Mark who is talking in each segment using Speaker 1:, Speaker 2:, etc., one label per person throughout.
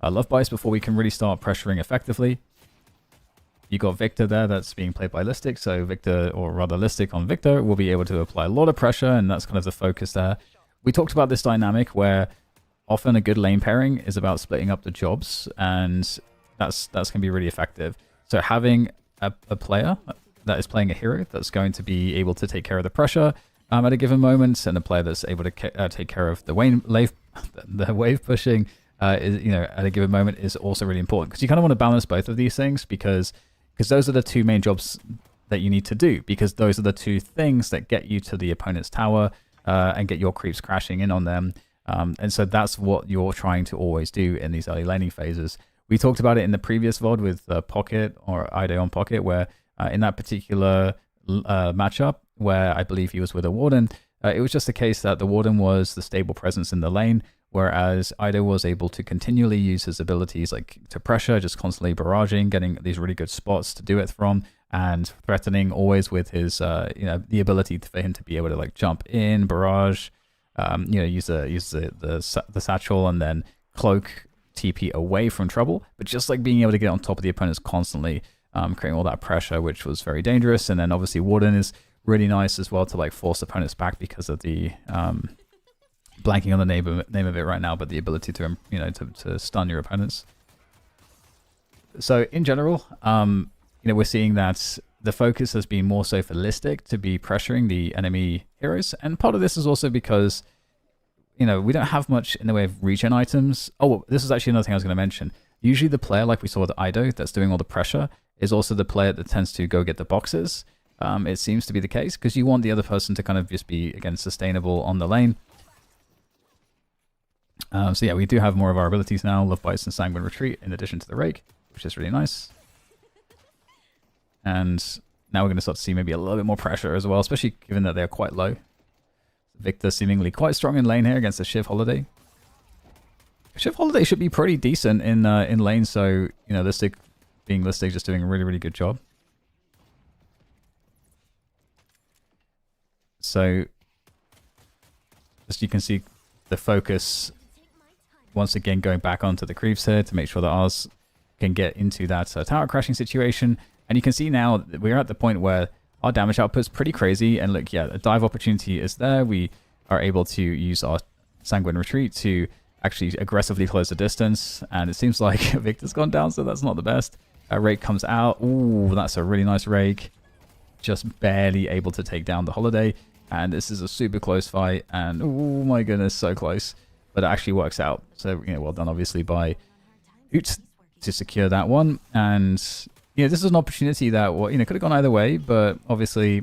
Speaker 1: love bites before we can really start pressuring effectively. You got Victor there that's being played by Listic, so Victor, or rather Listic on Victor, will be able to apply a lot of pressure, and that's kind of the focus there. We talked about this dynamic where often a good lane pairing is about splitting up the jobs, and that's going to be really effective. So having a player that is playing a hero that's going to be able to take care of the pressure at a given moment, and a player that's able to take care of the wave pushing is, at a given moment is also really important, because you kind of want to balance both of these things, because those are the two main jobs that you need to do, because those are the two things that get you to the opponent's tower and get your creeps crashing in on them. And so that's what you're trying to always do in these early laning phases. We talked about it in the previous VOD with Pocket, or Ide on Pocket, where in that particular matchup, where I believe he was with a Warden, it was just the case that the Warden was the stable presence in the lane, whereas Ide was able to continually use his abilities like to pressure, just constantly barraging, getting these really good spots to do it from, and threatening always with his, the ability for him to be able to like jump in, barrage, use the satchel, and then cloak TP away from trouble, but just like being able to get on top of the opponents constantly, creating all that pressure, which was very dangerous. And then obviously Warden is really nice as well to like force opponents back because of the blanking on the name of it right now, but the ability to to stun your opponents. So in general, we're seeing that the focus has been more so for Listic to be pressuring the enemy heroes, and part of this is also because we don't have much in the way of regen items. Oh, this is actually another thing I was going to mention. Usually the player, like we saw with Ido, that's doing all the pressure, is also the player that tends to go get the boxes. It seems to be the case, because you want the other person to kind of just be, again, sustainable on the lane. So yeah, we do have more of our abilities now, Love Bites and Sanguine Retreat, in addition to the Rake, which is really nice. And now we're going to start to see maybe a little bit more pressure as well, especially given that they're quite low. Victor seemingly quite strong in lane here against the Shiv Holiday. Shiv Holiday should be pretty decent in lane, so Listic being Listic, just doing a really, really good job. So just you can see the focus once again going back onto the creeps here to make sure that ours can get into that tower crashing situation. And you can see now that we're at the point where our damage output's pretty crazy. And look, yeah, a dive opportunity is there. We are able to use our Sanguine Retreat to actually aggressively close the distance. And it seems like Victor's gone down, so that's not the best. Rake comes out. Ooh, that's a really nice Rake. Just barely able to take down the Holiday. And this is a super close fight. And oh my goodness, so close. But it actually works out. So, well done, obviously, by Oot to secure that one. And this is an opportunity that could have gone either way, but obviously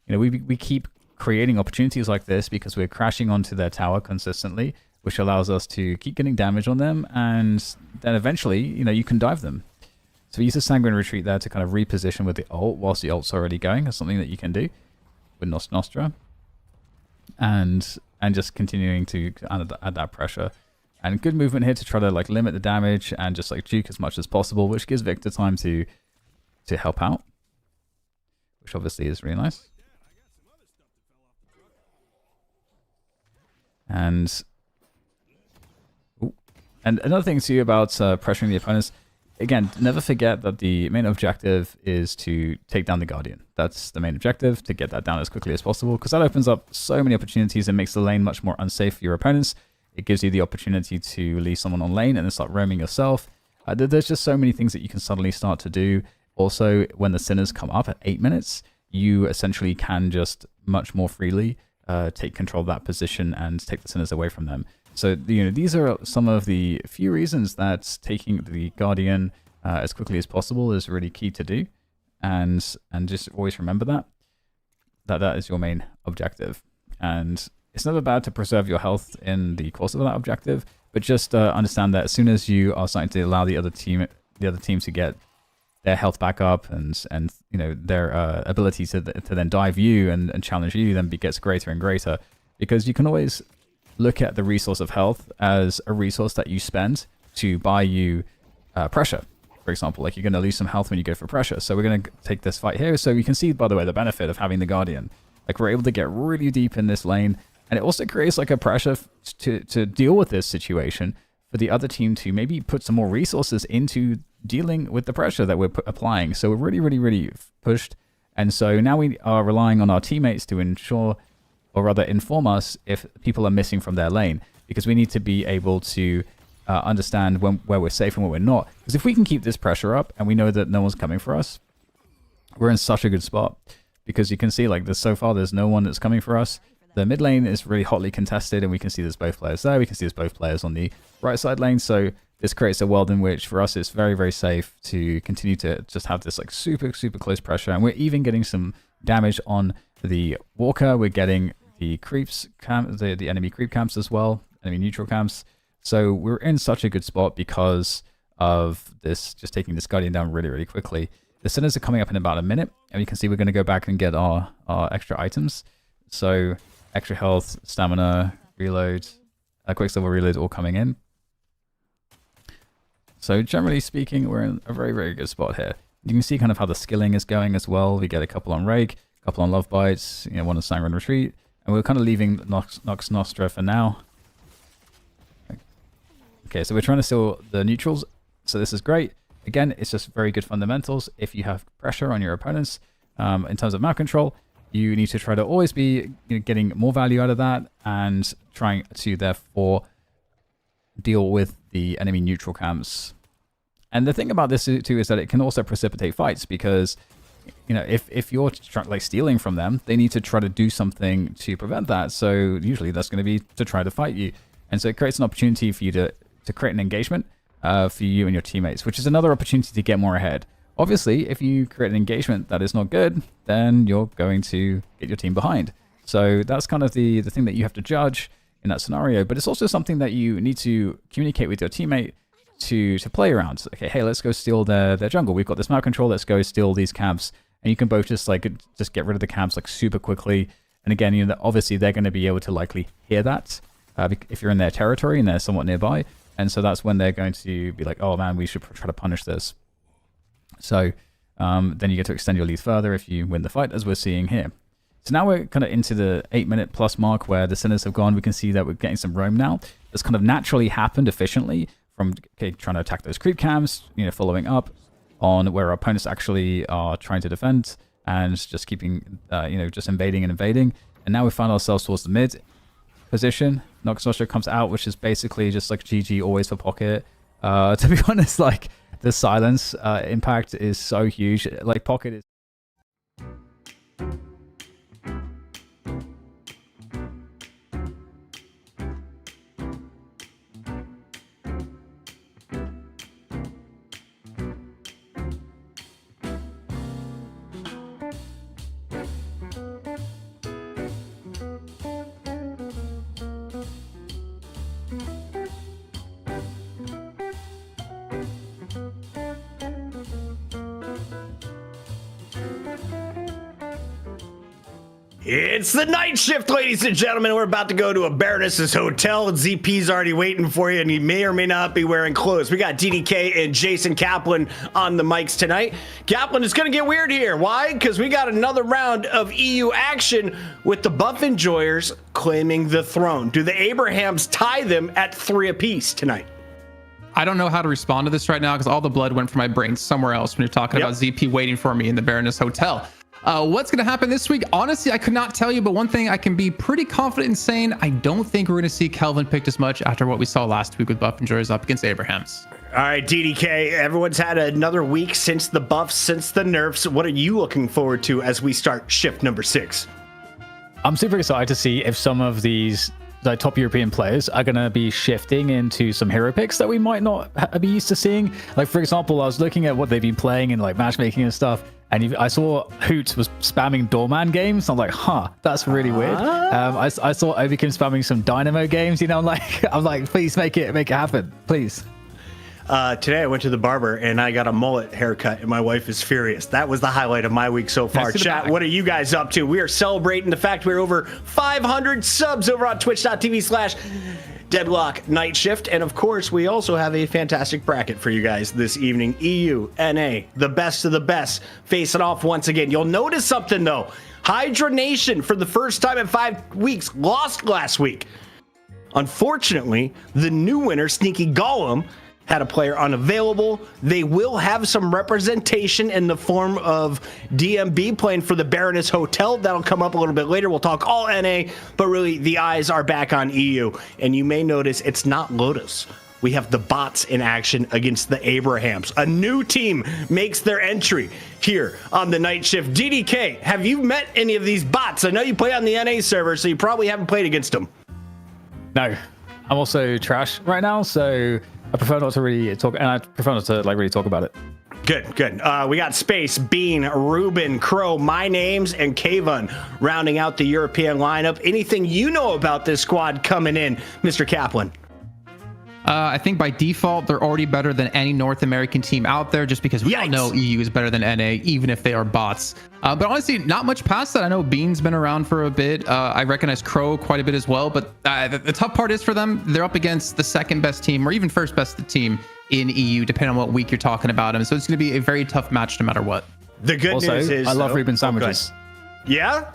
Speaker 1: we keep creating opportunities like this because we're crashing onto their tower consistently, which allows us to keep getting damage on them, and then eventually you can dive them. So we use the Sanguine Retreat there to kind of reposition with the ult whilst the ult's already going. That's something that you can do with Nostra, and just continuing to add that pressure. And good movement here to try to like limit the damage and just like juke as much as possible, which gives Victor time to help out, which obviously is really nice. And another thing too about pressuring the opponents, again, never forget that the main objective is to take down the Guardian. That's the main objective, to get that down as quickly as possible, because that opens up so many opportunities and makes the lane much more unsafe for your opponents. It gives you the opportunity to leave someone on lane and then start roaming yourself. There's just so many things that you can suddenly start to do. Also, when the Sinners come up at 8 minutes, you essentially can just much more freely take control of that position and take the Sinners away from them. So, these are some of the few reasons that taking the Guardian as quickly as possible is really key to do. And just always remember that is your main objective. And it's never bad to preserve your health in the course of that objective, but just understand that as soon as you are starting to allow the other team to get their health back up and their ability to then dive you and challenge you then gets greater and greater, because you can always look at the resource of health as a resource that you spend to buy you pressure. For example, like you're going to lose some health when you go for pressure. So we're going to take this fight here. So you can see, by the way, the benefit of having the Guardian. Like we're able to get really deep in this lane, and it also creates like a pressure to deal with this situation for the other team to maybe put some more resources into dealing with the pressure that we're applying. So we're really pushed. And so now we are relying on our teammates to ensure, or rather inform us if people are missing from their lane, because we need to be able to understand where we're safe and where we're not. Because if we can keep this pressure up and we know that no one's coming for us, we're in such a good spot. Because you can see, like, so far there's no one that's coming for us. The mid lane is really hotly contested, and we can see there's both players there. We can see there's both players on the right side lane. So this creates a world in which, for us, it's very safe to continue to just have this like super close pressure. And we're even getting some damage on the Walker. We're getting the creeps camp, the enemy creep camps as well, enemy neutral camps. So we're in such a good spot because of this, just taking this Guardian down really quickly. The Sinners are coming up in about a minute, and you can see we're going to go back and get our extra items. So extra health, stamina, reload, quicksilver reload all coming in. So generally speaking, we're in a very good spot here. You can see kind of how the skilling is going as well. We get a couple on Rake, a couple on Love Bites, you know, one on Sangren Retreat, and we're kind of leaving Nox Nostra for now. Okay, so we're trying to steal the neutrals, so this is great. Again, it's just very good fundamentals. If you have pressure on your opponents in terms of map control, you need to try to always be getting more value out of that and trying to therefore deal with the enemy neutral camps. And the thing about this too is that it can also precipitate fights, because you know, if you're like stealing from them, they need to try to do something to prevent that. So usually that's going to be to try to fight you, and so it creates an opportunity for you to create an engagement for you and your teammates, which is another opportunity to get more ahead. Obviously, if you create an engagement that is not good, then you're going to get your team behind. So that's kind of the thing that you have to judge in that scenario. But it's also something that you need to communicate with your teammate to play around. So, okay, hey, let's go steal their jungle. We've got this map control. Let's go steal these camps. And you can both just get rid of the camps like super quickly. And again, you know, obviously they're going to be able to likely hear that if you're in their territory and they're somewhat nearby. And so that's when they're going to be like, oh man, we should try to punish this. So then you get to extend your lead further if you win the fight, as we're seeing here. So now we're kind of into the 8-minute plus mark where the Sinners have gone. We can see that we're getting some roam now. That's kind of naturally happened efficiently from trying to attack those creep camps, you know, following up on where our opponents actually are trying to defend and just keeping, you know, just invading and invading. And now we find ourselves towards the mid position. Nox Nostra comes out, which is basically just like GG always for Pocket. To be honest, like the silence impact is so huge. Like Pocket is
Speaker 2: It's the night shift, ladies and gentlemen. We're about to go to a Baroness's Hotel. ZP's already waiting for you, and he may or may not be wearing clothes. We got DDK and Jason Kaplan on the mics tonight. Kaplan, it's going to get weird here. Why? Because we got another round of EU action with the buff enjoyers claiming the throne. Do the Abrahams tie them at 3 apiece tonight?
Speaker 3: I don't know how to respond to this right now because all the blood went from my brain somewhere else when you're talking about ZP waiting for me in the Baroness Hotel. What's going to happen this week? Honestly, I could not tell you, but one thing I can be pretty confident in saying, I don't think we're going to see Kelvin picked as much after what we saw last week with buff enjoyers up against Abrahams.
Speaker 2: All right, DDK, everyone's had another week since the buffs, since the nerfs. What are you looking forward to as we start shift number 6?
Speaker 4: I'm super excited to see if some of these top European players are going to be shifting into some hero picks that we might not be used to seeing. Like, for example, I was looking at what they've been playing in like matchmaking and stuff, and I saw Hoot was spamming Doorman games. I'm like, huh, that's really weird. I saw Obikin spamming some Dynamo games. You know, I'm like, please make it happen, please.
Speaker 2: Today I went to the barber and I got a mullet haircut and my wife is furious. That was the highlight of my week so far. Chat, what are you guys up to? We are celebrating the fact we're over 500 subs over on twitch.tv/Deadlock Night Shift. And of course, we also have a fantastic bracket for you guys this evening. EU, NA, the best of the best facing off once again. You'll notice something though. Hydra Nation, for the first time in 5 weeks, lost last week. Unfortunately, the new winner, Sneaky Golem, had a player unavailable. They will have some representation in the form of DMB playing for the Baroness Hotel. That'll come up a little bit later. We'll talk all NA, but really the eyes are back on EU. And you may notice it's not Lotus. We have the bots in action against the Abrahams. A new team makes their entry here on the night shift. DDK, have you met any of these bots? I know you play on the NA server, so you probably haven't played against them.
Speaker 4: No, I'm also trash right now, so I prefer not to really talk, and I prefer not to really talk about it.
Speaker 2: Good. We got Space, Bean, Ruben, Crow, My Names, and Kayvon rounding out the European lineup. Anything you know about this squad coming in, Mr. Kaplan?
Speaker 3: I think by default, they're already better than any North American team out there, just because we all know EU is better than NA, even if they are bots. But honestly, not much past that. I know Bean's been around for a bit. I recognize Crow quite a bit as well. But the tough part is for them, they're up against the second best team, or even first best team in EU, depending on what week you're talking about them. So it's going to be a very tough match no matter what.
Speaker 2: The good news is,
Speaker 4: I love Reuben sandwiches.
Speaker 2: Yeah?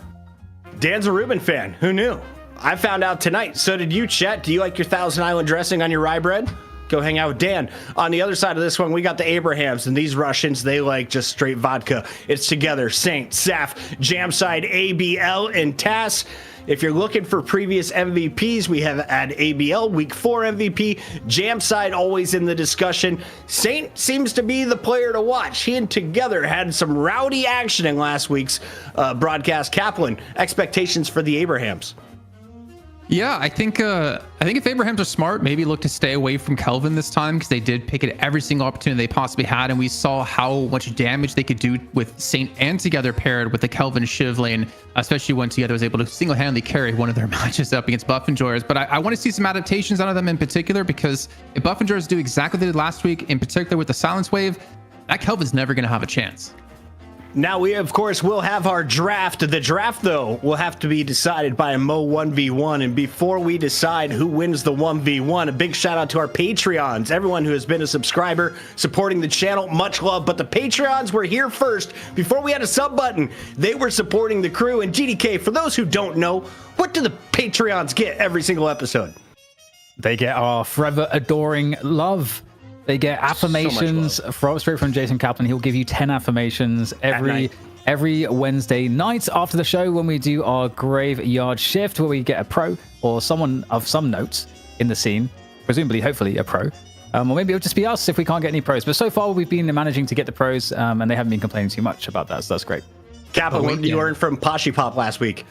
Speaker 2: Dan's a Reuben fan. Who knew? I found out tonight. So did you, Chet. Do you like your Thousand Island dressing on your rye bread? Go hang out with Dan. On the other side of this one, we got the Abrahams, and these Russians, they like just straight vodka. It's together. Saint, Saf, Jamside, ABL, and Tass. If you're looking for previous MVPs, we have had ABL, week 4 MVP. Jamside always in the discussion. Saint seems to be the player to watch. He and Together had some rowdy action in last week's broadcast. Kaplan, expectations for the Abrahams?
Speaker 3: Yeah, I think if Abrahams are smart, maybe look to stay away from Kelvin this time, because they did pick at every single opportunity they possibly had, and we saw how much damage they could do with Saint and Together paired with the Kelvin Shiv lane, especially when Together was able to single-handedly carry one of their matches up against Buff Enjoyers. But I want to see some adaptations out of them in particular, because if Buff Enjoyers do exactly what they did last week, in particular with the Silence Wave, that Kelvin's never going to have a chance.
Speaker 2: Now, we, of course, will have our draft. The draft, though, will have to be decided by a Mo 1v1. And before we decide who wins the 1v1, a big shout out to our Patreons. Everyone who has been a subscriber, supporting the channel, much love. But the Patreons were here first. Before we had a sub button, they were supporting the crew. And GDK, for those who don't know, what do the Patreons get every single episode?
Speaker 4: They get our forever adoring love. They get affirmations straight from Jason Kaplan. He'll give you 10 affirmations every Wednesday night after the show, when we do our graveyard shift, where we get a pro or someone of some notes in the scene, presumably, hopefully a pro. Or maybe it'll just be us if we can't get any pros. But so far, we've been managing to get the pros, and they haven't been complaining too much about that. So that's great.
Speaker 2: Kaplan, what did you learn from Pashi Pop last week?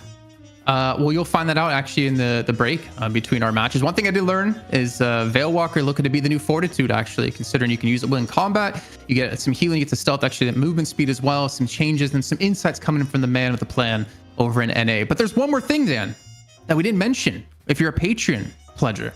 Speaker 3: Well, you'll find that out actually in the break between our matches. One thing I did learn is Veil Walker looking to be the new Fortitude, actually, considering you can use it in combat. You get some healing, you get the stealth, actually, that movement speed as well, some changes, and some insights coming from the man with the plan over in NA. But there's one more thing, Dan, that we didn't mention if you're a Patreon pledger.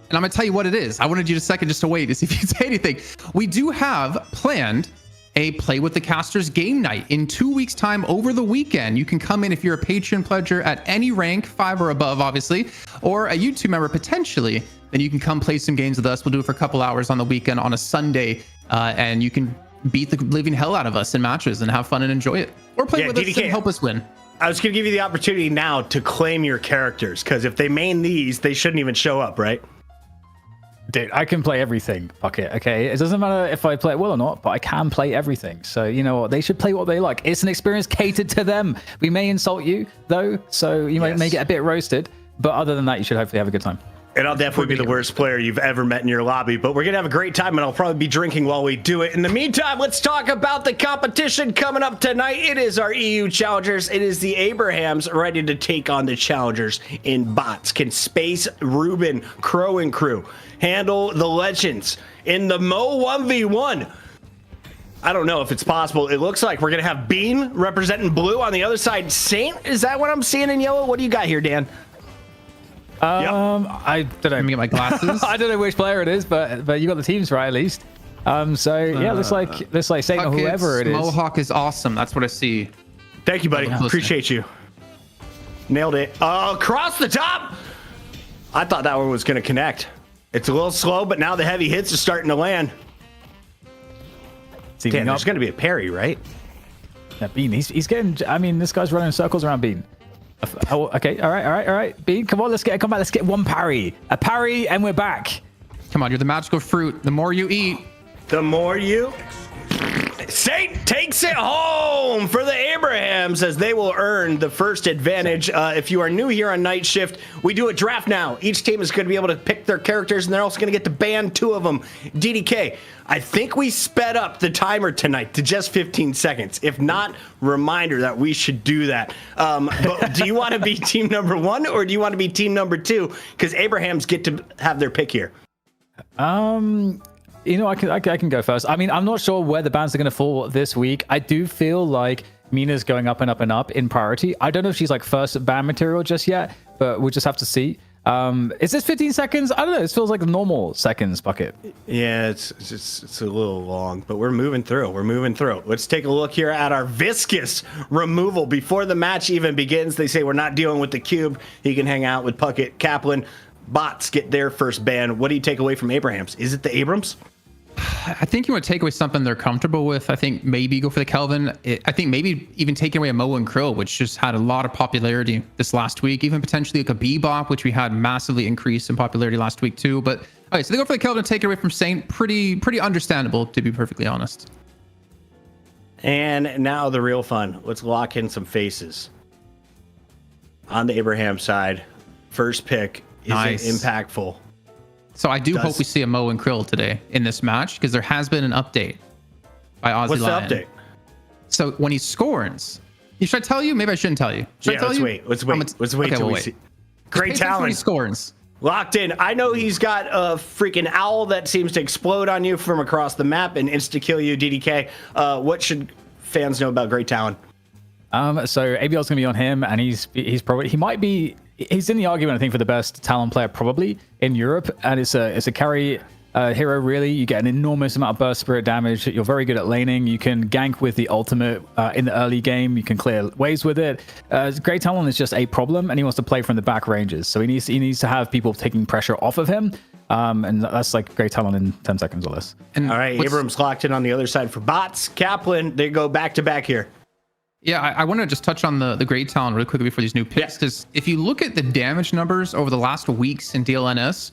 Speaker 3: And I'm going to tell you what it is. I wanted you a second just to wait to see if you'd say anything. We do have planned a Play with the Casters game night in 2 weeks' time over the weekend. You can come in if you're a Patreon pledger at any rank, 5 or above, obviously, or a YouTube member potentially. Then you can come play some games with us. We'll do it for a couple hours on the weekend on a Sunday, and you can beat the living hell out of us in matches and have fun and enjoy it, or play with us and help us win.
Speaker 2: I was going to give you the opportunity now to claim your characters, because if they main these, they shouldn't even show up, right?
Speaker 4: Dude, I can play everything. Fuck it, okay? It doesn't matter if I play it well or not, but I can play everything. So, you know what? They should play what they like. It's an experience catered to them. We may insult you, though, so you may get a bit roasted. But other than that, you should hopefully have a good time.
Speaker 2: And I'll definitely be the worst player you've ever met in your lobby, but we're going to have a great time, and I'll probably be drinking while we do it. In the meantime, let's talk about the competition coming up tonight. It is our EU Challengers. It is the Abrahams ready to take on the Challengers in bots. Can Space, Ruben, Crow, and crew handle the Legends in the Mo 1v1? I don't know if it's possible. It looks like we're going to have Bean representing blue. On the other side, Saint. Is that what I'm seeing in yellow? What do you got here, Dan?
Speaker 4: I don't know.
Speaker 3: Let me get my glasses.
Speaker 4: I don't know which player it is, but you got the teams right at least. Looks like Saint or whoever it is.
Speaker 3: Mohawk is awesome. That's what I see.
Speaker 2: Thank you, buddy. Appreciate you. Nailed it. Across the top. I thought that one was going to connect. It's a little slow, but now the heavy hits are starting to land. Damn, there's going to be a parry, right?
Speaker 4: Yeah, Bean. He's getting. I mean, this guy's running circles around Bean. Oh, okay. All right. Bean, come on. Let's get one parry. A parry, and we're back.
Speaker 3: Come on, you're the magical fruit. The more you eat,
Speaker 2: the more you... Saint takes it home for the Abrahams as they will earn the first advantage. If you are new here on Night Shift, we do a draft now. Each team is going to be able to pick their characters, and they're also going to get to ban 2 of them. DDK, I think we sped up the timer tonight to just 15 seconds. If not, reminder that we should do that. But do you want to be team number 1 or do you want to be team number 2? Because Abrahams get to have their pick here.
Speaker 4: You know, I can go first. I mean, I'm not sure where the bans are going to fall this week. I do feel like Mina's going up and up and up in priority. I don't know if she's like first ban material just yet, but we'll just have to see. Is this 15 seconds? I don't know. It feels like a normal seconds bucket.
Speaker 2: Yeah, it's a little long, but we're moving through. Let's take a look here at our viscous removal before the match even begins. They say we're not dealing with the cube. He can hang out with Puckett. Kaplan. Bots get their first ban. What do you take away from Abrahams? Is it the Abrams?
Speaker 3: I think you want to take away something they're comfortable with. I think maybe go for the Kelvin. I think maybe even taking away a Mo and Krill, which just had a lot of popularity this last week. Even potentially like a Bebop, which we had massively increased in popularity last week too. But okay, so they go for the Kelvin, take it away from Saint. Pretty understandable, to be perfectly honest.
Speaker 2: And now the real fun. Let's lock in some faces. On the Abraham side, first pick is impactful.
Speaker 3: So I do hope we see a Mo and Krill today in this match because there has been an update by Aussie
Speaker 2: What's
Speaker 3: Lion.
Speaker 2: the update?
Speaker 3: So when he scorns, should I tell you? Maybe I shouldn't tell you. Should I tell you?
Speaker 2: Let's wait till we see. Great talent.
Speaker 3: When he scores.
Speaker 2: Locked in. I know he's got a freaking owl that seems to explode on you from across the map and insta-kill you, DDK. What should fans know about Great Talon?
Speaker 4: So ABL's going to be on him, and he's in the argument, I think, for the best Talon player probably in Europe, and it's a carry hero, really. You get an enormous amount of burst spirit damage. You're very good at laning. You can gank with the ultimate in the early game. You can clear waves with it. Great Talon is just a problem, and he wants to play from the back ranges. So he needs to have people taking pressure off of him, and that's like Great Talon in 10 seconds or less.
Speaker 2: And all right, Abrams locked in on the other side for bots. Kaplan, they go back to back here.
Speaker 3: Yeah, I want to just touch on the Great Talon really quickly before these new picks, because if you look at the damage numbers over the last weeks in DLNS,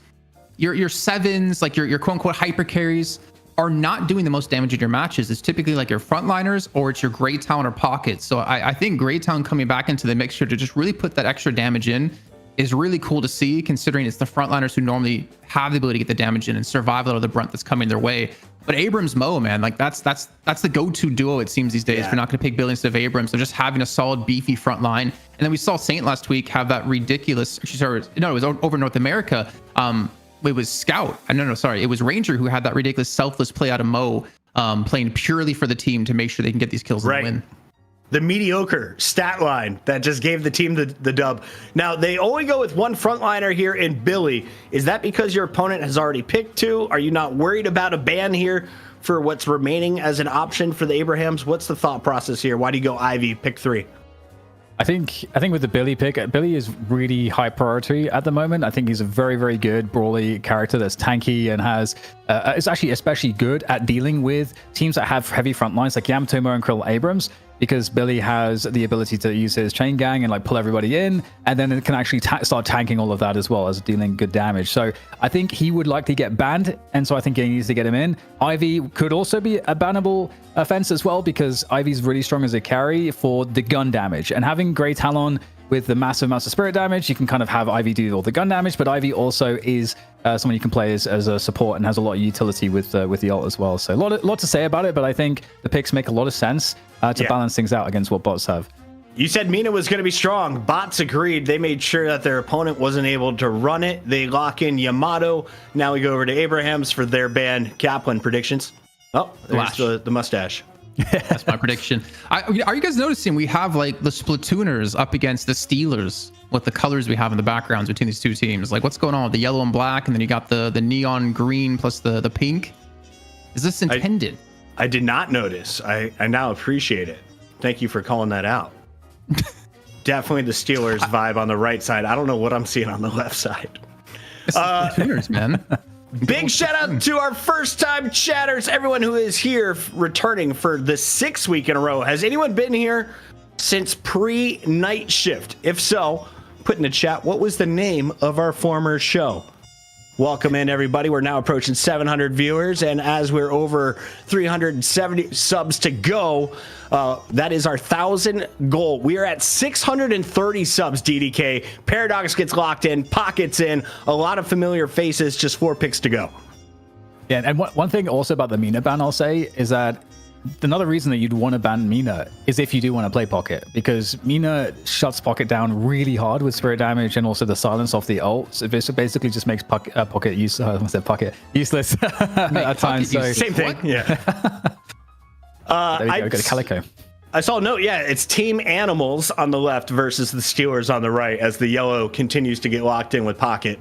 Speaker 3: your sevens, like your quote unquote hyper carries, are not doing the most damage in your matches. It's typically like your frontliners or it's your Great Talon or pockets. So I think Great Talon coming back into the mixture to just really put that extra damage in is really cool to see, considering it's the frontliners who normally have the ability to get the damage in and survive a lot of the brunt that's coming their way. But Abrams Mo, man, like that's the go-to duo, it seems, these days. We're not going to pick Billy instead of Abrams. So just having a solid, beefy front line. And then we saw Saint last week have that ridiculous. It was over North America. It was Scout. It was Ranger who had that ridiculous selfless play out of Mo, playing purely for the team to make sure they can get these kills and win.
Speaker 2: The mediocre stat line that just gave the team the dub. Now, they only go with one frontliner here in Billy. Is that because your opponent has already picked 2? Are you not worried about a ban here for what's remaining as an option for the Abrahams? What's the thought process here? Why do you go Ivy, pick 3?
Speaker 4: I think with the Billy pick, Billy is really high priority at the moment. I think he's a very, very good brawly character that's tanky and has is actually especially good at dealing with teams that have heavy front lines like Yamato, Mo, and Krill Abrams, because Billy has the ability to use his chain gang and like pull everybody in, and then it can actually start tanking all of that as well as dealing good damage. So I think he would likely get banned, and so I think he needs to get him in. Ivy could also be a bannable offense as well, because Ivy's really strong as a carry for the gun damage, and having Great Talon with the massive amounts of spirit damage, you can kind of have Ivy do all the gun damage, but Ivy also is someone you can play as a support and has a lot of utility with the ult as well. So a lot to say about it, but I think the picks make a lot of sense to balance things out against what bots have.
Speaker 2: You said Mina was going to be strong. Bots agreed. They made sure that their opponent wasn't able to run it. They lock in Yamato. Now we go over to Abrahams for their ban. Kaplan, predictions? Oh, there's the mustache.
Speaker 3: That's my prediction. Are you guys noticing we have like the Splatooners up against the Steelers with the colors we have in the backgrounds between these two teams? Like, what's going on with the yellow and black, and then you got the neon green plus the pink? Is this intended?
Speaker 2: I did not notice. I now appreciate it. Thank you for calling that out. Definitely the Steelers vibe on the right side. I don't know what I'm seeing on the left side.
Speaker 3: It's the Splatooners, man.
Speaker 2: Big shout out to our first time chatters, everyone who is here returning for the 6th week in a row. Has anyone been here since pre-night shift? If so, put in the chat, what was the name of our former show? Welcome in, everybody. We're now approaching 700 viewers, and as we're over 370 subs to go, that is our 1,000 goal. We are at 630 subs, DDK. Paradox gets locked in, Pocket's in, a lot of familiar faces, just 4 picks to go.
Speaker 4: Yeah, and one thing also about the Mina ban I'll say is that another reason that you'd want to ban Mina is if you do want to play Pocket, because Mina shuts Pocket down really hard with spirit damage and also the silence off the ult. So it basically just makes Pocket useless at times. So
Speaker 2: Same thing.
Speaker 3: What?
Speaker 2: Yeah.
Speaker 4: there we go. Go to Calico.
Speaker 2: I saw a note. Yeah, it's Team Animals on the left versus the Steelers on the right as the yellow continues to get locked in with Pocket.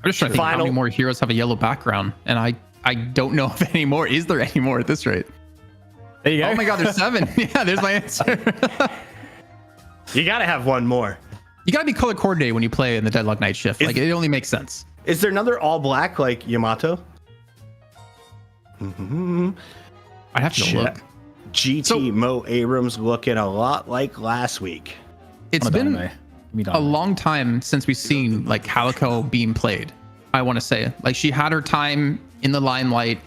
Speaker 3: I'm just trying to think how many more heroes have a yellow background, and I don't know if any more. Is there any more at this rate?
Speaker 4: There you go.
Speaker 3: Oh my god, there's 7. Yeah, there's my answer.
Speaker 2: You got to have one more.
Speaker 3: You gotta be color coordinated when you play in the Deadlock night shift. Like, it only makes sense.
Speaker 2: Is there another all black like Yamato?
Speaker 3: I have to look.
Speaker 2: GT Mo Abrams looking a lot like last week.
Speaker 3: It's been a long time since we've seen like Calico being played. I want to say, like, she had her time in the limelight.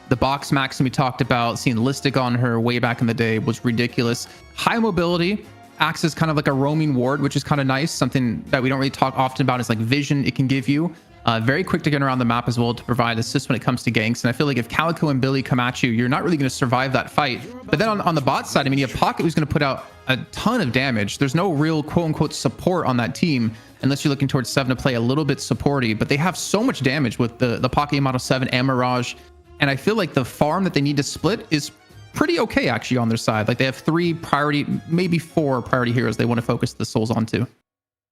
Speaker 3: The box maxim we talked about, seeing Listic on her way back in the day was ridiculous. High mobility, acts as kind of like a roaming ward, which is kind of nice. Something that we don't really talk often about is like vision it can give you. Very quick to get around the map as well to provide assist when it comes to ganks. And I feel like if Calico and Billy come at you, you're not really going to survive that fight. But then on the bot side, I mean, you have Pocket who's going to put out a ton of damage. There's no real quote unquote support on that team unless you're looking towards 7 to play a little bit supporty. But they have so much damage with the Pocket Yamato 7 and Mirage. And I feel like the farm that they need to split is pretty okay actually on their side. Like, they have 3 priority, maybe 4 priority heroes they want to focus the souls onto.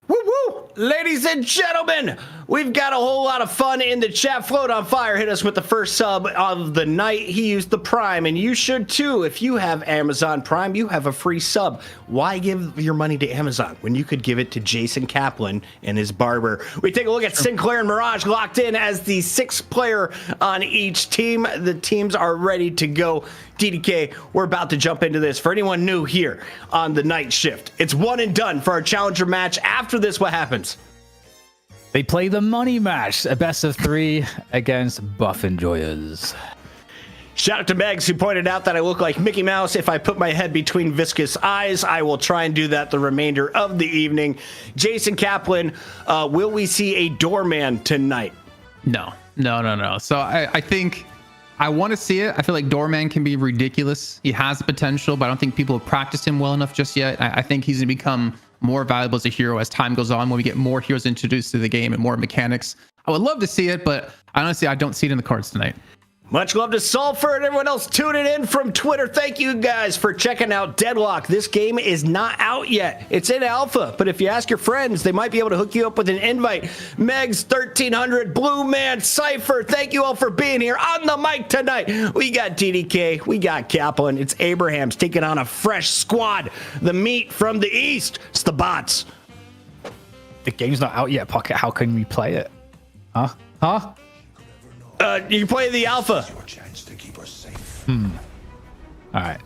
Speaker 2: Woo woo! Ladies and gentlemen, we've got a whole lot of fun in the chat. Float on Fire hit us with the first sub of the night. He used the Prime, and you should too. If you have Amazon Prime, you have a free sub. Why give your money to Amazon when you could give it to Jason Kaplan and his barber? We take a look at Sinclair and Mirage locked in as the 6th player on each team. The teams are ready to go. DDK, we're about to jump into this. For anyone new here on the night shift, it's one and done for our challenger match. After this, what happens?
Speaker 4: They play the money match, a best of 3 against Buff Enjoyers.
Speaker 2: Shout out to Megs, who pointed out that I look like Mickey Mouse. If I put my head between viscous eyes, I will try and do that the remainder of the evening. Jason Kaplan, will we see a doorman tonight?
Speaker 3: No. So I think I want to see it. I feel like Doorman can be ridiculous. He has the potential, but I don't think people have practiced him well enough just yet. I think he's going to become more valuable as a hero as time goes on when we get more heroes introduced to the game and more mechanics. I would love to see it, but honestly, I don't see it in the cards tonight.
Speaker 2: Much love to Sulfur and everyone else tuning in from Twitter. Thank you guys for checking out Deadlock. This game is not out yet. It's in alpha, but if you ask your friends, they might be able to hook you up with an invite. Megs 1300, Blue Man, Cypher, thank you all for being here on the mic tonight. We got DDK, we got Kaplan. It's Abrahams taking on a fresh squad. The meat from the east. It's the bots.
Speaker 4: The game's not out yet, Pocket. How can we play it? Huh?
Speaker 2: You play the alpha.
Speaker 4: All right.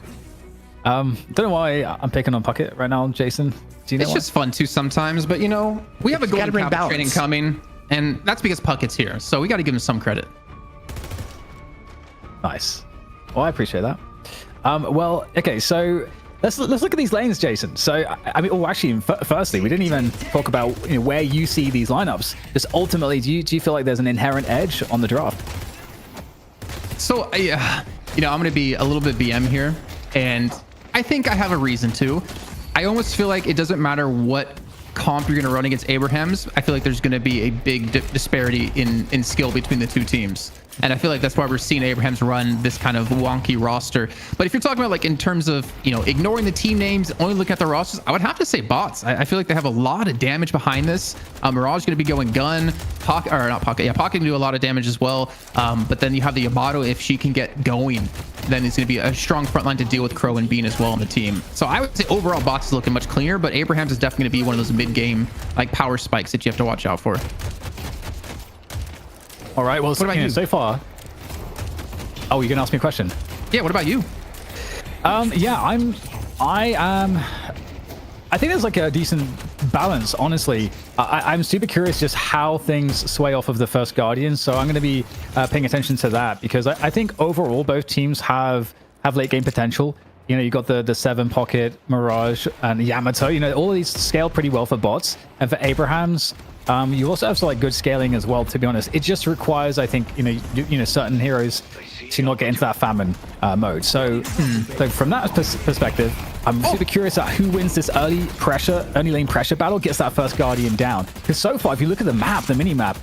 Speaker 4: Don't know why I'm picking on Pocket right now, Jason. Do you know
Speaker 3: It's
Speaker 4: why?
Speaker 3: just fun too sometimes, but you know, we have a golden
Speaker 2: bring
Speaker 3: cap training
Speaker 2: balance.
Speaker 3: coming, and that's because Puckett's here. So we got to give him some credit.
Speaker 4: Nice. Well, I appreciate that. Well, okay, so let's look at these lanes, Jason. So, I mean, actually, firstly, we didn't even talk about where you see these lineups. Just ultimately, do you feel like there's an inherent edge on the draft?
Speaker 3: So, I'm going to be a little bit BM here, and I think I have a reason to. I almost feel like it doesn't matter what comp you're going to run against Abrahams. I feel like there's going to be a big disparity in skill between the two teams. And I feel like that's why we're seeing Abrahams run this kind of wonky roster. But if you're talking about like in terms of, ignoring the team names, only looking at the rosters, I would have to say bots. I feel like they have a lot of damage behind this. Mirage is going to be going gun. Pocket can do a lot of damage as well. But then you have the Yamato. If she can get going, then it's going to be a strong front line to deal with Crow and Bean as well on the team. So I would say overall bots is looking much cleaner, but Abrahams is definitely going to be one of those mid-game like power spikes that you have to watch out for.
Speaker 4: All right, well,
Speaker 3: What about you?
Speaker 4: so far... Oh, you're going to ask me a question?
Speaker 3: Yeah, what about you?
Speaker 4: Yeah, I think there's like a decent balance, honestly. I'm super curious just how things sway off of the first Guardian, so I'm going to be paying attention to that, because I think overall both teams have late game potential. You know, you got the 7 Pocket, Mirage, and Yamato. You know, all of these scale pretty well for bots, and for Abrahams, you also have some like good scaling as well. To be honest, it just requires, I think, you know, certain heroes to not get into that famine mode. So from that perspective, I'm super curious at who wins this early lane pressure battle, gets that first Guardian down. Because so far, if you look at the map, the mini map,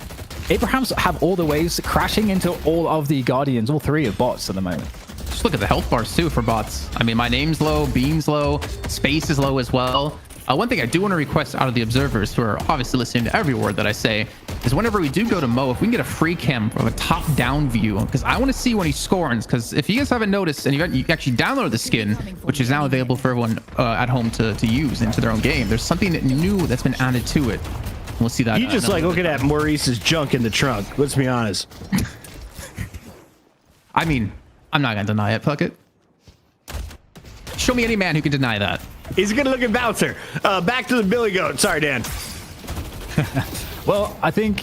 Speaker 4: Abrahams have all the waves crashing into all of the Guardians, all 3 of bots at the moment.
Speaker 3: Just look at the health bars too for bots. I mean, my name's low, beam's low, space is low as well. One thing I do want to request out of the observers, who are obviously listening to every word that I say, is whenever we do go to Mo, if we can get a free cam from a top-down view, because I want to see when he scores. Because if you guys haven't noticed, and you actually downloaded the skin, which is now available for everyone at home to use into their own game, there's something new that's been added to it. We'll see that.
Speaker 2: You just like looking at Maurice's junk in the trunk. Let's be honest.
Speaker 3: I mean, I'm not gonna deny it, Puckett. Show me any man who can deny that.
Speaker 2: He's a good looking bouncer. Back to the Billy Goat. Sorry, Dan.
Speaker 4: Well, I think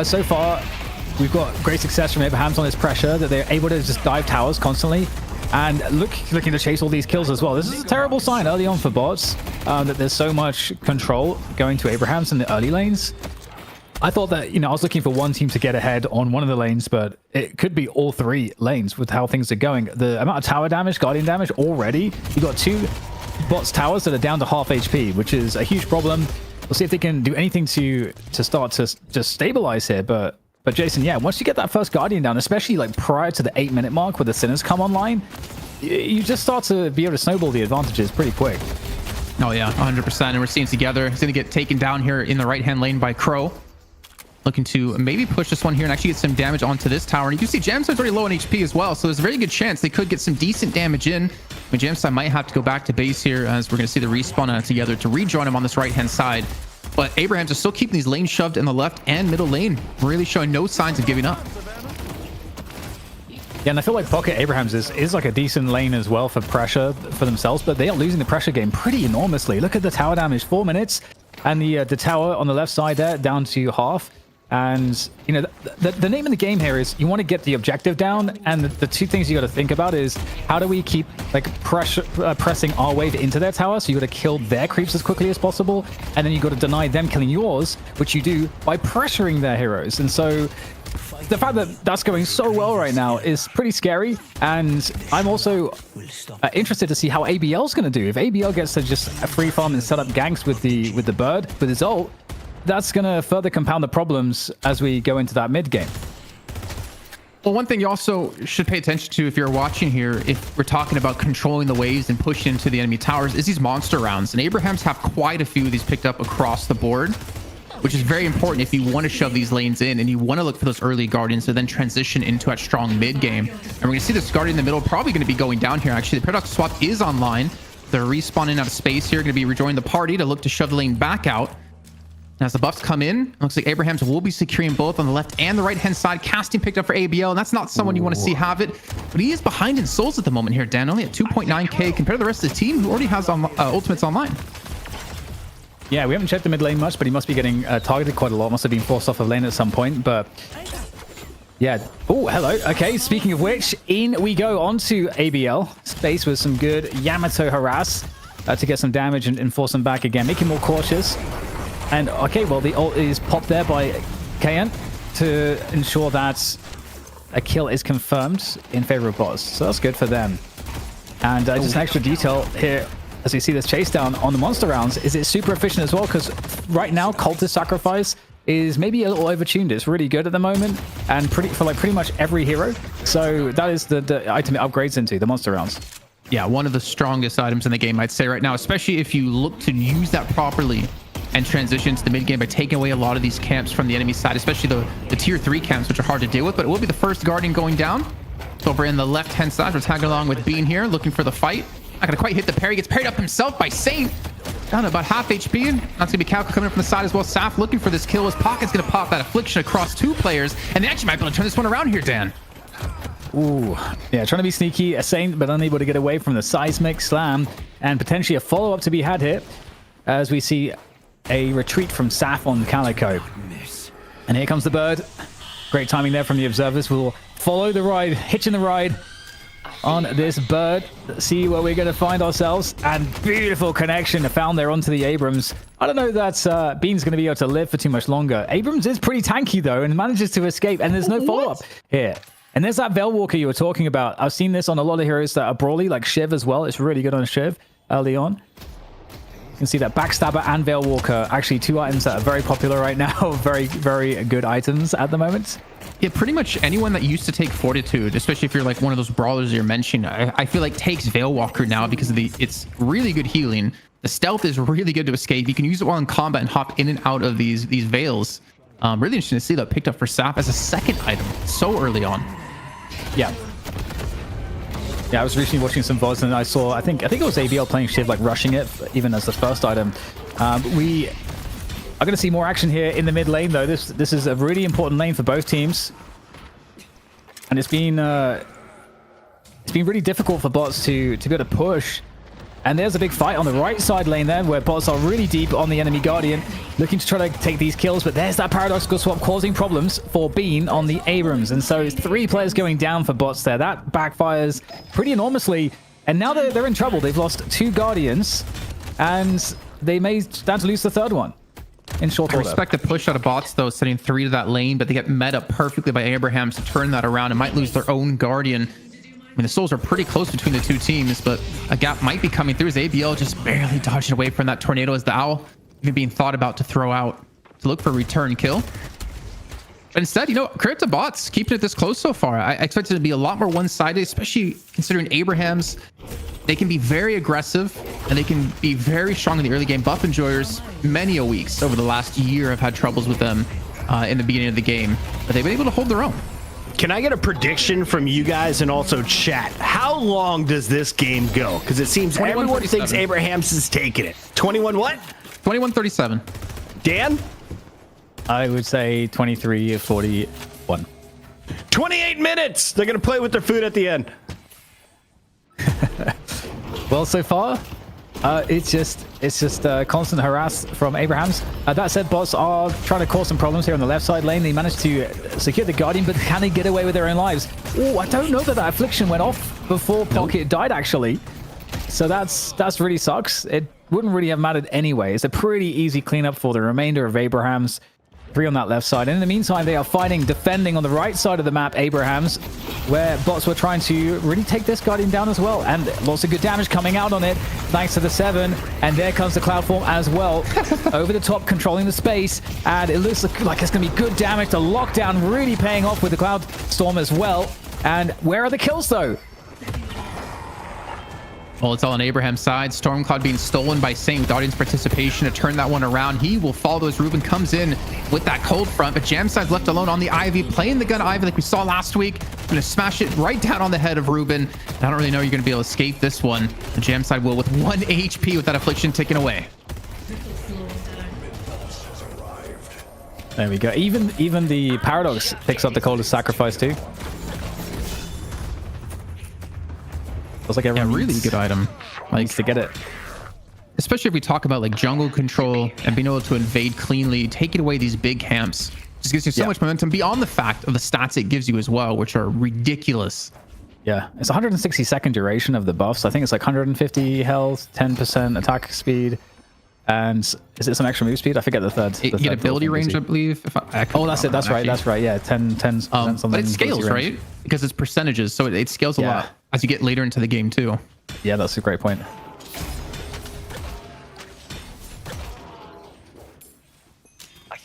Speaker 4: so far we've got great success from Abrahams on this pressure, that they're able to just dive towers constantly and looking to chase all these kills as well. This is a terrible sign early on for bots, that there's so much control going to Abrahams in the early lanes. I thought that, you know, I was looking for one team to get ahead on one of the lanes, but it could be all 3 lanes with how things are going. The amount of tower damage, Guardian damage already, you got 2 bots towers that are down to half HP, which is a huge problem. We'll see if they can do anything to start to just stabilize here. But Jason, yeah, once you get that first Guardian down, especially like prior to the 8-minute mark where the Sinners come online, you just start to be able to snowball the advantages pretty quick.
Speaker 3: Oh yeah, 100%. And we're seeing together. He's going to get taken down here in the right-hand lane by Crow. Looking to maybe push this one here and actually get some damage onto this tower. And you can see Jamside's already low on HP as well, so there's a very good chance they could get some decent damage in. But Jamside might have to go back to base here, as we're going to see the respawn together to rejoin him on this right-hand side. But Abrahams is still keeping these lanes shoved in the left and middle lane, really showing no signs of giving up.
Speaker 4: Yeah, and I feel like Pocket Abrahams is like a decent lane as well for pressure for themselves, but they are losing the pressure game pretty enormously. Look at the tower damage, 4 minutes, and the tower on the left side there down to half. And you know, the name of the game here is you want to get the objective down, and the 2 things you got to think about is how do we keep like pressing our wave into their tower, so you got to kill their creeps as quickly as possible, and then you got to deny them killing yours, which you do by pressuring their heroes. And so the fact that that's going so well right now is pretty scary, and I'm also interested to see how ABL's going to do. If ABL gets to just free farm and set up ganks with the bird with his ult, that's going to further compound the problems as we go into that mid game.
Speaker 3: Well, one thing you also should pay attention to if you're watching here, if we're talking about controlling the waves and pushing into the enemy towers, is these monster rounds. And Abrahams have quite a few of these picked up across the board, which is very important if you want to shove these lanes in and you want to look for those early Guardians to then transition into a strong mid game. And we're going to see this Guardian in the middle probably going to be going down here. Actually, the Paradox swap is online. They're respawning out of space here, going to be rejoining the party to look to shove the lane back out. As the buffs come in, looks like Abrahams will be securing both on the left and the right-hand side. Casting picked up for ABL, and that's not someone you want to see have it. But he is behind in souls at the moment here, Dan. Only at 2.9k compared to the rest of the team, who already has ultimates online.
Speaker 4: Yeah, we haven't checked the mid lane much, but he must be getting targeted quite a lot. Must have been forced off of lane at some point, but... yeah. Oh, hello. Okay, speaking of which, in we go onto ABL. Space with some good Yamato harass to get some damage and force them back again, make him more cautious. And okay, well, the ult is popped there by KN to ensure that a kill is confirmed in favor of bots. So that's good for them. And just an extra detail here, as we see this chase down on the monster rounds, is it's super efficient as well, because right now, Cultist Sacrifice is maybe a little overtuned. It's really good at the moment, and for pretty much every hero. So that is the item it upgrades into, the monster rounds.
Speaker 3: Yeah, one of the strongest items in the game, I'd say right now, especially if you look to use that properly and transition to the mid game by taking away a lot of these camps from the enemy side, especially the tier 3 camps, which are hard to deal with. But it will be the first Guardian going down. Over in the left hand side, we're tagging along with Bean here, looking for the fight. Not gonna quite hit the parry. Gets parried up himself by Saint. Down to about half HP. That's gonna be Calco coming in from the side as well. Saf looking for this kill. His Pocket's gonna pop that affliction across 2 players, and they actually might be able to turn this one around here, Dan.
Speaker 4: Ooh, yeah, trying to be sneaky, a Saint, but unable to get away from the seismic slam. and potentially a follow-up to be had here as we see a retreat from Saf on Calico. And here comes the bird. Great timing there from the observers. We'll follow the ride, hitching the ride on this bird, see where we're going to find ourselves. And beautiful connection found there onto the Abrams. I don't know that Bean's going to be able to live for too much longer. Abrams is pretty tanky though and manages to escape, and there's no follow-up here. And there's that Veilwalker you were talking about. I've seen this on a lot of heroes that are brawly, like Shiv as well. It's really good on Shiv early on. You can see that Backstabber and Veilwalker, actually 2 items that are very popular right now. Very, very good items at the moment.
Speaker 3: Yeah, pretty much anyone that used to take Fortitude, especially if you're like one of those brawlers you're mentioning, I feel like takes Veilwalker now because of it's really good healing. The stealth is really good to escape. You can use it while in combat and hop in and out of these veils. Really interesting to see that picked up for Saf as a second item so early on.
Speaker 4: Yeah. Yeah, I was recently watching some VODs and I saw, I think it was ABL playing Shiv, like rushing it, even as the first item. We are going to see more action here in the mid lane, though. This is a really important lane for both teams. And it's been really difficult for bots to be able to push. And there's a big fight on the right side lane there, where bots are really deep on the enemy Guardian, looking to try to take these kills. But there's that paradoxical swap causing problems for Bean on the Abrams. And so it's 3 players going down for bots there. That backfires pretty enormously. And now they're in trouble. They've lost 2 Guardians, and they may stand to lose the 3rd one in short order.
Speaker 3: I respect the push out of bots, though, sending 3 to that lane, but they get met up perfectly by Abrahams to turn that around and might lose their own Guardian. I mean, the souls are pretty close between the 2 teams, but a gap might be coming through as ABL just barely dodging away from that tornado as the owl even being thought about to throw out to look for a return kill. But instead, you know, credit to bots keeping it this close so far. I expected it to be a lot more one-sided, especially considering Abrahams. They can be very aggressive and they can be very strong in the early game. Buff enjoyers, many a weeks over the last year have had troubles with them in the beginning of the game, but they've been able to hold their own.
Speaker 2: Can I get a prediction from you guys and also chat? How long does this game go? Because it seems everyone thinks Abrahams is taking it. 21 what?
Speaker 3: 21-37.
Speaker 2: Dan?
Speaker 4: I would say 23-41.
Speaker 2: 28 minutes. They're going to play with their food at the end.
Speaker 4: Well, so far, it's just constant harass from Abrahams. That said, bots are trying to cause some problems here on the left side lane. They managed to secure the Guardian, but can they get away with their own lives? Oh, I don't know that affliction went off before Pocket died, actually. So that's really sucks. It wouldn't really have mattered anyway. It's a pretty easy cleanup for the remainder of Abrahams. 3 on that left side. And in the meantime, they are defending on the right side of the map, Abrahams, where bots were trying to really take this Guardian down as well. And lots of good damage coming out on it, thanks to the 7. And there comes the Cloud Form as well, over the top, controlling the space. And it looks like it's going to be good damage. The lockdown really paying off with the Cloud Storm as well. And where are the kills, though?
Speaker 3: Well, it's all on Abraham's side. Stormcloud being stolen by Saint with audience participation to turn that one around. He will follow as Ruben comes in with that cold front, but Jamside's left alone on the Ivy, playing the gun Ivy like we saw last week. Going to smash it right down on the head of Ruben. I don't really know you're going to be able to escape this one. The Jamside will with 1 HP with that affliction taken away.
Speaker 4: There we go. Even the Paradox picks up the coldest sacrifice too. Like a
Speaker 3: really good item.
Speaker 4: Like to get it,
Speaker 3: especially if we talk about like jungle control and being able to invade cleanly, taking away these big camps just gives you so much momentum beyond the fact of the stats it gives you as well, which are ridiculous.
Speaker 4: Yeah, it's 160-second duration of the buffs. I think it's like 150 health, 10% attack speed, and is it some extra move speed? I forget the third.
Speaker 3: You get ability range, I believe.
Speaker 4: Oh, that's it. That's right. That's right. Yeah, 10 something.
Speaker 3: But it scales, right? Because it's percentages, so it scales a lot as you get later into the game too.
Speaker 4: Yeah, that's a great point.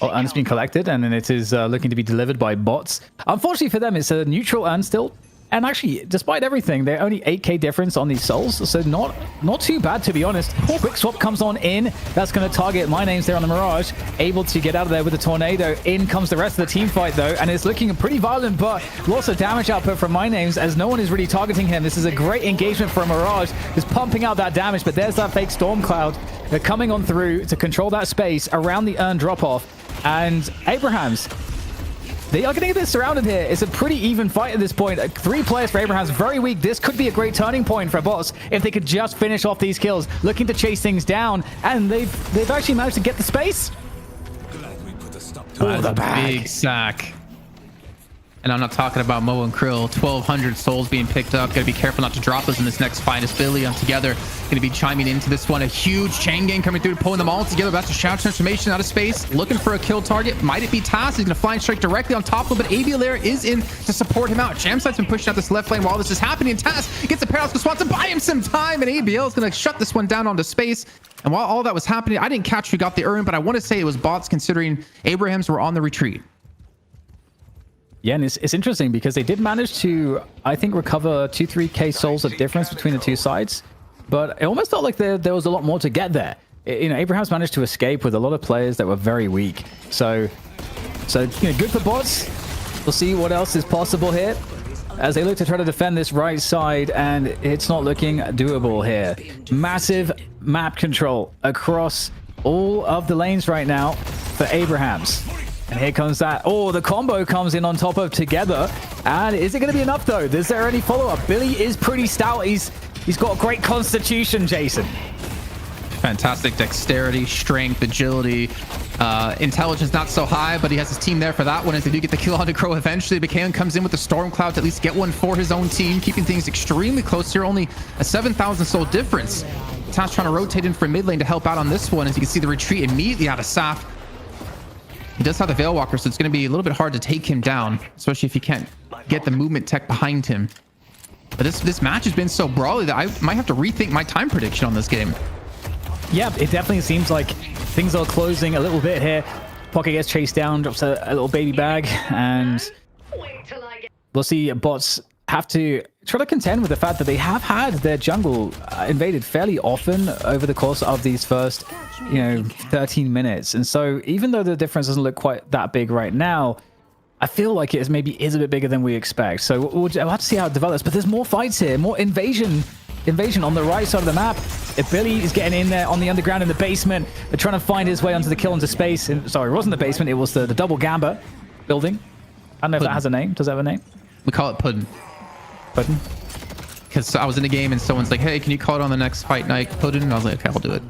Speaker 4: Oh, and it's been collected, and then it is looking to be delivered by bots. Unfortunately for them, it's a neutral urn still. And actually, despite everything, they're only 8k difference on these souls, so not too bad, to be honest. Quick swap comes on in. That's going to target My Name's there on the Mirage. Able to get out of there with the tornado. In comes the rest of the team fight, though, and it's looking pretty violent, but lots of damage output from My Name's as no one is really targeting him. This is a great engagement for a Mirage. Just pumping out that damage, but there's that fake Storm Cloud. They're coming on through to control that space around the urn drop-off. And Abrahams They are going to get surrounded here. It's a pretty even fight at this point. 3 players for Abraham's very weak. This could be a great turning point for bots if they could just finish off these kills, looking to chase things down, and they've actually managed to get the space.
Speaker 3: Oh, the big sack. And I'm not talking about Mo and Krill. 1,200 souls being picked up. Gotta be careful not to drop those in this next fight as Billy on together. Gonna be chiming into this one. A huge chain gang coming through, pulling them all together. About to shout transformation out of space. Looking for a kill target. Might it be Taz? He's gonna fly and strike directly on top of him, but Avialair is in to support him out. Jamside's been pushing out this left lane while this is happening. And Taz gets a paralysis response to buy him some time. And ABL is gonna shut this one down onto space. And while all that was happening, I didn't catch who got the urn, but I want to say it was bots considering Abrahams were on the retreat.
Speaker 4: Yeah, and it's interesting because they did manage to, I think, recover 2-3k souls of difference between the two sides, but it almost felt like there was a lot more to get there. Abraham's managed to escape with a lot of players that were very weak. So good for bots. We'll see what else is possible here as they look to try to defend this right side, and it's not looking doable here. Massive map control across all of the lanes right now for Abrahams. And here comes that. Oh, the combo comes in on top of together. And is it going to be enough, though? Is there any follow-up? Billy is pretty stout. He's got great constitution, Jason.
Speaker 3: Fantastic dexterity, strength, agility. Intelligence not so high, but he has his team there for that one as they do get the kill on Crow eventually. Bakayan comes in with the Storm Cloud to at least get one for his own team, keeping things extremely close here. Only a 7,000 soul difference. Taz trying to rotate in from mid lane to help out on this one. As you can see, the retreat immediately out of Saf. He does have the Veil Walker, so it's going to be a little bit hard to take him down, especially if you can't get the movement tech behind him. But this match has been so brawly that I might have to rethink my time prediction on this game.
Speaker 4: Yeah, it definitely seems like things are closing a little bit here. Pocket gets chased down, drops a little baby bag, and we'll see bots have to try to contend with the fact that they have had their jungle invaded fairly often over the course of these first 13 minutes. And so even though the difference doesn't look quite that big right now, I feel like it maybe is a bit bigger than we expect. So we'll have to see how it develops. But there's more fights here, more invasion on the right side of the map. If Billy is getting in there on the underground in the basement, they're trying to find his way onto the kill into space. Sorry, it wasn't the basement, it was the double Gamba building. I don't know if that has a name. Does it have a name?
Speaker 3: We call it Puddin'.
Speaker 4: Puddin'?
Speaker 3: Because I was in a game and someone's like, hey, can you call it on the next fight night Puddin'? And I was like, okay, I'll do it.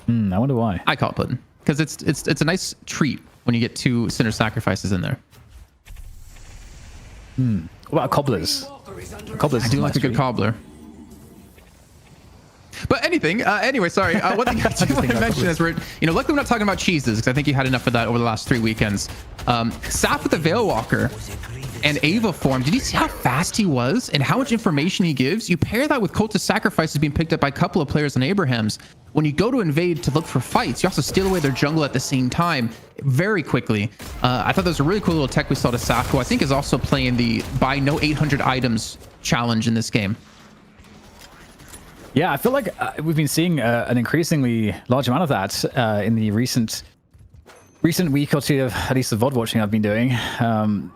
Speaker 4: I wonder why.
Speaker 3: I call it Puddin'. Because it's a nice treat when you get 2 Sinner Sacrifices in there.
Speaker 4: What about cobblers? Cobblers.
Speaker 3: I do like a good cobbler. But anyway, sorry. One thing I do want to mention is luckily we're not talking about cheeses because I think you had enough of that over the last 3 weekends. Saf with the Veil Walker and Ava form. Did you see how fast he was and how much information he gives? You pair that with Cultist Sacrifices being picked up by a couple of players on Abraham's. When you go to invade to look for fights, you also steal away their jungle at the same time very quickly. I thought that was a really cool little tech we saw to Saf, who I think is also playing the buy no 800 items challenge in this game.
Speaker 4: Yeah, I feel like we've been seeing an increasingly large amount of that in the recent week or two of at least the VOD watching I've been doing.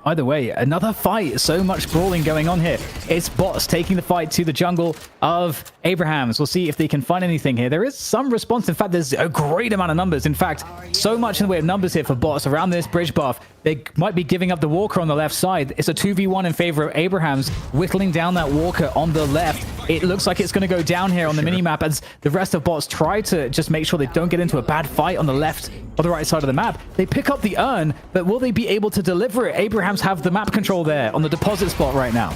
Speaker 4: Either way, another fight. So much brawling going on here. It's bots taking the fight to the jungle of Abraham's. We'll see if they can find anything here. There is some response. In fact, there's a great amount of numbers. In fact, so much in the way of numbers here for bots around this bridge buff. They might be giving up the Walker on the left side. It's a 2v1 in favor of Abraham's, whittling down that Walker on the left. It looks like it's going to go down here on the minimap as the rest of bots try to just make sure they don't get into a bad fight on the left or the right side of the map. They pick up the urn, but will they be able to deliver it? Abraham's have the map control there on the deposit spot right now.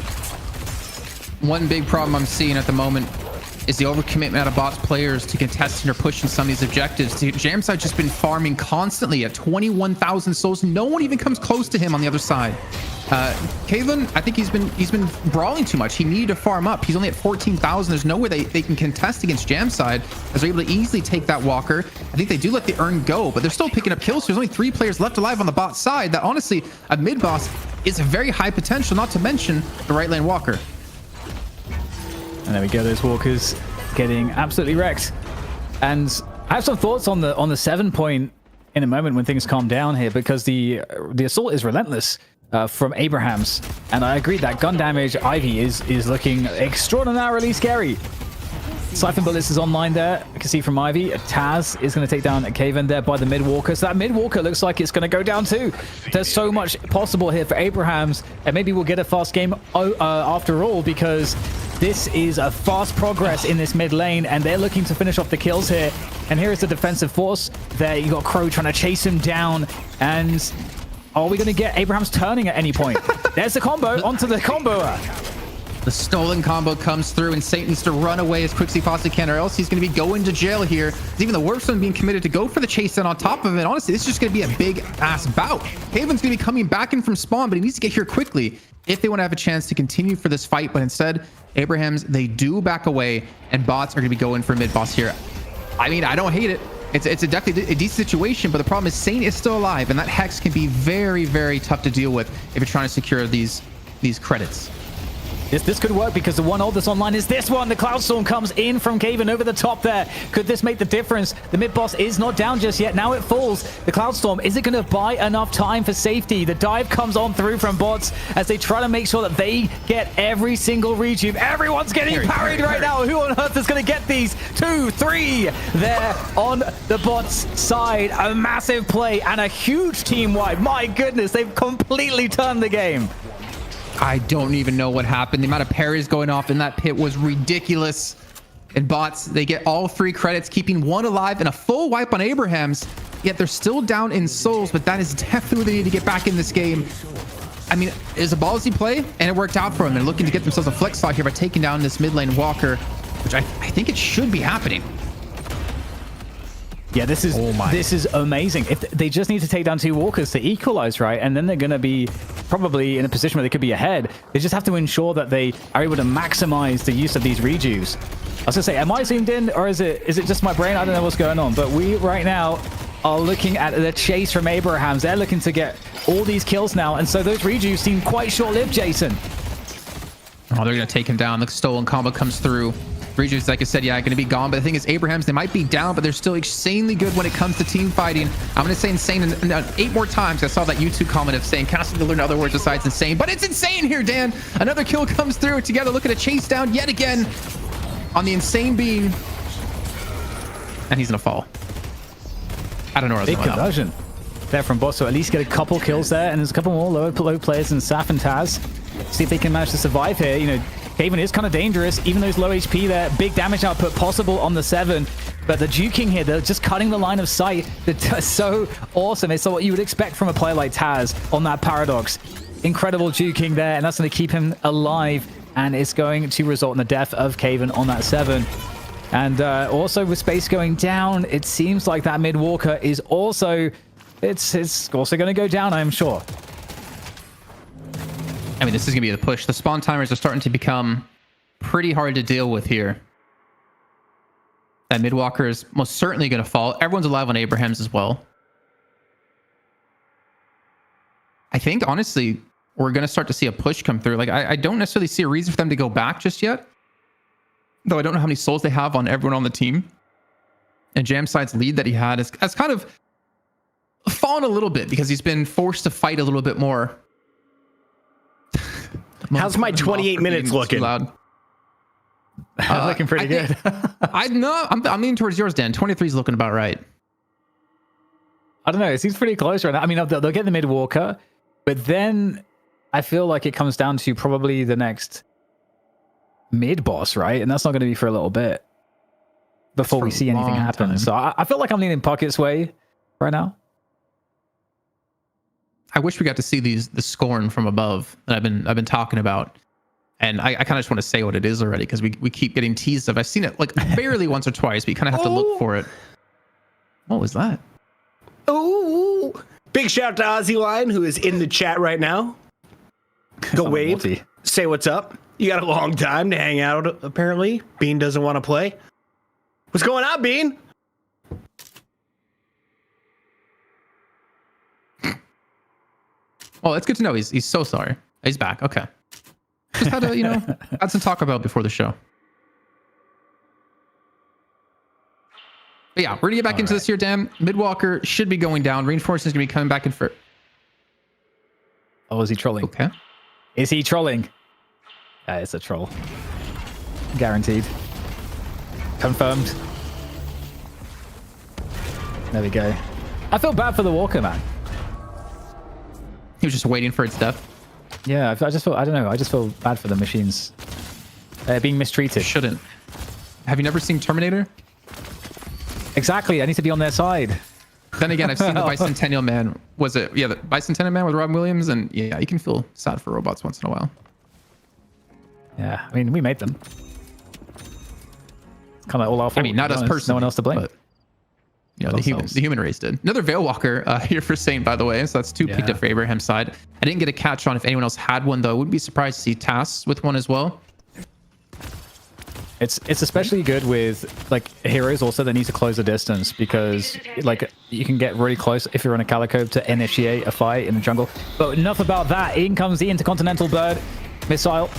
Speaker 3: One big problem I'm seeing at the moment is the overcommitment out of bots players to contesting or pushing some of these objectives. Jamside just been farming constantly at 21,000 souls. No one even comes close to him on the other side. Kalen, I think he's been brawling too much. He needed to farm up. He's only at 14,000. There's no way they can contest against Jamside as they're able to easily take that Walker. I think they do let the urn go, but they're still picking up kills. So there's only 3 players left alive on the bot side. That honestly, a mid boss is a very high potential, not to mention the right lane Walker.
Speaker 4: And there we go. Those Walkers getting absolutely wrecked. And I have some thoughts on the 7 point in a moment when things calm down here, because the assault is relentless from Abraham's, and I agree that gun damage Ivy is looking extraordinarily scary. Siphon Bullets is online there. I can see from Ivy. Taz is going to take down Kaven there by the mid-walker. So that mid-walker looks like it's going to go down too. There's so much possible here for Abrahams. And maybe we'll get a fast game after all, because this is a fast progress in this mid lane. And they're looking to finish off the kills here. And here is the defensive force. There you got Crow trying to chase him down. And are we going to get Abrahams turning at any point? There's the combo onto the comboer.
Speaker 3: The stolen combo comes through, and Saint needs to run away as quick as he possibly can, or else he's going to be going to jail here. It's even the worst one being committed to go for the chase down on top of it. Honestly, this is just going to be a big-ass bout. Haven's going to be coming back in from spawn, but he needs to get here quickly if they want to have a chance to continue for this fight. But instead, Abrahams, they do back away, and bots are going to be going for mid-boss here. I mean, I don't hate it. It's a definitely a decent situation, but the problem is Saint is still alive, and that Hex can be very, very tough to deal with if you're trying to secure these credits.
Speaker 4: This could work, because the one ult that's online is this one. The Cloudstorm comes in from Kaven over the top there. Could this make the difference? The mid boss is not down just yet. Now it falls. The Cloudstorm, is it going to buy enough time for safety? The dive comes on through from bots as they try to make sure that they get every single rejuve. Everyone's getting parried right now. Who on earth is going to get these? 2, 3 there on the bots side. A massive play and a huge team wipe. My goodness, they've completely turned the game.
Speaker 3: I don't even know what happened. The amount of parries going off in that pit was ridiculous. And bots, they get all 3 credits, keeping 1 alive and a full wipe on Abrahams. Yet they're still down in souls, but that is definitely what they need to get back in this game. I mean, it was a ballsy play, and it worked out for them. They're looking to get themselves a flex slot here by taking down this mid lane walker, which I think it should be happening.
Speaker 4: Yeah, this is amazing. If they just need to take down 2 walkers to equalize, right? And then they're going to be probably in a position where they could be ahead. They just have to ensure that they are able to maximize the use of these rejuves. I was going to say, am I zoomed in, or is it just my brain? I don't know what's going on. But we right now are looking at the chase from Abrahams. They're looking to get all these kills now. And so those rejuves seem quite short-lived, Jason.
Speaker 3: Oh, they're going to take him down. The stolen combo comes through. Rejuves, like I said, yeah, going to be gone. But the thing is, Abrahams, they might be down, but they're still insanely good when it comes to team fighting. I'm going to say insane 8 more times. I saw that YouTube comment of saying constantly learn other words besides insane. But it's insane here, Dan. Another kill comes through together, looking to chase down yet again on the insane beam. And he's going to fall. I don't know where
Speaker 4: big conversion there from Boss. So at least get a couple kills there. And there's a couple more low players in Saf and Taz. See if they can manage to survive here. You know, Kaven is kind of dangerous, even though he's low HP there. Big damage output possible on the 7. But the juking here, they're just cutting the line of sight. They're so awesome. It's what you would expect from a player like Taz on that Paradox. Incredible juking there, and that's going to keep him alive. And it's going to result in the death of Kaven on that 7. And also with space going down, it seems like that mid walker is also... It's also going to go down, I'm sure.
Speaker 3: I mean, this is going to be the push. The spawn timers are starting to become pretty hard to deal with here. That mid-walker is most certainly going to fall. Everyone's alive on Abrahams as well. I think, honestly, we're going to start to see a push come through. Like, I don't necessarily see a reason for them to go back just yet. Though I don't know how many souls they have on everyone on the team. And Jamside's lead that he had has kind of fallen a little bit because he's been forced to fight a little bit more.
Speaker 2: How's my 28 minutes looking?
Speaker 4: Looking pretty good.
Speaker 3: I'm leaning towards yours, Dan. 23 is looking about right.
Speaker 4: I don't know. It seems pretty close right now. I mean, they'll get the mid walker, but then I feel like it comes down to probably the next mid boss, right? And that's not going to be for a little bit before we see anything happen. Time. So I feel like I'm leaning Pocket's way right now.
Speaker 3: I wish we got to see the scorn from above that I've been talking about, and I kind of just want to say what it is already because we keep getting teased of. I've seen it like barely once or twice, but you kind of have to look for it. What was that?
Speaker 2: Oh, big shout out to Ozzy Line, who is in the chat right now. Go wave, say what's up. You got a long time to hang out. Apparently, Bean doesn't want to play. What's going on, Bean?
Speaker 3: Oh, it's good to know. He's so sorry. He's back. Okay. Just had to, had some talk about before the show. But yeah, we're gonna get back into this here, Dan. Midwalker should be going down. Reinforcements is gonna be coming back in for.
Speaker 4: Oh, is he trolling?
Speaker 3: Okay.
Speaker 4: Is he trolling? It's a troll. Guaranteed. Confirmed. There we go. I feel bad for the walker, man.
Speaker 3: He was just waiting for its death.
Speaker 4: Yeah, I just feel, I don't know, I just feel bad for the machines. Being mistreated.
Speaker 3: Shouldn't. Have you never seen Terminator?
Speaker 4: Exactly, I need to be on their side.
Speaker 3: Then again, I've seen the Bicentennial Man. Was it? Yeah, the Bicentennial Man with Robin Williams. And yeah, you can feel sad for robots once in a while.
Speaker 4: Yeah, I mean, we made them. It's kind of all our fault.
Speaker 3: I mean, not us personally.
Speaker 4: No one else to blame.
Speaker 3: But, you know, the human race did. Another Veil Walker here for Saint, by the way. So that's 2 picked up for Abraham's side. I didn't get a catch on if anyone else had one, though. Wouldn't be surprised to see Tass with one as well.
Speaker 4: It's especially good with like heroes also that need to close the distance, because like you can get really close if you're on a Calico to initiate a fight in the jungle. But enough about that. In comes the Intercontinental Bird missile,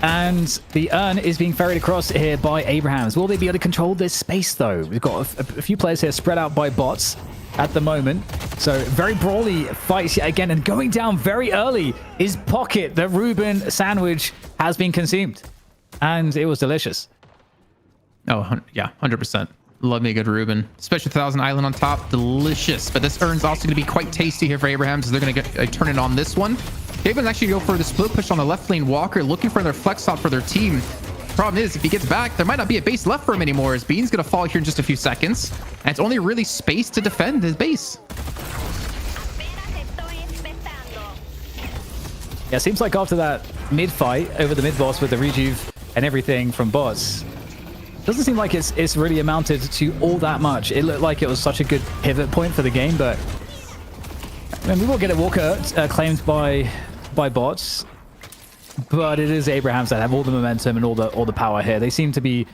Speaker 4: and the urn is being ferried across here by Abrahams. Will they be able to control this space though? We've got a few players here spread out by bots at the moment. So very brawly fights yet again, and going down very early is Pocket. The Reuben sandwich has been consumed, and it was delicious.
Speaker 3: Oh, yeah, 100%. Love me a good Reuben, especially with Thousand Island on top. Delicious. But this urn's also going to be quite tasty here for Abraham, so they're going to turn it on this one. Gaben's actually go for the split push on the left lane Walker, looking for their flex shot for their team. Problem is, if he gets back, there might not be a base left for him anymore, as Bean's going to fall here in just a few seconds. And it's only really space to defend his base.
Speaker 4: Yeah, it seems like after that mid fight over the mid boss with the rejuve and everything from bots, doesn't seem like it's really amounted to all that much. It looked like it was such a good pivot point for the game, but I mean, we will get a Walker claimed by bots, but it is Abrahams that have all the momentum and all the power here. They seem to be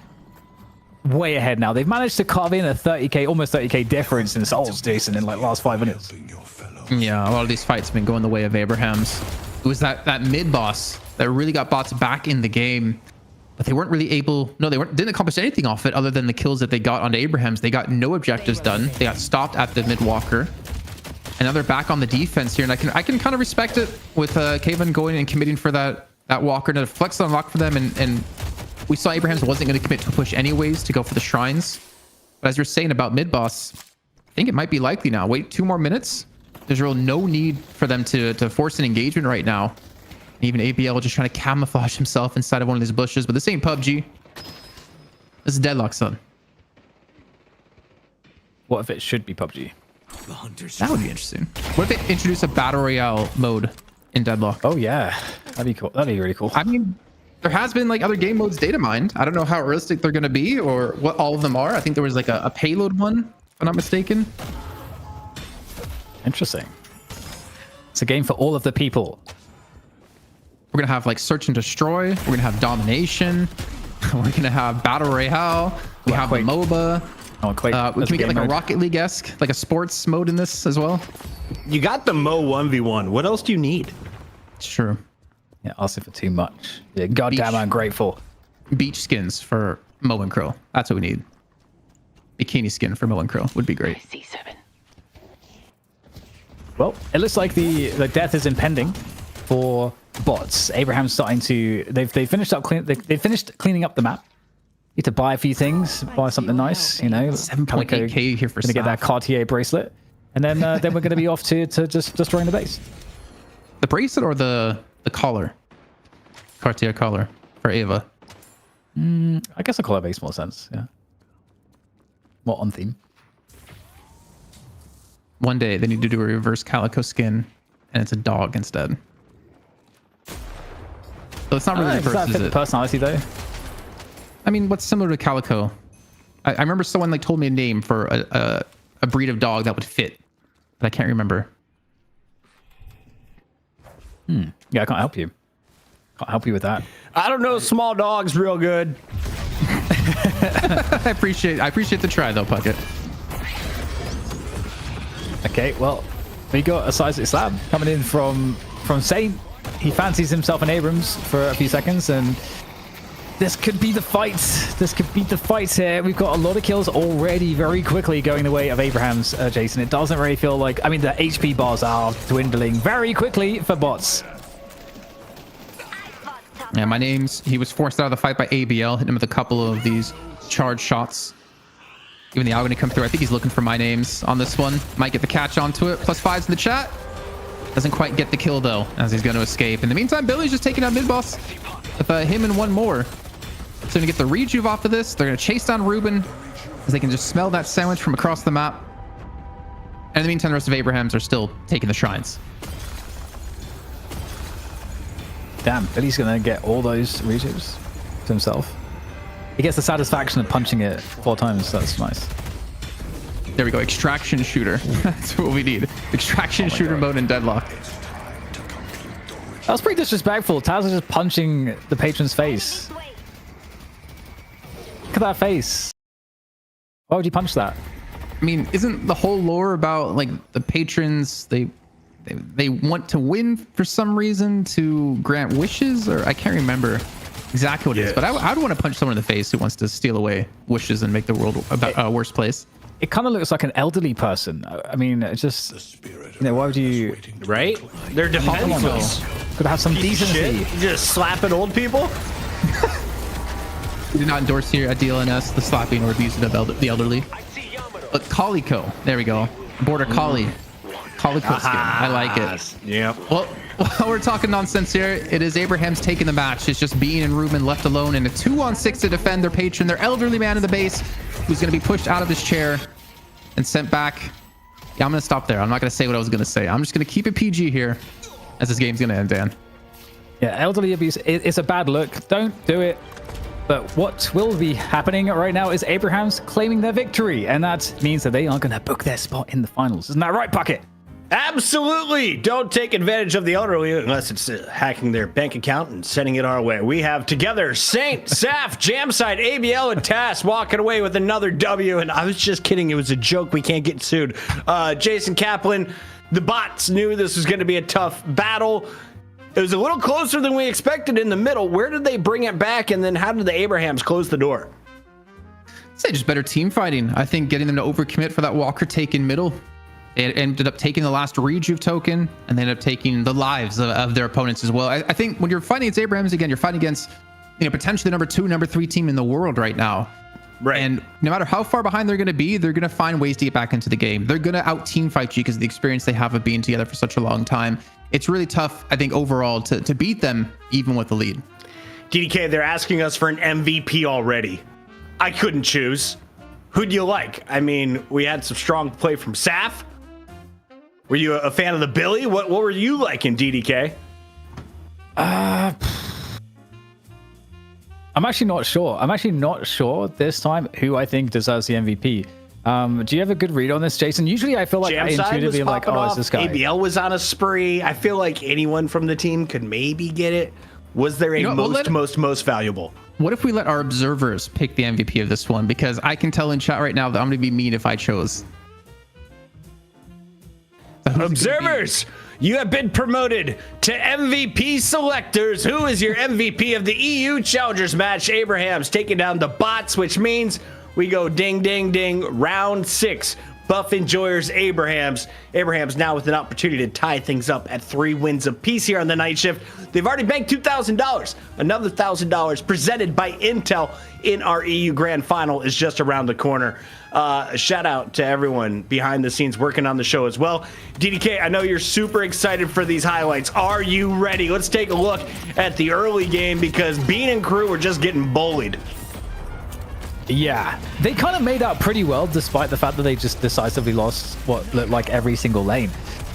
Speaker 4: way ahead now. They've managed to carve in a 30k, almost 30k difference in souls, Jason, in like last 5 minutes.
Speaker 3: Yeah, a lot of these fights have been going the way of Abrahams. It was that mid boss that really got bots back in the game. But they weren't really able. No, they didn't accomplish anything off it other than the kills that they got onto Abrahams. They got no objectives done. They got stopped at the mid walker. And now they're back on the defense here, and I can kind of respect it with Kaven going and committing for that walker to flex unlock for them. And we saw Abrahams wasn't going to commit to a push anyways to go for the shrines. But as you're saying about mid boss, I think it might be likely now. Wait 2 more minutes. There's real no need for them to force an engagement right now. Even ABL just trying to camouflage himself inside of one of these bushes. But this ain't PUBG. This is Deadlock, son.
Speaker 4: What if it should be PUBG?
Speaker 3: That would be interesting. What if they introduce a battle royale mode in Deadlock?
Speaker 4: Oh yeah, that'd be cool. That'd be really cool.
Speaker 3: I mean, there has been like other game modes data mined. I don't know how realistic they're going to be or what all of them are. I think there was like a payload one, if I'm not mistaken.
Speaker 4: Interesting. It's a game for all of the people.
Speaker 3: We're going to have like search and destroy. We're going to have domination. We're going to have battle royale. We have the MOBA.
Speaker 4: Oh, Quake.
Speaker 3: Can we get like a Rocket League-esque, like a sports mode in this as well?
Speaker 2: You got the Mo 1v1. What else do you need?
Speaker 3: It's true.
Speaker 4: Yeah, asking for too much. Yeah, goddamn ungrateful.
Speaker 3: Beach skins for Mo and Crow. That's what we need. Bikini skin for Mo and Crow would be great.
Speaker 4: Well, it looks like the death is impending for bots. Abraham's starting to. They've finished up they finished cleaning up the map. Need to buy a few things, buy something nice, you know.
Speaker 3: 7.8k here for
Speaker 4: gonna get that Cartier bracelet, and then we're gonna be off to just destroying the base.
Speaker 3: The bracelet or the collar? Cartier collar for Ava.
Speaker 4: I guess a collar makes more sense. Yeah, more on theme.
Speaker 3: One day they need to do a reverse calico skin, and it's a dog instead. So it's not really reverse,
Speaker 4: does that fit the personality though?
Speaker 3: I mean, what's similar to calico? I remember someone like told me a name for a breed of dog that would fit, but I can't remember.
Speaker 4: Yeah, I can't help you. Can't help you with that.
Speaker 2: I don't know. Small dog's real good.
Speaker 3: I appreciate the try though, Puckett.
Speaker 4: Okay, well, we got a seismic slab coming in from Saint. He fancies himself an Abrams for a few seconds, and this could be the fight. This could be the fight here. We've got a lot of kills already very quickly going the way of Abraham's, Jason. It doesn't really feel like... I mean, the HP bars are dwindling very quickly for bots.
Speaker 3: Yeah, my name's... He was forced out of the fight by ABL. Hit him with a couple of these charge shots. Even the Agony come through. I think he's looking for my names on this one. Might get the catch onto it. +5s in the chat. Doesn't quite get the kill, though, as he's going to escape. In the meantime, Billy's just taking out mid-boss with him and one more. So going to get the rejuve off of this. They're going to chase down Ruben, as they can just smell that sandwich from across the map. And in the meantime, the rest of Abrahams are still taking the shrines.
Speaker 4: Damn, Billy's gonna get all those rejuves to himself. He gets the satisfaction of punching it 4 times. That's nice.
Speaker 3: There we go. Extraction shooter. That's what we need. Extraction shooter mode in Deadlock.
Speaker 4: That was pretty disrespectful. Taz is just punching the patron's face. Look at that face. Why would you punch that?
Speaker 3: I mean, isn't the whole lore about like the patrons, they want to win for some reason to grant wishes? Or I can't remember exactly what it is, but I'd want to punch someone in the face who wants to steal away wishes and make the world a worse place.
Speaker 4: It kind of looks like an elderly person. I mean, it's just, why would you...
Speaker 2: Right? They're defenseless.
Speaker 4: Could have some decency.
Speaker 2: You just slapping old people?
Speaker 3: We do not endorse here at DLNS the slapping or abusing of the elderly. But Calico, there we go. Border Collie. Calico skin. I like it.
Speaker 2: Yeah.
Speaker 3: Well, while we're talking nonsense here, it is Abraham's taking the match. It's just Bean and Ruben left alone in a 2-on-6 to defend their patron, their elderly man in the base, who's going to be pushed out of his chair and sent back. Yeah, I'm going to stop there. I'm not going to say what I was going to say. I'm just going to keep it PG here as this game's going to end, Dan.
Speaker 4: Yeah, elderly abuse, it's a bad look. Don't do it. But what will be happening right now is Abraham's claiming their victory, and that means that they are going to book their spot in the finals. Isn't that right, Bucket?
Speaker 2: Absolutely. Don't take advantage of the elderly unless it's hacking their bank account and sending it our way. We have together Saint, Saf, Jamside, ABL, and Tass walking away with another W. And I was just kidding. It was a joke. We can't get sued. Jason Kaplan, the bots knew this was going to be a tough battle. It was a little closer than we expected in the middle. Where did they bring it back? And then how did the Abrahams close the door?
Speaker 3: I'd say just better team fighting. I think getting them to overcommit for that Walker take in middle. It ended up taking the last rejuve token, and they ended up taking the lives of their opponents as well. I think when you're fighting against Abrahams, again, you're fighting against potentially the number 2, number 3 team in the world right now.
Speaker 2: Right.
Speaker 3: And no matter how far behind they're going to be, they're going to find ways to get back into the game. They're going to out team fight you because of the experience they have of being together for such a long time. It's really tough, I think, overall to beat them even with the lead.
Speaker 2: DDK, they're asking us for an MVP already. I couldn't choose. Who'd you like? I mean, we had some strong play from Saf. Were you a fan of the Billy? What were you like in DDK?
Speaker 4: I'm actually not sure. I'm actually not sure this time who I think deserves the MVP. Do you have a good read on this, Jason? Usually I feel like I intuitively am like, oh, it's this guy.
Speaker 2: ABL was on a spree. I feel like anyone from the team could maybe get it. Was there a most valuable?
Speaker 3: What if we let our observers pick the MVP of this one? Because I can tell in chat right now that I'm going to be mean if I chose.
Speaker 2: Observers, you have been promoted to MVP selectors. Who is your MVP of the EU Challengers match? Abraham's taking down the bots, which means we go ding, ding, ding. Round 6. Buff Enjoyers, Abrahams. Abrahams now with an opportunity to tie things up at 3 wins apiece here on the night shift. They've already banked $2,000. Another $1,000 presented by Intel in our EU Grand Final is just around the corner. A shout out to everyone behind the scenes working on the show as well. DDK, I know you're super excited for these highlights. Are you ready? Let's take a look at the early game because Bean and crew were just getting bullied.
Speaker 4: Yeah, they kind of made out pretty well despite the fact that they just decisively lost what looked like every single lane.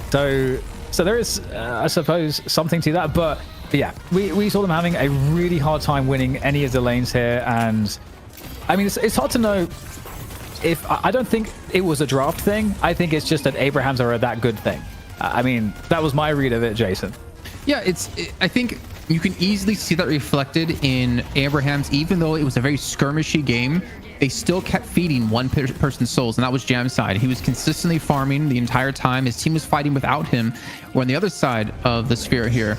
Speaker 4: So there is, I suppose, something to that. But yeah, we saw them having a really hard time winning any of the lanes here. And I mean, it's hard to know if I don't think it was a draft thing. I think it's just that Abrahams are that good thing. I mean, that was my read of it, Jason.
Speaker 3: Yeah, I think you can easily see that reflected in Abraham's. Even though it was a very skirmishy game, they still kept feeding one person's souls, and that was Jamside. He was consistently farming the entire time. His team was fighting without him. Where on the other side of the sphere here,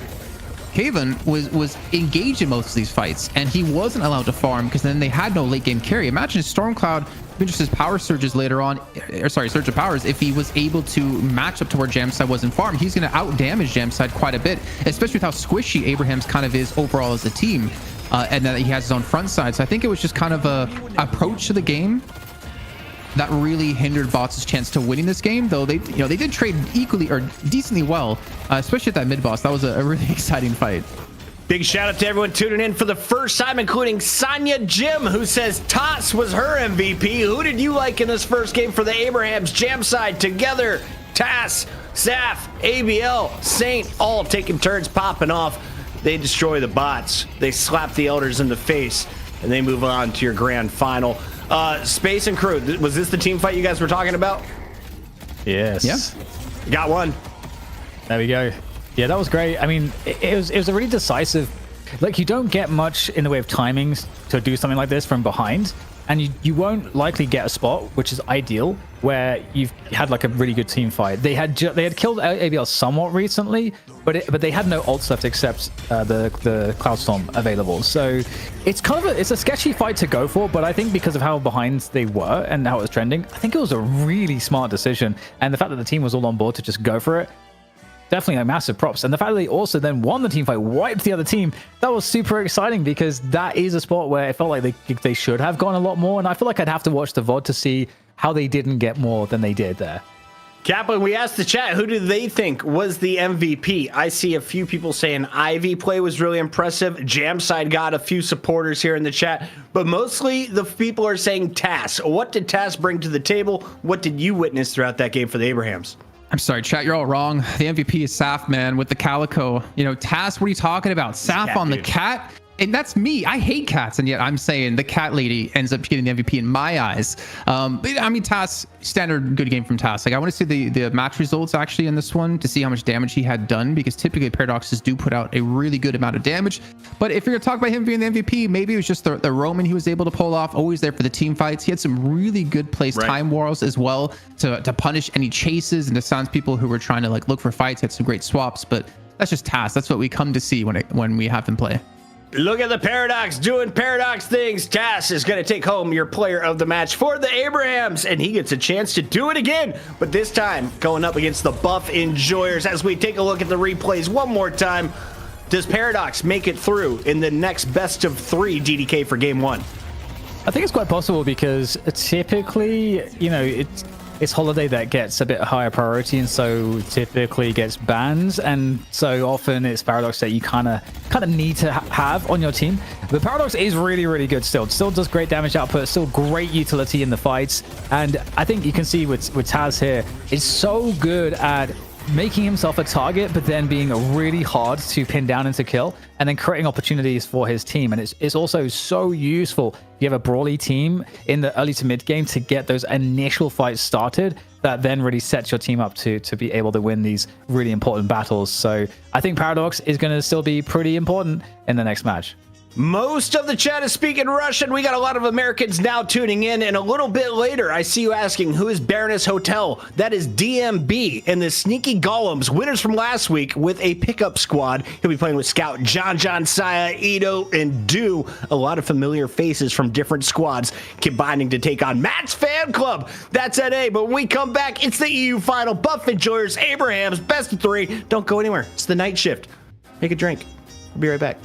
Speaker 3: Haven was engaged in most of these fights, and he wasn't allowed to farm because then they had no late game carry. Imagine Stormcloud Vinicius's power surges later on, or sorry, surge of powers, if he was able to match up to where Jamside was in farm, he's going to out damage Jamside quite a bit, especially with how squishy Abraham's kind of is overall as a team, and that he has his own front side. So I think it was just kind of a approach to the game that really hindered Bots' chance to winning this game, though they did trade equally or decently well, especially at that mid boss. That was a really exciting fight.
Speaker 2: Big shout out to everyone tuning in for the first time, including Sonia Jim, who says Toss was her MVP. Who did you like in this first game for the Abrahams? Jamside together, Tass, Saf, ABL, Saint, all taking turns popping off. They destroy the bots. They slap the elders in the face, and they move on to your grand final. Space and Crew, was this the team fight you guys were talking about?
Speaker 4: Yes.
Speaker 3: Yeah.
Speaker 2: Got one.
Speaker 4: There we go. Yeah, that was great. I mean, it was a really decisive. Like, you don't get much in the way of timings to do something like this from behind, and you won't likely get a spot, which is ideal, where you've had like a really good team fight. They had killed ABL somewhat recently, but they had no ults left except the Cloudstorm available. So it's kind of it's a sketchy fight to go for, but I think because of how behind they were and how it was trending, I think it was a really smart decision. And the fact that the team was all on board to just go for it, definitely like massive props. And the fact that they also then won the team fight, wiped the other team, that was super exciting, because that is a spot where it felt like they should have gone a lot more. And I feel like I'd have to watch the VOD to see how they didn't get more than they did there.
Speaker 2: Kaplan, we asked the chat, who do they think was the MVP? I see a few people saying Ivy play was really impressive. Jamside got a few supporters here in the chat, but mostly the people are saying Tass. What did Tass bring to the table? What did you witness throughout that game for the Abrahams?
Speaker 3: I'm sorry, chat, you're all wrong. The MVP is Saf, man, with the Calico. You know, Tass, what are you talking about? Saf
Speaker 2: cat
Speaker 3: on the
Speaker 2: dude.
Speaker 3: cat? And that's me. I hate cats, and yet I'm saying the cat lady ends up getting the MVP in my eyes. But I mean, Tass, standard good game from Tass. Like, I want to see the match results actually in this one to see how much damage he had done, because typically paradoxes do put out a really good amount of damage. But if you're gonna talk about him being the MVP, maybe it was just the roaming he was able to pull off, always there for the team fights. He had some really good placed time wars as well to punish any chases and to silence people who were trying to like look for fights. He had some great swaps, but that's just Tass. That's what we come to see when we have him play.
Speaker 2: Look at the Paradox doing Paradox things. Tass is going to take home your player of the match for the Abrahams, and he gets a chance to do it again, but this time going up against the Buff Enjoyers. As we take a look at the replays one more time, does Paradox make it through in the next best of 3 DDK for game 1?
Speaker 4: I think it's quite possible, because typically, you know, it's Holiday that gets a bit higher priority, and so typically gets bans, and so often it's Paradox that you kind of need to have on your team. The Paradox is really, really good still. Still does great damage output, still great utility in the fights, and I think you can see with Taz here, it's so good at making himself a target, but then being really hard to pin down and to kill, and then creating opportunities for his team. And it's also so useful if you have a brawly team in the early to mid game to get those initial fights started, that then really sets your team up to be able to win these really important battles. So I think Paradox is going to still be pretty important in the next match.
Speaker 2: Most of the chat is speaking Russian. We got a lot of Americans now tuning in, and a little bit later, I see you asking, who is Baroness Hotel? That is DMB and the Sneaky Golems, winners from last week with a pickup squad. He'll be playing with Scout, John, Saya, Ito, and Do. A lot of familiar faces from different squads combining to take on Matt's fan club. That's at A, but when we come back, it's the EU final. Buff Enjoyers, Abrahams, best of 3. Don't go anywhere. It's the night shift. Make a drink. We'll be right back.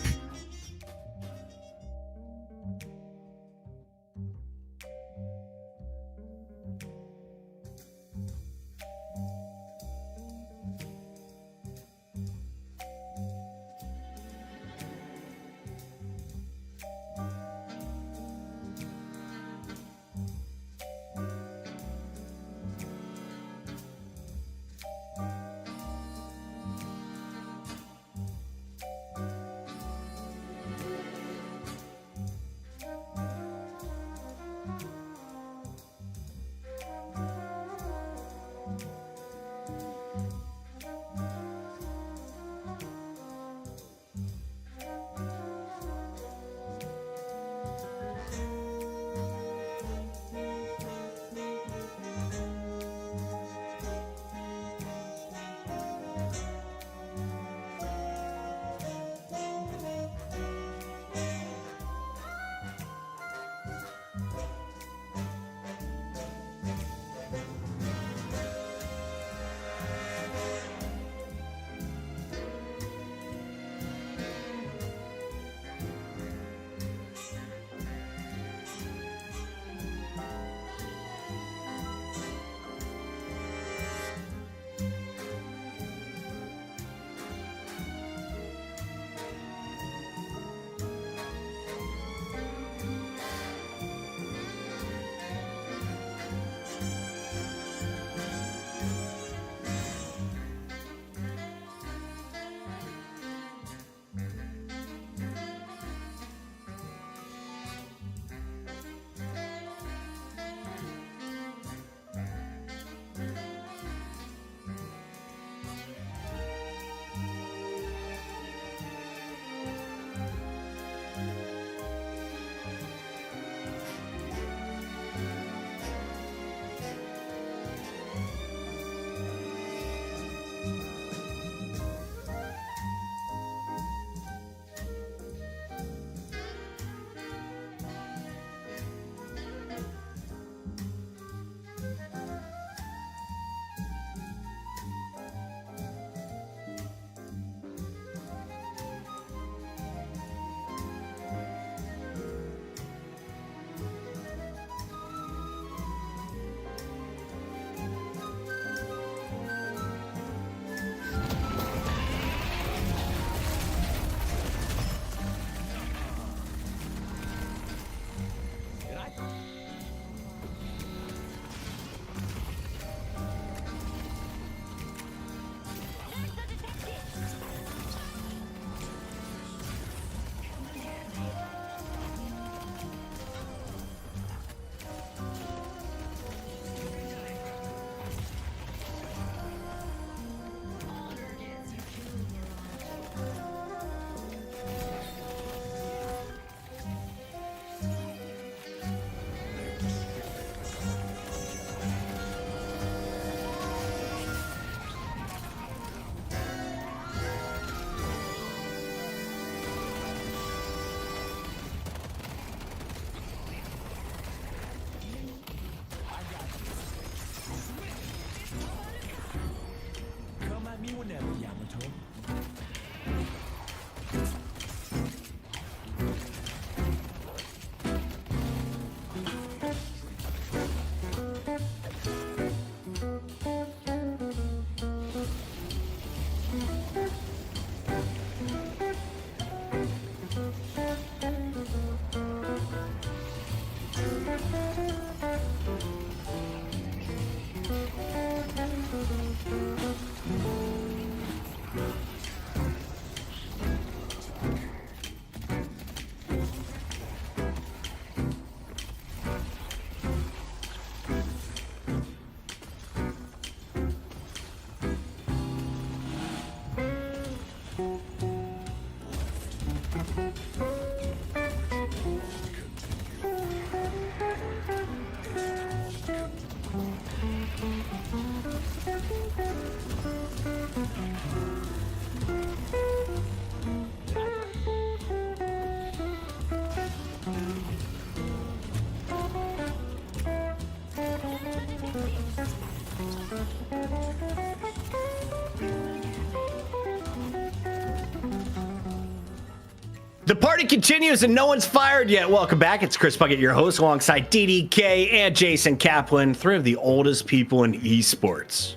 Speaker 2: The party continues and no one's fired yet. Welcome back. It's Chris Bucket, your host, alongside DDK and Jason Kaplan, three of the oldest people in esports.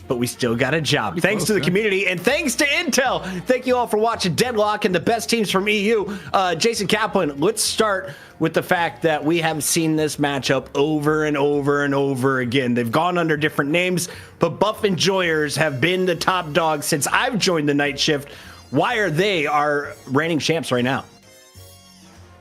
Speaker 2: But we still got a job. Thanks to the community and thanks to Intel. Thank you all for watching Deadlock and the best teams from EU. Jason Kaplan, let's start with the fact that we have seen this matchup over and over and over again. They've gone under different names, but Buff Enjoyers have been the top dog since I've joined the night shift. Why are they our reigning champs right now?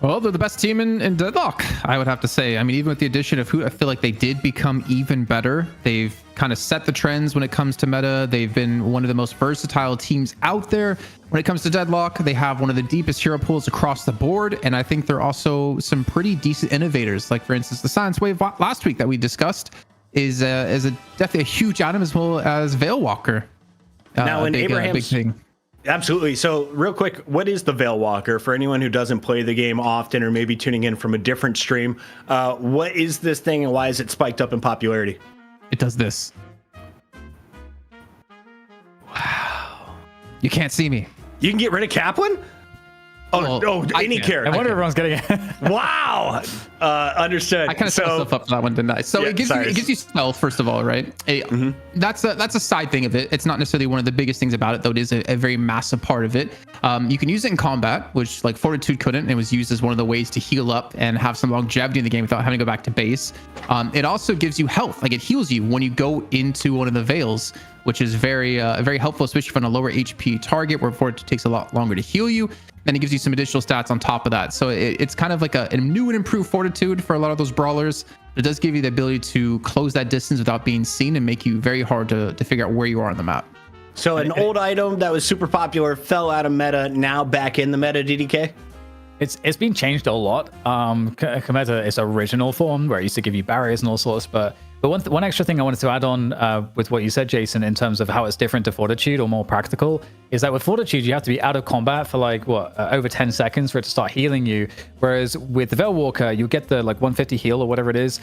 Speaker 3: Well, they're the best team in Deadlock, I would have to say. I mean, even with the addition of Hoot, I feel like they did become even better. They've kind of set the trends when it comes to meta. They've been one of the most versatile teams out there. When it comes to Deadlock, they have one of the deepest hero pools across the board. And I think they're also some pretty decent innovators. Like, for instance, the Science Wave last week that we discussed is definitely a huge item, as well as Veil Walker.
Speaker 2: Now, in Abraham's...
Speaker 3: big thing.
Speaker 2: Absolutely. So real quick, what is the Veil Walker for anyone who doesn't play the game often or maybe tuning in from a different stream? What is this thing and why is it spiked up in popularity?
Speaker 3: It does this. Wow. You can't see me.
Speaker 2: You can get rid of Kaplan? Any character.
Speaker 4: I wonder everyone's getting it.
Speaker 2: Wow. Understood.
Speaker 3: I kind of set myself up for that one, didn't I? So it gives you stealth, first of all, right? That's a side thing of it. It's not necessarily one of the biggest things about it, though it is a very massive part of it. You can use it in combat, which like Fortitude couldn't, and it was used as one of the ways to heal up and have some longevity in the game without having to go back to base. It also gives you health. Like, it heals you when you go into one of the veils, which is very helpful, especially for a lower HP target where Fortitude takes a lot longer to heal you. And it gives you some additional stats on top of that. So it's kind of like a new and improved Fortitude for a lot of those brawlers. It does give you the ability to close that distance without being seen and make you very hard to figure out where you are on the map.
Speaker 2: So an old item that was super popular fell out of meta, now back in the meta, DDK?
Speaker 4: It's been changed a lot compared to its original form, where it used to give you barriers and all sorts. But one extra thing I wanted to add on with what you said, Jason, in terms of how it's different to Fortitude or more practical, is that with Fortitude, you have to be out of combat for over 10 seconds for it to start healing you. Whereas with the Veil Walker, you get the 150 heal or whatever it is,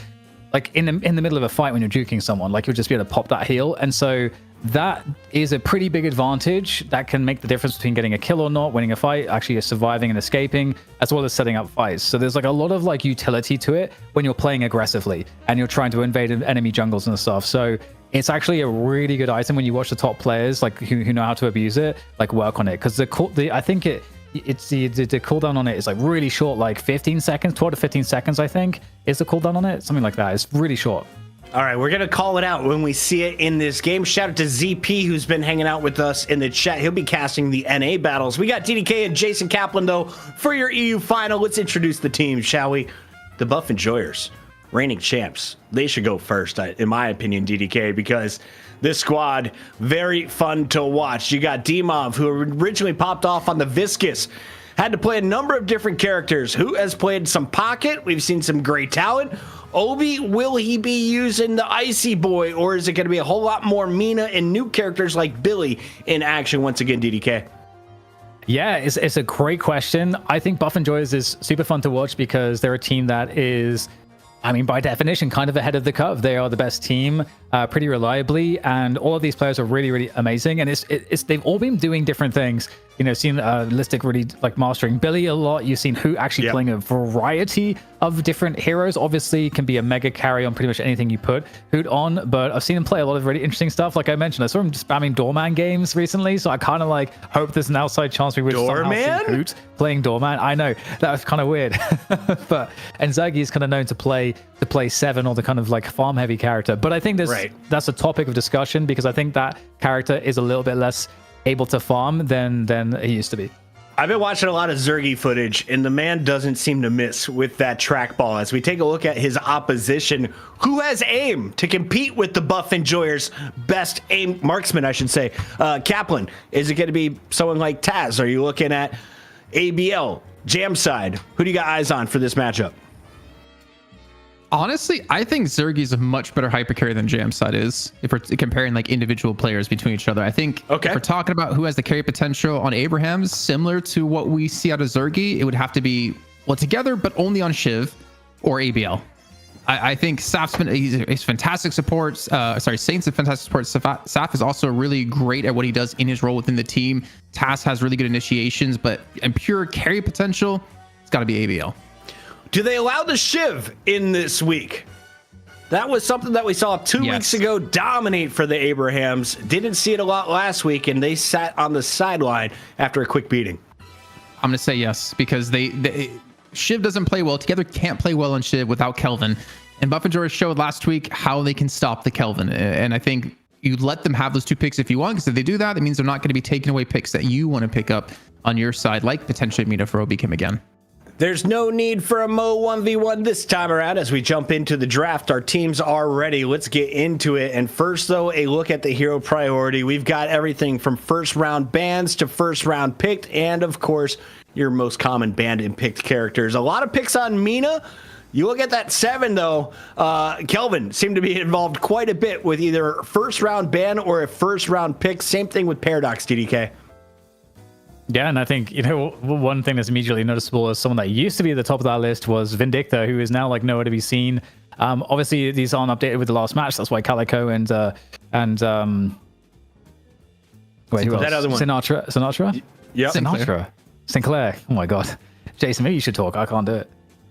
Speaker 4: like in the middle of a fight when you're juking someone, like you'll just be able to pop that heal. And so that is a pretty big advantage that can make the difference between getting a kill or not, winning a fight, actually surviving and escaping, as well as setting up fights. So there's a lot of utility to it when you're playing aggressively and you're trying to invade enemy jungles and stuff. So it's actually a really good item when you watch the top players who know how to abuse it, work on it, because I think the cooldown on it is really short, 15 seconds, 12 to 15 seconds, I think is the cooldown on it, something like that. It's really short.
Speaker 2: All right, we're going to call it out when we see it in this game. Shout out to ZP, who's been hanging out with us in the chat. He'll be casting the NA battles. We got DDK and Jason Kaplan, though, for your EU final. Let's introduce the team, shall we? The Buff Enjoyers, reigning champs. They should go first, in my opinion, DDK, because this squad, very fun to watch. You got D-Mov, who originally popped off on the Viscous. Had to play a number of different characters. Who has played some Pocket? We've seen some great talent. Obi, will he be using the Icy Boy, or is it going to be a whole lot more Mina and new characters like Billy in action once again, DDK?
Speaker 4: Yeah, it's a great question. I think Buff Enjoyers is super fun to watch because they're a team that is, by definition, kind of ahead of the curve. They are the best team, pretty reliably, and all of these players are really, really amazing. And they've all been doing different things. Seen Listic really mastering Billy a lot. You've seen Hoot actually playing a variety of different heroes. Obviously, can be a mega carry on pretty much anything you put Hoot on. But I've seen him play a lot of really interesting stuff. Like I mentioned, I saw him spamming Doorman games recently, so I kind of hope there's an outside chance we would somehow see Hoot playing Doorman. I know that was kind of weird, but Zergy is kind of known to play 7 or the kind of farm heavy character. But I think that's a topic of discussion because I think that character is a little bit less able to farm than he used to be.
Speaker 2: I've been watching a lot of Zergy footage, and the man doesn't seem to miss with that trackball. As we take a look at his opposition, who has aim to compete with the Buff Enjoyers' best aim marksman, I should say. Kaplan, is it going to be someone like Taz? Are you looking at ABL, Jamside? Who do you got eyes on for this matchup?
Speaker 3: Honestly, I think Zergy's a much better hyper carry than Jamside is if we're comparing individual players between each other. I think if we're talking about who has the carry potential on Abraham's, similar to what we see out of Zergy, it would have to be together, but only on Shiv or ABL. I think Saf's he's fantastic support. Saint's a fantastic support. Saf is also really great at what he does in his role within the team. Tass has really good initiations, but in pure carry potential, it's got to be ABL.
Speaker 2: Do they allow the Shiv in this week? That was something that we saw 2 weeks ago dominate for the Abrahams. Didn't see it a lot last week, and they sat on the sideline after a quick beating.
Speaker 3: I'm going to say yes, because Shiv doesn't play well. Together can't play well on Shiv without Kelvin. And Buff and George showed last week how they can stop the Kelvin. And I think you let them have those 2 picks if you want, because if they do that, it means they're not going to be taking away picks that you want to pick up on your side, like potentially Mita for Obi-Kim again.
Speaker 2: There's no need for a Mo 1v1 this time around as we jump into the draft. Our teams are ready. Let's get into it. And first, though, a look at the hero priority. We've got everything from first round bans to first round picked, and of course, your most common banned and picked characters. A lot of picks on Mina. You look at that 7, though. Kelvin seemed to be involved quite a bit with either first round ban or a first round pick. Same thing with Paradox, DDK.
Speaker 4: Yeah, and I think, one thing that's immediately noticeable as someone that used to be at the top of that list was Vindicta, who is now like nowhere to be seen. Obviously, these aren't updated with the last match. That's why Calico and wait, who else?
Speaker 2: That other one.
Speaker 4: Sinatra?
Speaker 2: Yeah.
Speaker 4: Sinclair. Oh my God. Jason, maybe you should talk. I can't do it.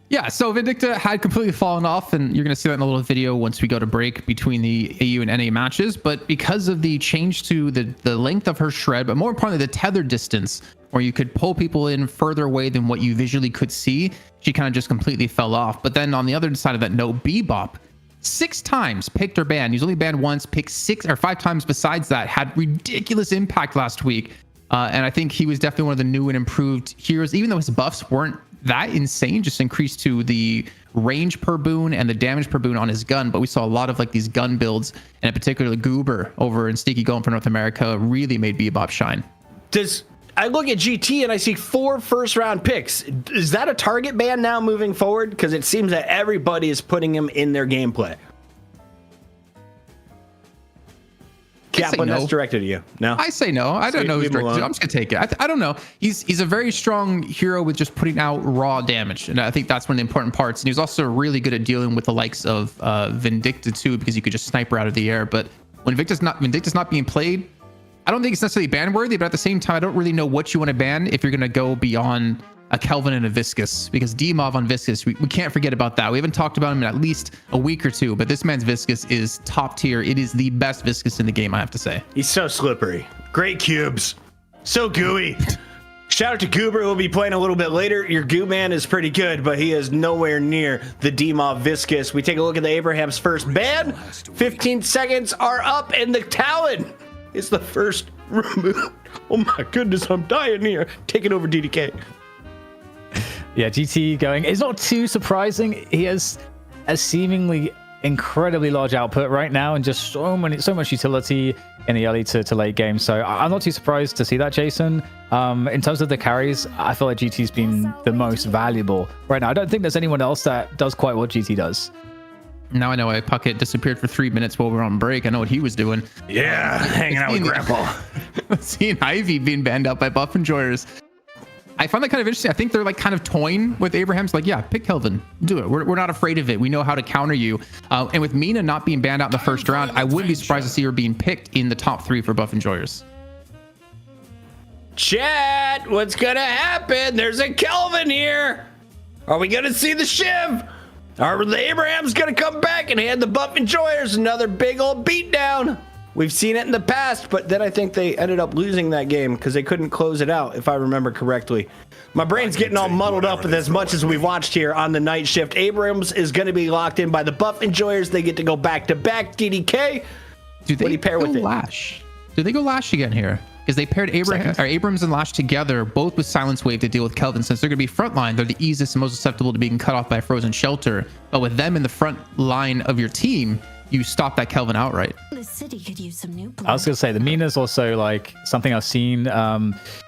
Speaker 3: Yeah, so Vindicta had completely fallen off, and you're going to see that in a little video once we go to break between the AU and NA matches. But because of the change to the length of her shred, but more importantly, the tether distance, where you could pull people in further away than what you visually could see, she kind of just completely fell off. But then on the other side of that note, Bebop, 6 times picked or banned. He's only banned once, picked 6 or 5 times besides that, had ridiculous impact last week. And I think he was definitely one of the new and improved heroes, even though his buffs weren't that insane, just increased to the range per boon and the damage per boon on his gun. But we saw a lot of like these gun builds, and in particular Goober over in Sneaky Golem for North America really made Bebop shine.
Speaker 2: I look at GT and I see 4 first round picks. Is that a target ban now moving forward? Because it seems that everybody is putting him in their gameplay. Kaplan, that's directed to you. No,
Speaker 3: I say no. I don't know who's directed to. I'm just gonna take it. I don't know. He's a very strong hero with just putting out raw damage, and I think that's one of the important parts. And he was also really good at dealing with the likes of Vindicta too, because you could just sniper out of the air. But when Vindicta's not being played, I don't think it's necessarily ban worthy. But at the same time, I don't really know what you want to ban if you're gonna go beyond a Kelvin and a Viscous, because D-Mov on Viscous, we can't forget about that. We haven't talked about him in at least a week or 2, but this man's Viscous is top tier. It is the best Viscous in the game, I have to say.
Speaker 2: He's so slippery. Great cubes. So gooey. Shout out to Goober, who will be playing a little bit later. Your Goo Man is pretty good, but he is nowhere near the D-Mov Viscous. We take a look at the Abraham's first ban. 15 seconds are up, and the Talon is the first removed. Oh my goodness, I'm dying here. Take it over, DDK.
Speaker 4: Yeah, GT going. It's not too surprising. He has a seemingly incredibly large output right now, and just so much utility in the early to late game. So I'm not too surprised to see that, Jason. In terms of the carries, I feel like GT's been the most valuable right now. I don't think there's anyone else that does quite what GT does.
Speaker 3: Now I know why Puckett disappeared for 3 minutes while we were on break. I know what he was doing.
Speaker 2: Yeah, hanging out with Grandpa.
Speaker 3: Seeing Ivy being banned out by Buff Enjoyers. I find that kind of interesting. I think they're like kind of toying with Abraham's, like, yeah, pick Kelvin, do it. We're not afraid of it. We know how to counter you. And with Mina not being banned out in the first round, I wouldn't be surprised to see her being picked in the top 3 for Buff Enjoyers.
Speaker 2: Chat, what's gonna happen? There's a Kelvin here. Are we gonna see the Shiv? Are the Abraham's gonna come back and hand the Buff Enjoyers another big old beatdown? We've seen it in the past, but then I think they ended up losing that game because they couldn't close it out, if I remember correctly. My brain's getting all muddled up with as much as we've watched here on the night shift. Abrams is going to be locked in by the Buff Enjoyers. They get to go back-to-back. DDK,
Speaker 3: do they
Speaker 2: pair with it?
Speaker 3: Lash? Do they go Lash again here? Because they paired Abrams and Lash together, both with Silence Wave to deal with Kelvin. Since they're going to be frontline, they're the easiest and most susceptible to being cut off by a Frozen Shelter. But with them in the front line of your team, you stop that Kelvin outright.
Speaker 5: The city could use some new blood.
Speaker 4: I was going to say, the Mina's also like something I've seen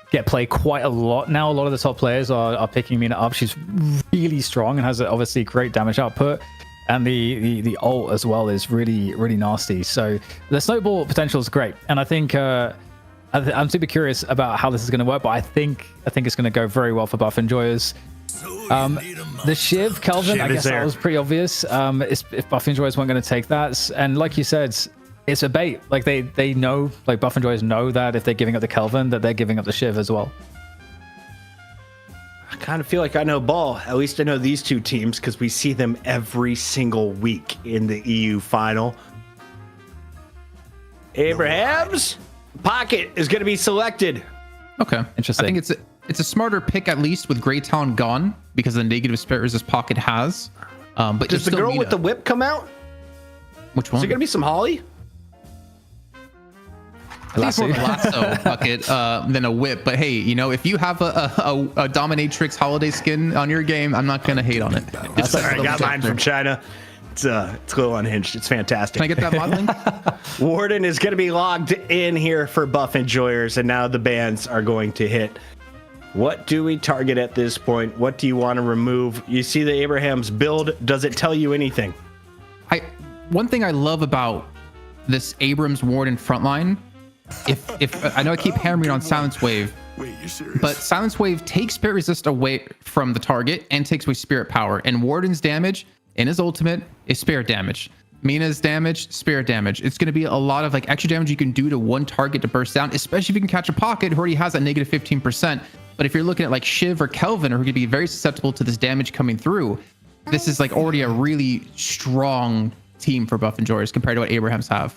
Speaker 4: get played quite a lot now. A lot of the top players are picking Mina up. She's really strong and has obviously great damage output. And the ult as well is really, really nasty. So the snowball potential is great. And I think I'm super curious about how this is going to work, but I think it's going to go very well for Buff Enjoyers. The Shiv, Kelvin,
Speaker 2: Shiv
Speaker 4: I
Speaker 2: is
Speaker 4: guess
Speaker 2: there.
Speaker 4: that was pretty obvious. If Buff Enjoyers weren't going to take that, and like you said, it's a bait. Like they know, like Buff Enjoyers know that if they're giving up the Kelvin, that they're giving up the Shiv as well.
Speaker 2: I kind of feel like I know ball. At least I know these two teams because we see them every single week in the EU final. Abraham's pocket is going to be selected.
Speaker 3: Okay,
Speaker 4: Interesting.
Speaker 3: I think it's a smarter pick, at least with Grey Talon gone, because of the negative spirit resist pocket has. But
Speaker 2: Does the girl with the whip come out?
Speaker 3: which
Speaker 2: Is
Speaker 3: one?
Speaker 2: it going to be some Holly?
Speaker 3: I think it's more of a lasso bucket than a whip. But hey, you know, if you have a dominatrix holiday skin on your game, I'm not gonna hate on it. Just
Speaker 2: All right, I got mine from China. It's a little unhinged. It's fantastic.
Speaker 3: Can I get that modeling?
Speaker 2: Warden is going to be logged in here for Buff Enjoyers, and now the bans are going to hit. What do we target at this point? What do you want to remove? You see the Abraham's build. Does it tell you anything?
Speaker 3: One thing I love about this Abrams Warden frontline, if I know I keep hammering on Silence Wave, but Silence Wave takes Spirit Resist away from the target and takes away Spirit Power, and Warden's damage in his ultimate is Spirit damage. Mina's damage, Spirit damage. It's going to be a lot of like extra damage you can do to one target to burst down, especially if you can catch a pocket who already has that negative 15%. But if you're looking at like Shiv or Kelvin, who are going to be very susceptible to this damage coming through, this is like already a really strong team for Buff Enjoyers compared to what Abrahams have.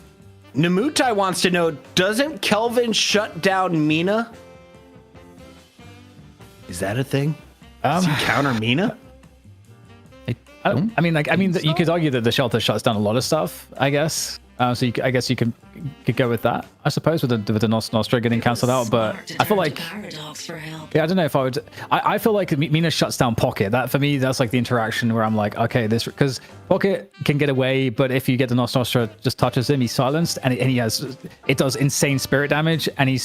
Speaker 2: Namutai wants to know, doesn't Kelvin shut down Mina? Is that a thing? Does he counter Mina?
Speaker 4: I mean, you could argue that the shelter shuts down a lot of stuff, I guess. So I guess you could go with that, I suppose, with the Nostra getting cancelled out. But I feel like, yeah, I don't know if I would. I feel like Mina shuts down Pocket. That for me, that's like the interaction where I'm like, okay, this, because Pocket can get away, but if you get the Nostra just touches him, he's silenced, and it does insane spirit damage, and he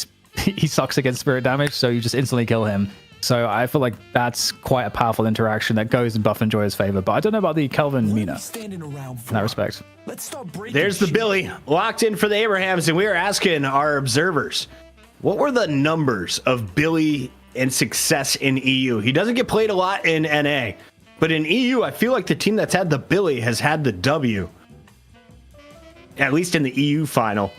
Speaker 4: sucks against spirit damage, so you just instantly kill him. So I feel like that's quite a powerful interaction that goes in Buff Enjoyer's favor. But I don't know about the Kelvin Mina in that respect.
Speaker 2: There's the Billy locked in for the Abrahams, and we are asking our observers, what were the numbers of Billy and success in EU? He doesn't get played a lot in NA, but in EU, I feel like the team that's had the Billy has had the W, at least in the EU final.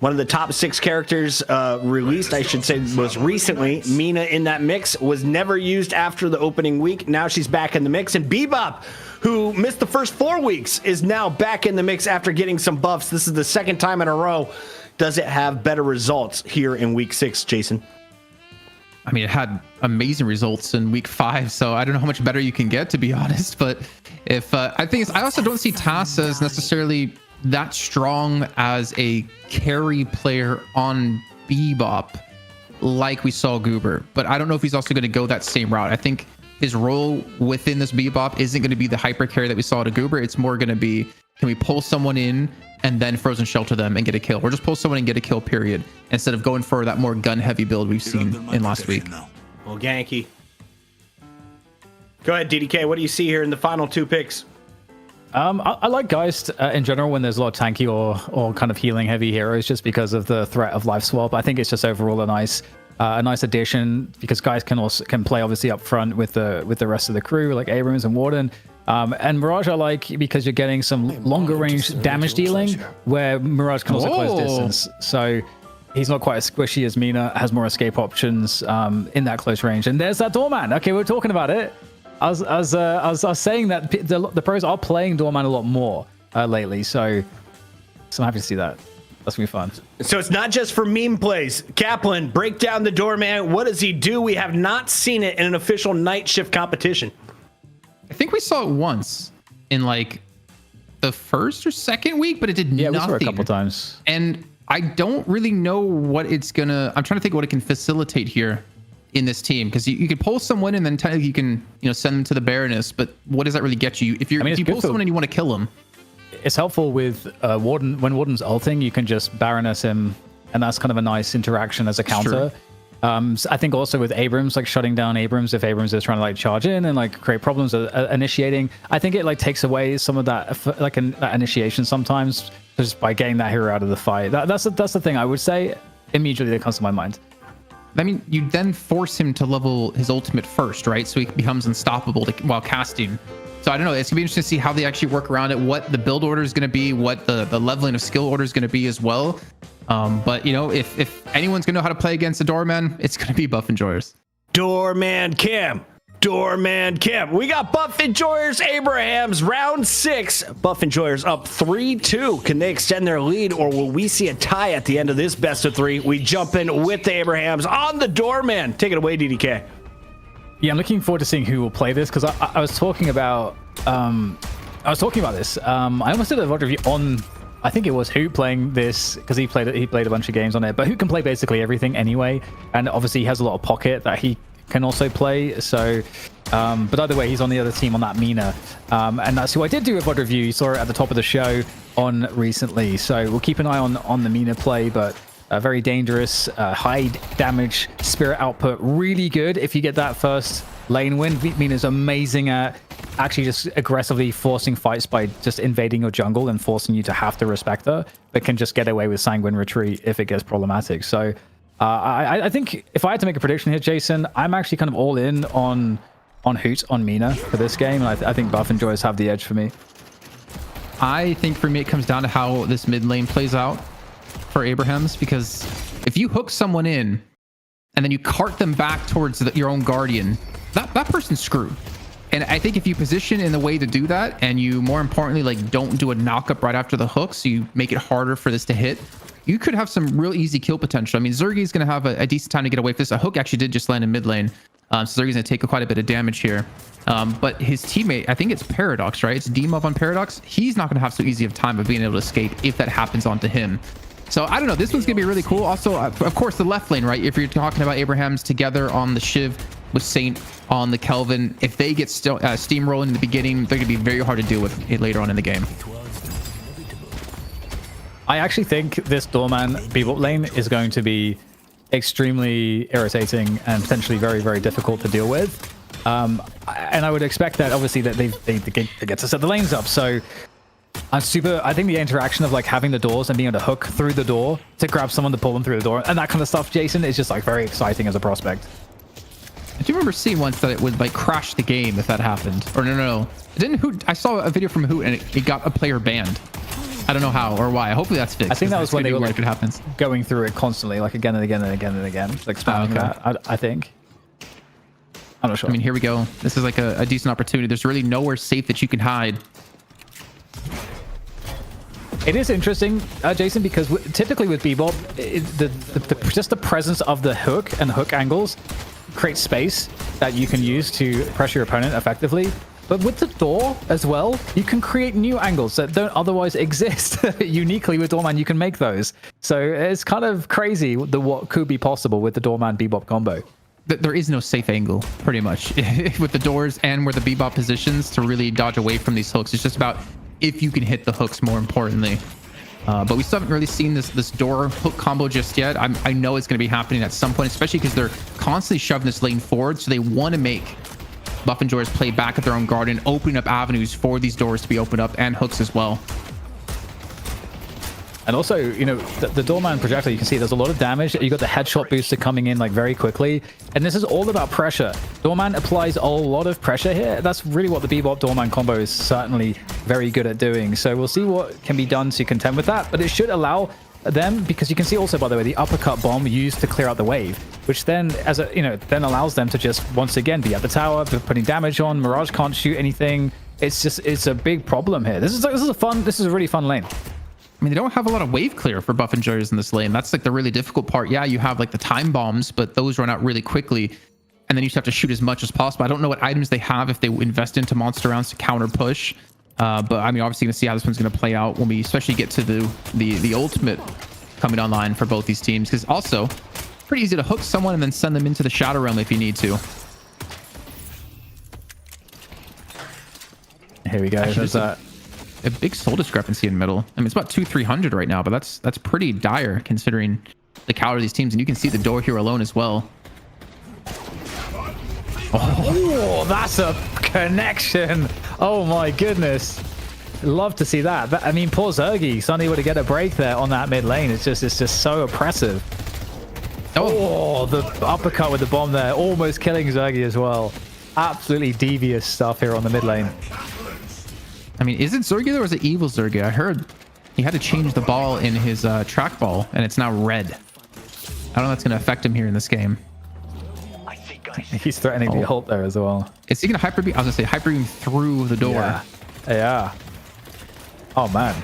Speaker 2: One of the top 6 characters released, I should say, most recently. Mina in that mix was never used after the opening week. Now she's back in the mix. And Bebop, who missed the first 4 weeks, is now back in the mix after getting some buffs. This is the second time in a row. Does it have better results here in week 6, Jason?
Speaker 3: I mean, it had amazing results in week 5, so I don't know how much better you can get, to be honest. But if I also don't see Tass as necessarily that strong as a carry player on Bebop like we saw Goober, but I don't know if he's also going to go that same route. I think his role within this Bebop isn't going to be the hyper carry that we saw to Goober. It's more going to be, can we pull someone in and then frozen shelter them and get a kill, or just pull someone and get a kill, period, instead of going for that more gun heavy build we've seen in last week.
Speaker 2: Well, Ganky. Go ahead, DDK. What do you see here in the final 2 picks?
Speaker 4: I like Geist in general when there's a lot of tanky or kind of healing heavy heroes, just because of the threat of life swap. I think it's just overall a nice addition, because Geist can play obviously up front with the rest of the crew, like Abrams and Warden. And Mirage I like because you're getting some longer range damage dealing, where Mirage can also close distance. So he's not quite as squishy as Mina, has more escape options in that close range. And there's that Doorman. Okay, we're talking about it. I was saying that the pros are playing Doorman a lot more lately, so I'm happy to see that. That's gonna be fun.
Speaker 2: So it's not just for meme plays. Kaplan, break down the Doorman. What does he do? We have not seen it in an official night shift competition.
Speaker 3: I think we saw it once in like the first or second week, but it did nothing.
Speaker 4: Yeah, we saw it a couple times.
Speaker 3: And I don't really know what it's gonna. I'm trying to think what it can facilitate here in this team, because you could pull someone and then you can send them to the Baroness, but what does that really get you? If you pull someone and you want to kill them,
Speaker 4: it's helpful with Warden. When Warden's ulting, you can just Baroness him, and that's kind of a nice interaction as a counter. So I think also with Abrams, like shutting down Abrams if Abrams is trying to like charge in and like create problems initiating, I think it like takes away some of that like that initiation sometimes, just by getting that hero out of the fight. That's the thing I would say immediately that comes to my mind.
Speaker 3: I mean, you then force him to level his ultimate first, right? So he becomes unstoppable while casting. So I don't know. It's gonna be interesting to see how they actually work around it, what the build order is gonna be, what the leveling of skill order is gonna be as well. But you know, if anyone's gonna know how to play against the Doorman, it's gonna be Buff Enjoyers.
Speaker 2: Doorman Cam. Doorman Camp. We got Buff Enjoyers Abrahams round 6. Buff Enjoyers up 3-2. Can they extend their lead, or will we see a tie at the end of this best of 3? We jump in with the Abrahams on the Doorman. Take it away, DDK.
Speaker 4: Yeah, I'm looking forward to seeing who will play this, because I was talking about this. I almost did a VOD review on, I think it was Hoot playing this, because he played a bunch of games on it. But Hoot can play basically everything anyway, and obviously he has a lot of pocket that he can also play. So but either way, he's on the other team on that Mina, and that's who I did do a VOD review. You saw it at the top of the show on recently, so we'll keep an eye on the Mina play. But very dangerous, high damage, spirit output, really good if you get that first lane win. Mina's amazing at actually just aggressively forcing fights by just invading your jungle and forcing you to have to respect her, but can just get away with sanguine retreat if it gets problematic. So I think if I had to make a prediction here, Jason, I'm actually kind of all in on Hoot on Mina for this game. And I think Buff Enjoyers have the edge for me.
Speaker 3: I think for me, it comes down to how this mid lane plays out for Abrahams, because if you hook someone in and then you cart them back towards your own Guardian, that person's screwed. And I think if you position in the way to do that, and you, more importantly, like don't do a knock up right after the hook, so you make it harder for this to hit, you could have some real easy kill potential. I mean, Zergi's going to have a decent time to get away from this. A hook actually did just land in mid lane. So Zergi's going to take quite a bit of damage here. But his teammate, I think it's Paradox, right? It's D-Mob on Paradox. He's not going to have so easy of time of being able to escape if that happens onto him. So I don't know. This one's going to be really cool. Also, of course, the left lane, right? If you're talking about Abrahams together on the Shiv with Saint on the Kelvin, if they get steamrolling in the beginning, they're going to be very hard to deal with it later on in the game.
Speaker 4: I actually think this Doorman Bebop lane is going to be extremely irritating and potentially very, very difficult to deal with. And I would expect that obviously that they get to set the lanes up. So I think the interaction of like having the doors and being able to hook through the door to grab someone to pull them through the door and that kind of stuff, Jason, is just like very exciting as a prospect.
Speaker 3: I do remember seeing once that it would like crash the game if that happened. Or no. Didn't Hoot? I saw a video from Hoot and it got a player banned. I don't know how or why. Hopefully that's fixed.
Speaker 4: I think that was when they were like
Speaker 3: it happens,
Speaker 4: going through it constantly, like again and again and again and again, like spamming that. I think. I'm not sure.
Speaker 3: I mean, here we go. This is like a decent opportunity. There's really nowhere safe that you can hide.
Speaker 4: It is interesting, Jason, because typically with Bebop, just the presence of the hook and hook angles creates space that you can use to pressure your opponent effectively. But with the door as well, you can create new angles that don't otherwise exist. Uniquely with Doorman, you can make those. So it's kind of crazy what could be possible with the Doorman Bebop combo.
Speaker 3: There is no safe angle, pretty much, with the doors and where the Bebop positions to really dodge away from these hooks. It's just about if you can hit the hooks, more importantly. But we still haven't really seen this door hook combo just yet. I know it's going to be happening at some point, especially because they're constantly shoving this lane forward. So they want to make Buff Enjoyers play back at their own garden, opening up avenues for these doors to be opened up and hooks as well.
Speaker 4: And also, you know, the Doorman projectile, you can see there's a lot of damage. You got the headshot booster coming in like very quickly. And this is all about pressure. Doorman applies a lot of pressure here. That's really what the Bebop Doorman combo is certainly very good at doing. So we'll see what can be done to contend with that. But it should allow them, because you can see also, by the way, the uppercut bomb used to clear out the wave, which then, then allows them to just once again be at the tower, putting damage on. Mirage can't shoot anything. It's a big problem here. This is a really fun lane.
Speaker 3: I mean, they don't have a lot of wave clear for Buff Enjoyers in this lane. That's like the really difficult part. Yeah, you have like the time bombs, but those run out really quickly. And then you just have to shoot as much as possible. I don't know what items they have if they invest into monster rounds to counter push. But I mean, obviously, going to see how this one's going to play out when we especially get to the ultimate coming online for both these teams. Because also, pretty easy to hook someone and then send them into the Shadow Realm if you need to.
Speaker 4: Here we go. There's that.
Speaker 3: A big soul discrepancy in middle. I mean, it's about 200-300 right now, but that's pretty dire considering the caliber of these teams. And you can see the door here alone as well.
Speaker 4: Oh, that's a connection. Oh my goodness. Love to see that. I mean, poor Zergi suddenly able to get a break there on that mid lane. It's just so oppressive. Oh, the uppercut with the bomb there, almost killing Zergy as well. Absolutely devious stuff here on the mid lane.
Speaker 3: I mean, is it Zergy or is it evil Zergy? I heard he had to change the ball in his trackball, and it's now red. I don't know if that's going to affect him here in this game.
Speaker 4: He's threatening the ult there as well.
Speaker 3: Is he going to hyper beam? I was going to say hyper beam through the door.
Speaker 4: Yeah. Oh, man.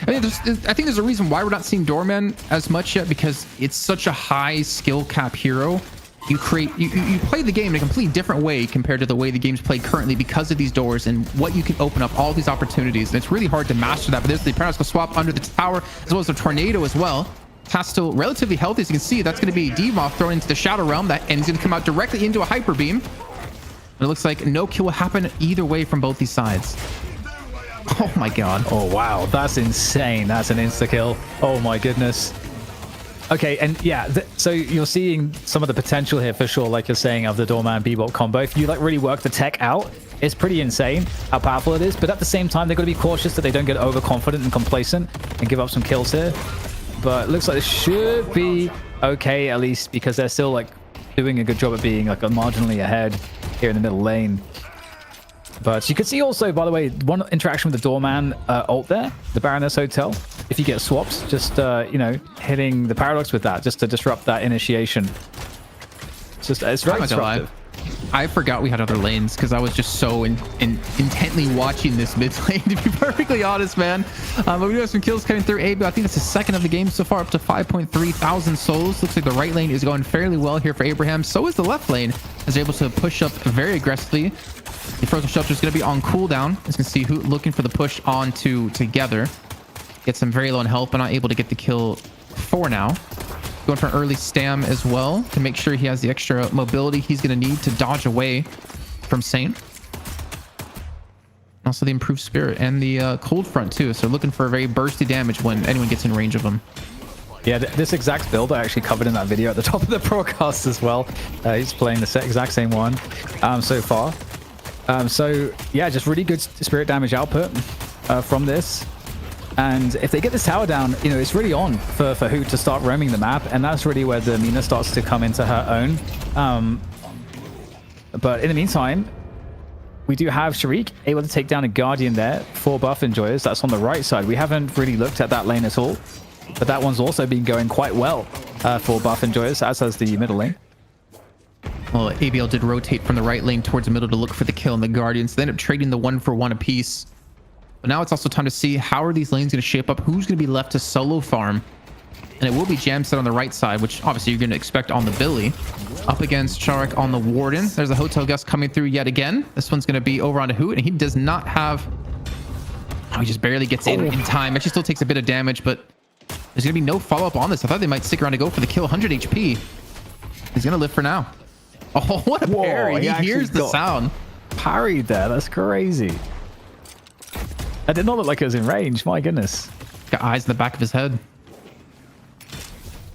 Speaker 3: I think there's a reason why we're not seeing Doorman as much yet, because it's such a high skill cap hero. You play the game in a completely different way compared to the way the game's played currently because of these doors and what you can open up, all these opportunities. And it's really hard to master that. But there's the paradoxical swap under the tower, as well as the tornado as well. Tast still relatively healthy, as you can see. That's going to be Demoth thrown into the Shadow Realm, and he's going to come out directly into a hyper beam. And it looks like no kill will happen either way from both these sides. Oh my god.
Speaker 4: Oh wow, that's insane. That's an insta kill. Oh my goodness. Okay, and yeah, so you're seeing some of the potential here for sure, like you're saying, of the Doorman Bebop combo. If you like really work the tech out, it's pretty insane how powerful it is. But at the same time, they've got to be cautious that they don't get overconfident and complacent and give up some kills here. But it looks like this should be okay, at least, because they're still like doing a good job of being like marginally ahead here in the middle lane. But you could see also, by the way, one interaction with the Doorman ult there, the Baroness Hotel. If you get swaps, just, you know, hitting the Paradox with that, just to disrupt that initiation. It's very disruptive.
Speaker 3: I forgot we had other lanes because I was just so intently watching this mid lane, to be perfectly honest, man. But we do have some kills coming through. AB, I think that's the second of the game so far, up to 5.3 thousand souls. Looks like the right lane is going fairly well here for Abraham. So is the left lane, is able to push up very aggressively. The Frozen Shelter is going to be on cooldown. As you can see, who looking for the push onto together. Gets them very low on health, but not able to get the kill for now. Going for an early stam as well to make sure he has the extra mobility he's going to need to dodge away from Saint. Also the improved spirit and the cold front too. So looking for a very bursty damage when anyone gets in range of them.
Speaker 4: Yeah, this exact build I actually covered in that video at the top of the broadcast as well. He's playing the exact same one so far. So yeah, just really good spirit damage output from this. And if they get this tower down, you know, it's really on for Hoot to start roaming the map. And that's really where the Mina starts to come into her own. But in the meantime, we do have Sharik able to take down a Guardian there for buff enjoyers. That's on the right side. We haven't really looked at that lane at all. But that one's also been going quite well for buff enjoyers, as has the middle lane.
Speaker 3: Well, ABL did rotate from the right lane towards the middle to look for the kill, and the Guardians. They end up trading the 1-for-1 apiece. But now it's also time to see how are these lanes going to shape up, who's going to be left to solo farm. And it will be Jamset on the right side, which obviously you're going to expect on the Billy. Up against Sharik on the Warden. There's a Hotel Guest coming through yet again. This one's going to be over onto Hoot, and he does not have... Oh, he just barely gets in time. Actually still takes a bit of damage, but there's going to be no follow-up on this. I thought they might stick around to go for the kill. 100 HP. He's going to live for now. Oh, what a parry. He hears the sound.
Speaker 4: Parried there. That's crazy. That did not look like it was in range. My goodness.
Speaker 3: Got eyes in the back of his head.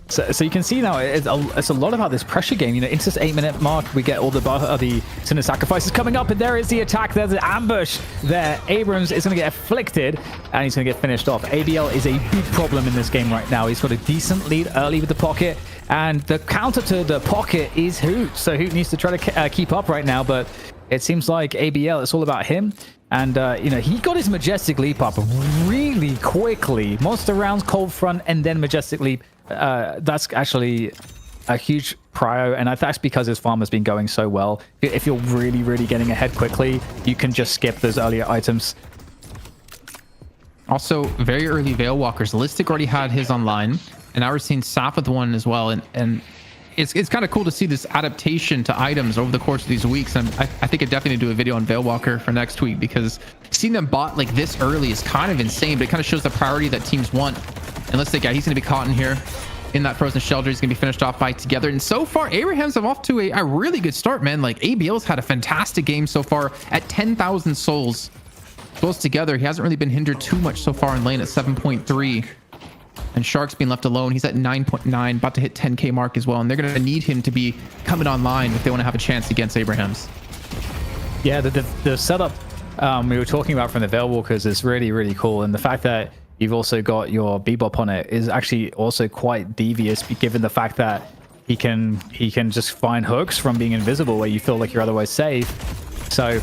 Speaker 4: So you can see now it's a lot about this pressure game. You know, into this 8-minute mark, we get all the Sin of Sacrifices coming up, and there is the attack. There's the ambush there. Abrams is going to get afflicted, and he's going to get finished off. ABL is a big problem in this game right now. He's got a decent lead early with the pocket, and the counter to the pocket is Hoot. So Hoot needs to try to keep up right now, but it seems like ABL, it's all about him. And, you know, he got his Majestic Leap up really quickly. Monster rounds, cold front, and then Majestic Leap. That's actually a huge prio, and that's because his farm has been going so well. If you're really, really getting ahead quickly, you can just skip those earlier items.
Speaker 3: Also, very early Veil Walkers. Listic already had his online, and now we're seeing Saf with one as well. And it's kind of cool to see this adaptation to items over the course of these weeks. And I think I definitely need to do a video on Veil Walker for next week, because seeing them bought like this early is kind of insane, but it kind of shows the priority that teams want. And let's think, yeah, he's going to be caught in here in that Frozen Shelter. He's going to be finished off by Together. And so far, Abraham's off to a really good start, man. Like, ABL's had a fantastic game so far at 10,000 souls. Goes Together. He hasn't really been hindered too much so far in lane at 7.3. And Shark's being left alone. He's at 9.9, about to hit 10k mark as well. And they're going to need him to be coming online if they want to have a chance against Abraham's.
Speaker 4: Yeah, the setup we were talking about from the Veil Walkers is really, really cool. And the fact that you've also got your Bebop on it, is actually also quite devious, given the fact that he can just find hooks from being invisible where you feel like you're otherwise safe. So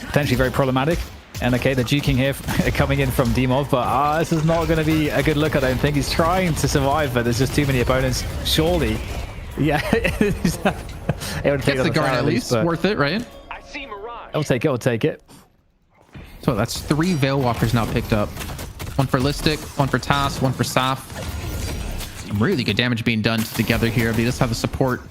Speaker 4: potentially very problematic. And okay, the juking here coming in from Demov, but this is not going to be a good look. I don't think he's trying to survive, but there's just too many opponents. Surely, yeah, it would take
Speaker 3: the guard at least. Worth it, right?
Speaker 4: I'll take it. I'll take it.
Speaker 3: So that's 3 Veil Walkers now picked up. One for Listic, one for Tass, one for Saf. Some really good damage being done together here. They just have the support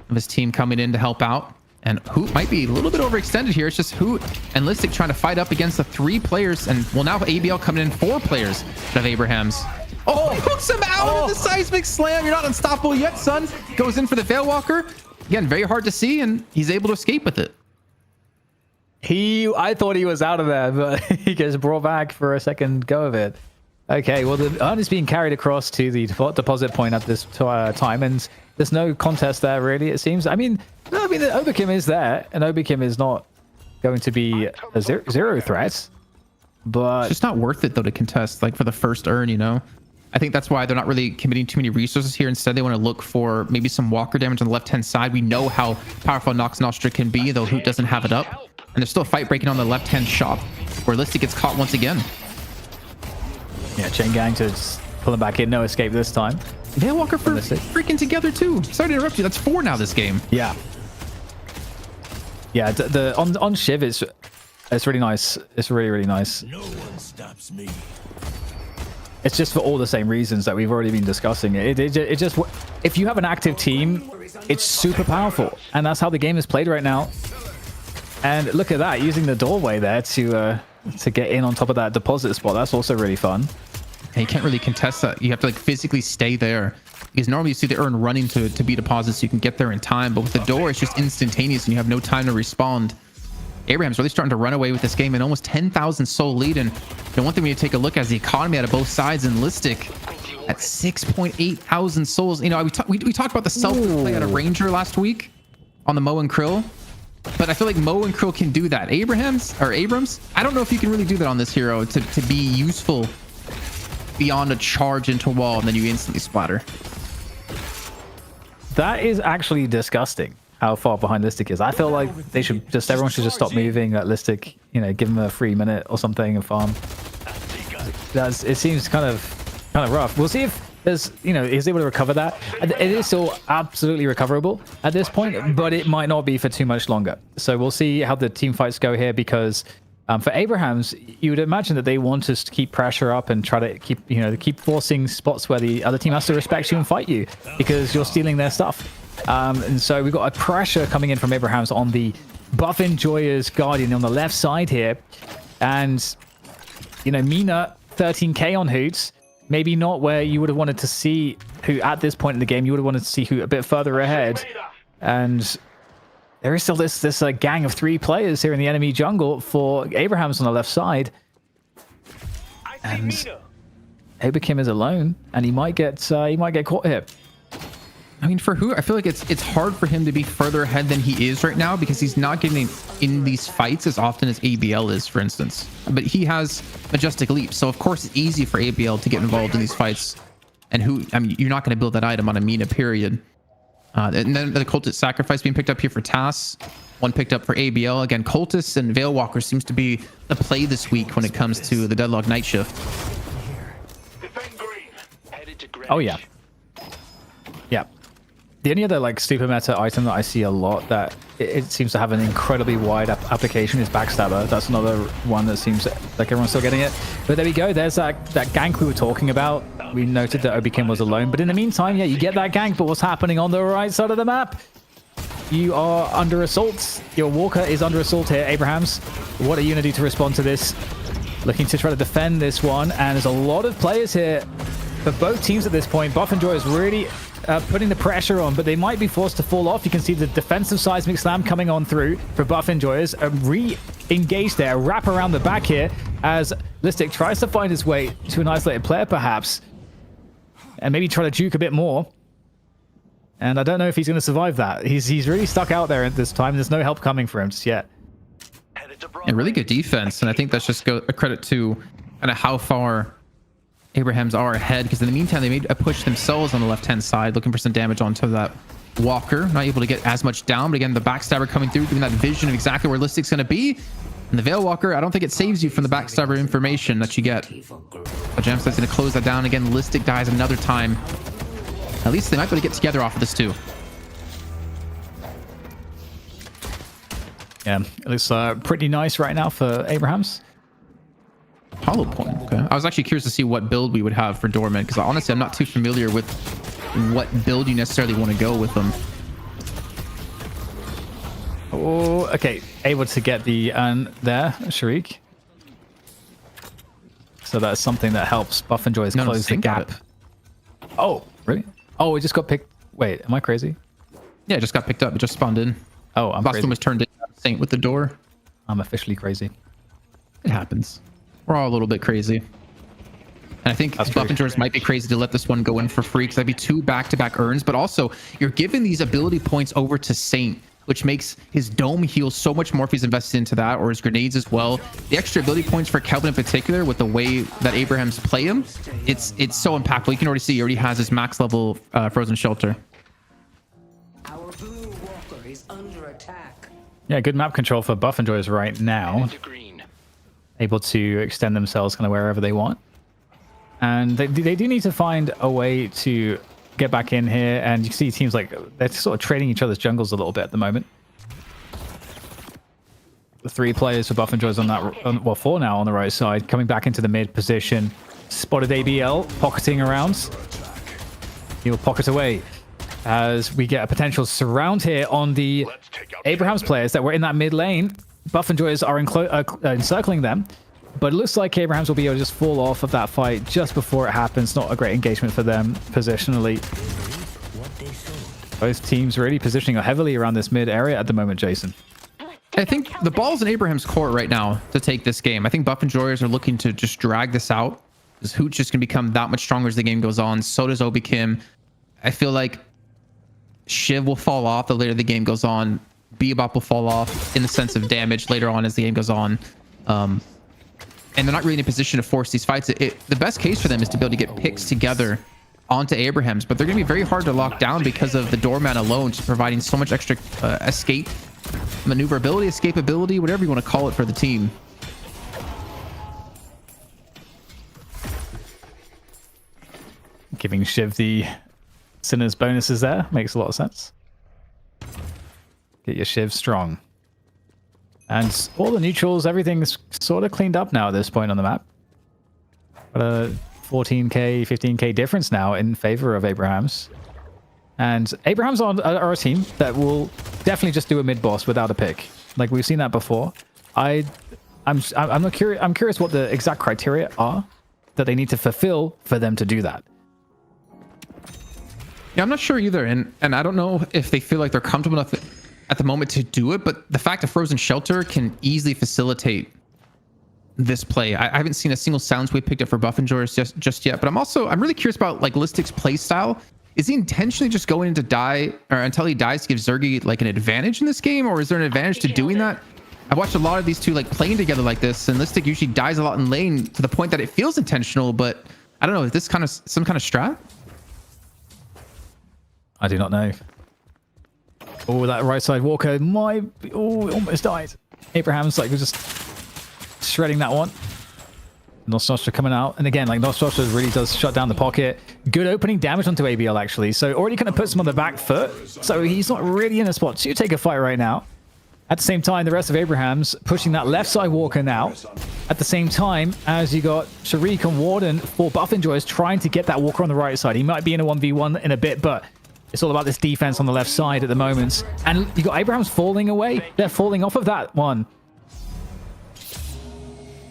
Speaker 3: of his team coming in to help out. And Hoot might be a little bit overextended here. It's just Hoot and Listic trying to fight up against the 3 players. And well, now ABL coming in 4 players of Abraham's. Oh, he hooks him out of the seismic slam. You're not unstoppable yet, son. Goes in for the Veil Walker. Again, very hard to see, and he's able to escape with it.
Speaker 4: I thought he was out of there, but he gets brought back for a second go of it. Okay, well, the urn is being carried across to the deposit point at this time, and there's no contest there, really, it seems. I mean, the Oberkim is there, and Oberkim is not going to be a zero threat, but...
Speaker 3: It's just not worth it, though, to contest, like, for the first urn, you know? I think that's why they're not really committing too many resources here. Instead, they want to look for maybe some walker damage on the left-hand side. We know how powerful Nox Nostra can be, though Hoot doesn't have it up. And there's still a fight breaking on the left-hand shop, where Listic gets caught once again.
Speaker 4: Yeah, Chain Gang to pull him back in. No escape this time.
Speaker 3: Veil Walker for freaking together, too. Sorry to interrupt you. That's 4 now this game.
Speaker 4: Yeah. Yeah, on Shiv, it's really nice. It's really, really nice.
Speaker 6: No one stops me.
Speaker 4: It's just for all the same reasons that we've already been discussing. It just, if you have an active team, it's super powerful. And that's how the game is played right now. And look at that, using the doorway there to get in on top of that deposit spot. That's also really fun.
Speaker 3: And you can't really contest that. You have to like physically stay there. Because normally you see the urn running to be deposits so you can get there in time. But with the door, it's just instantaneous and you have no time to respond. Abraham's really starting to run away with this game, and almost 10,000 soul lead. And the one thing we need to take a look at is the economy out of both sides, and Listic at 6.8 thousand souls. You know, we talked about the selfless play out of Ranger last week on the Mo and Krill, but I feel like Mo and Krill can do that. Abrams, I don't know if you can really do that on this hero to be useful beyond a charge into a wall and then you instantly splatter.
Speaker 4: That is actually disgusting. How far behind Listic is. I feel like everyone should just stop moving at Listic, you know, give him a free minute or something and farm. It seems kind of rough. We'll see if there's, you know, he's able to recover that. It is still absolutely recoverable at this point, but it might not be for too much longer. So we'll see how the team fights go here, because for Abraham's, you would imagine that they want us to keep pressure up and try to keep forcing spots where the other team has to respect you and fight you because you're stealing their stuff. And so we've got a pressure coming in from Abraham's on the Buff Enjoyer's Guardian on the left side here. And, you know, Mina, 13k on Hoots. Maybe not where you would have wanted to see Hoot at this point in the game. You would have wanted to see Hoot a bit further ahead. And there is still this gang of 3 players here in the enemy jungle for Abraham's on the left side. And Oberkim is alone, and he might get caught here.
Speaker 3: I mean, for Hoot, I feel like it's hard for him to be further ahead than he is right now because he's not getting in these fights as often as ABL is, for instance. But he has Majestic Leap, so of course it's easy for ABL to get involved in these fights. And Hoot, I mean, you're not going to build that item on a Mina, period. And then the Cultist Sacrifice being picked up here for Tass. One picked up for ABL. Again, Cultists and Veil Walker seems to be the play this week when it comes to the Deadlock Night Shift.
Speaker 4: Oh, yeah. Yeah. The only other like super meta item that I see a lot that it seems to have an incredibly wide application is Backstabber. That's another one that seems like everyone's still getting it. But there we go. There's that gank we were talking about. We noted that Oberkim was alone. But in the meantime, yeah, you get that gank. But what's happening on the right side of the map? You are under assault. Your Walker is under assault here, Abrahams. What are you going to do to respond to this? Looking to try to defend this one. And there's a lot of players here for both teams at this point. Buff and Joy is really putting the pressure on, but they might be forced to fall off. You can see the defensive seismic slam coming on through for Buff Enjoyers. Re-engage there, wrap around the back here as Listic tries to find his way to an isolated player, perhaps, and maybe try to juke a bit more. And I don't know if he's going to survive that. He's really stuck out there at this time. There's no help coming for him just yet.
Speaker 3: And really good defense, and I think that's just a credit to kind of how far Abrahams are ahead because in the meantime, they made a push themselves on the left-hand side, looking for some damage onto that walker. Not able to get as much down, but again, the backstabber coming through, giving that vision of exactly where Listic's going to be. And the Veil Walker, I don't think it saves you from the backstabber information that you get. But Jamstad's going to close that down. Again, Listic dies another time. At least they might be able to get together off of this too.
Speaker 4: Yeah, it looks pretty nice right now for Abrahams.
Speaker 3: Hollow Point. Okay. I was actually curious to see what build we would have for Dorman, because honestly, I'm not too familiar with what build you necessarily want to go with them.
Speaker 4: Oh, okay. Able to get the there, Sharik. So that's something that helps Buff and Joyce close the gap. Oh, really? Oh, we just got picked. Wait, am I crazy?
Speaker 3: Yeah, it just got picked up. It just spawned in.
Speaker 4: Oh, I'm
Speaker 3: Last
Speaker 4: crazy.
Speaker 3: one was turned in. Saint with the door.
Speaker 4: I'm officially crazy.
Speaker 3: It happens. We're all a little bit crazy. And I think Buff and Joyce might be crazy to let this one go in for free because that'd be 2 back-to-back urns. But also, you're giving these ability points over to Saint, which makes his dome heal so much more if he's invested into that, or his grenades as well. The extra ability points for Kelvin in particular, with the way that Abrahams play him, it's so impactful. You can already see he already has his max level frozen shelter.
Speaker 6: Our blue walker is under attack.
Speaker 4: Yeah, good map control for Buff and Joyce right now. Able to extend themselves kind of wherever they want. And they do need to find a way to get back in here. And you see teams like they're sort of trading each other's jungles a little bit at the moment. The 3 players for Buff and Joyce on that, well, 4 now on the right side, coming back into the mid position. Spotted ABL pocketing around. He'll pocket away as we get a potential surround here on the Abrahams players that were in that mid lane. Buff and Joyce are encircling them, but it looks like Abrahams will be able to just fall off of that fight just before it happens. Not a great engagement for them positionally. Both teams really positioning heavily around this mid area at the moment, Jason.
Speaker 3: I think the ball's in Abraham's court right now to take this game. I think Buff and Joyce are looking to just drag this out. Because Hooch just can become that much stronger as the game goes on. So does Obi Kim. I feel like Shiv will fall off the later the game goes on. Bebop will fall off in the sense of damage later on as the game goes on. And they're not really in a position to force these fights. The best case for them is to be able to get picks together onto Abrahams, but they're going to be very hard to lock down because of the doorman alone, just providing so much extra escape, maneuverability, escapability, whatever you want to call it for the team.
Speaker 4: Giving Shiv the Sinner's bonuses there makes a lot of sense. Get your Shiv strong. And all the neutrals, everything's sort of cleaned up now at this point on the map. Got a 14k, 15k difference now in favor of Abrahams. And Abrahams are a team that will definitely just do a mid boss without a pick. Like we've seen that before. I'm curious what the exact criteria are that they need to fulfill for them to do that.
Speaker 3: Yeah, I'm not sure either. And I don't know if they feel like they're comfortable enough at the moment to do it, but the fact that Frozen Shelter can easily facilitate this play. I haven't seen a single silence we picked up for Buff and Joyce just yet, but I'm really curious about like Listic's play style. Is he intentionally just going to die or until he dies to give Zergy like an advantage in this game, or is there an advantage to doing that? I've watched a lot of these two like playing together like this, and Listic usually dies a lot in lane to the point that it feels intentional, but I don't know, is this kind of some kind of strat?
Speaker 4: I do not know. Oh, that right side walker almost died. Abraham's like just shredding that one. Nostostra coming out, and again, like Nostostra really does shut down the pocket. Good opening damage onto ABL actually, so already kind of puts him on the back foot. So he's not really in a spot to take a fight right now. At the same time, the rest of Abraham's pushing that left side walker now. At the same time, as you got Sharik and Warden for Buff and Joyce trying to get that walker on the right side. He might be in a 1v1 in a bit, but it's all about this defense on the left side at the moment. And you got Abraham's falling away. They're falling off of that one.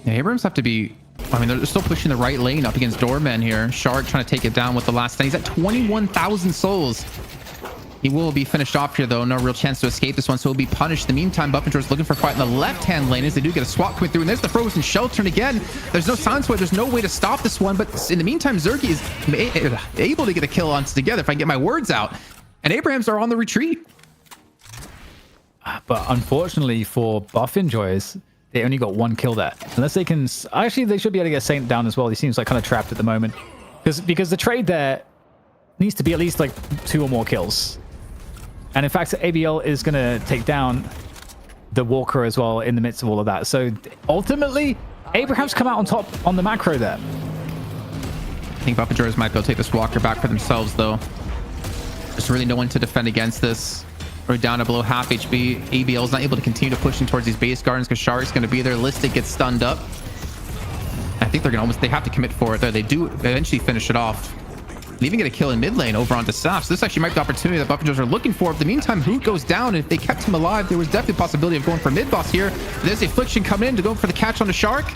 Speaker 3: Yeah, Abrahams have to be... I mean, they're still pushing the right lane up against Doorman here. Shark trying to take it down with the last thing. He's at 21,000 souls. He will be finished off here, though. No real chance to escape this one, so he'll be punished. In the meantime, Buff and Joyce looking for a fight in the left-hand lane as they do get a swap coming through. And there's the Frozen Shelter. And again, there's no silence way. There's no way to stop this one. But in the meantime, Zergy is able to get a kill on together, if I can get my words out. And Abrahams are on the retreat.
Speaker 4: But unfortunately for Buff and Joyce, they only got 1 kill there. Unless they can... Actually, they should be able to get Saint down as well. He seems like kind of trapped at the moment. Because the trade there needs to be at least like 2 or more kills. And in fact, ABL is going to take down the Walker as well in the midst of all of that. So ultimately, Abraham's come out on top on the macro there.
Speaker 3: I think Buff and Joyers might be able to take this Walker back for themselves, though. There's really no one to defend against this. We're down to below half HP. ABL is not able to continue to pushing towards these base gardens because Shark's going to be there. Listic gets stunned up. I think they're going to almost... They have to commit for it there. They do eventually finish it off. They even get a kill in mid lane over onto Saf. So this actually might be the opportunity that Buff and Joyers are looking for. In the meantime, Hoot goes down. And if they kept him alive, there was definitely a possibility of going for mid boss here. There's Affliction coming in to go for the catch on the Shark.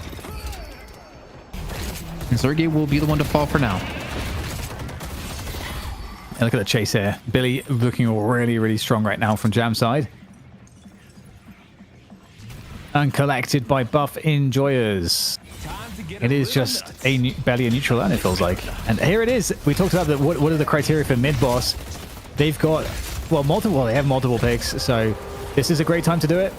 Speaker 3: And Sergey will be the one to fall for now.
Speaker 4: And look at the chase here. Billy looking really, really strong right now from Jam side. Uncollected by Buff Enjoyers. It is just barely a neutral land, it feels like. And here it is. We talked about what are the criteria for mid boss. They've got, they have multiple picks. So this is a great time to do it.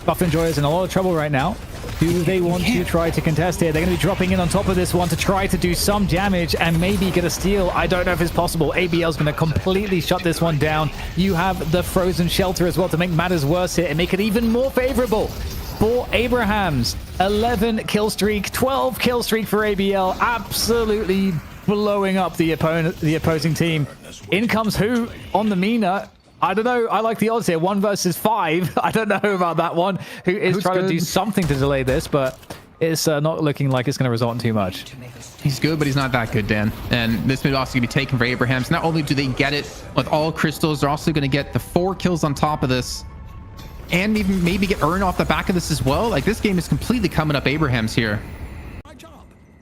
Speaker 4: Buff Enjoyers in a lot of trouble right now. Do they want to try to contest here? They're going to be dropping in on top of this one to try to do some damage and maybe get a steal. I don't know if it's possible. ABL's going to completely shut this one down. You have the Frozen Shelter as well to make matters worse here and make it even more favorable for Abrahams. 11 kill streak, 12 kill streak for ABL. Absolutely blowing up the opposing team. In comes Who on the Mina. I don't know. I like the odds here. 1 versus 5. I don't know about that one. Who is
Speaker 3: Who's
Speaker 4: trying
Speaker 3: good?
Speaker 4: to do something to delay this, but it's not looking like it's going to result in too much.
Speaker 3: He's good, but he's not that good, Dan. And this may also be taken for Abrahams. Not only do they get it with all crystals, they're also going to get the 4 kills on top of this. And even maybe get earn off the back of this as well. Like, this game is completely coming up Abrahams here.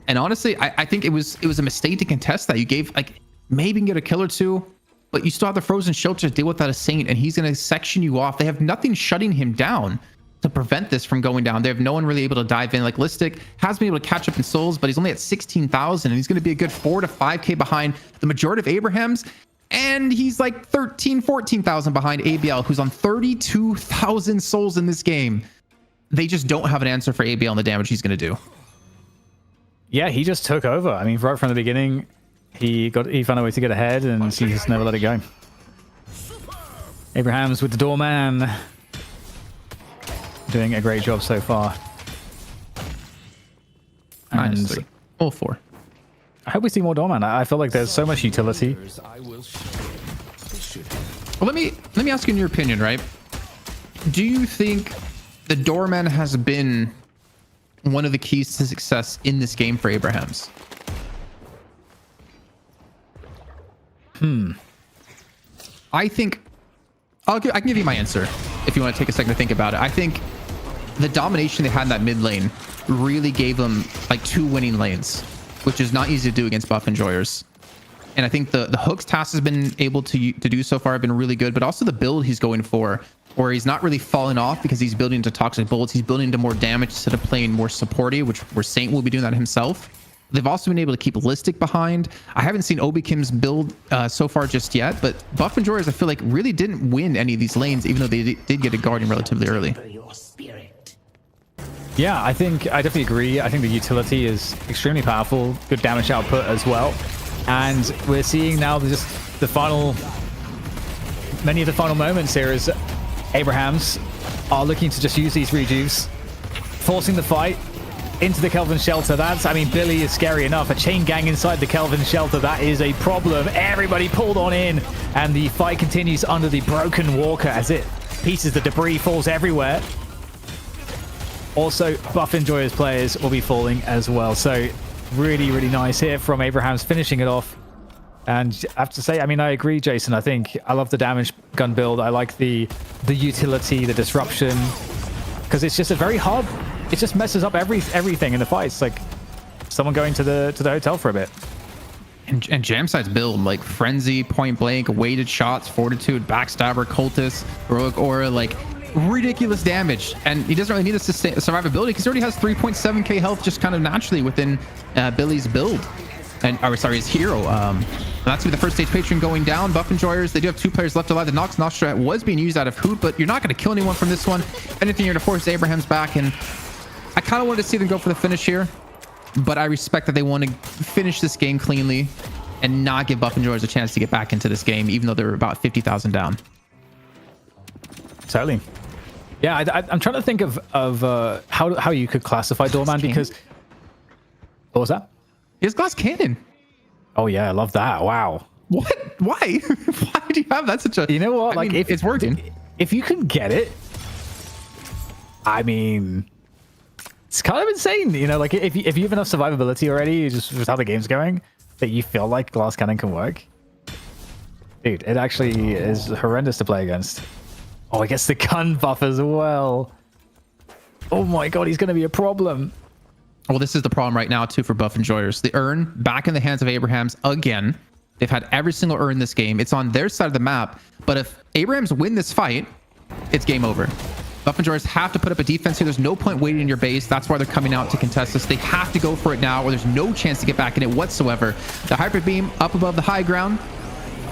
Speaker 3: And honestly, I think it was a mistake to contest that. You gave, like, maybe get a kill or 2, but you still have the Frozen Shelter to deal with that as Saint, and he's going to section you off. They have nothing shutting him down to prevent this from going down. They have no one really able to dive in. Like, Listic has been able to catch up in souls, but he's only at 16,000, and he's going to be a good 4 to 5k behind the majority of Abrahams. And he's like 13, 14,000 behind ABL, who's on 32,000 souls in this game. They just don't have an answer for ABL and the damage he's going to do.
Speaker 4: Yeah, he just took over. I mean, right from the beginning, he found a way to get ahead, and he just never let it go. Abrahams with the doorman. Doing a great job so far.
Speaker 3: -3. All 4.
Speaker 4: I hope we see more doorman. I feel like there's so much utility.
Speaker 3: Well, let me ask you in your opinion, right? Do you think the doorman has been one of the keys to success in this game for Abrahams? I think I can give you my answer if you want to take a second to think about it. I think the domination they had in that mid lane really gave them like 2 winning lanes, which is not easy to do against Buff Enjoyers. And I think the hooks task has been able to do so far have been really good, but also the build he's going for, where he's not really falling off because he's building into toxic bullets. He's building into more damage instead of playing more supporty, where Saint will be doing that himself. They've also been able to keep Listic behind. I haven't seen Obi Kim's build so far just yet, but Buff Enjoyers, I feel like, really didn't win any of these lanes, even though they did get a Guardian relatively early.
Speaker 4: Yeah, I definitely agree. I think the utility is extremely powerful. Good damage output as well. And we're seeing now just many of the final moments here as Abrahams are looking to just use these rejuves, forcing the fight into the Kelvin Shelter. Billy is scary enough. A chain gang inside the Kelvin Shelter, that is a problem. Everybody pulled on in, and the fight continues under the broken Walker as the debris falls everywhere. Also, Buff Enjoyers players will be falling as well. So really, really nice here from Abrahams finishing it off. And I have to say, I agree, Jason. I love the damage gun build. I like the utility, the disruption, because it's just a very hard. It just messes up everything in the fight. It's like someone going to the hotel for a bit.
Speaker 3: And Jamside's build, like Frenzy, Point Blank, weighted shots, Fortitude, Backstabber, Cultist, Heroic Aura, like ridiculous damage. And he doesn't really need a survivability because he already has 3.7k health just kind of naturally within Billy's build. His hero. That's the first stage patron going down. Buff Enjoyers, they do have 2 players left alive. The Nox Nostra was being used out of Hoot, but you're not going to kill anyone from this one. If anything, you're going to force Abrahams back, and I kind of wanted to see them go for the finish here, but I respect that they want to finish this game cleanly and not give Buff Enjoyers a chance to get back into this game, even though they're about 50,000 down.
Speaker 4: Totally. Yeah, I'm trying to think of how you could classify Doorman, because what was that?
Speaker 3: He has glass cannon.
Speaker 4: Oh yeah, I love that. Wow.
Speaker 3: What? Why? Why do you have that? Such a,
Speaker 4: you know what?
Speaker 3: I mean, it's working.
Speaker 4: If you can get it, I mean, it's kind of insane. You know, like if you have enough survivability already, just with how the game's going, that you feel like glass cannon can work. Dude, it actually is horrendous to play against. Oh, he gets the gun buff as well. Oh my god, he's going to be a problem.
Speaker 3: Well, this is the problem right now, too, for Buff Enjoyers. The urn back in the hands of Abrahams again. They've had every single urn in this game. It's on their side of the map. But if Abrahams win this fight, it's game over. Buff Enjoyers have to put up a defense here. There's no point waiting in your base. That's why they're coming out to contest this. They have to go for it now, or there's no chance to get back in it whatsoever. The Hyper Beam up above the high ground.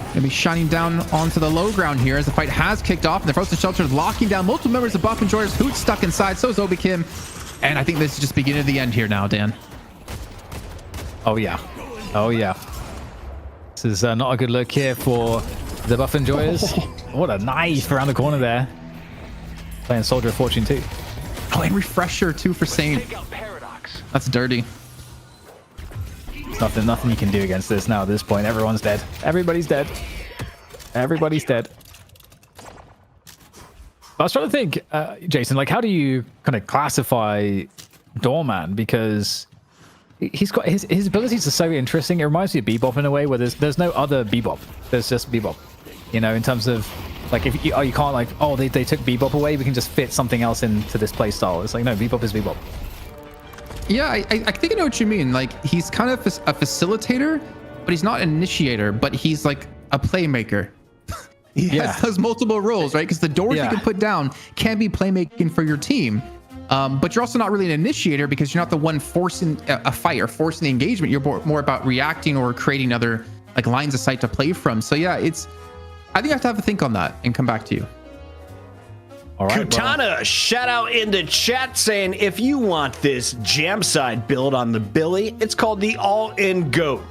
Speaker 3: Gonna be shining down onto the low ground here as the fight has kicked off, and the Frozen Shelter is locking down multiple members of Buff Enjoyers. Hoot's stuck inside, so is Obi Kim. And I think this is just beginning of the end here now, Dan.
Speaker 4: Oh yeah. Oh yeah. This is not a good look here for the Buff Enjoyers. What a knife around the corner there. Playing Soldier of Fortune too.
Speaker 3: Oh, and Refresher too for Saint. That's dirty.
Speaker 4: There's nothing you can do against this now at this point. Everyone's dead. Everybody's dead. Everybody's dead. I was trying to think, Jason, like, how do you kind of classify Doorman? Because he's got his abilities are so interesting. It reminds me of Bebop in a way, where there's no other Bebop. There's just Bebop. You know, in terms of like, if you can't like, oh, they took Bebop away, we can just fit something else into this play style. It's like, no, Bebop is Bebop.
Speaker 3: Yeah, I think I know what you mean. Like, he's kind of a facilitator, but he's not an initiator, but he's like a playmaker. He has multiple roles, right? Because the doors you can put down can be playmaking for your team. But you're also not really an initiator, because you're not the one forcing a fight or forcing the engagement. You're more about reacting or creating other like lines of sight to play from. So yeah, I think I have to have a think on that and come back to you.
Speaker 2: All right, Kutana, shout out in the chat saying, if you want this jam side build on the Billy, it's called the All-In Goat.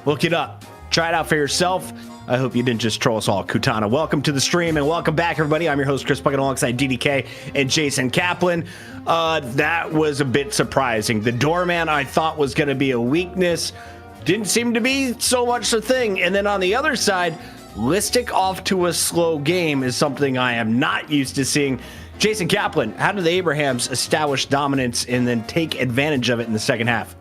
Speaker 2: Look it up. Try it out for yourself. I hope you didn't just troll us all. Kutana, welcome to the stream and welcome back, everybody. I'm your host, Chris Puckett, alongside DDK and Jason Kaplan. That was a bit surprising. The Doorman I thought was going to be a weakness. Didn't seem to be so much a thing. And then on the other side, Listic off to a slow game is something I am not used to seeing. Jason Kaplan, how do the Abrahams establish dominance and then take advantage of it in the second half?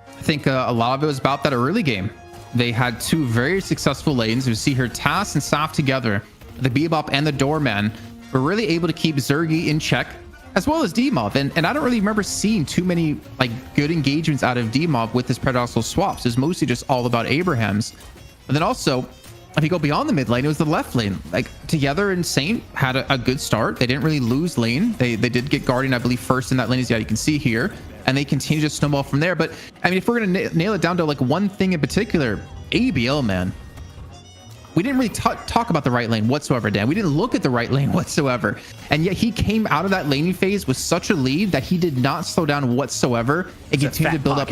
Speaker 3: I think a lot of it was about that early game. They had two very successful lanes. You see here, Tass and Saf together, the Bebop and the Doorman, were really able to keep Zergy in check, as well as D-Mob. And I don't really remember seeing too many like good engagements out of D-Mob with his predictable swaps. It was mostly just all about Abrahams. But then also, if you go beyond the mid lane, it was the left lane. Like, Together and Saint had a good start. They didn't really lose lane. They did get Guardian, I believe, first in that lane, as you can see here. And they continue to snowball from there. But I mean, if we're going to nail it down to like one thing in particular, ABL, man. We didn't really talk about the right lane whatsoever, Dan. We didn't look at the right lane whatsoever. And yet he came out of that laning phase with such a lead that he did not slow down whatsoever. It continued to build up.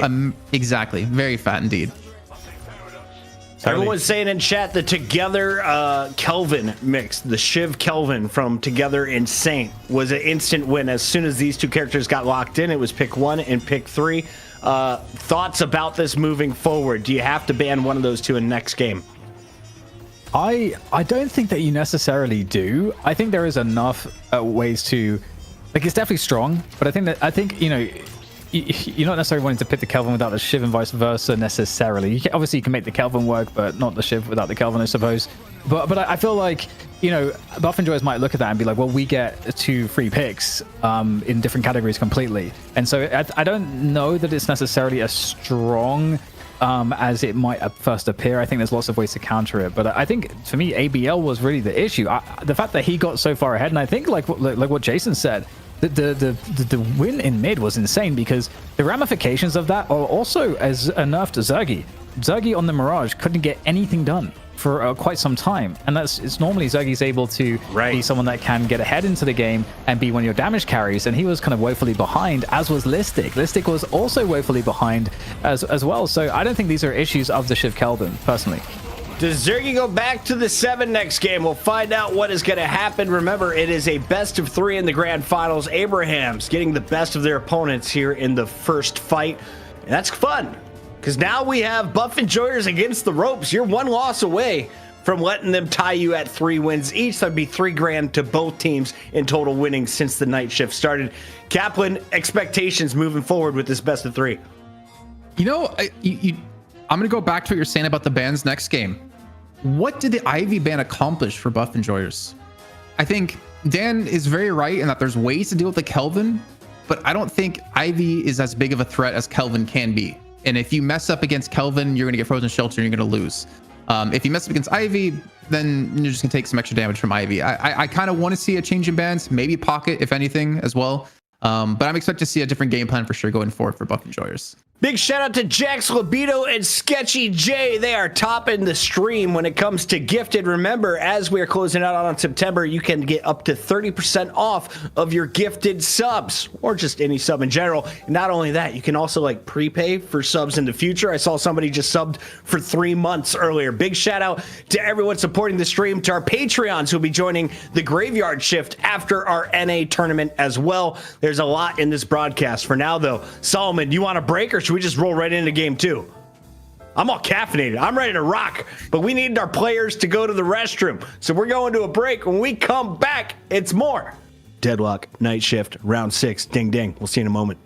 Speaker 3: Exactly. Very fat indeed.
Speaker 2: Everyone's saying in chat the Together Kelvin mix, the Shiv Kelvin from Together and Saint, was an instant win. As soon as these two characters got locked in, it was pick 1 and pick 3. Thoughts about this moving forward? Do you have to ban one of those two in next game?
Speaker 4: I don't think that you necessarily do. I think there is enough ways to, like, it's definitely strong, but I think you know, you're not necessarily wanting to pick the Kelvin without the Shiv and vice versa necessarily. Obviously you can make the Kelvin work, but not the Shiv without the Kelvin, I suppose. But I feel like, you know, Buff Enjoyers might look at that and be like, well, we get 2 free picks in different categories completely. And so I don't know that it's necessarily as strong as it might first appear. I think there's lots of ways to counter it. But I think for me, ABL was really the issue. The fact that he got so far ahead, and I think like what Jason said, the win in mid was insane, because the ramifications of that are also as a nerf to Zergy. Zergy on the Mirage couldn't get anything done. for quite some time, and it's normally Zergi's able to be someone that can get ahead into the game and be one of your damage carries, and he was kind of woefully behind, as was Listic. Listic was also woefully behind as well, so I don't think these are issues of the Shiv Kelvin, personally.
Speaker 2: Does Zergi go back to the 7 next game? We'll find out what is going to happen. Remember, it is a best of 3 in the grand finals. Abraham's getting the best of their opponents here in the first fight. And that's fun, because now we have Buff Enjoyers against the ropes. You're 1 loss away from letting them tie you at 3 wins each. That'd be $3 grand to both teams in total winnings since the night shift started. Kaplan, expectations moving forward with this best of 3.
Speaker 3: You know, I'm going to go back to what you're saying about the bans next game. What did the Ivy ban accomplish for Buff Enjoyers? I think Dan is very right in that there's ways to deal with the Kelvin, but I don't think Ivy is as big of a threat as Kelvin can be. And if you mess up against Kelvin, you're going to get Frozen Shelter and you're going to lose. If you mess up against Ivy, then you're just going to take some extra damage from Ivy. I kind of want to see a change in bans, maybe Pocket, if anything, as well. But I'm expecting to see a different game plan for sure going forward for Buff Enjoyers.
Speaker 2: Big shout out to Jax Libido and Sketchy J. They are topping the stream when it comes to gifted. Remember, as we are closing out on September, you can get up to 30% off of your gifted subs, or just any sub in general. And not only that, you can also like prepay for subs in the future. I saw somebody just subbed for 3 months earlier. Big shout out to everyone supporting the stream, to our Patreons who'll be joining the Graveyard Shift after our NA tournament as well. There's a lot in this broadcast. For now, though, Solomon, you want a break, or should we just roll right into game 2? I'm all caffeinated. I'm ready to rock, but we need our players to go to the restroom. So we're going to a break. When we come back, it's more Deadlock Night Shift Round 6. Ding, ding. We'll see you in a moment.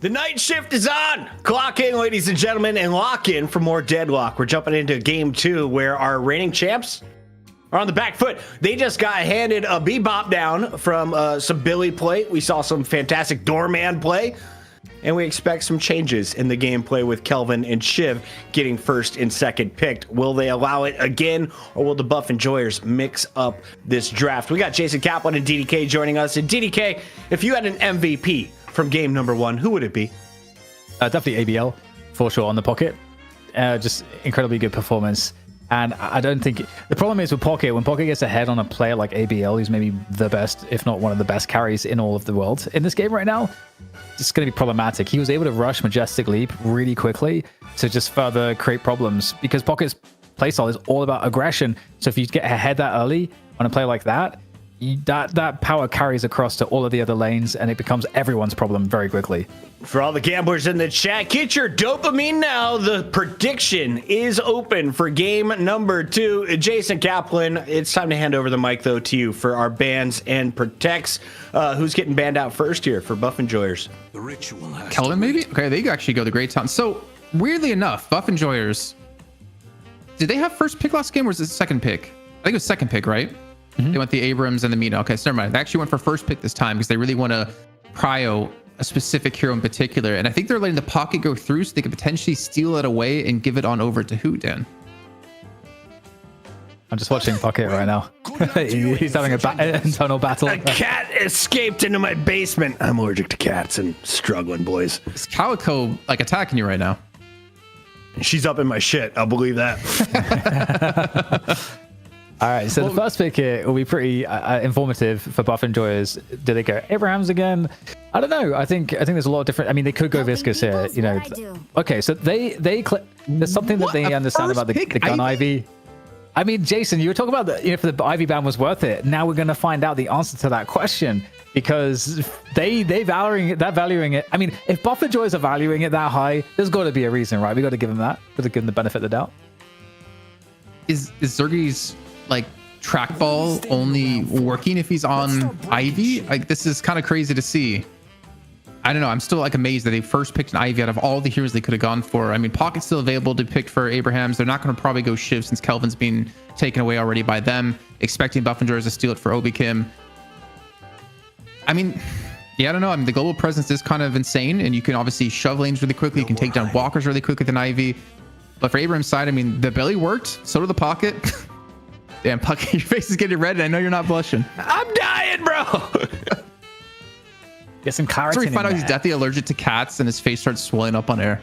Speaker 2: The night shift is on. Clock in, ladies and gentlemen, and lock in for more Deadlock. We're jumping into game 2 where our reigning champs are on the back foot. They just got handed a bebop down from some Billy play. We saw some fantastic doorman play, and we expect some changes in the gameplay with Kelvin and Shiv getting first and second picked. Will they allow it again, or will the Buff Enjoyers mix up this draft? We got Jason Kaplan and DDK joining us. And DDK, if you had an MVP from game number 1, who would it be?
Speaker 4: Definitely ABL, for sure, on the Pocket. Just incredibly good performance. And I don't think... The problem is with Pocket, when Pocket gets ahead on a player like ABL, who's maybe the best, if not one of the best carries in all of the world in this game right now, it's going to be problematic. He was able to rush Majestic Leap really quickly to just further create problems, because Pocket's playstyle is all about aggression. So if you get ahead that early on a player like that, that power carries across to all of the other lanes, and it becomes everyone's problem very quickly.
Speaker 2: For all the gamblers in the chat, get your dopamine now. The prediction is open for game number 2. Jason Kaplan, it's time to hand over the mic, though, to you for our bans and protects. Who's getting banned out first here for Buff Enjoyers?
Speaker 7: The ritual has
Speaker 3: Kelvin, maybe? Okay, they actually go the Great Town. So, weirdly enough, Buff Enjoyers, did they have first pick last game, or was it second pick? I think it was second pick, right? They went the Abrams and the Mina. Okay, so never mind. They actually went for first pick this time because they really want to prio a specific hero in particular. And I think they're letting the Pocket go through so they could potentially steal it away and give it on over to who, Dan?
Speaker 4: I'm just watching Pocket right now. He's having an internal battle.
Speaker 2: A cat escaped into my basement. I'm allergic to cats and struggling, boys.
Speaker 3: Is Calico like attacking you right now?
Speaker 2: She's up in my shit. I'll believe that.
Speaker 4: All right, so the first pick here will be pretty informative for Buff Enjoyers. Do they go Abrahams again? I don't know. I think there's a lot of different. I mean, they could go Viscous here. You know. Okay, so there's something that they understand about the gun Ivy. I mean, Jason, you were talking about if the Ivy ban was worth it. Now we're going to find out the answer to that question, because they're valuing it. I mean, if Buff Enjoyers are valuing it that high, there's got to be a reason, right? We got to give them that. Got to give them the benefit of the doubt.
Speaker 3: Is Zergi's like trackball only working if he's on Ivy? Like, this is kind of crazy to see. I don't know. I'm still like amazed that they first picked an Ivy out of all the heroes they could have gone for. I mean, Pocket's still available to pick for Abrahams. They're not going to probably go Shiv since Kelvin's being taken away already by them, expecting Buff Enjoyers to steal it for Obi Kim. I mean, yeah, I don't know. I mean, the global presence is kind of insane, and you can obviously shove lanes really quickly. You can take down walkers really quick with an Ivy. But for Abraham's side, I mean, the belly worked. So did the Pocket. Damn, Pocket, your face is getting red, and I know you're not blushing.
Speaker 2: I'm dying, bro.
Speaker 4: Get some clarity.
Speaker 3: So we find out he's deathly allergic to cats, and his face starts swelling up on air.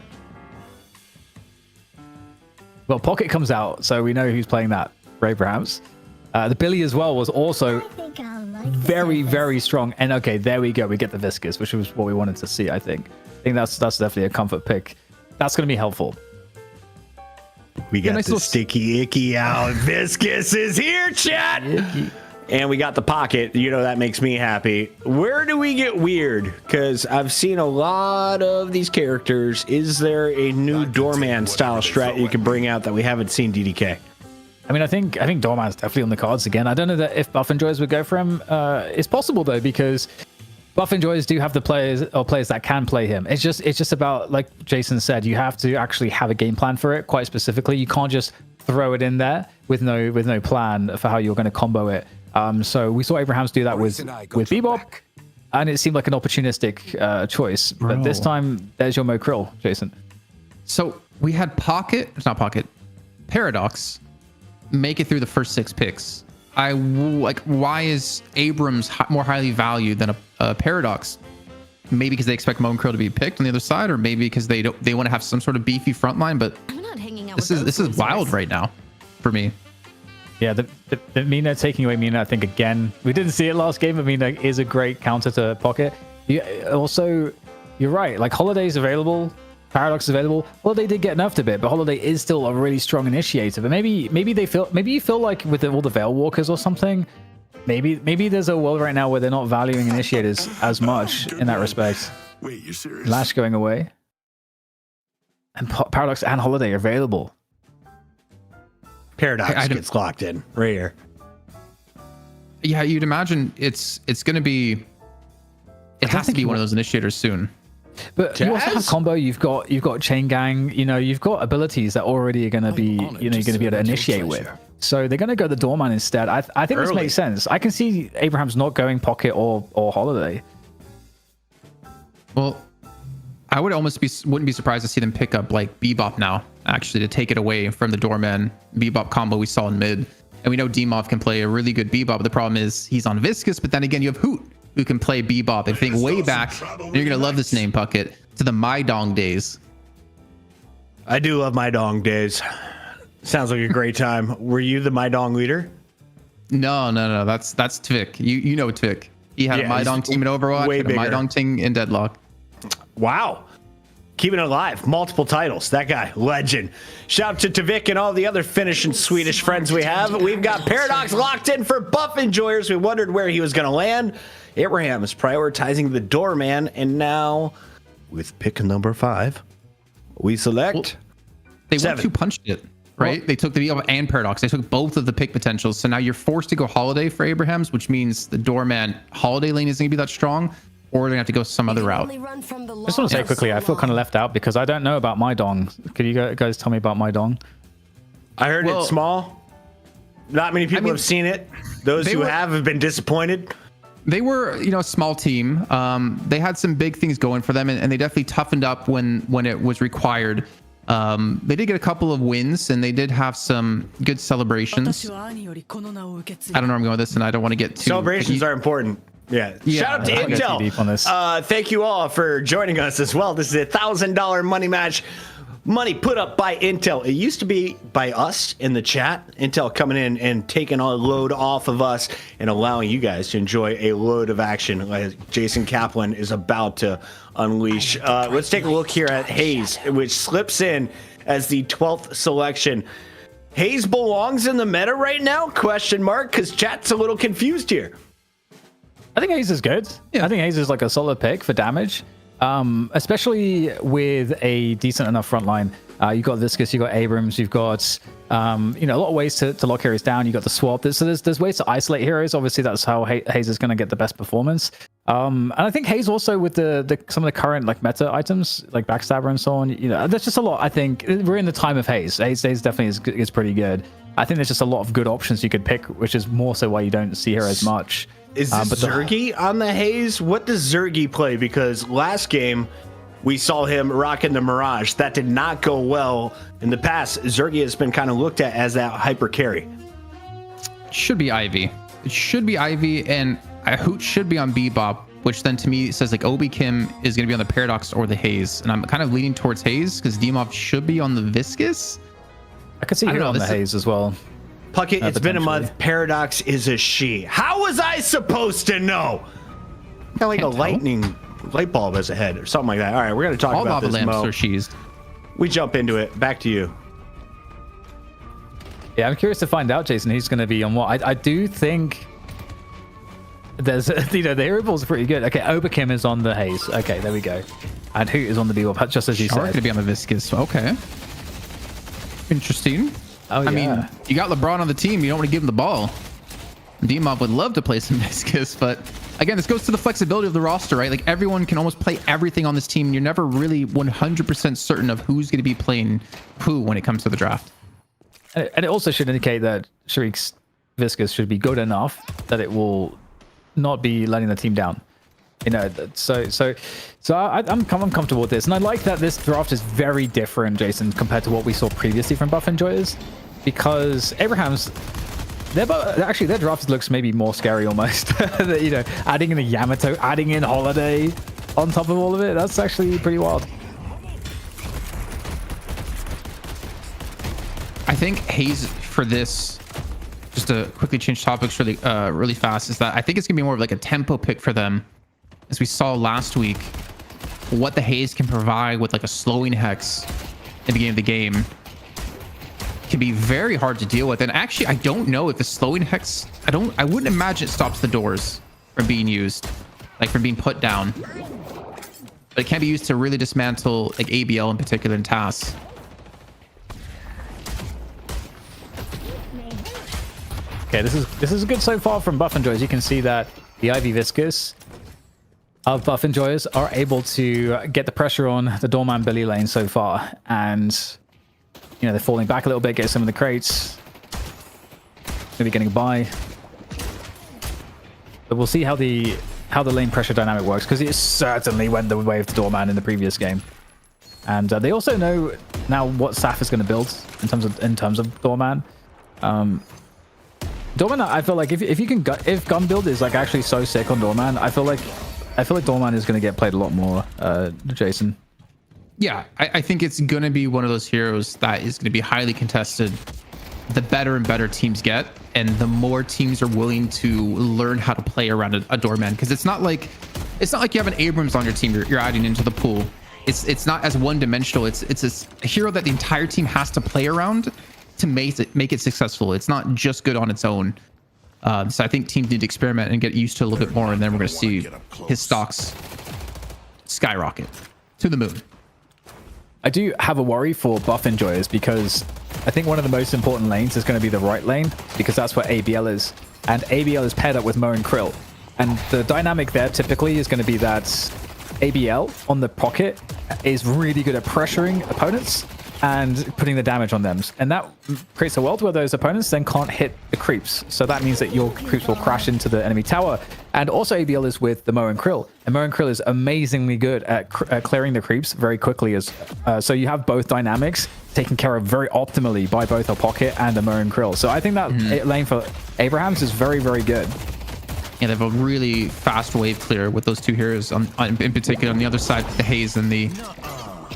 Speaker 4: Well, Pocket comes out, so we know who's playing that for Abrahams. The Billy as well was also very, very strong. And okay, there we go. We get the Viscous, which was what we wanted to see, I think. I think that's definitely a comfort pick. That's going to be helpful.
Speaker 2: We got the sticky icky out. Viscous is here, chat. And we got the Pocket. You know, that makes me happy. Where do we get weird? Because I've seen a lot of these characters. Is there a new Doorman style strat you can bring out that we haven't seen, DDK?
Speaker 4: I mean, I think Doorman's definitely on the cards again. I don't know that if Buff Enjoyers would go for him. It's possible, though, because Buff Enjoyers do have the players that can play him. It's just about, like Jason said, you have to actually have a game plan for it quite specifically. You can't just throw it in there with no plan for how you're going to combo it. So we saw Abrahams do that with Bebop, and it seemed like an opportunistic choice. But this time, there's your Mo Krill, Jason.
Speaker 3: So we had Paradox make it through the first 6 picks. Why is Abrams more highly valued than a Paradox? Maybe because they expect Mo Krill to be picked on the other side, or maybe because they want to have some sort of beefy front line. But
Speaker 5: I'm not hanging out
Speaker 3: this is wild right now for me.
Speaker 4: Yeah, the Mina taking away Mina, I think, again, we didn't see it last game, but Mina is a great counter to Pocket. Also, you're right, like Holiday's available, Paradox is available. Holiday did get nerfed a bit, but Holiday is still a really strong initiator. But maybe you feel like with all the Veil Walkers or something, maybe there's a world right now where they're not valuing initiators as much in that respect.
Speaker 7: Wait, you're serious?
Speaker 4: Lash going away. And Paradox and Holiday are available.
Speaker 2: Paradox gets locked in right here.
Speaker 3: Yeah, you'd imagine it's going to be. It has to be one of those initiators soon.
Speaker 4: But you also have
Speaker 2: Jazz?
Speaker 4: combo. You've got chain gang. You know, you've got abilities that already are going to be, you know, you're going to be able to initiate with. So they're going to go the doorman instead. I think this
Speaker 2: Early.
Speaker 4: makes sense. I can see Abraham's not going pocket or holiday.
Speaker 3: Well, I wouldn't be surprised to see them pick up like Bebop now, actually, to take it away from the doorman Bebop combo we saw in mid. And we know Demov can play a really good Bebop, but the problem is he's on Viscous, but then again, you have Hoot, who can play Bebop. And think way back, and you're going to love this name, Puckett, to the My Dong days.
Speaker 2: I do love my dong days. Sounds like a great time. Were you the my dong leader?
Speaker 3: No, that's Tvik. You know Tvik. He had
Speaker 2: Yeah,
Speaker 3: a My Dong
Speaker 2: he's
Speaker 3: team in Overwatch,
Speaker 2: way
Speaker 3: and a My
Speaker 2: bigger.
Speaker 3: Dong team in Deadlock.
Speaker 2: Wow. Keeping it alive. Multiple titles. That guy, legend. Shout out to Tavik and all the other Finnish and Swedish friends we have. We've got Paradox locked in for buff enjoyers. We wondered where he was going to land. Abraham is prioritizing the doorman. And now, with pick number 5, we select
Speaker 3: They
Speaker 2: 7.
Speaker 3: 1-2 punched it, right? They took the Bebop and Paradox. They took both of the pick potentials. So now you're forced to go Holiday for Abrahams, which means the doorman Holiday lane isn't going to be that strong, or they're going to have to go some other route.
Speaker 5: Only run from the
Speaker 4: I just want to say
Speaker 5: law
Speaker 4: quickly,
Speaker 5: so
Speaker 4: I feel kind of
Speaker 5: long.
Speaker 4: left out because I don't know about my dong. Could you guys tell me about my dong?
Speaker 2: I heard
Speaker 3: Well,
Speaker 2: it's small. Not many people
Speaker 3: mean,
Speaker 2: have seen it. Those
Speaker 3: they
Speaker 2: who
Speaker 3: were-
Speaker 2: have been disappointed.
Speaker 3: They were, a small team. They had some big things going for them, and they definitely toughened up when it was required. They did get a couple of wins, and they did have some good celebrations. I don't know where I'm going with this, and I don't want to get too
Speaker 2: Celebrations
Speaker 3: picky.
Speaker 2: are important. Yeah.
Speaker 3: Yeah,
Speaker 2: Shout out to
Speaker 4: I don't go too deep on this.
Speaker 2: Intel. Thank you all for joining us as well. This is a $1,000 money match. Money put up by Intel. It used to be by us in the chat. Intel coming in and taking a load off of us and allowing you guys to enjoy a load of action like Jason Kaplan is about to unleash. Let's take a look here at Hayes, which slips in as the 12th selection. Hayes belongs in the meta right now? Question mark, because chat's a little confused here.
Speaker 4: I think Hayes is good.
Speaker 3: Yeah.
Speaker 4: I think Hayes is like a solid pick for damage, especially with a decent enough front line. You've got Viscous, you've got Abrams, you've got a lot of ways to lock heroes down. You've got the swap. There's ways to isolate heroes. Obviously, that's how Hayes is going to get the best performance. And I think Hayes also with some of the current like meta items like Backstabber and so on. There's just a lot. I think we're in the time of Hayes. Hayes definitely is pretty good. I think there's just a lot of good options you could pick, which is more so why you don't see her as much.
Speaker 2: Is this Zergy on the Hayes? What does Zergy play? Because last game, we saw him rocking the Mirage. That did not go well in the past. Zergy has been kind of looked at as that hyper carry.
Speaker 3: Should be Ivy. It should be Ivy, and Hoot should be on Bebop, which then to me says like Obi Kim is going to be on the Paradox or the Hayes. And I'm kind of leaning towards Hayes because Demov should be on the Viscous.
Speaker 4: I could see
Speaker 3: I don't
Speaker 4: her
Speaker 3: know,
Speaker 4: on the
Speaker 3: this is-
Speaker 4: Hayes as well.
Speaker 2: Puckett, it's been a
Speaker 4: potentially.
Speaker 2: month. Paradox is a she. How was I supposed to know? Kind of like
Speaker 3: Can't
Speaker 2: a
Speaker 3: tell.
Speaker 2: light bulb as a head or something like that. All right, we're going to talk
Speaker 3: All
Speaker 2: about
Speaker 3: lava
Speaker 2: this,
Speaker 3: lamps
Speaker 2: Mo.
Speaker 3: are she's.
Speaker 2: We jump into it. Back to you.
Speaker 4: Yeah, I'm curious to find out, Jason, who's going to be on what. I do think there's, the hero balls are pretty good. Okay, Oberkim is on the Hayes. Okay, there we go. And Hoot is on the Bebop, just as you
Speaker 3: Shark going to
Speaker 4: said.
Speaker 3: be on the Viscous. Okay. Interesting.
Speaker 4: Oh,
Speaker 3: I mean,
Speaker 4: yeah.
Speaker 3: you got LeBron on the team. You don't want to give him the ball. Demov would love to play some Viscous, but again, this goes to the flexibility of the roster, right? Like everyone can almost play everything on this team. And you're never really 100% certain of who's going to be playing who when it comes to the draft.
Speaker 4: And it also should indicate that Sharik's Viscous should be good enough that it will not be letting the team down. So I'm comfortable with this, and I like that this draft is very different, Jason, compared to what we saw previously from Buff Enjoyers, because Abraham's their draft looks maybe more scary almost. Adding in a Yamato, adding in Holiday on top of all of it, that's actually pretty wild.
Speaker 3: I think Hayes for this, just to quickly change topics really fast, is that I think it's gonna be more of like a tempo pick for them, as we saw last week. What the Hayes can provide with like a slowing hex in the beginning of the game can be very hard to deal with. And actually, I don't know if the slowing hex, I wouldn't imagine it stops the doors from being used, like from being put down. But it can be used to really dismantle like ABL in particular in TAS.
Speaker 4: Okay, this is good so far from Buff Enjoyers. You can see that the Ivy Viscous Our buff enjoyers are able to get the pressure on the Doorman Billy lane so far, and you know they're falling back a little bit, get some of the crates, maybe getting by. But we'll see how the lane pressure dynamic works, because it certainly went the way of the Doorman in the previous game. And they also know now what Saf is going to build in terms of Doorman. Doorman, I feel like if gun build is like actually so sick on Doorman, I feel like Doorman is going to get played a lot more. Jason.
Speaker 3: Yeah, I think it's going to be one of those heroes that is going to be highly contested. The better and better teams get, and the more teams are willing to learn how to play around a Doorman, because it's not like you have an Abrams on your team you're adding into the pool. It's not as one-dimensional. It's a hero that the entire team has to play around to make it successful. It's not just good on its own. So I think teams need to experiment and get used to it a little bit more, and then we're going to see his stocks skyrocket to the moon.
Speaker 4: I do have a worry for buff enjoyers, because I think one of the most important lanes is going to be the right lane, because that's where ABL is. And ABL is paired up with Mo and Krill. And the dynamic there typically is going to be that ABL on the pocket is really good at pressuring opponents and putting the damage on them. And that creates a world where those opponents then can't hit the creeps. So that means that your creeps will crash into the enemy tower. And also ABL is with the Mo and Krill. And Mo and Krill is amazingly good at clearing the creeps very quickly. So you have both dynamics taken care of very optimally by both a pocket and a Mo and Krill. So I think that lane for Abrahams is very, very good.
Speaker 3: Yeah, they have a really fast wave clear with those two heroes. In particular, on the other side, the Haze and the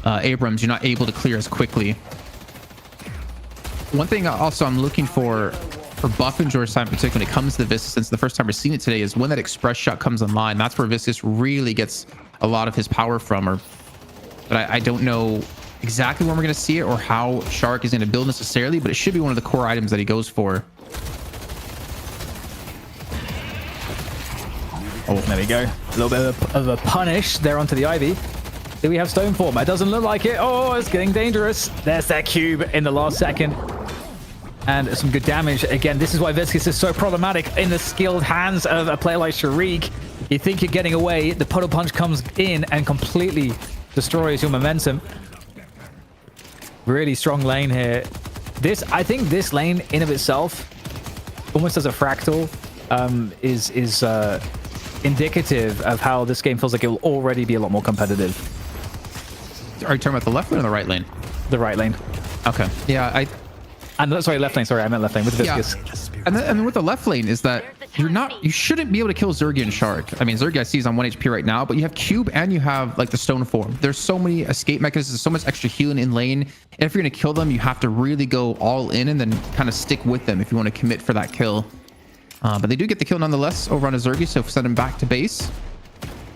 Speaker 3: Abrams, you're not able to clear as quickly. One thing also I'm looking for buff enjoyer side in particular when it comes to the Viscus, since the first time we're seeing it today, is when that express shot comes online. That's where Viscus really gets a lot of his power from. But I don't know exactly when we're going to see it or how Shark is going to build necessarily, but it should be one of the core items that he goes for.
Speaker 4: Oh, there we go. A little bit of a punish there onto the Ivy. Do we have stone form? It doesn't look like it. Oh, it's getting dangerous. There's that cube in the last second. And some good damage. Again, this is why Viscus is so problematic in the skilled hands of a player like Sharik. You think you're getting away. The puddle punch comes in and completely destroys your momentum. Really strong lane here. I think this lane in of itself, almost as a fractal, is indicative of how this game feels like it will already be a lot more competitive.
Speaker 3: Are you talking about the left lane or the right lane?
Speaker 4: The right lane.
Speaker 3: Okay. Yeah,
Speaker 4: sorry, left lane. Sorry, I meant left lane with Viscus.
Speaker 3: Yeah. And then with the left lane is that you shouldn't be able to kill Zergy and Shark. I mean, Zergy I see is on 1 HP right now, but you have Cube and you have like the stone form. There's so many escape mechanisms, so much extra healing in lane. And if you're going to kill them, you have to really go all in and then kind of stick with them if you want to commit for that kill. But they do get the kill nonetheless over on a Zergy, so send him back to base.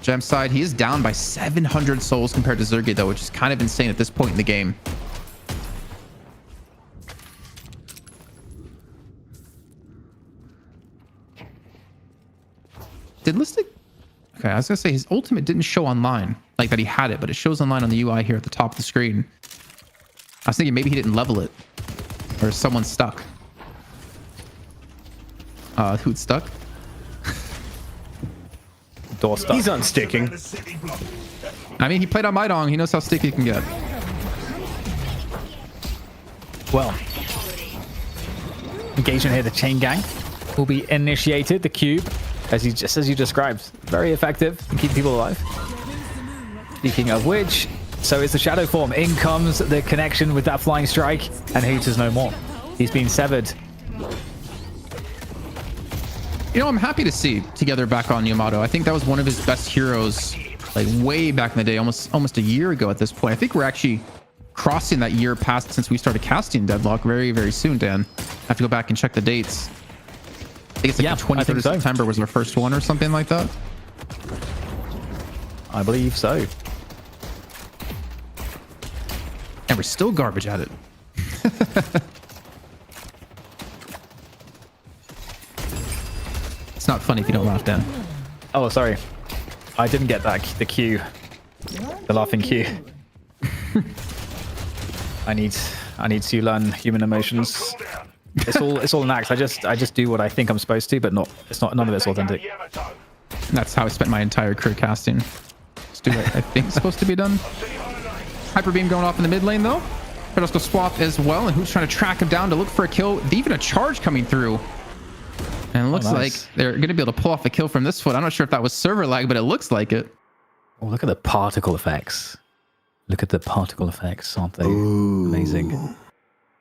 Speaker 3: Gem side, he is down by 700 souls compared to Zergy though, which is kind of insane at this point in the game. Did Listic? Okay, I was gonna say his ultimate didn't show online, like that he had it, but it shows online on the UI here at the top of the screen. I was thinking maybe he didn't level it, or someone's stuck. Who's stuck?
Speaker 4: Door stuck.
Speaker 2: He's unsticking.
Speaker 3: I mean, he played on Maidong. He knows how sticky he can get.
Speaker 4: Well, engagement here, the chain gang will be initiated. The cube, as you described, very effective in keeping people alive. Speaking of which, so is the shadow form. In comes the connection with that flying strike, and Hooters no more. He's been severed.
Speaker 3: You know, I'm happy to see Together back on Yamato. I think that was one of his best heroes, like way back in the day, almost a year ago at this point. I think we're actually crossing that year past since we started casting Deadlock very, very soon, Dan. I have to go back and check the dates. I think it's like the 23rd of September was our first one or something like that.
Speaker 4: I believe so.
Speaker 3: And we're still garbage at it. It's not funny if you don't laugh, Dan.
Speaker 4: Oh, sorry. I didn't get that. The cue. The laughing cue. I need to learn human emotions. It's all an act. I just do what I think I'm supposed to, but none of it's authentic.
Speaker 3: That's how I spent my entire career casting. Let's do what I think is supposed to be done. Hyper beam going off in the mid lane though. Let's go swap as well, and who's trying to track him down to look for a kill? Even a charge coming through. And it looks like they're going to be able to pull off a kill from this foot. I'm not sure if that was server lag, but it looks like it.
Speaker 4: Oh, look at the particle effects. Look at the particle effects, aren't they? Amazing.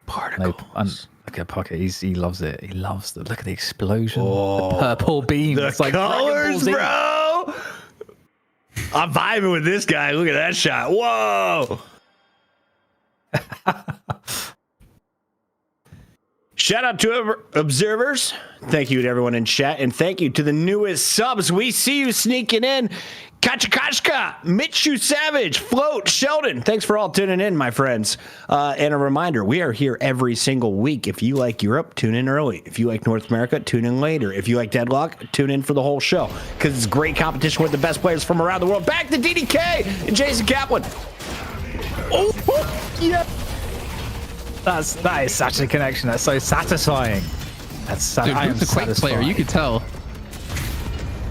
Speaker 2: Particles.
Speaker 4: Look at Pocket. He loves it. He loves the look at the explosion. The purple beam.
Speaker 2: The
Speaker 4: It's like
Speaker 2: colors,
Speaker 4: Dragon Ball Z.
Speaker 2: bro. I'm vibing with this guy. Look at that shot. Whoa. Shout out to observers. Thank you to everyone in chat. And thank you to the newest subs. We see you sneaking in. Kachakashka, Mitchu Savage, Float, Sheldon. Thanks for all tuning in, my friends. And a reminder, we are here every single week. If you like Europe, tune in early. If you like North America, tune in later. If you like Deadlock, tune in for the whole show. Because it's great competition with the best players from around the world. Back to DDK and Jason Kaplan. Oh, yeah.
Speaker 4: That is such a connection. That's so satisfying. That's
Speaker 3: Dude,
Speaker 4: I am
Speaker 3: who's a Quake player?
Speaker 4: satisfied.
Speaker 3: You could tell.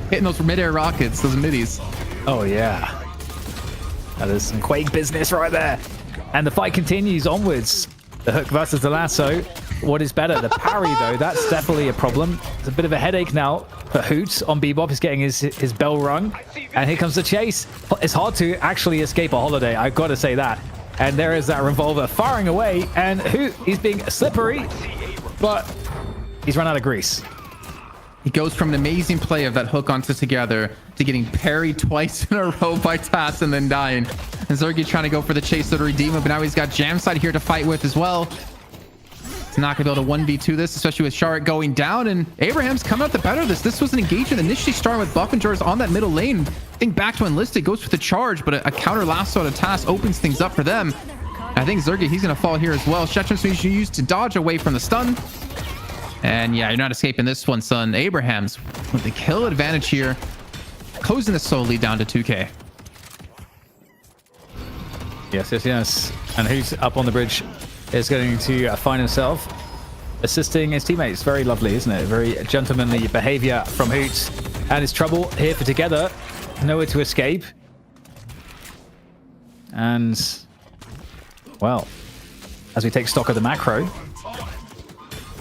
Speaker 3: Hitting those mid-air rockets, those middies.
Speaker 4: Oh yeah, that is some Quake business right there. And the fight continues onwards. The hook versus the lasso. What is better? The parry though, that's definitely a problem. It's a bit of a headache now for Hoot on Bebop. He's getting his bell rung, and here comes the chase. It's hard to actually escape a holiday. I've got to say that. And there is that revolver firing away, and Hoot, he's being slippery, but he's run out of grease.
Speaker 3: He goes from an amazing play of that hook onto together to getting parried twice in a row by Tass and then dying. And Zergy trying to go for the chase to redeem him, but now he's got Jamside here to fight with as well. He's not going to be able to 1v2 this, especially with Shark going down, and Abraham's coming out the better of this. This was an engagement initially starting with Buff and Jars on that middle lane. I think back to Enlisted goes for the charge, but a counter lasso to Tass opens things up for them. I think Zergy, he's going to fall here as well. Shetcham's used to dodge away from the stun. And yeah, you're not escaping this one, son. Abraham's with the kill advantage here, closing the solo lead down to 2k.
Speaker 4: Yes. And Hoot up on the bridge is going to find himself assisting his teammates. Very lovely, isn't it? Very gentlemanly behavior from Hoot. And it's trouble here for Together. Nowhere to escape. And, well, as we take stock of the macro,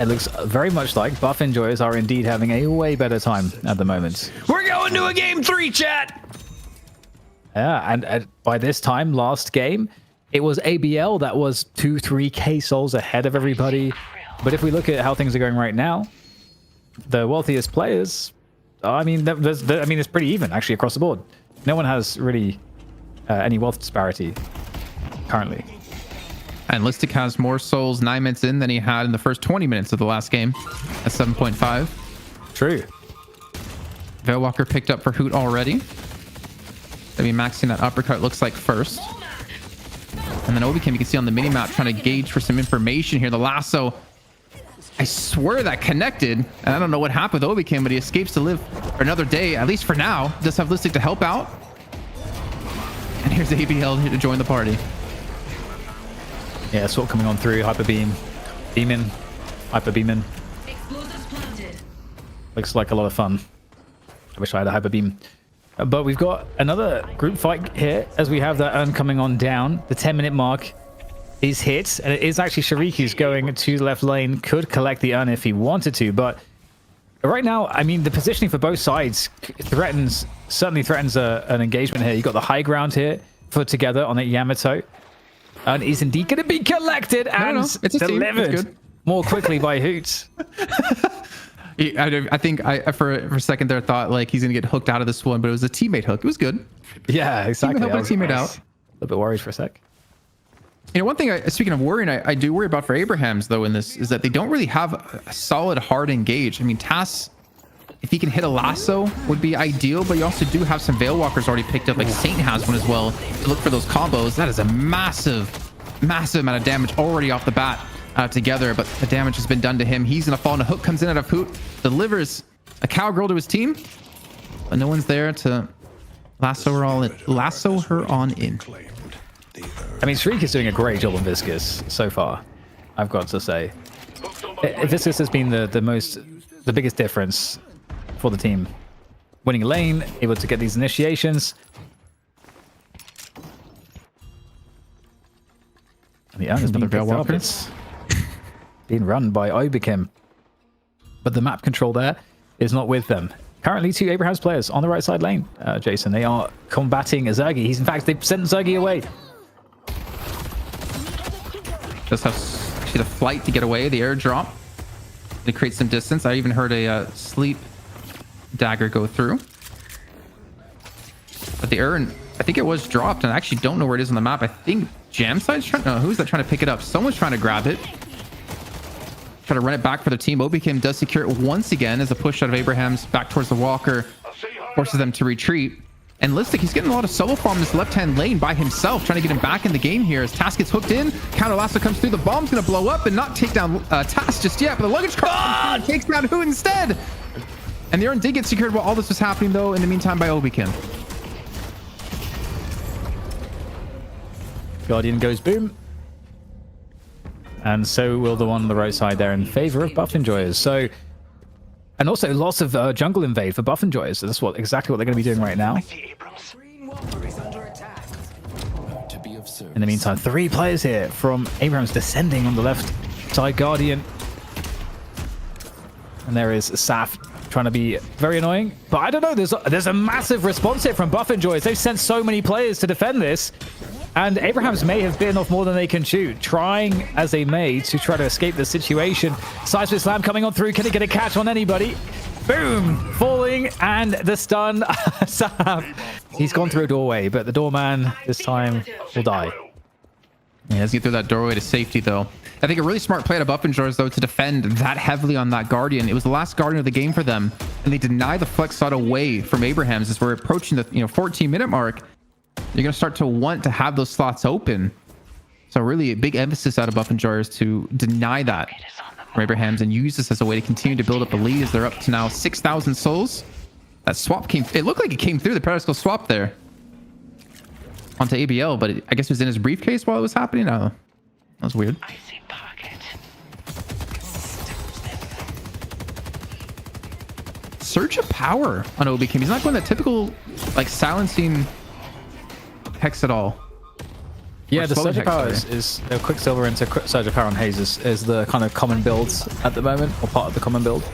Speaker 4: it looks very much like Buff Enjoyers are indeed having a way better time at the moment.
Speaker 2: We're going to a game 3, chat.
Speaker 4: Yeah, and by this time, last game, it was ABL that was 2-3k souls ahead of everybody. But if we look at how things are going right now, the wealthiest players, I mean, it's pretty even actually across the board. No one has really any wealth disparity currently.
Speaker 3: And Listic has more souls 9 minutes in than he had in the first 20 minutes of the last game at 7.5.
Speaker 4: True.
Speaker 3: Veilwalker picked up for Hoot already. They'll be maxing that uppercut, looks like, first. And then Obi-Kim, you can see on the mini-map trying to gauge for some information here. The lasso, I swear that connected. And I don't know what happened with Obi-Kim, but he escapes to live for another day, at least for now. Does have Listic to help out. And here's ABL here to join the party.
Speaker 4: Yeah, sort coming on through. Hyper beam. Beaming. Hyper beaming. Looks like a lot of fun. I wish I had a hyper beam. But we've got another group fight here as we have that urn coming on down. The 10-minute mark is hit. And it is actually Sharik who's going to the left lane. Could collect the urn if he wanted to. But right now, I mean, the positioning for both sides certainly threatens an engagement here. You've got the high ground here for Together on the Yamato. And is indeed going to be collected and
Speaker 3: it's
Speaker 4: delivered more quickly by Hoot.
Speaker 3: I think for a second there thought like he's going to get hooked out of this one, but it was a teammate hook. It was good.
Speaker 4: Yeah, exactly.
Speaker 3: Help a teammate out.
Speaker 4: A little bit worried for a sec.
Speaker 3: You know, one thing, speaking of worrying, I do worry about for Abrahams, though, in this, is that they don't really have a solid, hard engage. I mean, Tass, if he can hit a lasso, would be ideal, but you also do have some Veilwalkers already picked up, like Saint has one as well, to look for those combos. That is a massive amount of damage already off the bat Together, but the damage has been done to him. He's going to fall, and a hook comes in out of Hoot, delivers a cowgirl to his team, but no one's there to lasso her on in.
Speaker 4: I mean, Shriek is doing a great job on Viscous so far, I've got to say. Viscous has been the biggest difference for the team winning lane, able to get these initiations. And the owner's being picked up. It's being run by Obikim. But the map control there is not with them. Currently, 2 Abraham's players on the right side lane, Jason. They are combating Zergy. In fact, they've sent Zergy away.
Speaker 3: Just have actually the flight to get away, the airdrop to create some distance. I even heard a sleep dagger go through. But the urn, I think it was dropped, and I actually don't know where it is on the map. I think Jamside's trying. No, who's that trying to pick it up? Someone's trying to grab it. Try to run it back for the team. Obikim does secure it once again as a push out of Abraham's back towards the Walker forces them to retreat. And Listic, he's getting a lot of solo farm in this left-hand lane by himself, trying to get him back in the game here. As Task gets hooked in, counter lasso comes through. The bomb's going to blow up and not take down Task just yet, but the luggage car takes down who instead? And the urn did get secured while all this was happening, though, in the meantime by Obikim.
Speaker 4: Guardian goes boom. And so will the one on the right side there in favor of buff enjoyers. So, and also lots of jungle invade for buff enjoyers. So that's exactly what they're going to be doing right now. In the meantime, 3 players here from Abrams descending on the left side Guardian. And there is Saf trying to be very annoying. But I don't know, there's a massive response here from buff enjoyers. They've sent so many players to defend this. And Abrahams may have bitten off more than they can chew, trying as they may to try to escape the situation. Seismic Slam coming on through. Can it get a catch on anybody? Boom! Falling, and the stun. He's gone through a doorway, but the doorman this time will die.
Speaker 3: Yeah, let's get through that doorway to safety, though. I think a really smart play to buff enjoyers, though, to defend that heavily on that Guardian. It was the last Guardian of the game for them, and they deny the flex shot away from Abrahams as we're approaching the 14-minute mark. You're going to start to want to have those slots open. So really a big emphasis out of buff enjoyers to deny that for Abrahams and use this as a way to continue to build up a lead as they're up to now 6,000 souls. That swap it looked like it came through the paradoxical swap there onto ABL, but I guess it was in his briefcase while it was happening. I don't know. That was weird. Surge of power on Obikim. He's not going that typical like silencing hex at all.
Speaker 4: Yeah, the Surge of Power is a Quicksilver into Surge of Power on Haze is the kind of common builds at the moment, or part of the common build.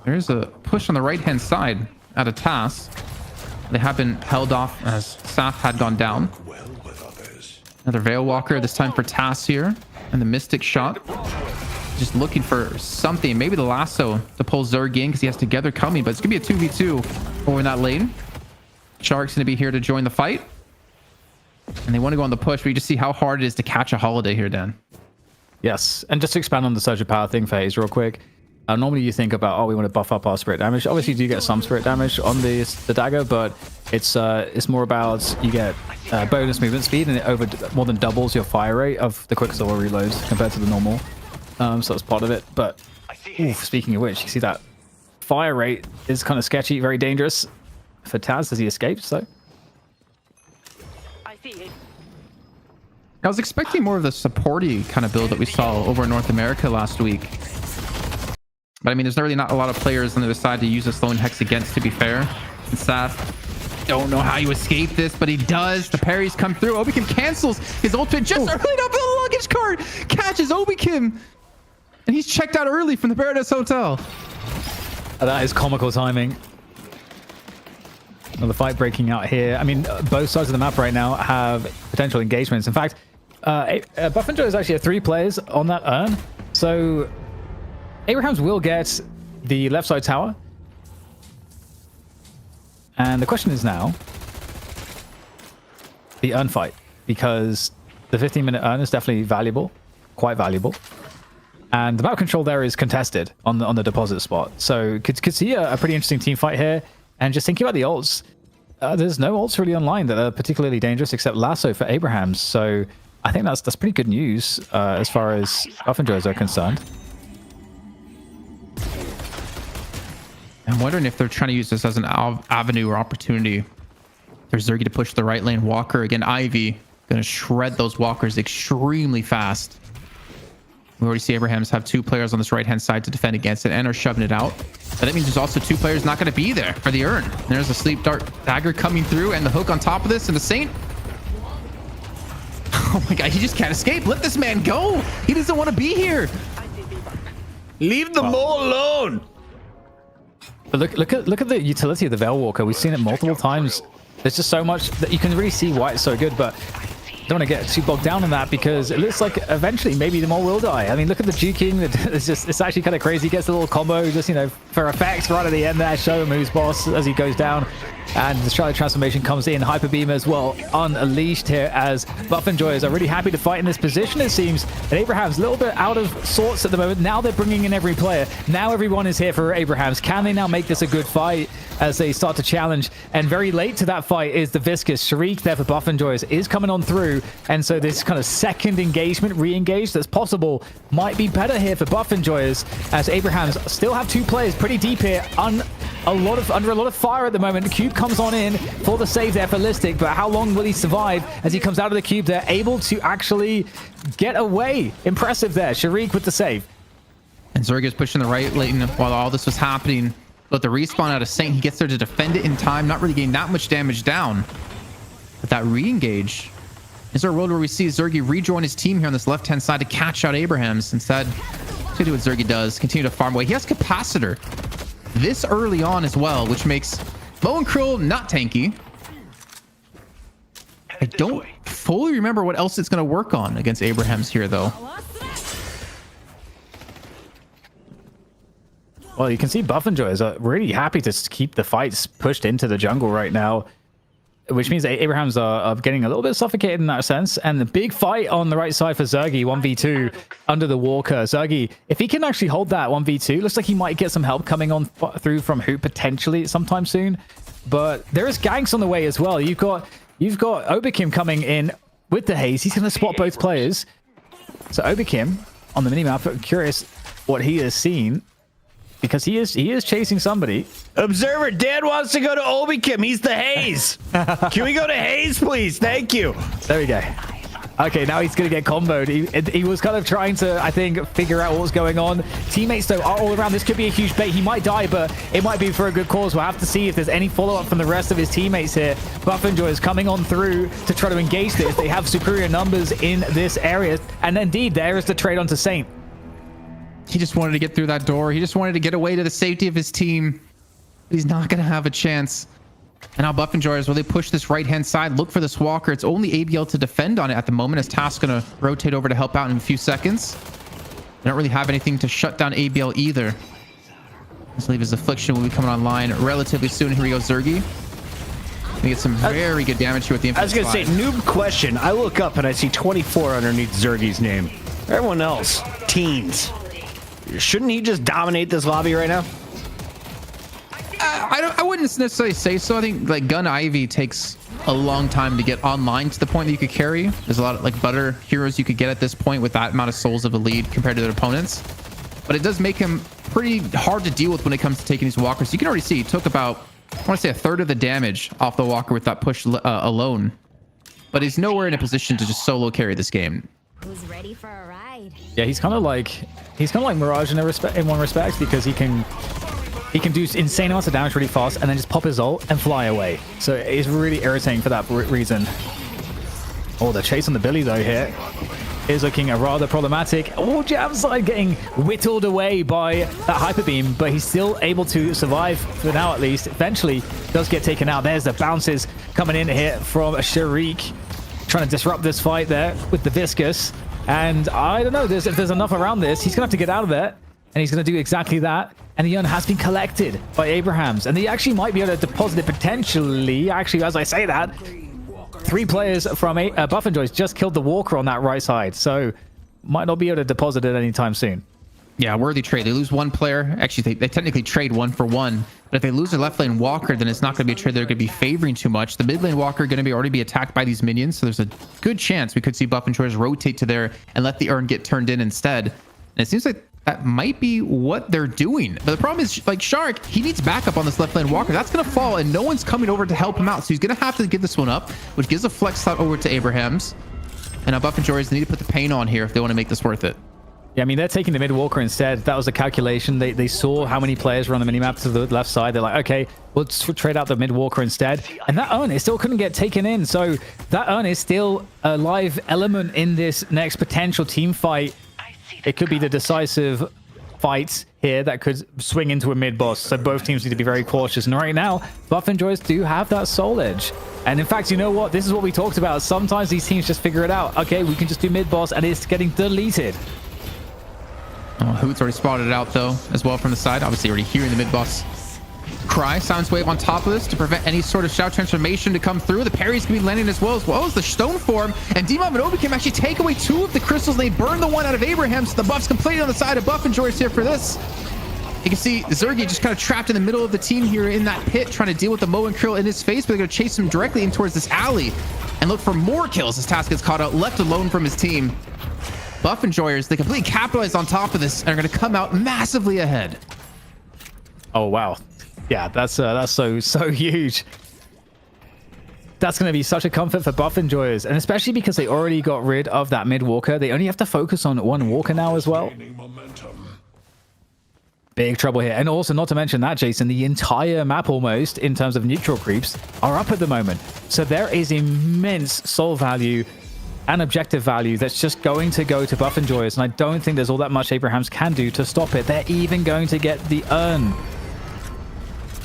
Speaker 3: There's a push on the right-hand side at a Task. They have been held off as Saf had gone down. Another Veil Walker, this time for Task here. And the Mystic shot. Just looking for something. Maybe the lasso to pull Zerg in because he has Together coming. But it's going to be a 2v2 over in that lane. Shark's going to be here to join the fight. And they want to go on the push. But you just see how hard it is to catch a Holiday here, Dan.
Speaker 4: Yes. And just to expand on the Surge of Power thing for Haze real quick. Normally you think about, we want to buff up our spirit damage. Obviously you do get some spirit damage on the dagger, but it's more about you get bonus movement speed, and it more than doubles your fire rate of the Quicksilver reloads compared to the normal. So that's part of it. But speaking of which, you see that fire rate is kind of sketchy, very dangerous for Taz as he escapes. So
Speaker 3: I was expecting more of the supporty kind of build that we saw over in North America last week. But I mean, there's really not a lot of players on the other side to use this lone hex against, to be fair. And Saf, don't know how you escape this, but he does. The parries come through. Obikim cancels his ultimate just early enough for the luggage cart. Catches Obikim. And he's checked out early from the Baroness Hotel.
Speaker 4: That is comical timing. Well, the fight breaking out here. I mean, both sides of the map right now have potential engagements. In fact, Buff and Joe is actually 3 players on that urn. So Abrahams will get the left side tower. And the question is now the urn fight, because the 15-minute urn is definitely valuable, quite valuable. And the map control there is contested on the deposit spot. So could see a pretty interesting team fight here. And just thinking about the ults, there's no ults really online that are particularly dangerous except Lasso for Abrahams. So I think that's pretty good news as far as buff enjoyers are concerned.
Speaker 3: I'm wondering if they're trying to use this as an avenue or opportunity for Zergy to push the right lane. Walker, again, Ivy, Gonna shred those walkers extremely fast. We already see Abrahams have 2 players on this right-hand side to defend against it and are shoving it out. But that means there's also 2 players not going to be there for the urn. And there's a sleep dart dagger coming through and the hook on top of this, and the Saint. Oh my god, he just can't escape. Let this man go. He doesn't want to be here.
Speaker 2: Leave the mole alone.
Speaker 4: But look at the utility of the Veil Walker. We've seen it multiple times. There's just so much that you can really see why it's so good, but don't want to get too bogged down on that because it looks like eventually maybe the mole will die. I mean, look at the juking. It's actually kind of crazy. He gets a little combo just, you know, for effect right at the end there. Show him who's boss as he goes down. And the Charlie transformation comes in. Hyper Beam as well unleashed here as Buff and Joyers are really happy to fight in this position, it seems. And Abraham's a little bit out of sorts at the moment. Now they're bringing in every player. Now everyone is here for Abrahams. Can they now make this a good fight as they start to challenge? And very late to that fight is the Viscous. Shariq there for Buff and Joyers is coming on through. And so this kind of second engagement, re-engage that's possible might be better here for Buff and Joyers as Abrahams still have 2 players pretty deep here. Under a lot of fire at the moment. The cube comes on in for the save there for Listic, but how long will he survive as he comes out of the cube? They're able to actually get away. Impressive there. Shariq with the save.
Speaker 3: And Zerga's pushing the right lane while all this was happening. But the respawn out of Saint, he gets there to defend it in time, not really getting that much damage down. But that re-engage. Is there a world where we see Zergi rejoin his team here on this left-hand side to catch out Abrahams? Instead, to do what Zergi does, continue to farm away. He has Capacitor this early on as well, which makes Mo and Krill not tanky. I don't fully remember what else it's going to work on against Abrahams here, though.
Speaker 4: Well, you can see Buff and Joyers are really happy to keep the fights pushed into the jungle right now, which means that Abrahams are getting a little bit suffocated in that sense. And the big fight on the right side for Zergi, 1v2 under the Walker. Zergi, if he can actually hold that 1v2, looks like he might get some help coming on through from Hoop potentially sometime soon. But there is ganks on the way as well. You've got Obikim coming in with the haze. He's going to spot both players. So Obikim on the minimap, I'm curious what he has seen, because he is chasing somebody.
Speaker 2: Observer, Dan wants to go to Obikim. He's the Haze. Can we go to Haze, please? Thank you.
Speaker 4: There we go. Okay, now he's going to get comboed. He was kind of trying to, I think, figure out what was going on. Teammates, though, are all around. This could be a huge bait. He might die, but it might be for a good cause. We'll have to see if there's any follow-up from the rest of his teammates here. Buff and Joy is coming on through to try to engage this. They have superior numbers in this area. And indeed, there is the trade onto Saint.
Speaker 3: He just wanted to get through that door. He just wanted to get away to the safety of his team. He's not going to have a chance. And now Buff and Joyers, will they push this right-hand side? Look for this Walker. It's only ABL to defend on it at the moment, as Task's going to rotate over to help out in a few seconds. They don't really have anything to shut down ABL either. Let's leave his Affliction will be coming online relatively soon. Here we go, Zergi. We get some very good damage here with the Infinite
Speaker 2: I was going to say, noob question. I look up and I see 24 underneath Zergi's name. Everyone else, teens. Shouldn't he just dominate this lobby right now?
Speaker 3: I wouldn't necessarily say so. I think like Gun Ivy takes a long time to get online to the point that you could carry. There's a lot of like butter heroes you could get at this point with that amount of souls of a lead compared to their opponents. But it does make him pretty hard to deal with when it comes to taking these walkers. You can already see he took about, I want to say, a third of the damage off the walker with that push alone. But he's nowhere in a position to just solo carry this game.
Speaker 5: Who's ready for a ride?
Speaker 4: Yeah, he's kind of like Mirage in one respect, because he can do insane amounts of damage really fast and then just pop his ult and fly away. So it's really irritating for that reason. Oh, the chase on the Billy though here is looking rather problematic. Oh, Jamside getting whittled away by that hyper beam, but he's still able to survive for now at least. Eventually does get taken out. There's the bounces coming in here from Shariq, trying to disrupt this fight there with the Viscous. And I don't know, if there's enough around this, he's gonna have to get out of there, and he's gonna do exactly that. And the urn has been collected by Abrahams, and they actually might be able to deposit it potentially. Actually, as I say that, 3 players from Buff and Joyce just killed the Walker on that right side, so might not be able to deposit it anytime soon.
Speaker 3: Yeah, worthy trade. They lose one player. Actually, they technically trade 1 for 1. But if they lose their left lane Walker, then it's not going to be a trade they're going to be favoring too much. The mid lane Walker going to already be attacked by these minions, so there's a good chance we could see Buff and Joyce rotate to there and let the urn get turned in instead. And it seems like that might be what they're doing. But the problem is, like, Shark, he needs backup on this left lane walker. That's going to fall, and no one's coming over to help him out. So he's going to have to give this one up, which gives a flex slot over to Abrahams. And now Buff and Joyers need to put the pain on here if they want to make this worth it.
Speaker 4: Yeah, I mean, they're taking the mid walker instead. That was a calculation. They saw how many players were on the minimap to the left side. They're like, okay, we'll trade out the mid walker instead. And that urn, it still couldn't get taken in. So that urn is still a live element in this next potential team fight. It could be the decisive fight here that could swing into a mid boss. So both teams need to be very cautious. And right now, Buff and Joyce do have that soul edge. And in fact, you know what? This is what we talked about. Sometimes these teams just figure it out. Okay, we can just do mid boss, and it's getting deleted.
Speaker 3: Oh, Hoot's already spotted it out though, as well from the side. Obviously already hearing the mid boss cry. Silence Wave on top of this to prevent any sort of shout transformation to come through. The parries can be landing as well as the stone form. And Demon and Obi can actually take away 2 of the crystals. They burn the one out of Abraham, so the buff's completely on the side of Buff and Joyce here for this. You can see Zergy just kind of trapped in the middle of the team here in that pit, trying to deal with the Mo and Krill in his face, but they're going to chase him directly in towards this alley and look for more kills as Task gets caught out, left alone from his team. Buff and Joyers, they completely capitalize on top of this and are going to come out massively ahead.
Speaker 4: Oh, wow. Yeah, that's so huge. That's going to be such a comfort for Buff and Joyers, and especially because they already got rid of that mid walker. They only have to focus on one walker now as well. Big trouble here. And also, not to mention that, Jason, the entire map almost, in terms of neutral creeps, are up at the moment. So there is immense soul value and objective value that's just going to go to Buff and Joyous. And I don't think there's all that much Abrahams can do to stop it. They're even going to get the urn.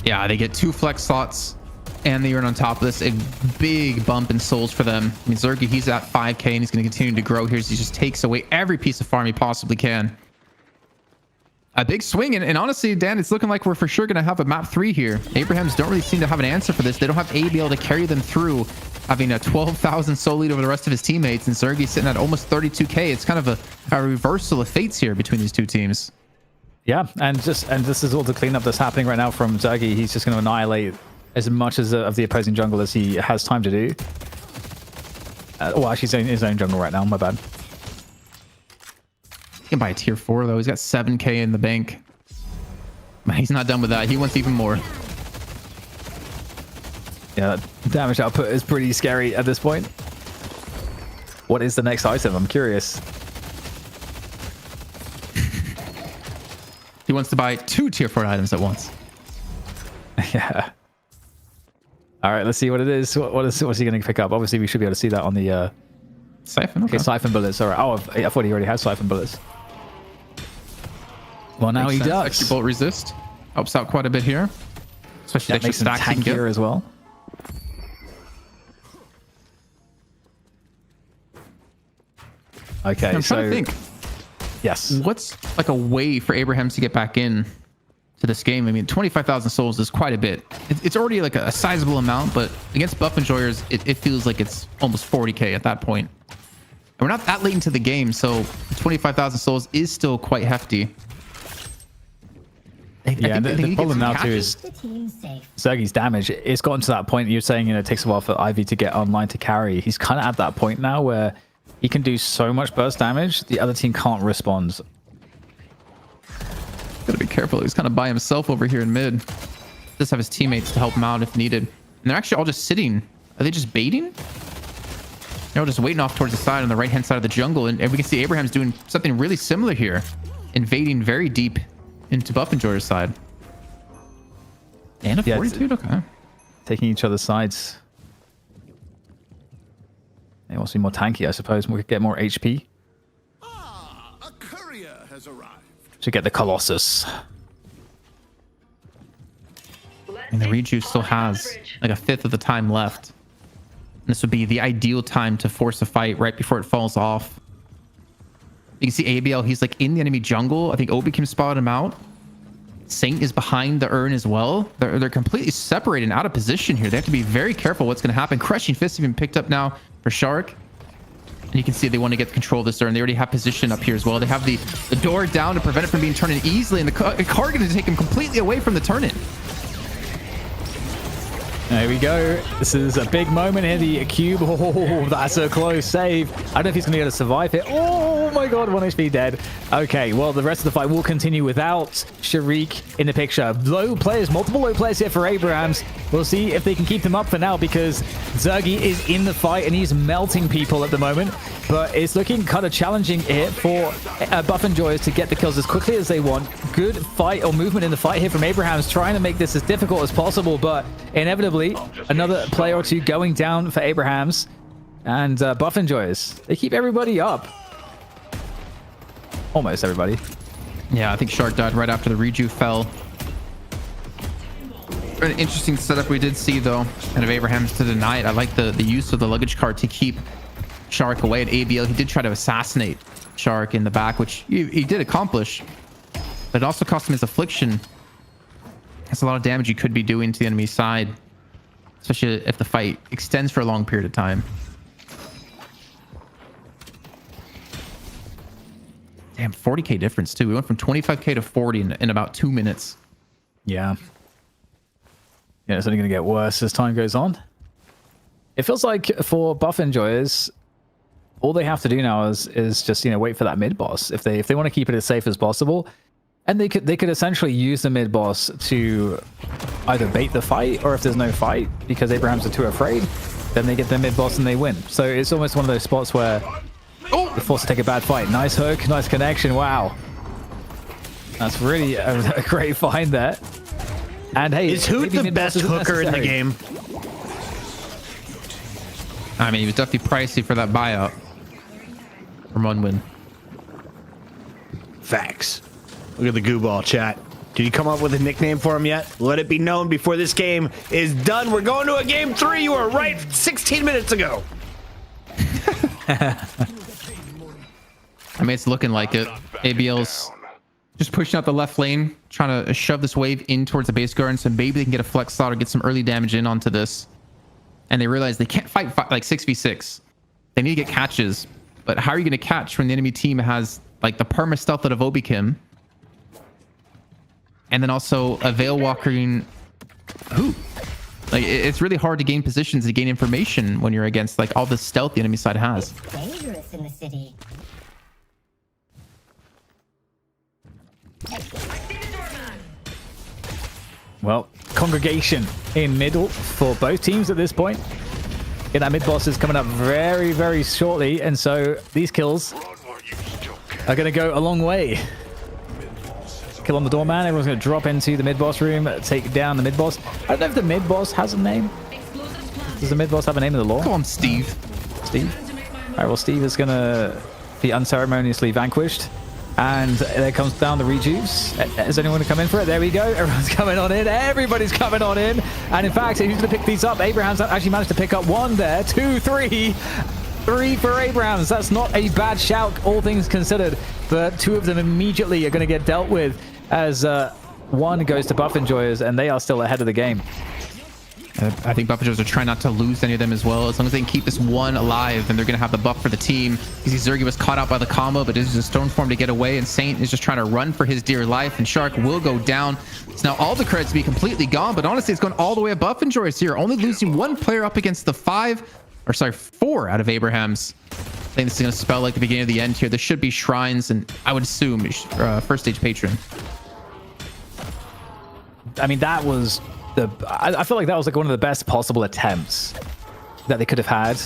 Speaker 3: Yeah, they get 2 flex slots and the urn on top of this. A big bump in souls for them. I mean, Zergy, he's at 5k and he's going to continue to grow here as he just takes away every piece of farm he possibly can. A big swing, and honestly, Dan, it's looking like we're for sure going to have a map 3 here. Abrahams don't really seem to have an answer for this. They don't have ABL to carry them through, having a 12,000 soul lead over the rest of his teammates, and Zergy's sitting at almost 32k. It's kind of a reversal of fates here between these two teams.
Speaker 4: Yeah, and this is all the cleanup that's happening right now from Zergy. He's just going to annihilate as much as of the opposing jungle as he has time to do. Well, actually, he's in his own jungle right now. My bad.
Speaker 3: He can buy a tier 4 though. He's got 7k in the bank. He's not done with that. He wants even more.
Speaker 4: Yeah, damage output is pretty scary at this point. What is the next item? I'm curious.
Speaker 3: He wants to buy 2 tier 4 items at once.
Speaker 4: Yeah. All right, let's see what it is. What's he going to pick up? Obviously, we should be able to see that on the
Speaker 3: Siphon.
Speaker 4: Okay, siphon bullets. All right. Oh, I thought he already had siphon bullets. Well, now he does.
Speaker 3: Extra bolt resist helps out quite a bit here, especially
Speaker 4: That makes him tankier as well. Okay,
Speaker 3: I'm trying to think.
Speaker 4: Yes.
Speaker 3: What's like a way for Abrahams to get back in to this game? I mean, 25,000 souls is quite a bit. It's already like a sizable amount, but against Buff and Joyers, it feels like it's almost 40k at that point. And we're not that late into the game, so 25,000 souls is still quite hefty.
Speaker 4: Yeah, the problem now too is Zergy's damage. It's gotten to that point. You're saying, it takes a while for Ivy to get online to carry. He's kind of at that point now where he can do so much burst damage, the other team can't respond.
Speaker 3: Gotta be careful. He's kind of by himself over here in mid. Just have his teammates to help him out if needed. And they're actually all just sitting. Are they just baiting? They're all just waiting off towards the side on the right-hand side of the jungle. And we can see Abraham's doing something really similar here. Invading very deep into Buff and Joyer's side. And a 42? Okay.
Speaker 4: Taking each other's sides. They want to be more tanky, I suppose. We could get more HP.
Speaker 7: A courier has arrived.
Speaker 4: To get the Colossus.
Speaker 3: And the rejuice still has like a 1/5 of the time left. And this would be the ideal time to force a fight right before it falls off. You can see ABL, he's like in the enemy jungle. I think Obi can spot him out. Saint is behind the urn as well. They're completely separated and out of position here. They have to be very careful what's going to happen. Crushing Fist even picked up now for Shark. And you can see they want to get control of this urn. They already have position up here as well. They have the door down to prevent it from being turned in easily. And the car going to take him completely away from the turn-in.
Speaker 4: There we go. This is a big moment here. The cube. Oh, that's a close save. I don't know if he's going to be able to survive it. Oh, Oh my god, 1 HP dead. Okay, well, the rest of the fight will continue without Sharik in the picture. Multiple low players here for Abrahams. We'll see if they can keep them up for now because Zergy is in the fight and he's melting people at the moment. But it's looking kind of challenging here for Buff and Joyous to get the kills as quickly as they want. Good fight or movement in the fight here from Abrahams, trying to make this as difficult as possible. But inevitably, another player or two going down for Abrahams. And Buff and Joyous, they keep everybody up. Almost everybody.
Speaker 3: Yeah, I think Shark died right after the reju fell. An interesting setup we did see, though, and of Abrahams to deny it. I like the use of the luggage cart to keep Shark away at ABL. He did try to assassinate Shark in the back, which he did accomplish. But it also cost him his affliction. That's a lot of damage you could be doing to the enemy side, especially if the fight extends for a long period of time. Damn, 40k difference too. We went from 25k to 40 in about 2 minutes.
Speaker 4: Yeah. Yeah, it's only going to get worse as time goes on. It feels like for Buff and Joyous, all they have to do now is just, you know, wait for that mid boss if they want to keep it as safe as possible. And they could essentially use the mid boss to either bait the fight, or if there's no fight because Abrahams are too afraid, then they get the mid boss and they win. So it's almost one of those spots where they're forced to take a bad fight. Nice hook, nice connection. Wow, that's really a great find there. And hey,
Speaker 2: is Hoot the best hooker in the game?
Speaker 3: I mean, he was definitely pricey for that buyout from one win.
Speaker 2: Facts. Look at the goo ball chat. Did you come up with a nickname for him yet? Let it be known before this game is done. We're going to a game 3. You were right 16 minutes ago.
Speaker 3: I mean, it's looking like it. ABL's just pushing out the left lane, trying to shove this wave in towards the base garden, so maybe they can get a flex slot or get some early damage in onto this. And they realize they can't fight like 6v6. They need to get catches. But how are you going to catch when the enemy team has like the perma stealth out of Obikim? And then also a Veil Walking Hoot. Like, it's really hard to gain positions, to gain information when you're against like all the stealth the enemy side has.
Speaker 5: Dangerous in the city.
Speaker 4: Well, congregation in middle for both teams at this point. Yeah, that mid boss is coming up very, very shortly, and so these kills are going to go a long way. Kill on the doorman. Everyone's going to drop into the mid boss room, take down the mid boss. I don't know if the mid boss has a name. Does the mid boss have a name in the lore?
Speaker 3: Call him Steve.
Speaker 4: Steve. All right. Well, Steve is going to be unceremoniously vanquished. And there comes down the rejuice. Is anyone going to come in for it? There we go. Everyone's coming on in. Everybody's coming on in. And in fact, who's going to pick these up? Abrahams actually managed to pick up one there. 2, 3. 3 for Abrahams. That's not a bad shout, all things considered. But 2 of them immediately are going to get dealt with as one goes to Buff and Joyous, and they are still ahead of the game.
Speaker 3: I think Buff and Joyous are trying not to lose any of them as well. As long as they can keep this one alive, then they're going to have the buff for the team. You see Zergy was caught out by the combo, but this is a Stormform to get away, and Saint is just trying to run for his dear life, and Shark will go down. So now all the credits be completely gone, but honestly, it's going all the way at Buff and Joyous here. Only losing 1 player up against the 4 out of Abrahams. I think this is going to spell like the beginning of the end here. There should be shrines, and I would assume first stage patron.
Speaker 4: I mean, that was I feel like that was like one of the best possible attempts that they could have had,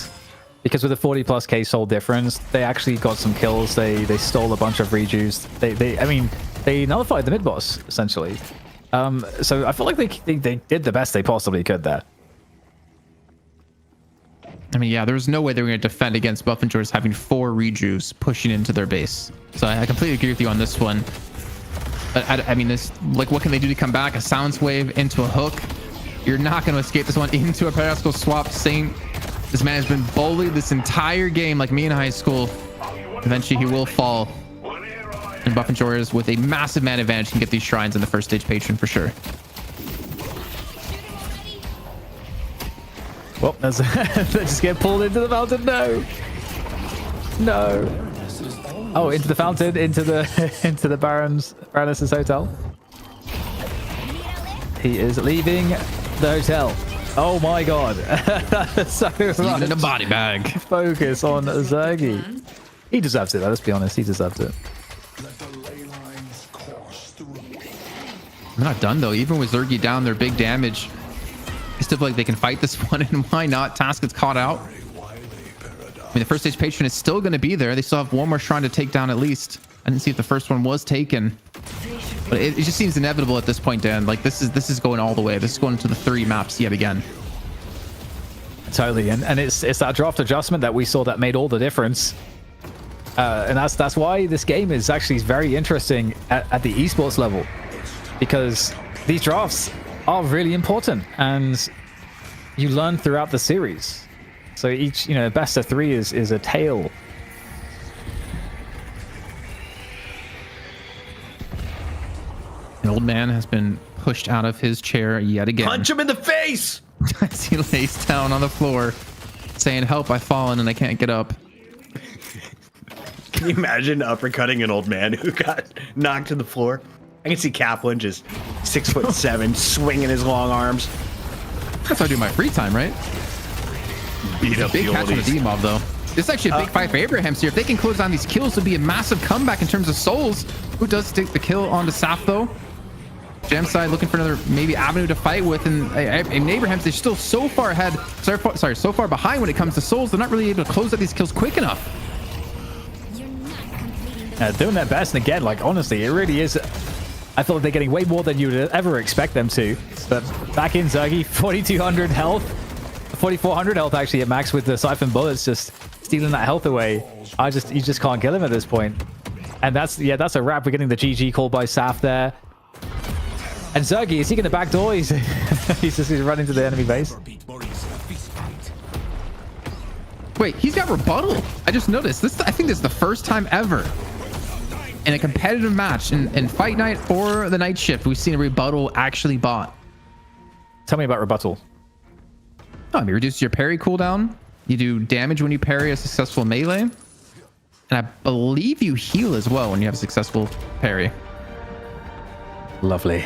Speaker 4: because with a 40+ K soul difference, they actually got some kills. They stole a bunch of rejuice. They nullified the mid boss essentially. So I feel like they did the best they possibly could there.
Speaker 3: I mean, yeah, there was no way they were going to defend against Buff and Joyous having 4 rejuice pushing into their base. So I completely agree with you on this one. But I mean, this, like, what can they do to come back? A silence wave into a hook. You're not going to escape this one into a paradoxical swap. Saint, this man has been bullied this entire game, like me in high school. Eventually, he will fall. And Buff and Joyous, with a massive man advantage, can get these shrines in the first stage patron for sure.
Speaker 4: Well, they just get pulled into the fountain. No. Oh, into the fountain, into the Baroness Hotel. He is leaving the hotel. Oh my god. So
Speaker 3: even in a body bag.
Speaker 4: Focus on Zergy. He deserves it, though, let's be honest. He deserves it.
Speaker 7: Let the ley lines course through.
Speaker 3: They're not done though. Even with Zergy down, their big damage. I still feel like they can fight this one, and why not? Task gets caught out. I mean, the first stage patron is still going to be there. They still have one more shrine to take down at least. I didn't see if the first one was taken, but it just seems inevitable at this point, Dan. Like this is going all the way. This is going to the 3 maps yet again.
Speaker 4: Totally, and it's that draft adjustment that we saw that made all the difference. And that's why this game is actually very interesting at the esports level, because these drafts are really important and you learn throughout the series. So each, best of 3 is a tale.
Speaker 3: An old man has been pushed out of his chair yet again.
Speaker 2: Punch him in the face!
Speaker 3: As he lays down on the floor, saying, "Help, I've fallen and I can't get up."
Speaker 2: Can you imagine uppercutting an old man who got knocked to the floor? I can see Kaplan just 6'7", swinging his long arms.
Speaker 3: That's how I do my free time, right?
Speaker 2: Beat up
Speaker 3: Big
Speaker 2: the
Speaker 3: catch on the
Speaker 2: oldies.
Speaker 3: D-Mob, though. This is actually a big fight for Abrahams here. If they can close down these kills, it'll be a massive comeback in terms of souls. Who does take the kill onto Saf, though? Jam side looking for another maybe avenue to fight with, and Abrahams, they're still so far ahead. Sorry, so far behind when it comes to souls. They're not really able to close out these kills quick enough.
Speaker 5: You're not completing the
Speaker 4: Doing their best, and again, like, honestly, it really is. I feel like they're getting way more than you would ever expect them to. But back in Zergy, 4,200 health, 4,400 health actually at max with the siphon bullets, just stealing that health away. You just can't kill him at this point. And that's a wrap. We're getting the GG call by Saf there. And Zergy, is he going to backdoor? He's running to the enemy base.
Speaker 3: Wait, he's got rebuttal. I just noticed this. I think this is the first time ever in a competitive match in Fight Night or the Night Shift we've seen a rebuttal actually bought.
Speaker 4: Tell me about rebuttal.
Speaker 3: Oh, it reduces your parry cooldown. You do damage when you parry a successful melee, and I believe you heal as well when you have a successful parry.
Speaker 4: Lovely.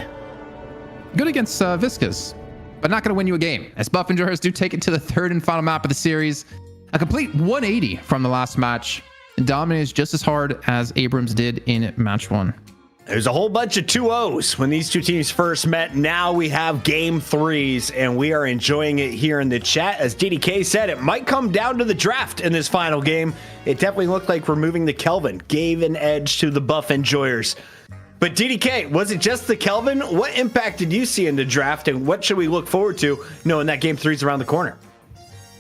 Speaker 3: Good against Viscas, but not going to win you a game, as Buff and Joris do take it to the 3rd and final map of the series. A complete 180 from the last match, and dominates just as hard as Abrams did in match 1.
Speaker 2: There's a whole bunch of 2-0s when these two teams first met. Now we have game 3s, and we are enjoying it here in the chat. As DDK said, it might come down to the draft in this final game. It definitely looked like removing the Kelvin gave an edge to the Buff enjoyers. But DDK, was it just the Kelvin? What impact did you see in the draft, and what should we look forward to knowing that game 3 is around the corner?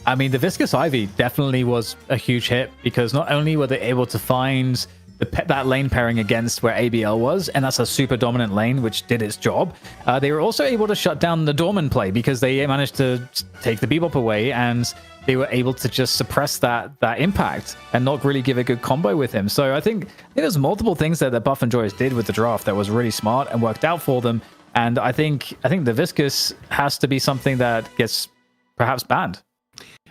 Speaker 4: I mean, the Viscous Ivy definitely was a huge hit, because not only were they able to find that lane pairing against where ABL was, and that's a super dominant lane which did its job, they were also able to shut down the Dorman play, because they managed to take the Bebop away, and they were able to just suppress that impact and not really give a good combo with him. So I think there's multiple things that Buff and Joyce did with the draft that was really smart and worked out for them. And I think the Viscous has to be something that gets perhaps banned.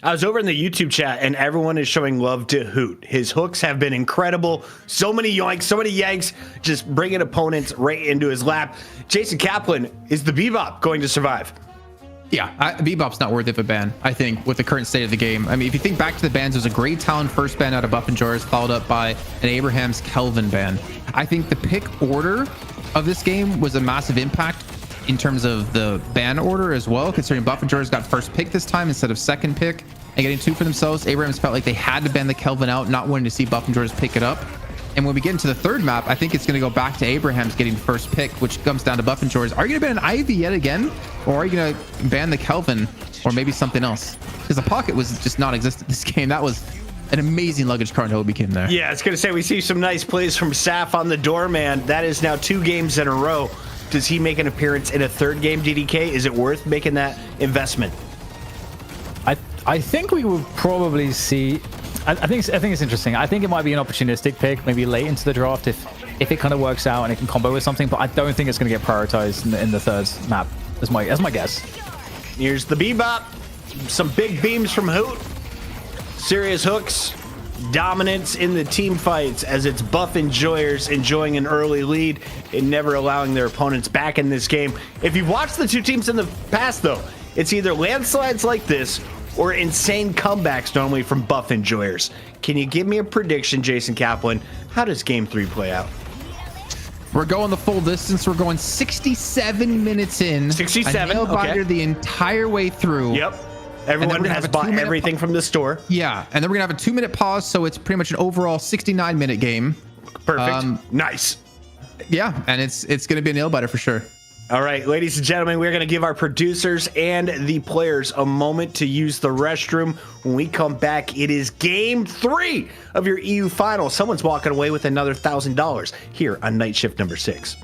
Speaker 2: I was over in the YouTube chat, and everyone is showing love to Hoot. His hooks have been incredible. So many yoinks, so many yanks, just bringing opponents right into his lap. Jason Kaplan, is the Bebop going to survive?
Speaker 3: Yeah, Bebop's not worthy of a ban, I think, with the current state of the game. I mean, if you think back to the bans, there's a Great Talon first ban out of Buff and Joris, followed up by an Abraham's Kelvin ban. I think the pick order of this game was a massive impact in terms of the ban order as well, considering Buff and Joris got first pick this time instead of second pick and getting 2 for themselves. Abrahams felt like they had to ban the Kelvin out, not wanting to see Buff and Joris pick it up. And when we get into the 3rd map, I think it's going to go back to Abrahams getting first pick, which comes down to Buff and Joris. Are you going to ban an Ivy yet again? Or are you going to ban the Kelvin or maybe something else? Because the pocket was just non-existent this game. That was an amazing luggage cart Hobie came there.
Speaker 2: Yeah, I was going to say, we see some nice plays from Saf on the doorman. That is now 2 games in a row. Does he make an appearance in a 3rd game, DDK? Is it worth making that investment?
Speaker 4: I think we will probably see. I think it's interesting. I think it might be an opportunistic pick, maybe late into the draft if it kind of works out and it can combo with something. But I don't think it's going to get prioritized in the 3rd map. That's my guess.
Speaker 2: Here's the Bebop. Some big beams from Hoot. Serious hooks. Dominance in the team fights as it's Buff enjoyers enjoying an early lead and never allowing their opponents back in this game. If you've watched the two teams in the past, though, it's either landslides like this or insane comebacks normally from buff enjoyers. Can you give me a prediction, Jason Kaplan? How does game 3 play out?
Speaker 3: We're going the full distance. We're going 67 minutes in.
Speaker 2: 67,
Speaker 3: A nail biter
Speaker 2: okay.
Speaker 3: the entire way through.
Speaker 2: Yep.
Speaker 3: then
Speaker 2: Everyone
Speaker 3: we're gonna
Speaker 2: has
Speaker 3: have a
Speaker 2: bought
Speaker 3: 2-minute
Speaker 2: everything from the store.
Speaker 3: Yeah, and then we're gonna have a 2-minute pause, so it's pretty much an overall 69-minute game.
Speaker 2: Perfect. Nice.
Speaker 3: Yeah, and it's gonna be a nail biter for sure.
Speaker 2: All right, ladies and gentlemen, we're going to give our producers and the players a moment to use the restroom. When we come back, it is game 3 of your EU final. Someone's walking away with another $1,000 here on night shift number 6.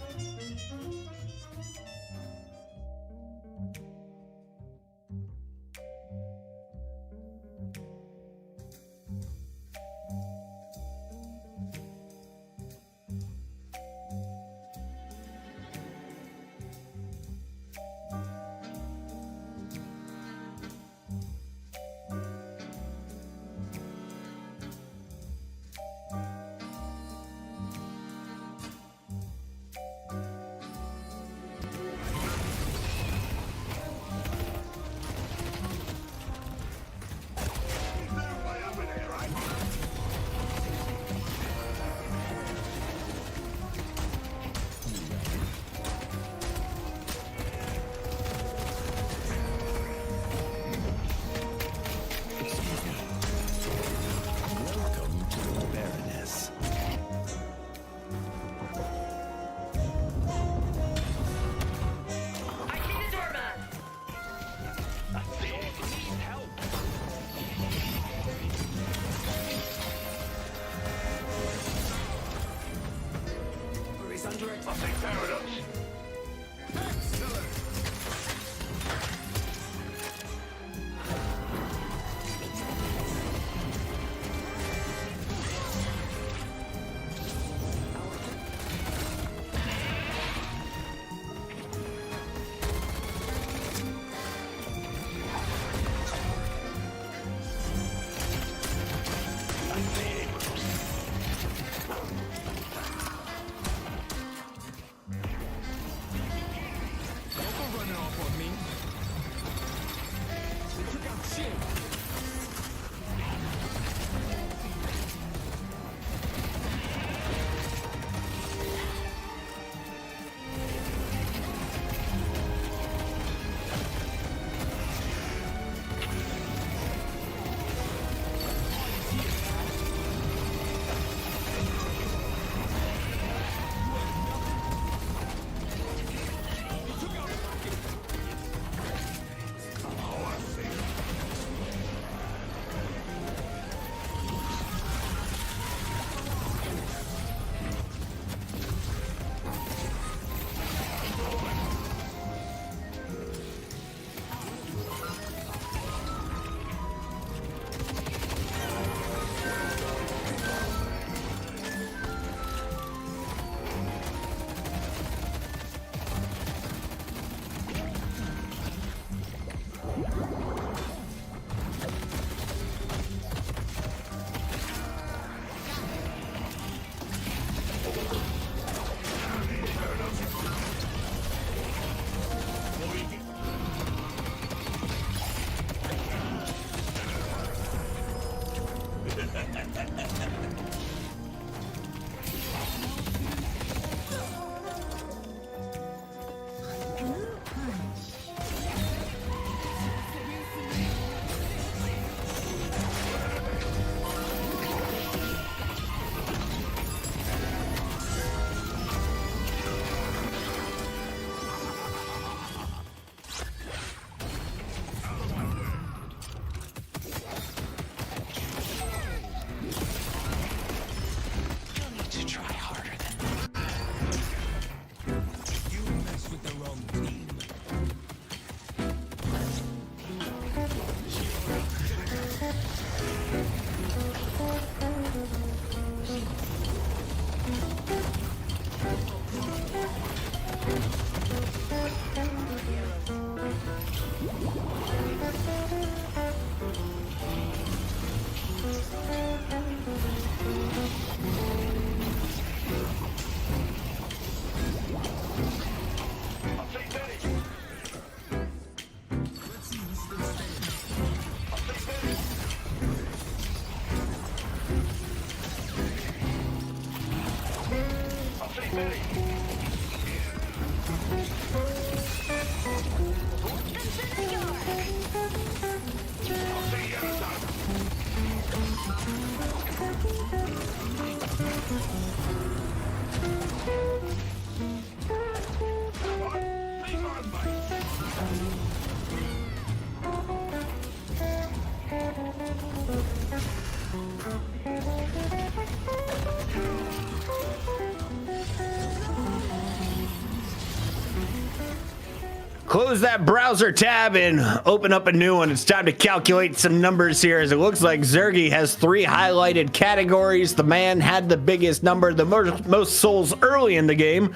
Speaker 2: Close that browser tab and open up a new one. It's time to calculate some numbers here, as it looks like Zergy has 3 highlighted categories. The man had the biggest number, the most souls early in the game.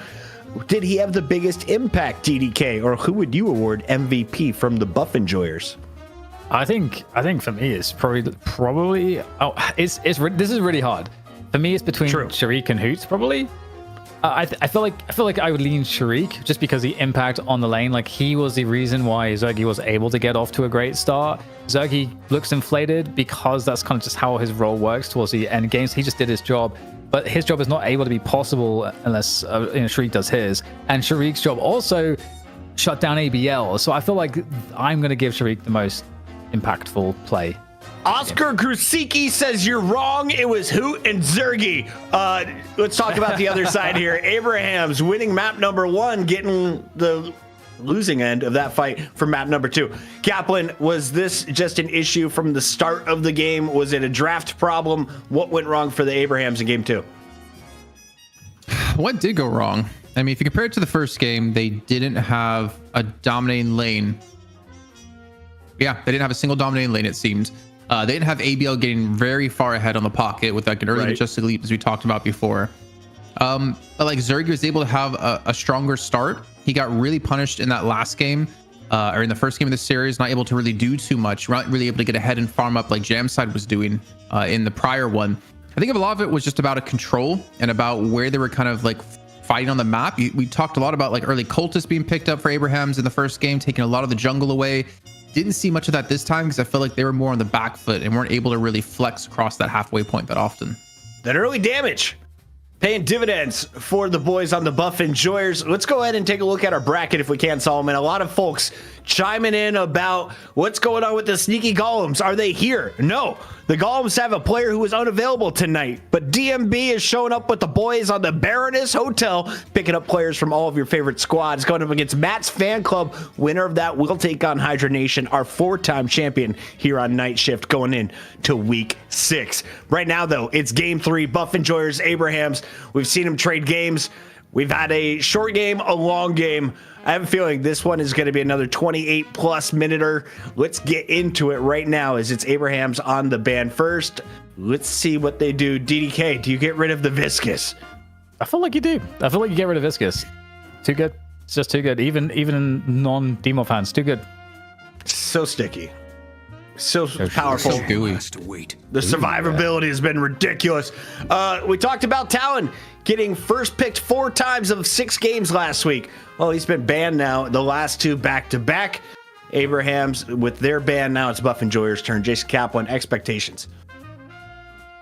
Speaker 2: Did he have the biggest impact, DDK, or who would you award MVP from the buff enjoyers?
Speaker 4: I think for me it's probably this is really hard. For me, it's between Sharik and Hoots probably. I feel like I would lean Sharik just because the impact on the lane, like he was the reason why Zergy was able to get off to a great start. Zergy looks inflated because that's kind of just how his role works towards the end games. He just did his job, but his job is not able to be possible unless Sharik does his. And Sharik's job also shut down ABL. So I feel like I'm going to give Sharik the most impactful play.
Speaker 2: Oscar Grusicki says you're wrong. It was Hoot and Zergy. Let's talk about the other side here. Abraham's winning map number 1, getting the losing end of that fight for map number 2. Kaplan, was this just an issue from the start of the game? Was it a draft problem? What went wrong for the Abrahams in game 2?
Speaker 3: What did go wrong? I mean, if you compare it to the first game, they didn't have a dominating lane. Yeah, they didn't have a single dominating lane, it seemed. They didn't have ABL getting very far ahead on the pocket with like an early majestic leap, as we talked about before. But like Zergy was able to have a stronger start. He got really punished in that last game, or in the first game of the series, not able to really do too much, not really able to get ahead and farm up like Jamside was doing in the prior one. I think a lot of it was just about a control and about where they were kind of like fighting on the map. We talked a lot about like early cultists being picked up for Abrahams in the first game, taking a lot of the jungle away. Didn't see much of that this time because I feel like they were more on the back foot and weren't able to really flex across that halfway point that often.
Speaker 2: That early damage paying dividends for the boys on the buff enjoyers. Let's go ahead and take a look at our bracket if we can, Solomon. A lot of folks chiming in about what's going on with the sneaky golems. Are they here? No. The golems have a player who is unavailable tonight, but DMB is showing up with the boys on the Baroness Hotel, picking up players from all of your favorite squads, going up against Matt's fan club. Winner of that will take on Hydra Nation, our 4-time champion here on Night Shift, going in to week 6. Right now, though, it's game 3, buff enjoyers, Abrahams. We've seen them trade games. We've had a short game, a long game. I have a feeling this one is going to be another 28 plus minuter. Let's get into it right now as it's Abrahams on the ban first. Let's see what they do. DDK, do you get rid of the Viscous?
Speaker 4: I feel like you do. I feel like you get rid of Viscous. Too good. It's just too good. Even in non-Demo fans, too good.
Speaker 2: So sticky. So powerful.
Speaker 3: So gooey.
Speaker 2: The survivability has been ridiculous. We talked about Talon getting first picked 4 times of 6 games last week. Well, he's been banned now the last 2 back-to-back. Abrahams with their ban now. It's buff enjoyers' turn. Jason Kaplan, expectations.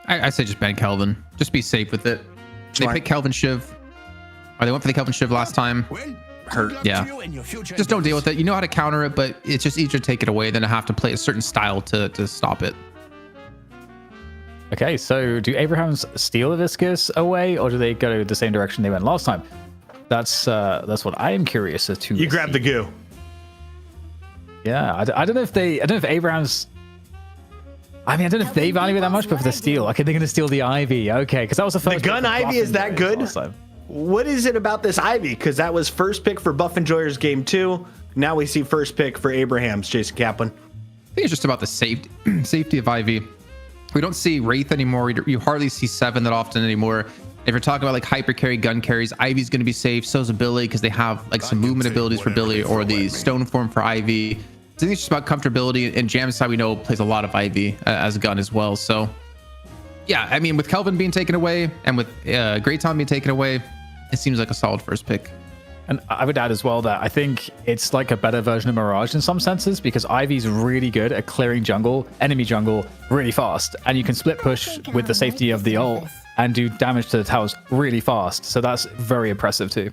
Speaker 3: I say just ban Kelvin. Just be safe with it. They picked Kelvin Shiv. Or they went for the Kelvin Shiv last time. Hurt. Yeah. Just don't deal with it. You know how to counter it, but it's just easier to take it away than to have to play a certain style to stop it.
Speaker 4: Okay, so do Abrahams steal the Viscous away, or do they go the same direction they went last time? That's what I am curious as to.
Speaker 2: You grab the goo.
Speaker 4: Yeah, I don't know if Abrahams. I mean, I don't know if they value it that much, but for the steal, okay, they're going to steal the Ivy. Okay, because that was the first.
Speaker 2: The gun Ivy is that good? What is it about this Ivy? Because that was first pick for buff enjoyers game 2. Now we see first pick for Abrahams. Jason Kaplan.
Speaker 3: I think it's just about the safety of Ivy. We don't see Wraith anymore. You hardly see 7 that often anymore. If you're talking about like hyper carry, gun carries, Ivy's going to be safe. So's Billy because they have like some movement abilities for Billy or the stone form for Ivy. I think it's just about comfortability. And Jamside we know plays a lot of Ivy as a gun as well. So yeah, I mean with Kelvin being taken away and with Great Tom being taken away, it seems like a solid first pick.
Speaker 4: And I would add as well that I think it's like a better version of Mirage in some senses because Ivy's really good at clearing jungle, enemy jungle, really fast. And you can split push with the safety of the ult and do damage to the towers really fast. So that's very impressive too.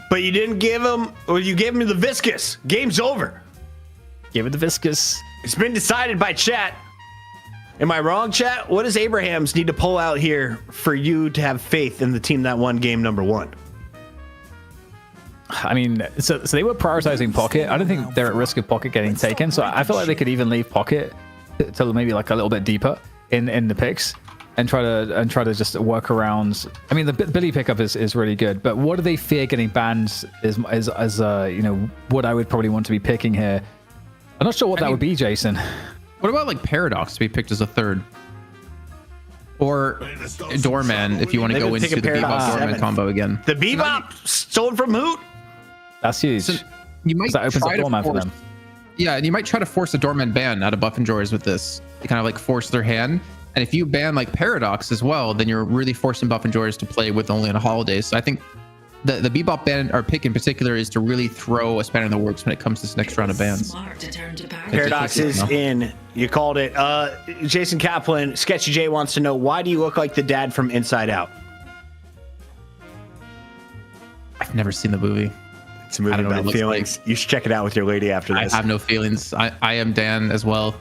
Speaker 2: But you didn't give him, or you gave him the viscous. Game's over.
Speaker 4: Give it the viscous.
Speaker 2: It's been decided by chat. Am I wrong, chat? What does Abrahams need to pull out here for you to have faith in the team that won game number 1?
Speaker 4: I mean, so they were prioritizing Pocket. I don't think they're at risk of Pocket getting taken. So I feel like they could even leave Pocket to maybe like a little bit deeper in the picks and try to just work around. I mean, the Billy pickup is really good, but what do they fear getting banned is you know, what I would probably want to be picking here. I'm not sure what that would be, Jason.
Speaker 3: What about like Paradox to be picked as a third? Or Doorman if you want to go into the Bebop Doorman combo again.
Speaker 2: The Bebop stolen from Hoot.
Speaker 4: That's huge.
Speaker 3: So you might
Speaker 4: that opens up Doorman for them.
Speaker 3: Yeah, and you might try to force a Doorman ban out of Buff and Joyers with this. You kind of like force their hand. And if you ban like Paradox as well, then you're really forcing Buff and Joyers to play with only on holidays. So I think the Bebop ban or pick in particular is to really throw a spanner in the works when it comes to this next round of bans.
Speaker 2: Paradox is in. You called it. Jason Kaplan, Sketchy J wants to know, why do you look like the dad from Inside Out?
Speaker 3: I've never seen the movie.
Speaker 2: It's a movie about feelings. Like. You should check it out with your lady after this.
Speaker 3: I have no feelings. I am Dan as well.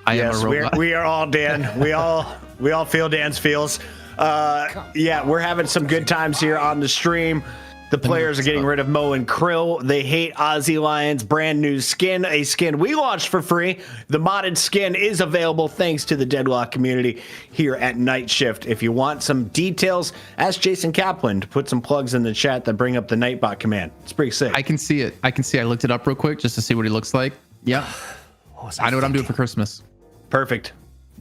Speaker 3: I am a robot.
Speaker 2: We are all Dan. We all feel Dan's feels. Yeah, we're having some good times here on the stream. The players are getting rid of Mo and Krill. They hate Aussie Lions. Brand new skin, a skin we launched for free. The modded skin is available thanks to the Deadlock community here at Night Shift. If you want some details, ask Jason Kaplan to put some plugs in the chat that bring up the Nightbot command. It's pretty sick.
Speaker 3: I can see it. I looked it up real quick just to see what he looks like. Yeah. I know what I'm doing for Christmas.
Speaker 2: Perfect.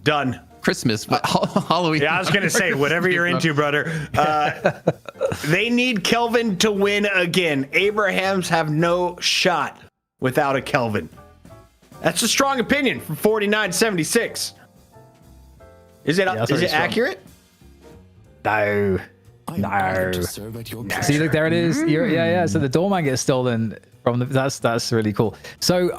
Speaker 2: Done.
Speaker 3: Christmas, but Halloween.
Speaker 2: Yeah, I was gonna say whatever you're into, brother. They need Kelvin to win again. Abrahams have no shot without a Kelvin. That's a strong opinion from 4976. Is it accurate?
Speaker 4: No. See, look, there it is. Yeah. So the Doorman gets stolen from the. That's really cool. So.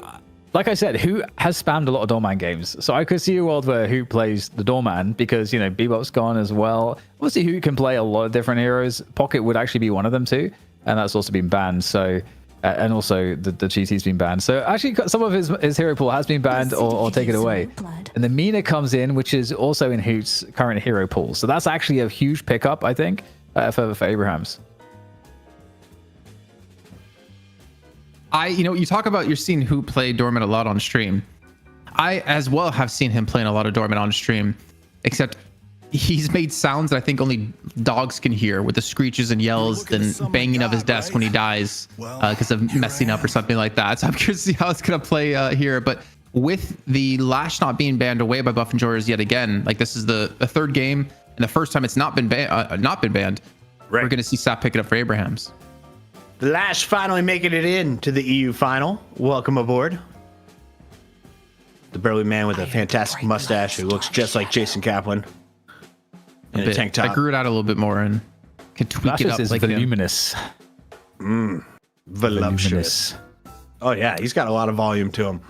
Speaker 4: Like I said, Hoot has spammed a lot of Doorman games. So I could see a world where Hoot plays the Doorman because, you know, Bebop's gone as well. Obviously, Hoot can play a lot of different heroes. Pocket would actually be one of them too. And that's also been banned. So, and also the GT's been banned. So actually, some of his hero pool has been banned or taken away. And the Mina comes in, which is also in Hoot's current hero pool. So that's actually a huge pickup, I think, for Abrahams.
Speaker 3: You talk about you're seeing Hoot play Doorman a lot on stream. I as well have seen him playing a lot of Doorman on stream, except he's made sounds that I think only dogs can hear with the screeches and yells and banging of his desk when he dies because of messing up or something like that. So I'm curious to see how it's going to play here. But with the Lash not being banned away by Buff and Joyers yet again, like this is the third game and the first time it's not been banned. Right. We're going to see Sap pick it up for Abrahams.
Speaker 2: The Lash finally making it in to the EU final. Welcome aboard. The burly man with a fantastic mustache who looks just like Jason Kaplan in a tank top.
Speaker 3: I grew it out a little bit more and can tweak it up
Speaker 4: is
Speaker 3: like
Speaker 4: voluminous.
Speaker 2: Voluptuous. Oh yeah, he's got a lot of volume to him.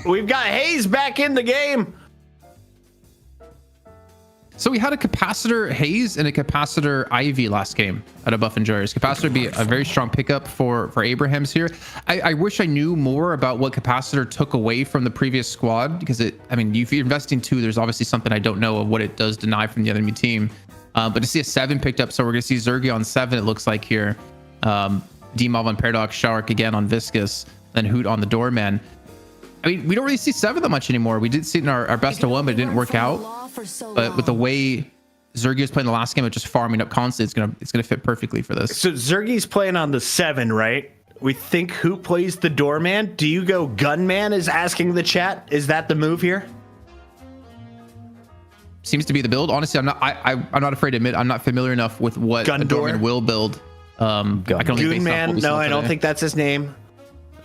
Speaker 2: We've got Hayes back in the game.
Speaker 3: So we had a Capacitor Hayes and a Capacitor Ivy last game at a Buff and Joyers. Capacitor would be a very strong pickup for Abrahams here. I wish I knew more about what Capacitor took away from the previous squad because if you're investing 2, there's obviously something I don't know of what it does deny from the enemy team. But to see a 7 picked up, so we're going to see Zergy on 7, it looks like here. D-Mob on Paradox, Shark again on Viscous, then Hoot on the Doorman. I mean, we don't really see 7 that much anymore. We did see it in our best of 1, but it didn't work out. But with the way Zergy was playing the last game of just farming up constantly, it's gonna fit perfectly for this.
Speaker 2: So Zergy's playing on the 7, right? We think Hoot plays the Doorman. Do you go Gunman? Is asking the chat. Is that the move here?
Speaker 3: Seems to be the build. Honestly, I'm not afraid to admit I'm not familiar enough with what a Doorman will build. I can only
Speaker 2: Gunman. No, I don't think that's his name.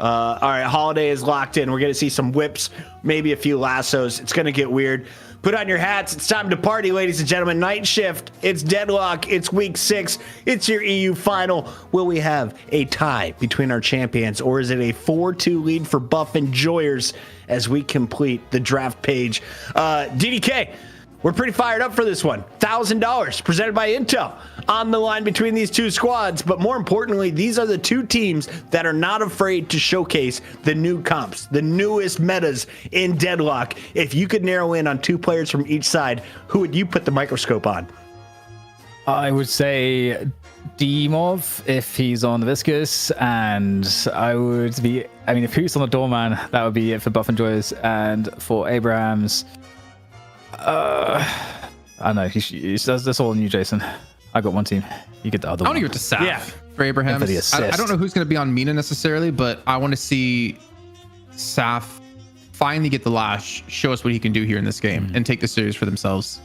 Speaker 2: All right, Holiday is locked in. We're gonna see some whips, maybe a few lassos. It's gonna get weird. Put on your hats. It's time to party, ladies and gentlemen. Night Shift. It's Deadlock. It's week 6. It's your EU final. Will we have a tie between our champions, or is it a 4-2 lead for Buff and Joyers as we complete the draft page? DDK, We're pretty fired up for this one. $1,000 presented by Intel on the line between these two squads. But more importantly, these are the two teams that are not afraid to showcase the new comps, the newest metas in Deadlock. If you could narrow in on two players from each side, who would you put the microscope on?
Speaker 4: I would say Demov if he's on Viscous, and if Hoot's on the Doorman, that would be it for Buff and Joyous, and for Abrahams, I don't know. That's all on you, Jason. I got one team. You get the other
Speaker 3: I
Speaker 4: one.
Speaker 3: want to give it to Saf
Speaker 2: Yeah.
Speaker 3: for Abraham.
Speaker 4: And for the
Speaker 3: I
Speaker 4: assist.
Speaker 3: don't know who's going to be on Mina necessarily, but I want to see Saf finally get the lash, show us what he can do here in this game, and take the series for themselves.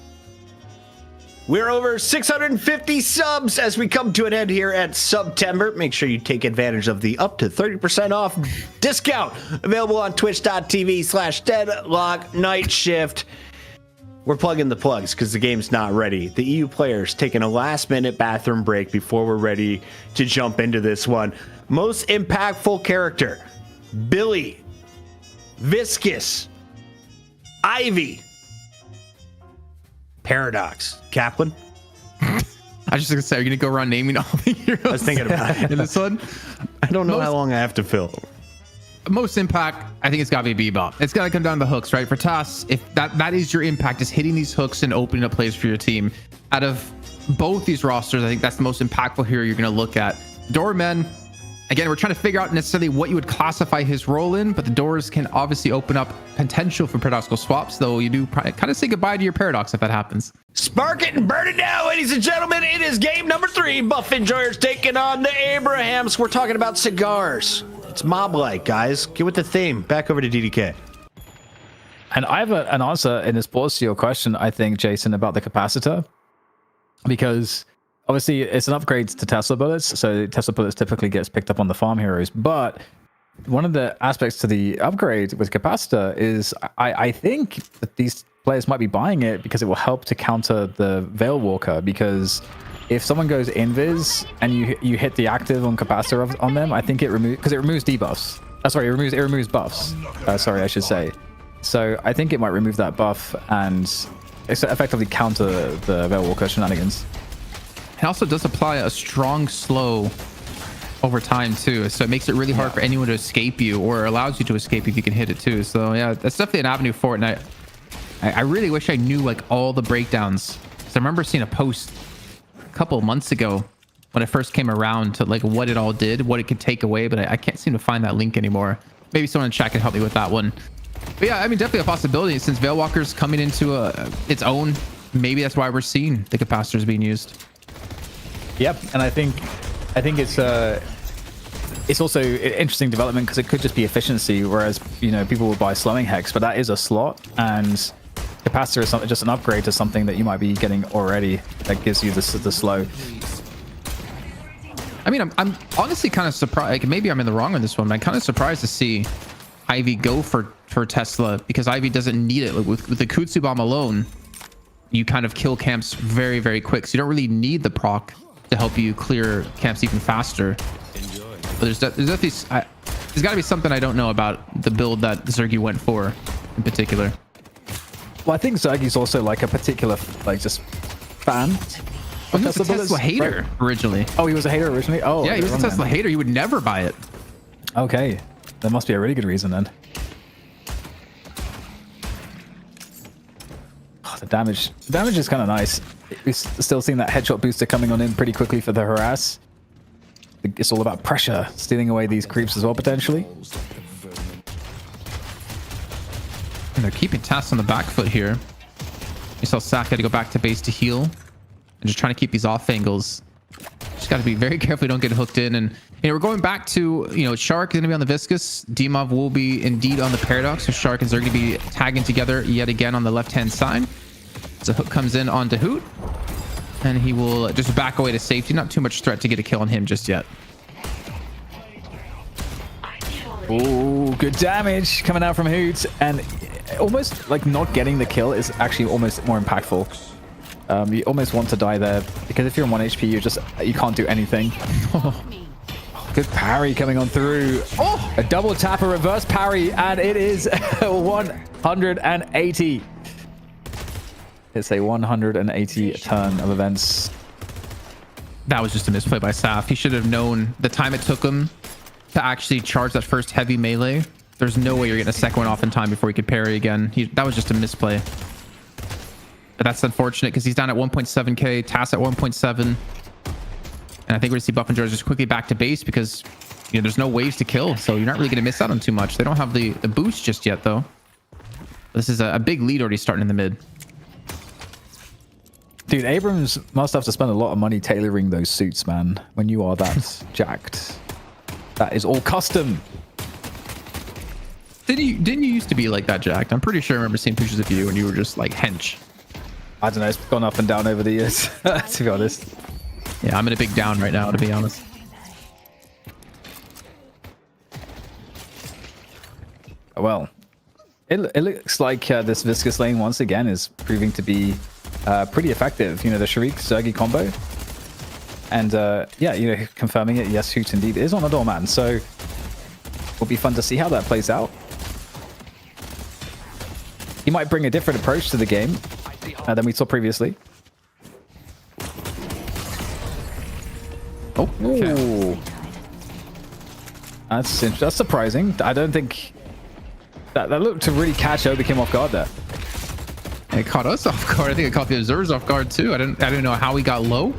Speaker 2: We're over 650 subs as we come to an end here at September. Make sure you take advantage of the up to 30% off discount available on twitch.tv/Deadlock Night Shift. We're plugging the plugs because the game's not ready. The EU players taking a last-minute bathroom break before we're ready to jump into this one. Most impactful character, Billy, Viscous, Ivy, Paradox. Kaplan?
Speaker 3: I was just going to say, are you going to go around naming all the heroes
Speaker 2: I was thinking about it.
Speaker 3: in this one?
Speaker 2: I don't know how long I have to fill.
Speaker 3: Most impact, I think it's got to be Bebop. It's got to come down to the hooks, right? For TAS, if that is your impact, is hitting these hooks and opening up plays for your team. Out of both these rosters, I think that's the most impactful hero you're going to look at. Doorman, again, we're trying to figure out necessarily what you would classify his role in, but the doors can obviously open up potential for paradoxical swaps, though you do kind of say goodbye to your paradox if that happens.
Speaker 2: Spark it and burn it down, ladies and gentlemen. It is game number 3. Buff Enjoyers taking on the Abrahams. We're talking about cigars. It's mob-like, guys. Get with the theme. Back over to DDK.
Speaker 4: And I have an answer in response to your question, I think, Jason, about the capacitor. Because obviously it's an upgrade to Tesla bullets. So Tesla bullets typically gets picked up on the farm heroes. But one of the aspects to the upgrade with capacitor is I think that these players might be buying it because it will help to counter the Veil Walker. Because if someone goes invis and you hit the active on capacitor on them, I think it removes debuffs. Sorry, it removes buffs. Sorry, I should say. So I think it might remove that buff and effectively counter the Veil Walker shenanigans.
Speaker 3: It also does apply a strong slow over time too, so it makes it really hard for anyone to escape you, or allows you to escape if you can hit it too. So yeah, that's definitely an avenue for it. And I really wish I knew like all the breakdowns, because I remember seeing a post a couple of months ago when I first came around to like what it all did, what it could take away, but I can't seem to find that link anymore. Maybe someone in chat can help me with that one. But yeah, I mean, definitely a possibility since Veil Walker's coming into its own. Maybe that's why we're seeing the capacitors being used.
Speaker 4: Yep, and I think it's also an interesting development because it could just be efficiency, whereas people will buy slowing hex, but that is a slot, and capacitor is just an upgrade to something that you might be getting already that gives you the slow.
Speaker 3: I mean, I'm honestly kind of surprised. Like, maybe I'm in the wrong on this one, but I'm kind of surprised to see Ivy go for Tesla, because Ivy doesn't need it. Like, with the Kutsu bomb alone, you kind of kill camps very, very quick. So you don't really need the proc to help you clear camps even faster. But there's definitely there's got to be something I don't know about the build that Zergy went for in particular.
Speaker 4: Well, I think Zergy's also like a particular just fan.
Speaker 3: Well, he was a Tesla hater originally.
Speaker 4: Oh, he was a hater originally? Oh,
Speaker 3: yeah, he was a Tesla hater. He would never buy it.
Speaker 4: Okay, that must be a really good reason then. Oh, the damage is kind of nice. We're still seeing that headshot booster coming on in pretty quickly for the harass. It's all about pressure, stealing away these creeps as well, potentially.
Speaker 3: And they're keeping TAS on the back foot here. You saw Sak had to go back to base to heal. And just trying to keep these off angles. Just got to be very careful you don't get hooked in. And we're going back to, Shark is going to be on the Viscous. Demov will be indeed on the Paradox. So Shark and Zerg going to be tagging together yet again on the left-hand side. So Hook comes in onto Hoot. And he will just back away to safety. Not too much threat to get a kill on him just yet.
Speaker 4: Oh, good damage coming out from Hoot. And almost like not getting the kill is actually almost more impactful. You almost want to die there, because if you're on 1 HP, you can't do anything. Good parry coming on through. Oh, a double tap, a reverse parry, and it is 180. It's a 180 turn of events.
Speaker 3: That was just a misplay by Saf. He should have known the time it took him to actually charge that first heavy melee. There's no way you're getting a second one off in time before he could parry again. That was just a misplay. But that's unfortunate because he's down at 1.7k, Tass at 1.7. And I think we're going to see Buff and George just quickly back to base because, you know, there's no waves to kill. So you're not really going to miss out on too much. They don't have the boost just yet, though. This is a big lead already starting in the mid.
Speaker 4: Dude, Abrams must have to spend a lot of money tailoring those suits, man. When you are that jacked. That is all custom.
Speaker 3: Didn't you used to be like that, jacked? I'm pretty sure I remember seeing pictures of you and you were just like hench.
Speaker 4: I don't know. It's gone up and down over the years, to be honest.
Speaker 3: Yeah, I'm in a big down right now, to be honest.
Speaker 4: Well, it looks like this Viscous lane once again is proving to be pretty effective. You know, the Shariq Zergi combo. And yeah, you know, confirming it. Yes, Hoot indeed is on a doorman. So it'll be fun to see how that plays out. He might bring a different approach to the game than we saw previously.
Speaker 3: Oh, okay.
Speaker 4: Ooh. That's surprising. I don't think that looked to really catch Obi-Kim off guard there.
Speaker 3: And it caught us off guard. I think it caught the observers off guard too. I didn't know how he got low.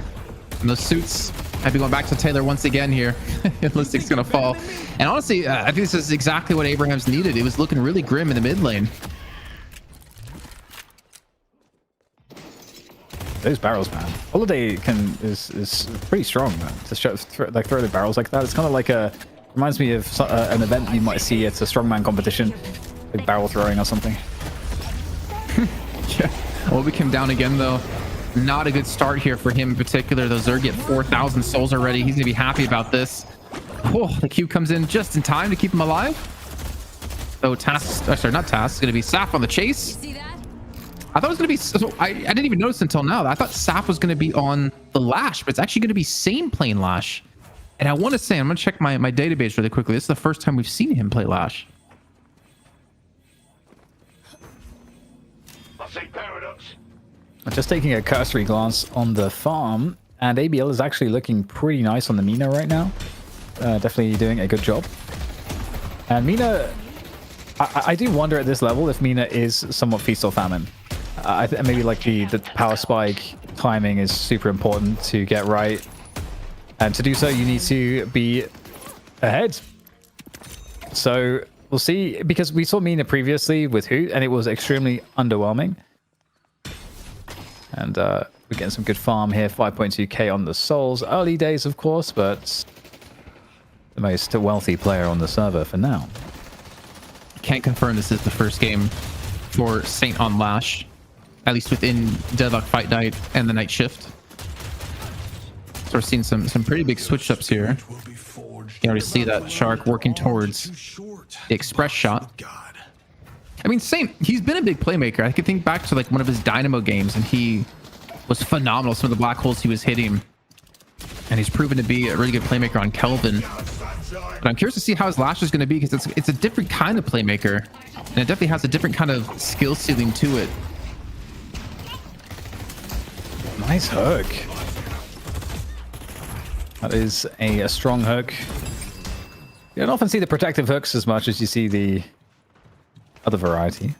Speaker 3: And those suits might be going back to Taylor once again here. Listic's gonna fall. And honestly, I think this is exactly what Abrahams needed. It was looking really grim in the mid lane.
Speaker 4: Those barrels, man. Holiday is pretty strong, man. To throw the barrels like that. It's kind of like reminds me of an event you might see at a strongman competition, like barrel throwing or something.
Speaker 3: Yeah. Well, we came down again though. Not a good start here for him in particular. Though Zerg get 4,000 souls already. He's gonna be happy about this. Oh, the Q comes in just in time to keep him alive. So sorry, not Task. It's gonna be Saf on the chase.
Speaker 5: See that?
Speaker 3: I thought it was going to be... So I didn't even notice until now. I thought Saf was going to be on the Lash, but it's actually going to be Sane playing Lash. And I want to say, I'm going to check my database really quickly. This is the first time we've seen him play Lash.
Speaker 4: I'm just taking a cursory glance on the farm, and ABL is actually looking pretty nice on the Mina right now. Definitely doing a good job. And Mina... I do wonder at this level if Mina is somewhat feast or famine. Maybe like the power spike timing is super important to get right. And to do so, you need to be ahead. So we'll see, because we saw Mina previously with Hoot, and it was extremely underwhelming. And we're getting some good farm here, 5.2k on the souls. Early days, of course, but the most wealthy player on the server for now.
Speaker 3: Can't confirm this is the first game for Saint on Lash, at least within Deadlock Fight Night and the Night Shift. So we're seeing some pretty big switch ups here. You can already see that Shark working towards the express shot. I mean, Saint, he's been a big playmaker. I could think back to like one of his Dynamo games, and he was phenomenal. Some of the black holes he was hitting, and he's proven to be a really good playmaker on Kelvin. But I'm curious to see how his Lash is going to be, because it's a different kind of playmaker, and it definitely has a different kind of skill ceiling to it.
Speaker 4: Nice hook. That is a strong hook. You don't often see the protective hooks as much as you see the other variety.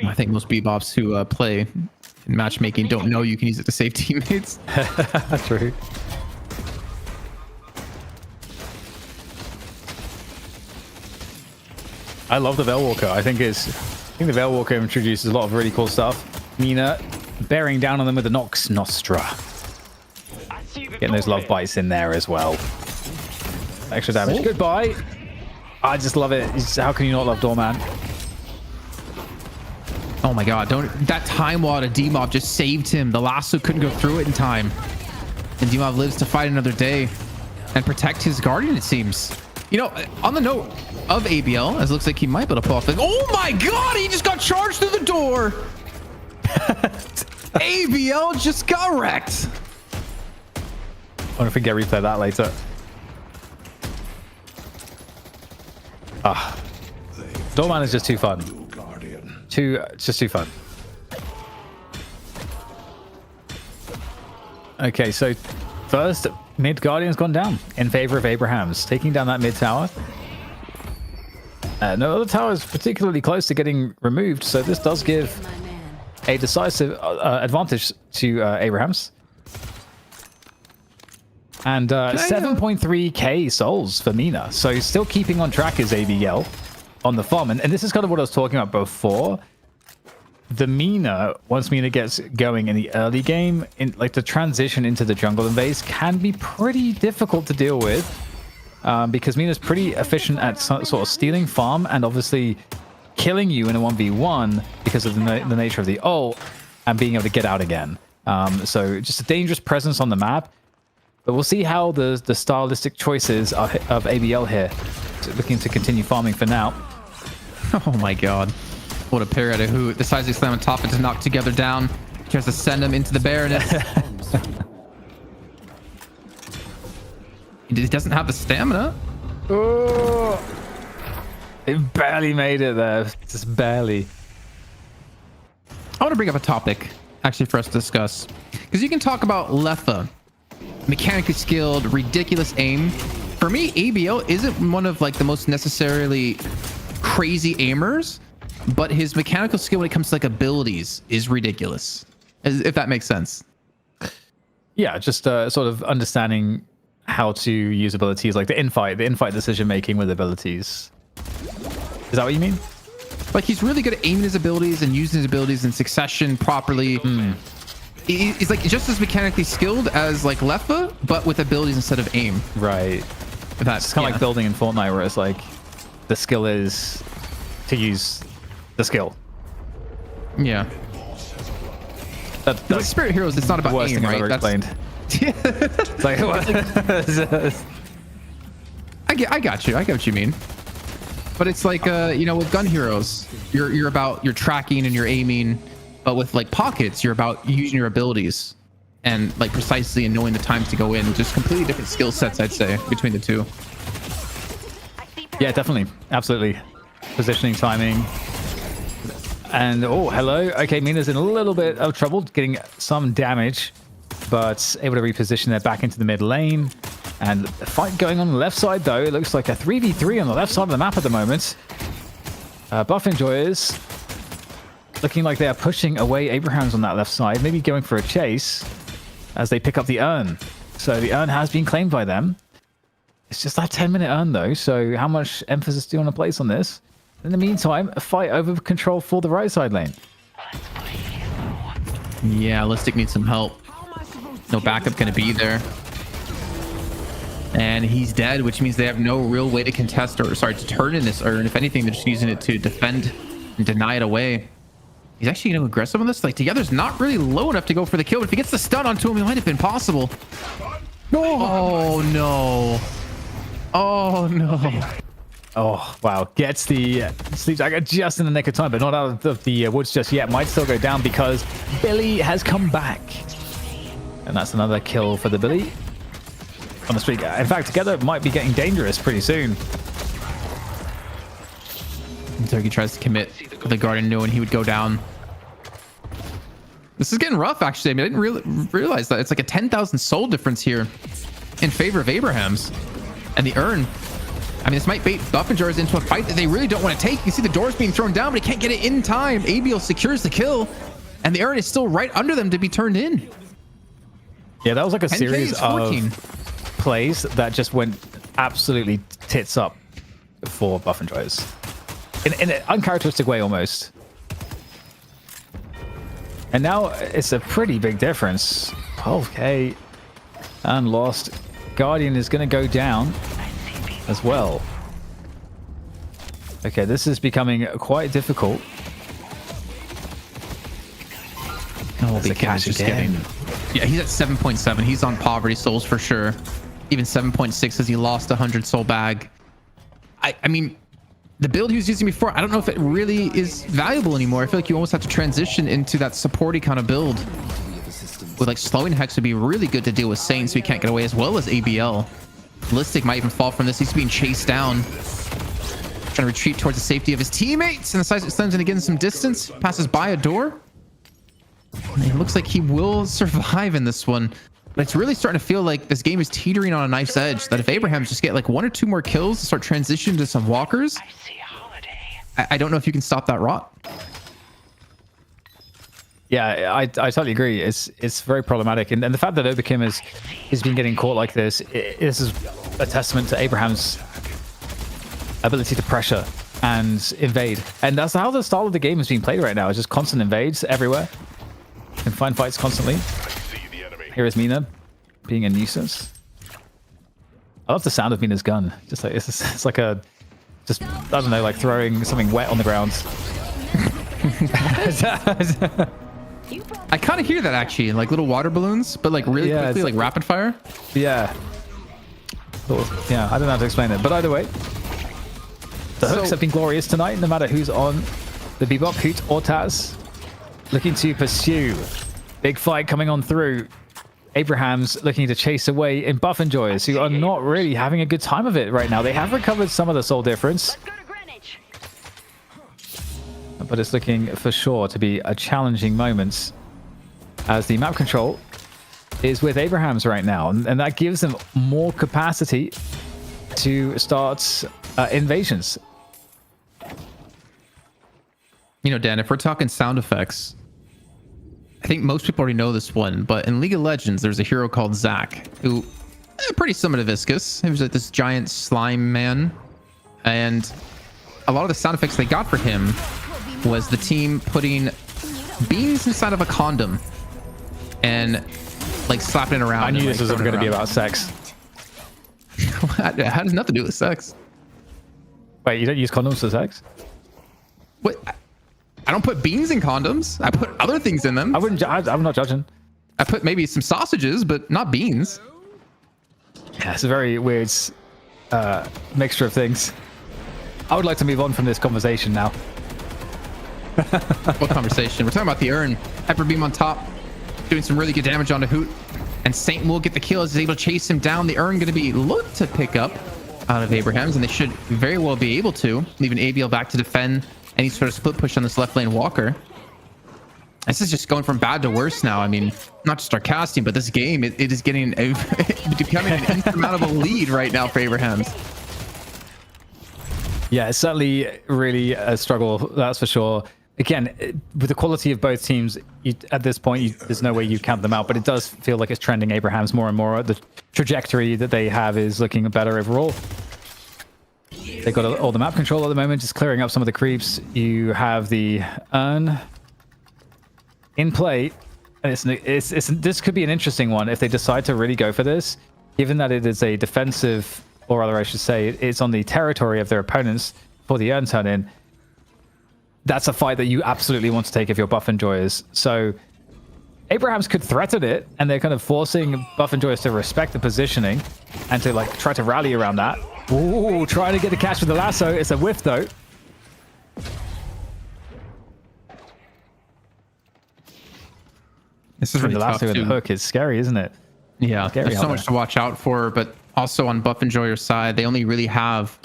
Speaker 3: I think most bebops who play in matchmaking don't know you can use it to save teammates.
Speaker 4: True. I love the Veilwalker. I think the Veilwalker introduces a lot of really cool stuff. Mina bearing down on them with the Nox Nostra. Getting those love bites in there as well. Extra damage. Goodbye. I just love it. How can you not love Doorman?
Speaker 3: Oh my god, that time wall to D-Mob just saved him. The lasso couldn't go through it in time. And D-Mob lives to fight another day and protect his Guardian, it seems. You know, on the note of ABL, as it looks like he might be able to pull off the... Oh my god, he just got charged through the door! ABL just got wrecked.
Speaker 4: I wonder if we can get replay that later. Doorman is just too fun. Just too fun. Okay, so first mid Guardian's gone down in favor of Abraham's, taking down that mid tower. No other tower is particularly close to getting removed, so this does give a decisive advantage to Abraham's. And 7.3k souls for Mina, so still keeping on track is ABL on the farm. And this is kind of what I was talking about before. The Mina, once Mina gets going in the early game, in like the transition into the jungle invades can be pretty difficult to deal with, because Mina's pretty efficient at sort of stealing farm and obviously killing you in a 1v1 because of the nature of the ult and being able to get out again. So just a dangerous presence on the map. But we'll see how the stylistic choices of ABL here, looking to continue farming for now.
Speaker 3: Oh my god. What a pair out of who. Decisive slam on top and to knock together down. Tries to send him into the Baroness. He doesn't have the stamina.
Speaker 4: Oh, it barely made it there. Just barely.
Speaker 3: I want to bring up a topic actually for us to discuss. Because you can talk about Leffa. Mechanically skilled, ridiculous aim. For me, ABL isn't one of like the most necessarily crazy aimers, but his mechanical skill when it comes to like abilities is ridiculous, if that makes sense.
Speaker 4: Yeah, just sort of understanding how to use abilities, like the infight decision making with abilities. Is that what you mean?
Speaker 3: Like he's really good at aiming his abilities and using his abilities in succession properly. He's like just as mechanically skilled as like Leffa, but with abilities instead of aim.
Speaker 4: Right.
Speaker 3: That's
Speaker 4: kind of like building in Fortnite, where it's like the skill is to use the skill.
Speaker 3: Yeah.
Speaker 4: That's
Speaker 3: like Spirit Heroes, it's not about
Speaker 4: worst
Speaker 3: aim,
Speaker 4: thing
Speaker 3: right?
Speaker 4: I've ever explained. It's like,
Speaker 3: I got you. I get what you mean. But it's like you know, with gun heroes, you're about your tracking and your aiming. But with like pockets, you're about using your abilities and like precisely and knowing the times to go in. Just completely different skill sets, I'd say, between the two.
Speaker 4: Yeah, definitely. Absolutely. Positioning, timing. And oh, hello. Okay, Mina's in a little bit of trouble, getting some damage, but able to reposition there back into the mid lane. And the fight going on the left side, though. It looks like a 3v3 on the left side of the map at the moment. Buff Enjoyers looking like they are pushing away Abraham's on that left side, maybe going for a chase as they pick up the urn. So the urn has been claimed by them. It's just that 10-minute urn, though, so how much emphasis do you want to place on this? In the meantime, a fight over control for the right side lane.
Speaker 3: Yeah, Listic needs some help. No backup going to be there. And he's dead, which means they have no real way to contest or, sorry, to turn in this urn. If anything, they're just using it to defend and deny it away. He's actually going to aggressive on this. Like, Together's not really low enough to go for the kill, but if he gets the stun onto him, it might have been possible. Oh, no. Oh, no.
Speaker 4: Oh, wow. Gets the sleep dagger just in the nick of time, but not out of the woods just yet. Might still go down because Billy has come back. And that's another kill for the Billy on the streak. In fact, Together might be getting dangerous pretty soon.
Speaker 3: Turkey tries to commit the Guardian, knowing he would go down. This is getting rough, actually. I mean, I didn't realize that. It's like a 10,000 soul difference here in favor of Abraham's. And the urn, I mean, this might bait Buff Enjoyers into a fight that they really don't want to take. You see the doors being thrown down, but he can't get it in time. ABL secures the kill, and the urn is still right under them to be turned in.
Speaker 4: Yeah, that was like a series of plays that just went absolutely tits up for Buff Enjoyers. In an uncharacteristic way, almost. And now it's a pretty big difference. 12k and lost. Guardian is going to go down as well. Okay, this is becoming quite difficult.
Speaker 3: Oh, the cash is getting. Yeah, he's at 7.7. He's on poverty souls for sure. Even 7.6 as he lost 100 soul bag. I mean, the build he was using before, I don't know if it really is valuable anymore. I feel like you almost have to transition into that supporty kind of build. With like slowing Hex would be really good to deal with Saint so he can't get away, as well as ABL. Listic might even fall from this. He's being chased down. Trying to retreat towards the safety of his teammates. And the size extends in again some distance. Passes by a door. And it looks like he will survive in this one. But it's really starting to feel like this game is teetering on a knife's edge, that if Abrahams just get like 1 or 2 more kills to start transitioning to some walkers, I don't know if you can stop that rot.
Speaker 4: Yeah, I totally agree. It's very problematic, and the fact that Overkim has been getting caught like this, this is a testament to Abraham's ability to pressure and invade, and that's how the style of the game is being played right now. It's just constant invades everywhere. You can find fights constantly. Here is Mina being a nuisance. I love the sound of Mina's gun. Just like it's like a I don't know, like throwing something wet on the ground.
Speaker 3: I kind of hear that actually, like little water balloons, but like really quickly, like rapid fire.
Speaker 4: Yeah. Yeah, I don't know how to explain it, but either way, the hooks have been glorious tonight, no matter who's on the Bebop, Hoot, or Taz. Looking to pursue. Big fight coming on through. Abraham's looking to chase away in Buff Enjoyers, who are not really having a good time of it right now. They have recovered some of the soul difference, but it's looking for sure to be a challenging moment as the map control is with Abraham's right now, and that gives them more capacity to start invasions.
Speaker 3: You know, Dan, if we're talking sound effects, I think most people already know this one, but in League of Legends, there's a hero called Zac, who pretty similar to Viscous. He was like this giant slime man, and a lot of the sound effects they got for him was the team putting beans inside of a condom and like slapping it around.
Speaker 4: I knew
Speaker 3: and,
Speaker 4: this was going to be about sex.
Speaker 3: How does nothing to do with sex?
Speaker 4: Wait, you don't use condoms for sex?
Speaker 3: What? I don't put beans in condoms. I put other things in them.
Speaker 4: I'm not judging.
Speaker 3: I put maybe some sausages, but not beans.
Speaker 4: Yeah, it's a very weird mixture of things. I would like to move on from this conversation now.
Speaker 3: What conversation? We're talking about the urn. Hyper beam on top, doing some really good damage onto Hoot, and Saint will get the kill as he's able to chase him down. The urn going to be looked to pick up out of Abraham's, and they should very well be able to, leaving ABL back to defend any sort of split push on this left lane walker. This is just going from bad to worse now. I mean, not just our casting, but this game, it is getting becoming an insurmountable lead right now for Abraham's.
Speaker 4: Yeah, it's certainly really a struggle, that's for sure. Again, with the quality of both teams, at this point, there's no way you count them out, but it does feel like it's trending Abraham's more and more. The trajectory that they have is looking better overall. They got all the map control at the moment, just clearing up some of the creeps. You have the urn in play, and this could be an interesting one if they decide to really go for this, given that it is a defensive, or rather I should say, it's on the territory of their opponents for the urn turn in. That's a fight that you absolutely want to take if you're Buff Enjoyers. So Abraham's could threaten it, and they're kind of forcing Buff Enjoyers to respect the positioning and to like try to rally around that. Ooh, trying to get the catch with the lasso. It's a whiff though.
Speaker 3: This is really
Speaker 4: the
Speaker 3: tough
Speaker 4: lasso and the hook is scary, isn't it?
Speaker 3: Yeah,
Speaker 4: Scary
Speaker 3: there's so much to watch out for, but also on Buff Enjoyer's side, they only really have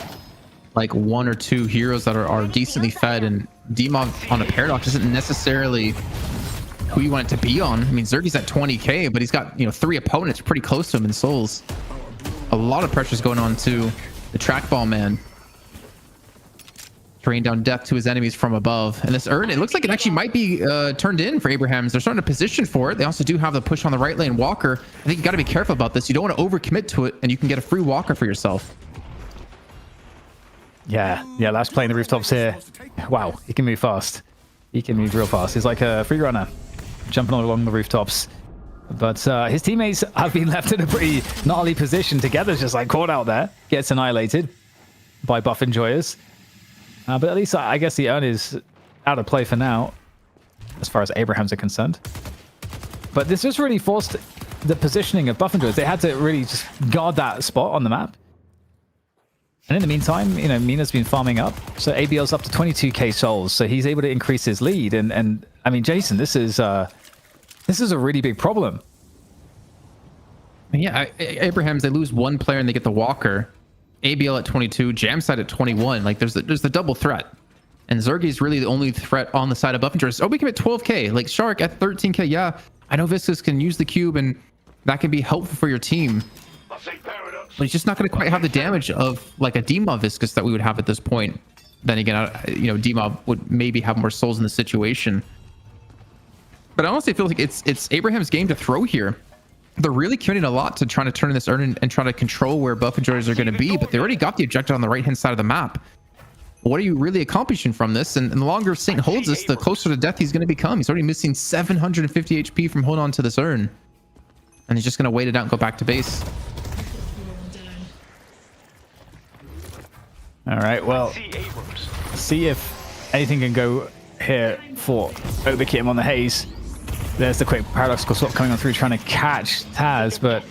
Speaker 3: like 1 or 2 heroes that are decently fed, and Demon on a Paradox isn't necessarily who you want it to be on. I mean, Zergy's at 20k, but he's got, 3 opponents pretty close to him in souls. A lot of pressure's going on to the trackball man, to rain down death to his enemies from above. And this urn, it looks like it actually might be turned in for Abraham's. They're starting to position for it. They also do have the push on the right lane walker. I think you got to be careful about this. You don't want to overcommit to it, and you can get a free walker for yourself.
Speaker 4: Yeah, Lash playing the rooftops here. Wow, he can move fast. He can move real fast. He's like a free runner, jumping all along the rooftops. But his teammates have been left in a pretty gnarly position. Together's just like caught out there. Gets annihilated by Buff Enjoyers. But at least I guess the urn is out of play for now, as far as Abraham's are concerned. But this just really forced the positioning of Buff Enjoyers. They had to really just guard that spot on the map. And in the meantime, Mina's been farming up. So ABL's up to 22k souls. So he's able to increase his lead. And I mean, Jason, this is a really big problem.
Speaker 3: Yeah, Abraham's, they lose 1 player and they get the walker. ABL at 22, Jamside at 21. Like there's the double threat. And Zergy's really the only threat on the side of Buff Enjoyers. Oh, we can hit 12k. Like Shark at 13k. Yeah, I know Viscous can use the cube and that can be helpful for your team. But he's just not going to quite have the damage of like a Dima Viscus that we would have at this point. Then again, you know, Dima would maybe have more souls in the situation. But I honestly feel like it's Abraham's game to throw here. They're really committing a lot to trying to turn in this urn and try to control where buff enjoyers are going to be, but they already got the objective on the right-hand side of the map. What are you really accomplishing from this? And the longer Saint holds this, the closer to death he's going to become. He's already missing 750 HP from holding on to this urn. And he's just going to wait it out and go back to base.
Speaker 4: All right, well, see if anything can go here for Overkim on the haze. There's the quick paradoxical swap coming on through, trying to catch Taz, but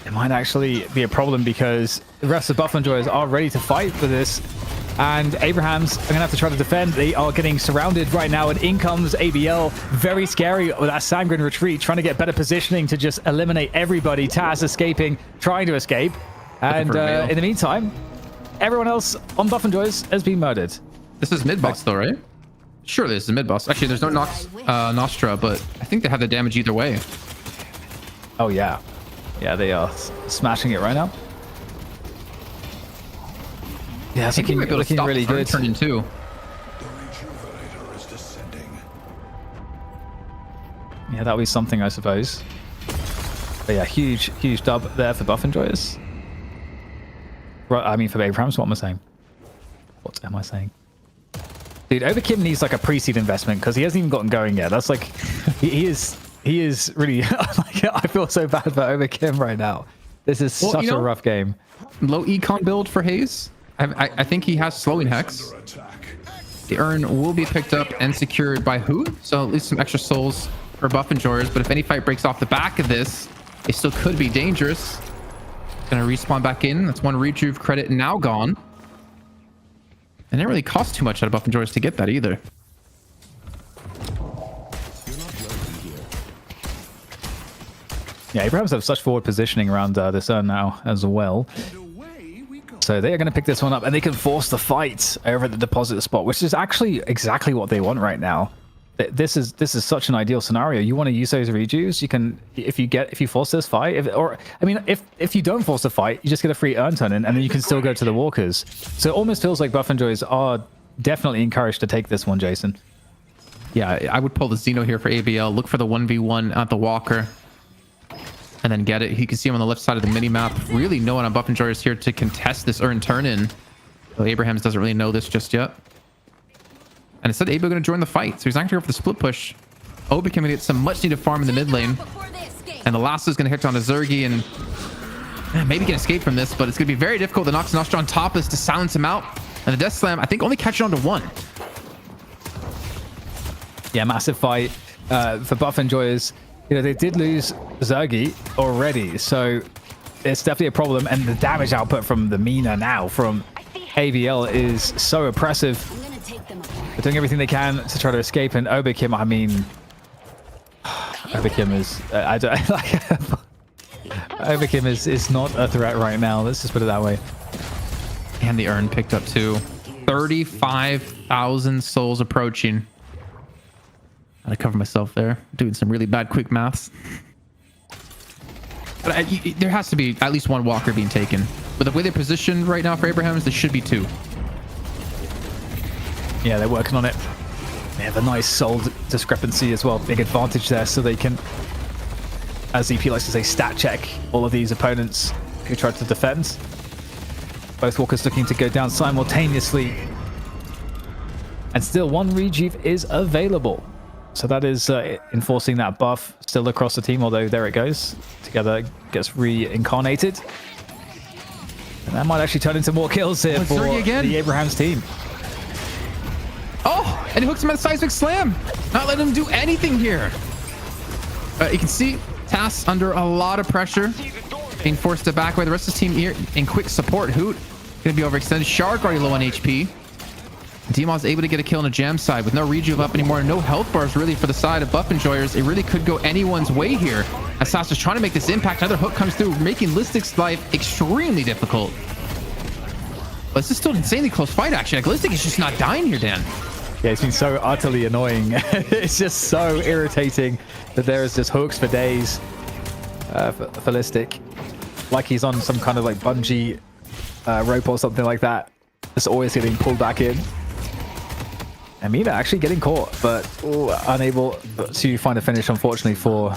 Speaker 4: it might actually be a problem because the rest of the buff enjoyers are ready to fight for this. And Abraham's are going to have to try to defend. They are getting surrounded right now, and in comes ABL. Very scary with that Sangren retreat, trying to get better positioning to just eliminate everybody. Taz escaping, trying to escape. And in the meantime, everyone else on buff enjoyers has been murdered.
Speaker 3: This is mid-boss though, right? Surely this is mid-boss. Actually, there's no Nostra, but I think they have the damage either way.
Speaker 4: Oh, yeah. Yeah, they are smashing it right now. Yeah, it's looking really good.
Speaker 3: Turn in two.
Speaker 4: Yeah, that'll be something, I suppose. But yeah, huge dub there for buff enjoyers. Right, I mean for Abrahams, what am I saying? What am I saying? Dude, Overkim needs like a pre-seed investment because he hasn't even gotten going yet. That's like, he is really, like, I feel so bad for Overkim right now. This is such a rough game.
Speaker 3: Low econ build for Hayes. I think he has slowing hex. The urn will be picked up and secured by who? So at least some extra souls for buff enjoyers. But if any fight breaks off the back of this, it still could be dangerous. Gonna respawn back in. That's one rejuve credit now gone. And it didn't really cost too much out of buff enjoyers to get that either.
Speaker 4: Yeah, Abrahams have such forward positioning around this urn now as well. So they are going to pick this one up, and they can force the fight over at the deposit spot, which is actually exactly what they want right now. This is such an ideal scenario. You want to use those rejuves. You can, if you force this fight, if you don't force the fight, you just get a free urn turn in, and then you can still go to the walkers. So it almost feels like buff enjoyers are definitely encouraged to take this one, Jason.
Speaker 3: Yeah, I would pull the Xeno here for ABL. Look for the 1v1 at the walker. And then get it. You can see him on the left side of the mini map. Really no one on buff enjoyers here to contest this urn turn in. Well, Abrahams doesn't really know this just yet. And instead, Abel going to join the fight. So he's not going to go for the split push. Obi can get some much needed farm in the mid lane. And the last is going to hit on a Zergi, and maybe can escape from this, but it's going to be very difficult. The Nox Nostra on top is to silence him out. And the Death Slam, I think, only catching on to one.
Speaker 4: Yeah, massive fight for buff enjoyers. You know, they did lose Zergi already, so it's definitely a problem. And the damage output from the Mina now from ABL is so oppressive. They're doing everything they can to try to escape. And Oberkim, I mean, Oberkim is, I don't like. Oberkim is not a threat right now. Let's just put it that way.
Speaker 3: And the urn picked up too. 35,000 souls approaching. I cover myself there, doing some really bad quick maths. But there has to be at least one walker being taken. But the way they're positioned right now for Abrahams, there should be two.
Speaker 4: Yeah, they're working on it. They have a nice soul discrepancy as well. Big advantage there, so they can, as EP likes to say, stat check all of these opponents who try to defend. Both walkers looking to go down simultaneously. And still one rejuve is available. So that is enforcing that buff still across the team, although there it goes. Together gets reincarnated. And that might actually turn into more kills here for the Abrahams team.
Speaker 3: Oh, and he hooks him at a seismic slam. Not letting him do anything here. You can see Tass under a lot of pressure, being forced to back away. The rest of the team here in quick support. Hoot going to be overextended. Shark already low on HP. Demon's able to get a kill on a jam side with no rejuve up anymore. No health bars really for the side of buff enjoyers. It really could go anyone's way here. As Sasha's trying to make this impact. Another hook comes through, making Listic's life extremely difficult. But this is still an insanely close fight, actually. Like, Listic is just not dying here, Dan.
Speaker 4: Yeah, it's been so utterly annoying. It's just so irritating that there is just hooks for days. for Listic. Like he's on some kind of like bungee rope or something like that. Just always getting pulled back in. And Mina actually getting caught, but unable to find a finish, unfortunately, for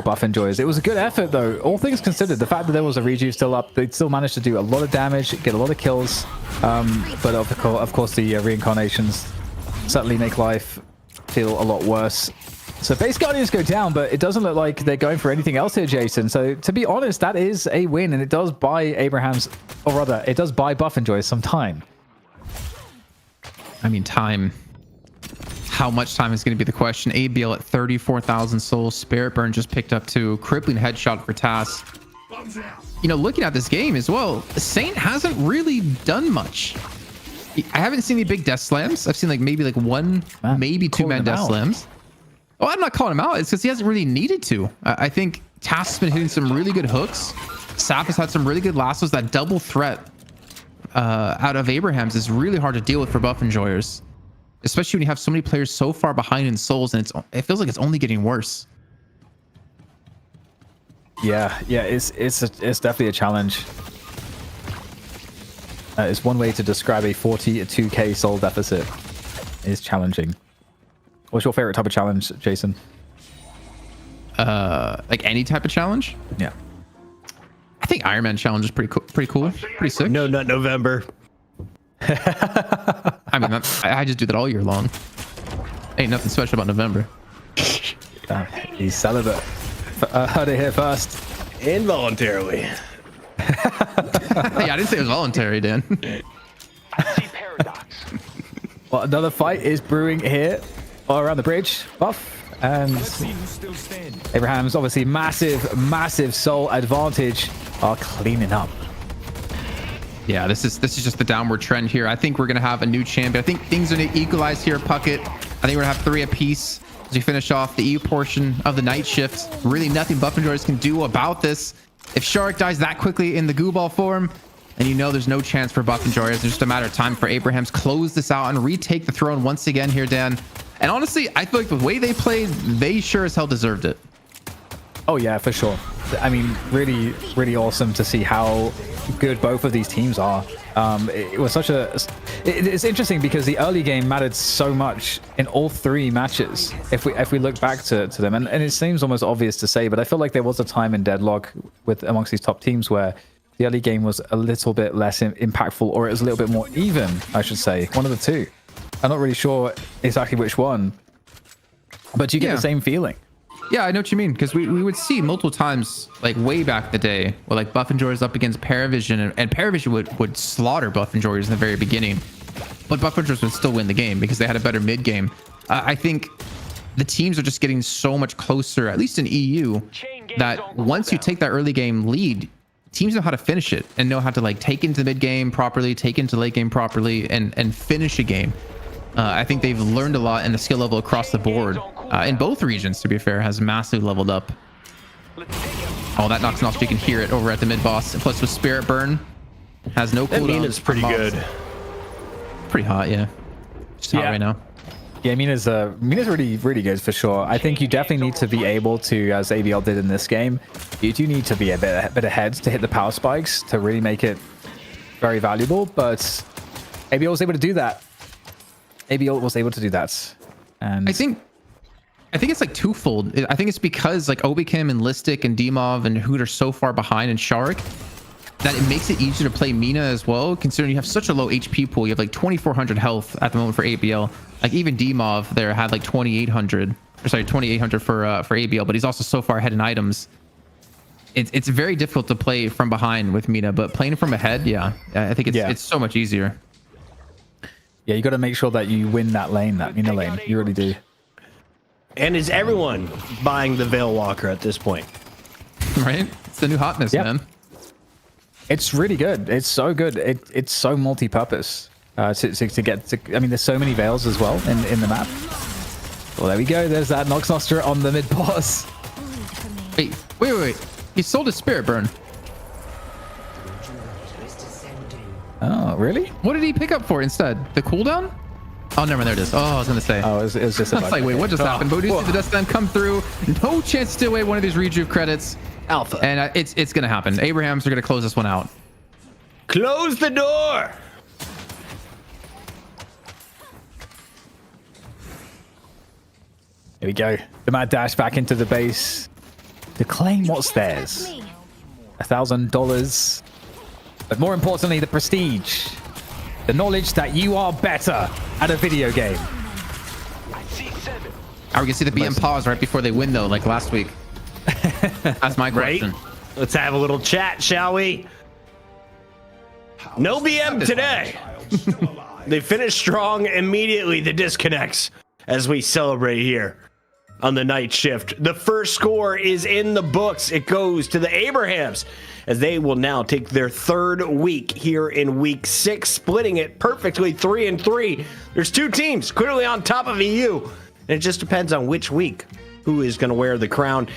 Speaker 4: Buff Enjoyers. It was a good effort, though. All things considered, the fact that there was a rejuve still up, they still managed to do a lot of damage, get a lot of kills. But of course, the reincarnations certainly make life feel a lot worse. So base Guardians go down, but it doesn't look like they're going for anything else here, Jason. So to be honest, that is a win, and it does buy it does buy Buff Enjoyers some time.
Speaker 3: I mean, time. How much time is going to be the question. ABL at 34,000 souls. Spirit Burn just picked up 2. Crippling headshot for TAS. You know, looking at this game as well, Saint hasn't really done much. I haven't seen any big death slams. I've seen like maybe like one, maybe 2-man death slams. Oh, I'm not calling him out. It's because he hasn't really needed to. I think TAS has been hitting some really good hooks. Sap has had some really good lassos. That double threat out of Abraham's is really hard to deal with for Buff Enjoyers, especially when you have so many players so far behind in souls, and it feels like it's only getting worse.
Speaker 4: Yeah, it's definitely a challenge. It's one way to describe a 42k soul deficit. It's challenging. What's your favorite type of challenge, Jason?
Speaker 3: Like any type of challenge?
Speaker 4: Yeah.
Speaker 3: I think Iron Man challenge is pretty cool, pretty sick.
Speaker 2: No Nut November.
Speaker 3: I mean, I just do that all year long. Ain't nothing special about November.
Speaker 4: He's celibate. Heard it here first.
Speaker 2: Involuntarily.
Speaker 3: Hey, I didn't say it was voluntary, Dan.
Speaker 4: Well, another fight is brewing here all around the bridge. Buff and Abraham's obviously massive soul advantage are cleaning up.
Speaker 3: Yeah, this is just the downward trend here. I think we're gonna have a new champion. I think things are gonna equalize here, Puckett. I think we're gonna have 3 apiece as we finish off the EU portion of the night shift. Really nothing Buff Enjoyers can do about this. If Shark dies that quickly in the goo ball form, then you know there's no chance for Buff Enjoyers. It's just a matter of time for Abraham's close this out and retake the throne once again here, Dan. And honestly, I feel like the way they played, they sure as hell deserved it.
Speaker 4: Oh yeah, for sure. I mean, really awesome to see how good both of these teams are. It was such a... It's interesting because the early game mattered so much in all 3 matches. If we look back to them, and it seems almost obvious to say, but I feel like there was a time in Deadlock amongst these top teams where the early game was a little bit less impactful, or it was a little bit more even, I should say. One of the 2. I'm not really sure exactly which one, but you get the same feeling.
Speaker 3: Yeah, I know what you mean, because we would see multiple times, like way back in the day, where like Buff Enjoyers up against Paravision, and Paravision would slaughter Buff Enjoyers in the very beginning, but Buff Enjoyers would still win the game because they had a better mid game. I think the teams are just getting so much closer, at least in EU, that once you take that early game lead, teams know how to finish it and know how to like take into the mid game properly, take into late game properly, and finish a game. I think they've learned a lot in the skill level across the board. In both regions, to be fair, has massively leveled up. Oh, that knocks off. You can hear it over at the mid boss. And plus with Spirit Burn, has no cooldown.
Speaker 2: Mina's pretty good.
Speaker 3: Pretty hot, yeah. Just hot right now.
Speaker 4: Yeah, Mina's really good for sure. I think you definitely need to be able to, as ABL did in this game, you do need to be a bit ahead to hit the power spikes to really make it very valuable. But ABL was able to do that. ABL was able to do that. And
Speaker 3: I think it's like twofold. I think it's because like Obikim and Listic and Demov and Hoot are so far behind in Shark that it makes it easier to play Mina as well, considering you have such a low HP pool. You have like 2,400 health at the moment for ABL. Like even Demov there had like 2,800 for ABL, but he's also so far ahead in items. It's very difficult to play from behind with Mina, but playing from ahead, yeah, I think it's so much easier.
Speaker 4: Yeah, you got to make sure that you win that lane, that Mina lane. You really do.
Speaker 2: And is everyone buying the Veil Walker at this point?
Speaker 3: Right? It's the new hotness, man.
Speaker 4: It's really good. It's so good. It's so multi-purpose to get to. I mean, there's so many veils as well in the map. Well, there we go. There's that Nox Nostra on the mid boss.
Speaker 3: Wait. He sold his Spirit Burn.
Speaker 4: Oh, really?
Speaker 3: What did he pick up for instead? The cooldown? Oh, never mind. There it is. Oh, I was going to say.
Speaker 4: Oh, it was just a
Speaker 3: I was
Speaker 4: bug.
Speaker 3: like, wait, what just happened? But we do see the Dust Time come through. No chance to steal away one of these rejuve credits.
Speaker 2: Alpha.
Speaker 3: And it's going to happen. Abrahams are going to close this one out.
Speaker 2: Close the door.
Speaker 4: Here we go. The mad dash back into the base to claim what's theirs.
Speaker 5: Me.
Speaker 4: $1,000. But more importantly, the prestige. The knowledge that you are better at a video game.
Speaker 3: Are we going to see the BM pause right before they win, though, like last week? That's my
Speaker 2: Right?
Speaker 3: question.
Speaker 2: Let's have a little chat, shall we? No BM today. They finish strong immediately. The disconnects as we celebrate here on the night shift. The first score is in the books. It goes to the Abrahams as they will now take their third week here in week 6, splitting it perfectly 3-3. There's 2 teams clearly on top of EU, and it just depends on which week who is going to wear the crown.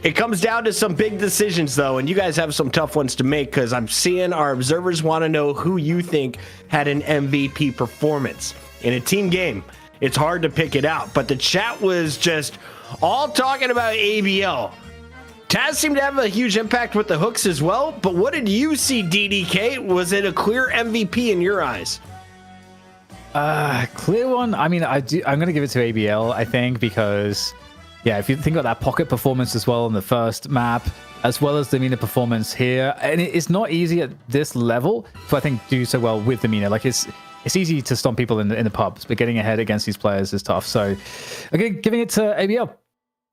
Speaker 2: It comes down to some big decisions, though, and you guys have some tough ones to make because I'm seeing our observers want to know who you think had an MVP performance. In a team game, it's hard to pick it out, but the chat was just all talking about ABL. Taz seemed to have a huge impact with the hooks as well, but what did you see, DDK? Was it a clear MVP in your eyes?
Speaker 4: Clear one. I mean, I'm going to give it to ABL, I think, because, yeah, if you think about that pocket performance as well in the first map, as well as the Mina performance here, and it's not easy at this level to, I think, do so well with the Mina. Like, it's easy to stomp people in the pubs, but getting ahead against these players is tough. So, okay, giving it to ABL.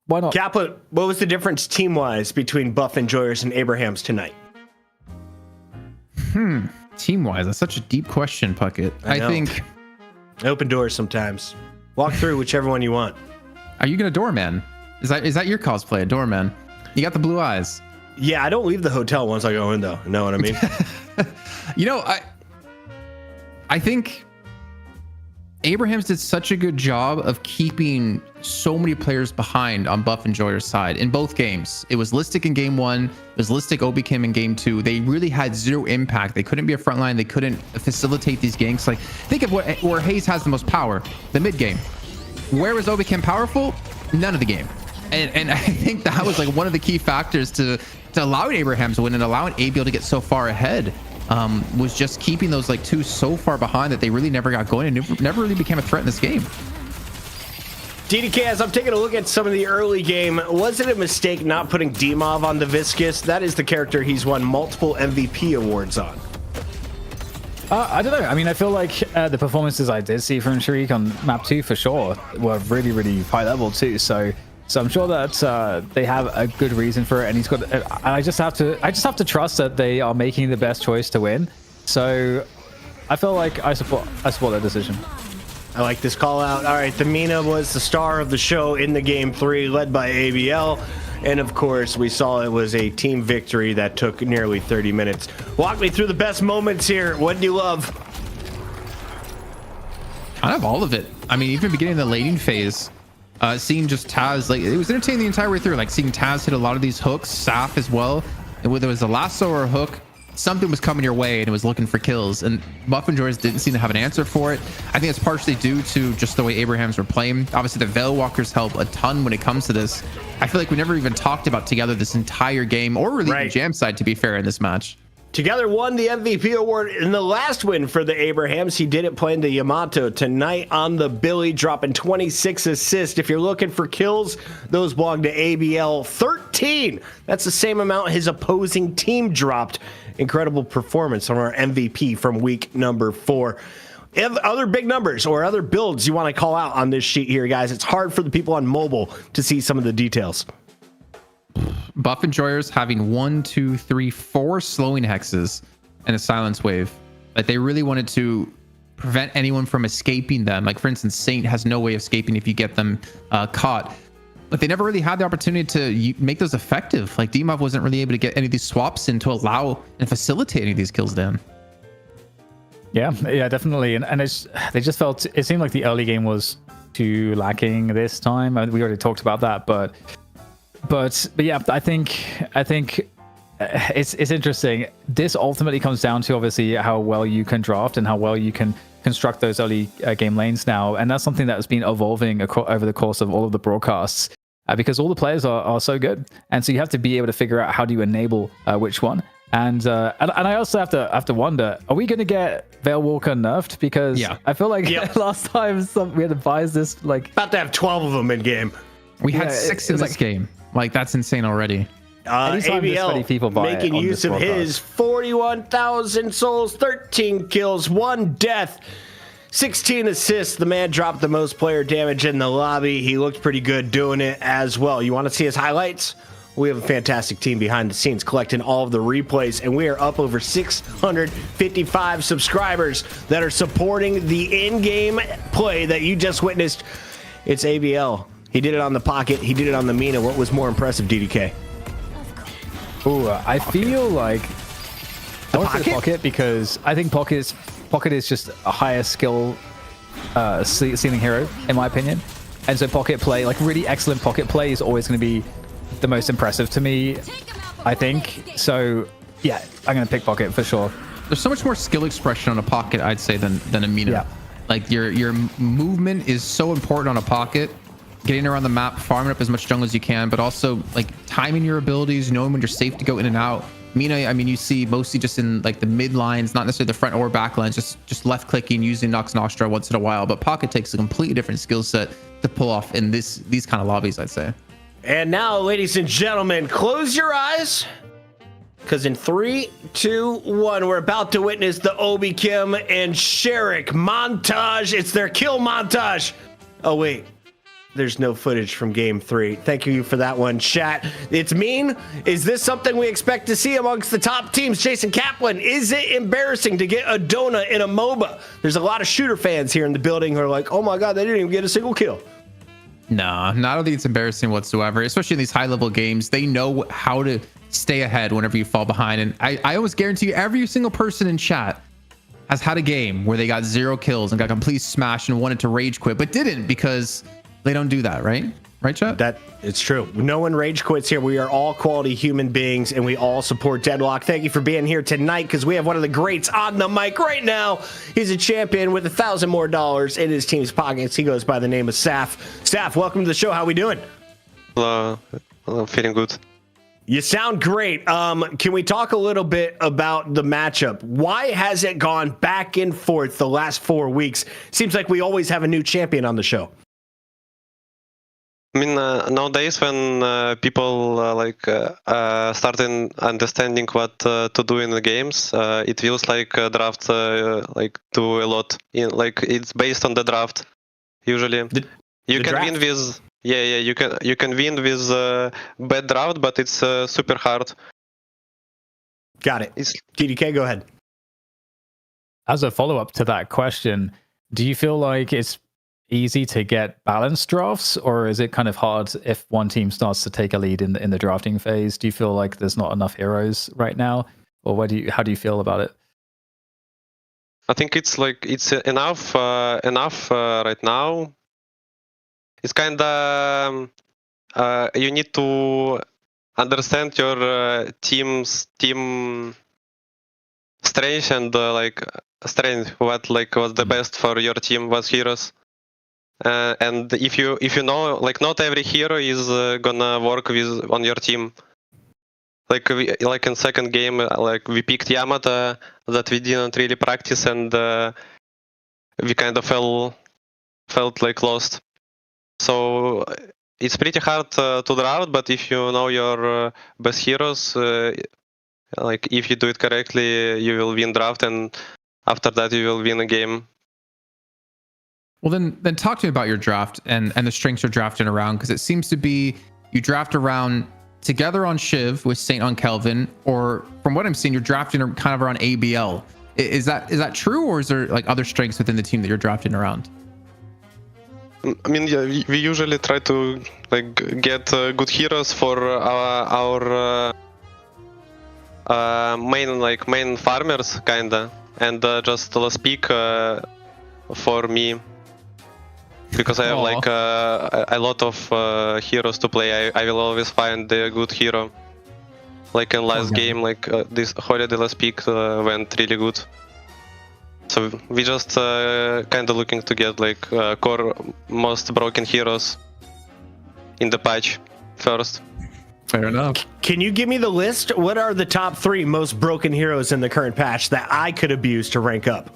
Speaker 4: Why not?
Speaker 2: Kaplan, what was the difference team-wise between Buff Enjoyers and Abrahams tonight?
Speaker 3: Team-wise, that's such a deep question, Puckett.
Speaker 2: I
Speaker 3: I
Speaker 2: know.
Speaker 3: think...
Speaker 2: Open doors sometimes. Walk through whichever one you want.
Speaker 3: Are you going to doorman? Is that your cosplay, a doorman? You got the blue eyes.
Speaker 2: Yeah, I don't leave the hotel once I go in, though. You know what I mean?
Speaker 3: You know, I think Abrahams did such a good job of keeping so many players behind on Buff Enjoyer's side in both games. It was Listic in game 1. It was Listic Obi-Kim in game 2. They really had zero impact. They couldn't be a front line. They couldn't facilitate these ganks. Like, think of where Hayes has the most power, the mid game. Where was Obi-Kim powerful? None of the game. And I think that was like one of the key factors to allowing Abrahams to win and allowing ABL to get so far ahead. Was just keeping those like 2 so far behind that they really never got going and never really became a threat in this game.
Speaker 2: DDK, as I'm taking a look at some of the early game, was it a mistake not putting Dimov on the Viscous? That is the character he's won multiple MVP awards on.
Speaker 4: I don't know. I mean, I feel like the performances I did see from Sharik on map 2 for sure were really, really high level too. So I'm sure that they have a good reason for it, and he's got. I just have to trust that they are making the best choice to win. So I feel like I support that decision.
Speaker 2: I like this call out. All right, the Mina was the star of the show in the game 3, led by ABL. And of course, we saw it was a team victory that took nearly 30 minutes. Walk me through the best moments here. What do you love?
Speaker 3: Kind of all of it. I mean, even beginning the laning phase, seeing just Taz, like, it was entertaining the entire way through. Like, seeing Taz hit a lot of these hooks, Saf as well. And whether it was a lasso or a hook, something was coming your way and it was looking for kills. And Buff Enjoyers didn't seem to have an answer for it. I think it's partially due to just the way Abrahams were playing. Obviously, the Veil Walkers help a ton when it comes to this. I feel like we never even talked about Together this entire game, or really
Speaker 2: Right.
Speaker 3: the Jam side, to be fair, in this match.
Speaker 2: Together won the MVP award in the last win for the Abrahams. He did it playing the Yamato tonight on the Billy, dropping 26 assists. If you're looking for kills, those belong to ABL. 13. That's the same amount his opposing team dropped. Incredible performance on our MVP from week number 4. If other big numbers or other builds you want to call out on this sheet here, guys, it's hard for the people on mobile to see some of the details.
Speaker 3: Buff Enjoyers having 1, 2, 3, 4 slowing hexes and a silence wave. Like, they really wanted to prevent anyone from escaping them. Like, for instance, Saint has no way of escaping if you get them caught. But they never really had the opportunity to make those effective. Like, Dimov wasn't really able to get any of these swaps in to allow and facilitate any of these kills down.
Speaker 4: Yeah, definitely. And they just felt, it seemed like the early game was too lacking this time. We already talked about that, but yeah, I think it's interesting. This ultimately comes down to obviously how well you can draft and how well you can construct those early game lanes now, and that's something that has been evolving over the course of all of the broadcasts because all the players are so good, and so you have to be able to figure out how do you enable which one. And I also have to wonder, are we going to get Veil Walker nerfed? Because I feel like last time we had to advise this like
Speaker 2: About to have 12 of them in game.
Speaker 3: We had 6 in this game. Like, that's insane already.
Speaker 4: anytime this many people
Speaker 2: ABL
Speaker 4: buy it
Speaker 2: making
Speaker 4: on
Speaker 2: use
Speaker 4: this
Speaker 2: of his 41,000 souls, 13 kills, 1 death, 16 assists. The man dropped the most player damage in the lobby. He looked pretty good doing it as well. You want to see his highlights? We have a fantastic team behind the scenes collecting all of the replays, and we are up over 655 subscribers that are supporting the in-game play that you just witnessed. It's ABL. He did it on the Pocket. He did it on the Mina. What was more impressive, DDK?
Speaker 4: Ooh, I feel like I want to say Pocket because I think Pocket is just a higher skill ceiling hero in my opinion, and so Pocket play, like really excellent Pocket play, is always going to be the most impressive to me, I think. So yeah, I'm going to pick Pocket for sure.
Speaker 3: There's so much more skill expression on a Pocket, I'd say, than a Mina.
Speaker 4: Yeah.
Speaker 3: Like your movement is so important on a Pocket. Getting around the map, farming up as much jungle as you can, but also like timing your abilities, knowing when you're safe to go in and out. Mina, I mean, you see mostly just in like the mid lines, not necessarily the front or back lines, just left clicking, using Nox Nostra once in a while. But Pocket takes a completely different skill set to pull off in these kind of lobbies, I'd say.
Speaker 2: And now, ladies and gentlemen, close your eyes, because in 3, 2, 1, we're about to witness the Obi Kim and Sherrick montage. It's their kill montage. Oh, wait. There's no footage from game 3. Thank you for that one, chat. It's mean. Is this something we expect to see amongst the top teams? Jason Kaplan, is it embarrassing to get a donut in a MOBA? There's a lot of shooter fans here in the building who are like, oh my God, they didn't even get a single kill.
Speaker 3: No, I don't think it's embarrassing whatsoever, especially in these high-level games. They know how to stay ahead whenever you fall behind. And I almost guarantee you every single person in chat has had a game where they got 0 kills and got completely smashed and wanted to rage quit, but didn't because they don't do that, right? Right, chat?
Speaker 2: That it's true. No one rage quits here. We are all quality human beings, and we all support Deadlock. Thank you for being here tonight, because we have one of the greats on the mic right now. He's a champion with $1,000 more in his team's pockets. He goes by the name of Saf. Saf, welcome to the show. How we doing?
Speaker 8: Hello. I'm feeling good.
Speaker 2: You sound great. Can we talk a little bit about the matchup? Why has it gone back and forth the last 4 weeks? Seems like we always have a new champion on the show.
Speaker 8: I mean, nowadays when people starting understanding what to do in the games, it feels like draft like do a lot. It's based on the draft. Usually, you can win with you can win with bad draft, but it's super hard.
Speaker 2: Got it. DDK, go ahead.
Speaker 4: As a follow-up to that question, do you feel like it's easy to get balanced drafts, or is it kind of hard if one team starts to take a lead in the drafting phase? Do you feel like there's not enough heroes right now, or how do you feel about it?
Speaker 8: I think it's enough right now. It's kind of you need to understand your team strength and strength. What's the best for your team? What's heroes? And if you know, not every hero is gonna work on your team. In second game, we picked Yamata that we didn't really practice, and we kind of felt lost. So it's pretty hard to draft, but if you know your best heroes, if you do it correctly, you will win draft, and after that you will win a game.
Speaker 3: Well, then talk to me about your draft and the strengths you're drafting around, because it seems to be you draft around together on Shiv with Saint on Kelvin, or from what I'm seeing, you're drafting kind of around ABL. Is that true, or is there other strengths within the team that you're drafting around?
Speaker 8: I mean, yeah, we usually try to get good heroes for our main farmers kinda, and just last pick for me. Because I have a lot of heroes to play, I will always find a good hero. In last game, this holiday last pick went really good. So we just kind of looking to get like core most broken heroes in the patch first.
Speaker 3: Fair enough.
Speaker 2: Can you give me the list? What are the top 3 most broken heroes in the current patch that I could abuse to rank up?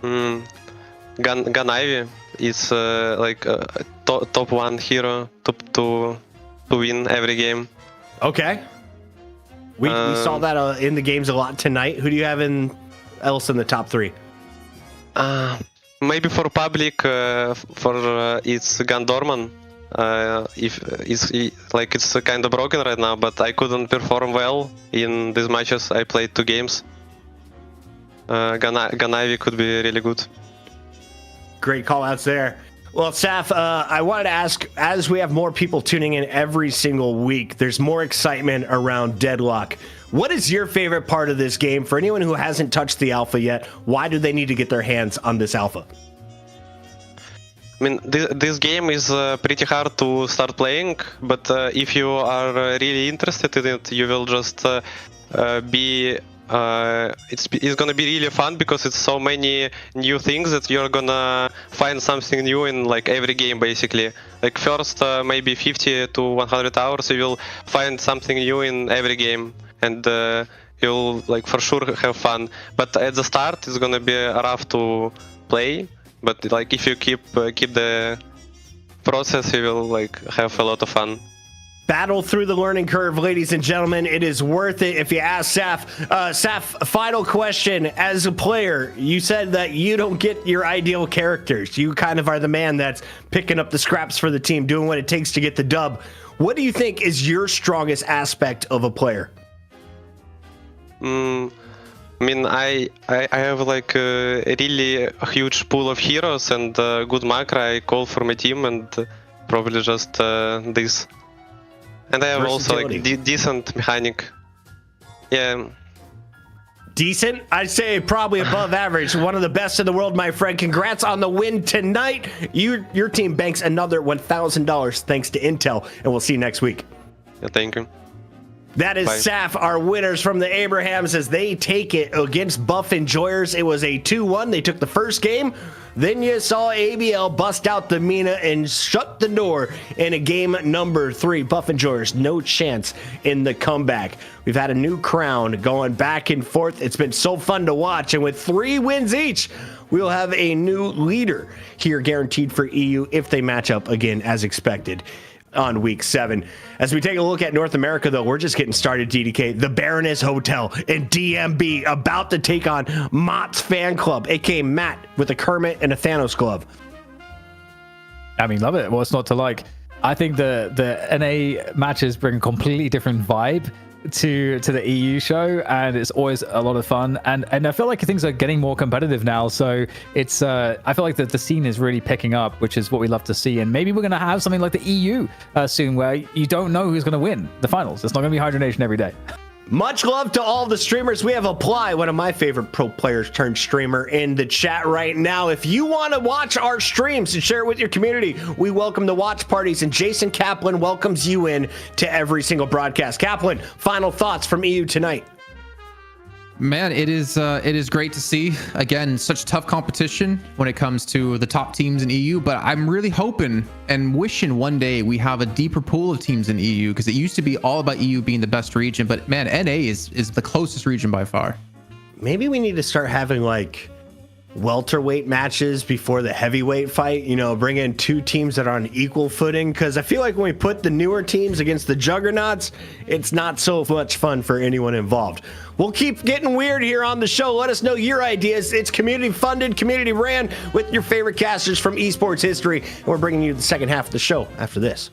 Speaker 8: Gun Ivy is like top 1 hero to win every game.
Speaker 2: Okay. We saw that in the games a lot tonight. Who do you have else in the top 3?
Speaker 8: Maybe for public, it's Gandorman. If it's kind of broken right now, but I couldn't perform well in these matches. I played 2 games. Gun Ivy could be really good.
Speaker 2: Great call outs there. Well, Saf, I wanted to ask, as we have more people tuning in every single week, there's more excitement around Deadlock. What is your favorite part of this game? For anyone who hasn't touched the alpha yet, why do they need to get their hands on this alpha?
Speaker 8: I mean, this game is pretty hard to start playing, but if you are really interested in it, you will just be... it's gonna be really fun because it's so many new things that you're gonna find something new in like every game basically. Like first maybe 50 to 100 hours you will find something new in every game, and you'll like for sure have fun. But at the start it's gonna be rough to play, but like if you keep the process, you will like have a lot of fun.
Speaker 2: Battle through the learning curve, ladies and gentlemen. It is worth it if you ask Saf. Saf, final question. As a player, you said that you don't get your ideal characters. You kind of are the man that's picking up the scraps for the team, doing what it takes to get the dub. What do you think is your strongest aspect of a player?
Speaker 8: I mean, I have like a really huge pool of heroes and good macro I call for my team, and probably just this. And I have also like decent mechanic. Yeah.
Speaker 2: Decent? I'd say probably above average. One of the best in the world, my friend. Congrats on the win tonight. Your team banks another $1,000 thanks to Intel, and we'll see you next week.
Speaker 8: Yeah, thank you.
Speaker 2: That is Saf, our winners from the Abrahams, as they take it against Buff Enjoyers. It was a 2-1. They took the first game. Then you saw ABL bust out the Mina and shut the door in a game number 3. Buff Enjoyers, no chance in the comeback. We've had a new crown going back and forth. It's been so fun to watch. And with 3 wins each, we'll have a new leader here guaranteed for EU if they match up again as expected on week 7. As we take a look at North America, though, we're just getting started, DDK. The Baroness Hotel in DMB about to take on Maht's fan club, aka Matt with a Kermit and a Thanos glove.
Speaker 4: I mean, love it. What's not to like? I think the NA matches bring a completely different vibe to the EU show, and it's always a lot of fun, and I feel like things are getting more competitive now, so it's I feel like the scene is really picking up, which is what we love to see. And maybe we're going to have something like the EU soon, where you don't know who's going to win the finals. It's not going to be Hydra Nation every day.
Speaker 2: Much love to all the streamers. We have Apply, one of my favorite pro players turned streamer, in the chat right now. If you want to watch our streams and share it with your community, we welcome the watch parties, and Jason Kaplan welcomes you in to every single broadcast. Kaplan, final thoughts from EU tonight.
Speaker 3: Man, it is great to see, again, such tough competition when it comes to the top teams in EU, but I'm really hoping and wishing one day we have a deeper pool of teams in EU, because it used to be all about EU being the best region, but man, NA is the closest region by far.
Speaker 2: Maybe we need to start having like welterweight matches before the heavyweight fight, you know, bring in 2 teams that are on equal footing, because I feel like when we put the newer teams against the juggernauts, it's not so much fun for anyone involved. We'll keep getting weird here on the show. Let us know your ideas. It's community funded, community ran, with your favorite casters from esports history, and we're bringing you the second half of the show after this.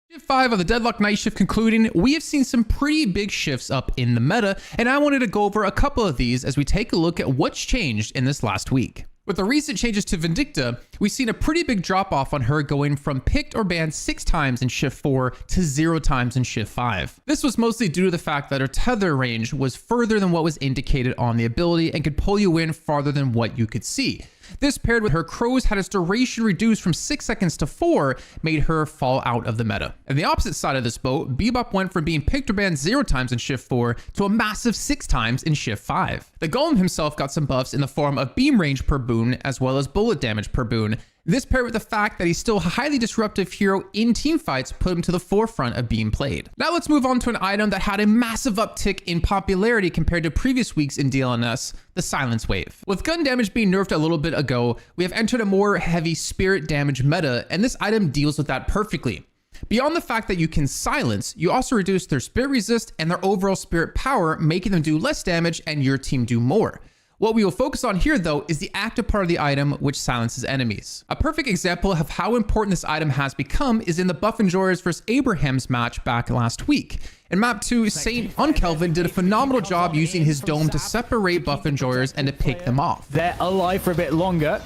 Speaker 3: Shift 5 of the Deadlock Night Shift concluding, we have seen some pretty big shifts up in the meta, and I wanted to go over a couple of these as we take a look at what's changed in this last week. With the recent changes to Vindicta, we've seen a pretty big drop off on her, going from picked or banned 6 times in Shift 4 to 0 times in Shift 5. This was mostly due to the fact that her tether range was further than what was indicated on the ability and could pull you in farther than what you could see. This paired with her crows had its duration reduced from 6 seconds to 4, made her fall out of the meta. And the opposite side of this boat, Bebop went from being picked or banned 0 times in Shift 4 to a massive 6 times in Shift 5. The Golem himself got some buffs in the form of beam range per boon as well as bullet damage per boon. This paired with the fact that he's still a highly disruptive hero in teamfights put him to the forefront of being played. Now let's move on to an item that had a massive uptick in popularity compared to previous weeks in DLNS, the Silence Wave. With gun damage being nerfed a little bit ago, we have entered a more heavy spirit damage meta, and this item deals with that perfectly. Beyond the fact that you can silence, you also reduce their spirit resist and their overall spirit power, making them do less damage and your team do more. What we will focus on here though is the active part of the item which silences enemies. A perfect example of how important this item has become is in the Buff Enjoyers vs Abraham's match back last week. In map 2, Saint on Kelvin did a phenomenal job using his dome to separate Buff Enjoyers and to pick them off.
Speaker 4: They're alive for a bit longer.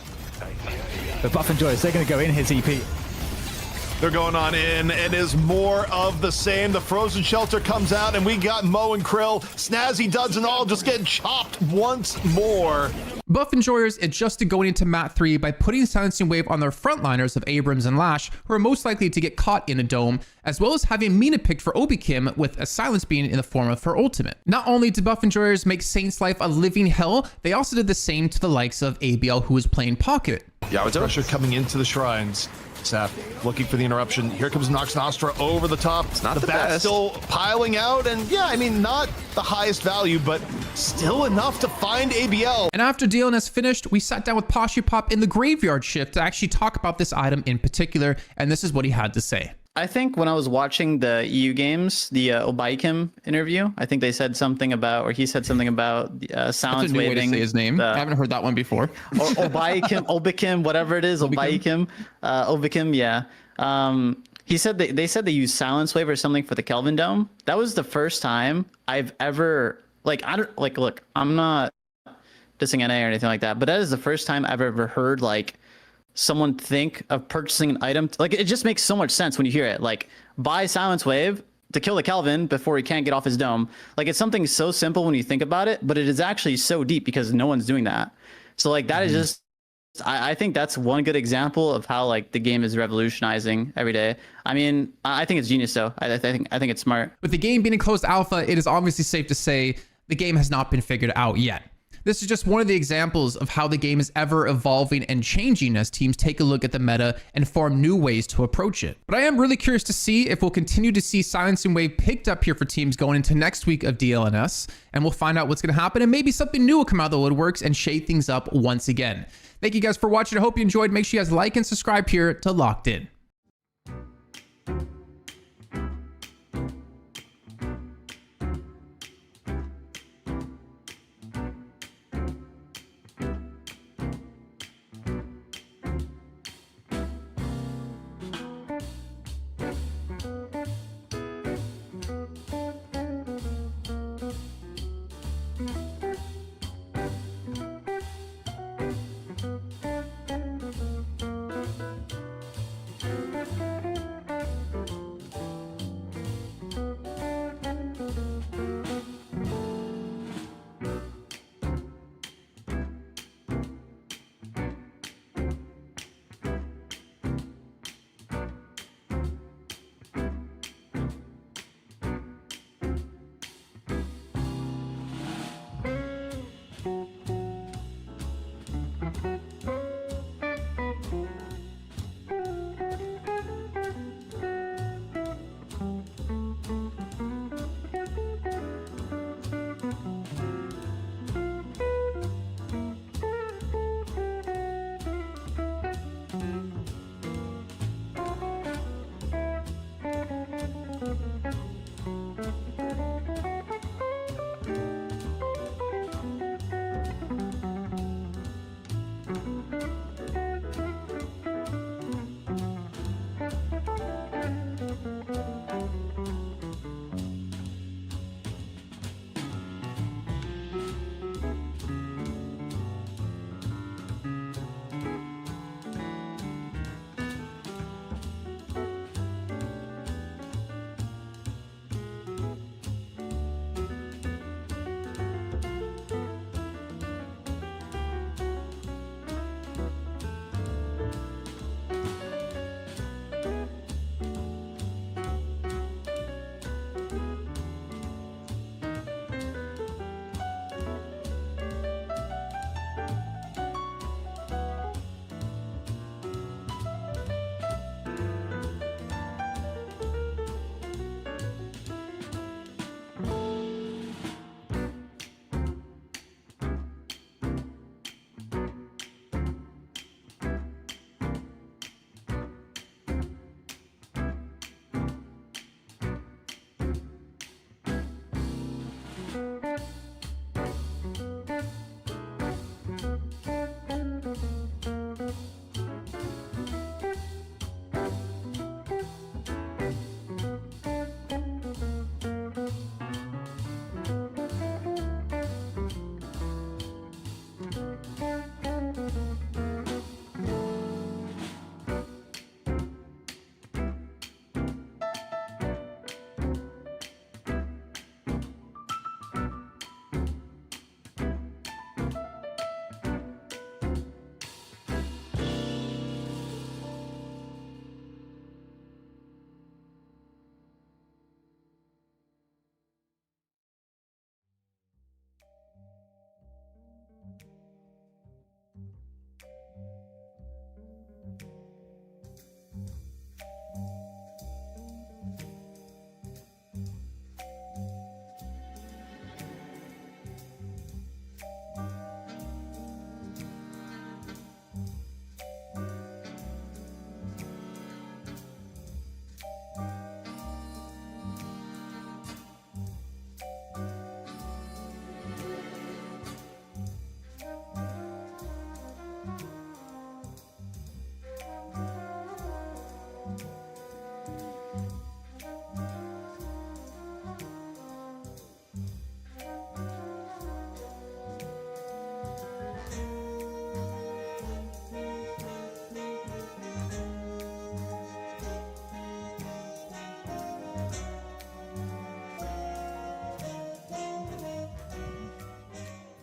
Speaker 4: The Buff Enjoyers, they're going to go in his EP.
Speaker 9: They're going on in, and is more of the same. The frozen shelter comes out, and we got Mo and Krill, Snazzy Duds and all just getting chopped once more.
Speaker 3: Buff Enjoyers adjusted going into Mat 3 by putting Silencing Wave on their frontliners of Abrams and Lash, who are most likely to get caught in a dome, as well as having Mina picked for Obi-Kim with a silence being in the form of her ultimate. Not only did Buff Enjoyers make Saint's life a living hell, they also did the same to the likes of ABL, who was playing Pocket.
Speaker 9: Yeah, with pressure coming into the shrines. Sap looking for the interruption. Here comes Nox Nostra over the top. It's not the bat still piling out, and yeah, I mean, not the highest value, but still enough to find ABL.
Speaker 3: And after DLNS finished, we sat down with Poshupop in the graveyard shift to actually talk about this item in particular, and this is what he had to say.
Speaker 10: I think when I was watching the EU games, the Obaikim interview, I think they said something about, or he said something about silence waving.
Speaker 3: Way to say his name. I haven't heard that one before.
Speaker 10: Or Obaikim, Obikim, whatever it is, Obaikim, Obikim, yeah. He said they said they used silence wave or something for the Kelvin Dome. That was the first time I've ever look, I'm not dissing NA or anything like that, but that is the first time I've ever heard someone think of purchasing an item. It just makes so much sense when you hear it. Buy silence wave to kill the Kelvin before he can't get off his dome. It's something so simple when you think about it, but it is actually so deep because no one's doing that. So that is just, I think that's one good example of how the game is revolutionizing every day. I mean, I think it's genius though. I think it's smart.
Speaker 3: With the game being in closed alpha, it is obviously safe to say the game has not been figured out yet. This is just one of the examples of how the game is ever evolving and changing as teams take a look at the meta and form new ways to approach it. But I am really curious to see if we'll continue to see Silencing Wave picked up here for teams going into next week of DLNS, and we'll find out what's going to happen, and maybe something new will come out of the woodworks and shake things up once again. Thank you guys for watching. I hope you enjoyed. Make sure you guys like and subscribe here to Locked In.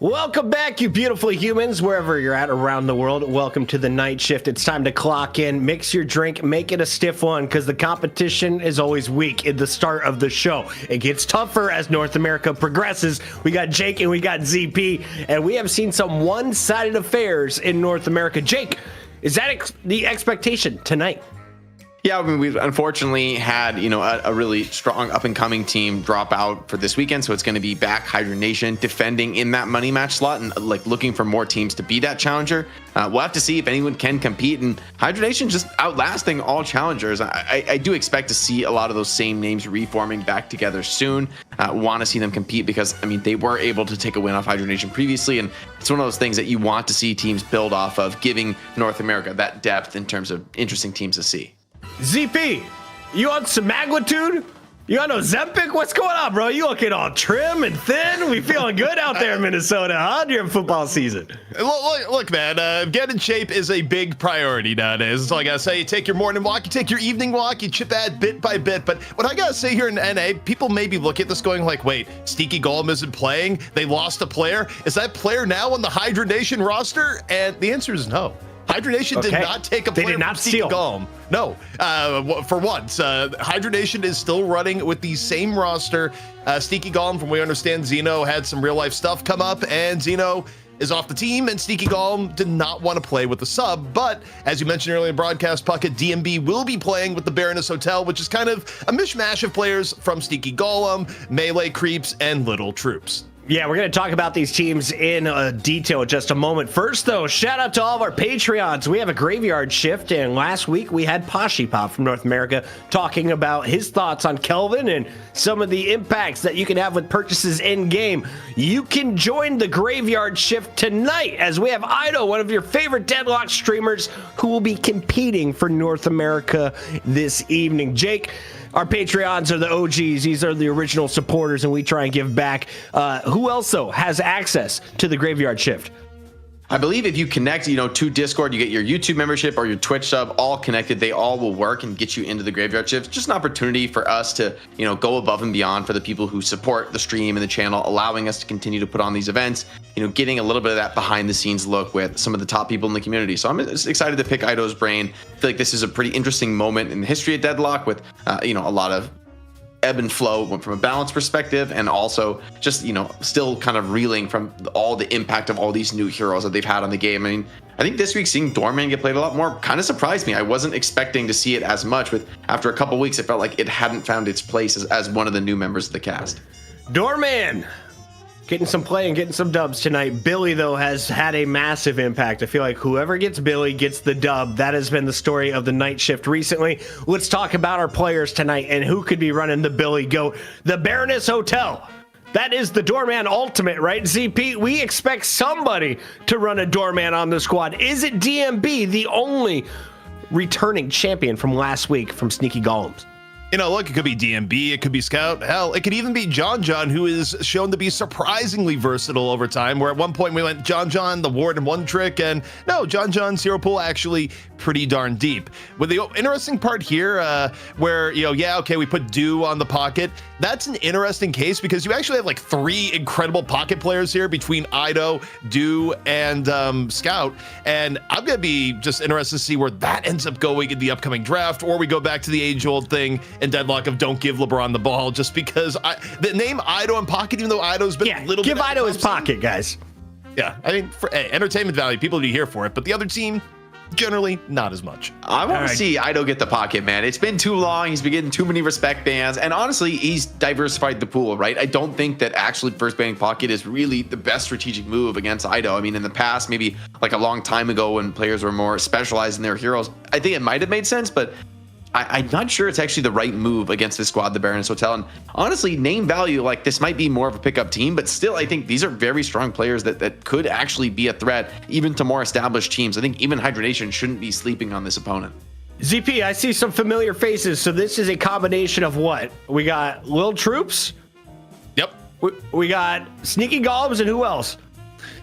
Speaker 2: Welcome back, you beautiful humans, wherever you're at around the world. Welcome to the night shift. It's time to clock in, mix your drink, make it a stiff one, because the competition is always weak at the start of the show. It gets tougher as North America progresses. We got Jake and we got ZP, and we have seen some one-sided affairs in North America. Jake, is that the expectation tonight?
Speaker 11: Yeah, I mean, we've unfortunately had, a really strong up-and-coming team drop out for this weekend, so it's going to be back Hydra Nation defending in that money match slot and looking for more teams to be that challenger. We'll have to see if anyone can compete, and Hydra Nation just outlasting all challengers. I do expect to see a lot of those same names reforming back together soon. Want to see them compete because, I mean, they were able to take a win off Hydra Nation previously, and it's one of those things that you want to see teams build off of, giving North America that depth in terms of interesting teams to see.
Speaker 2: ZP, you on some magnitude? You on Ozempic? What's going on, bro? You looking all trim and thin? We feeling good out there in Minnesota, huh? During football season.
Speaker 9: Look, man, getting in shape is a big priority nowadays. That's all I gotta say. You take your morning walk, you take your evening walk, you chip at bit by bit. But what I gotta say here in NA, people maybe look at this going like, wait, Steaky Golem isn't playing? They lost a player? Is that player now on the Hydra Nation roster? And the answer is no. Hydra Nation did not take a player from Steaky Golem. No, for once, Hydra Nation is still running with the same roster. Steaky Golem, from what we understand, Xeno had some real life stuff come up, and Xeno is off the team, and Steaky Golem did not want to play with the sub. But as you mentioned earlier in broadcast, Puckett, DMB will be playing with the Baroness Hotel, which is kind of a mishmash of players from Steaky Golem, melee creeps, and little troops.
Speaker 2: Yeah, we're going to talk about these teams in detail in just a moment. First, though, shout out to all of our Patreons. We have a graveyard shift, and last week we had Poshy Pop from North America talking about his thoughts on Kelvin and some of the impacts that you can have with purchases in-game. You can join the graveyard shift tonight as we have Ido, one of your favorite Deadlock streamers, who will be competing for North America this evening. Jake, our Patreons are the OGs. These are the original supporters, and we try and give back. Who else, though, has access to the Graveyard Shift?
Speaker 11: I believe if you connect, to Discord, you get your YouTube membership or your Twitch sub all connected. They all will work and get you into the Graveyard Shift. Just an opportunity for us to, go above and beyond for the people who support the stream and the channel, allowing us to continue to put on these events, getting a little bit of that behind the scenes look with some of the top people in the community. So I'm excited to pick Ido's brain. I feel like this is a pretty interesting moment in the history of Deadlock with, a lot of ebb and flow from a balance perspective, and also just still kind of reeling from all the impact of all these new heroes that they've had on the game. I mean, I think this week seeing Doorman get played a lot more kind of surprised me. I wasn't expecting to see it as much. After a couple weeks, it felt like it hadn't found its place as one of the new members of the cast.
Speaker 2: Doorman getting some play and getting some dubs tonight. Billy, though, has had a massive impact. I feel like whoever gets Billy gets the dub. That has been the story of the night shift recently. Let's talk about our players tonight and who could be running the Billy GOAT. The Baroness Hotel. That is the Doorman Ultimate, right, ZP? We expect somebody to run a Doorman on the squad. Is it DMB, the only returning champion from last week from Sneaky Golems?
Speaker 9: You know, look, it could be DMB, it could be Scout. Hell, it could even be John, who is shown to be surprisingly versatile over time, where at one point we went John, the ward and one trick, and no, John's hero pool actually pretty darn deep. With the interesting part here, where, you know, yeah, okay, we put Dew on the pocket. That's an interesting case because you actually have like 3 incredible pocket players here between Ido, Dew, and Scout. And I'm going to be just interested to see where that ends up going in the upcoming draft, or we go back to the age-old thing in Deadlock of don't give LeBron the ball, just because the name Ido and pocket, even though Ido's been a little bit...
Speaker 2: give Ido his pocket, guys.
Speaker 9: Yeah, I mean, for entertainment value, people would be here for it, but the other team, generally not as much.
Speaker 11: I want to see Ido get the pocket, man. It's been too long. He's been getting too many respect bans, and honestly, he's diversified the pool, right? I don't think that actually first banning pocket is really the best strategic move against Ido. I mean, in the past, maybe like a long time ago when players were more specialized in their heroes, I think it might have made sense, but I'm not sure it's actually the right move against this squad, the Baroness Hotel. And honestly, name value, like this might be more of a pickup team, but still, I think these are very strong players that could actually be a threat even to more established teams. I think even Hydra Nation shouldn't be sleeping on this opponent.
Speaker 2: ZP, I see some familiar faces. So this is a combination of what? We got Lil Troops.
Speaker 9: Yep.
Speaker 2: We got Sneaky Golems, and who else?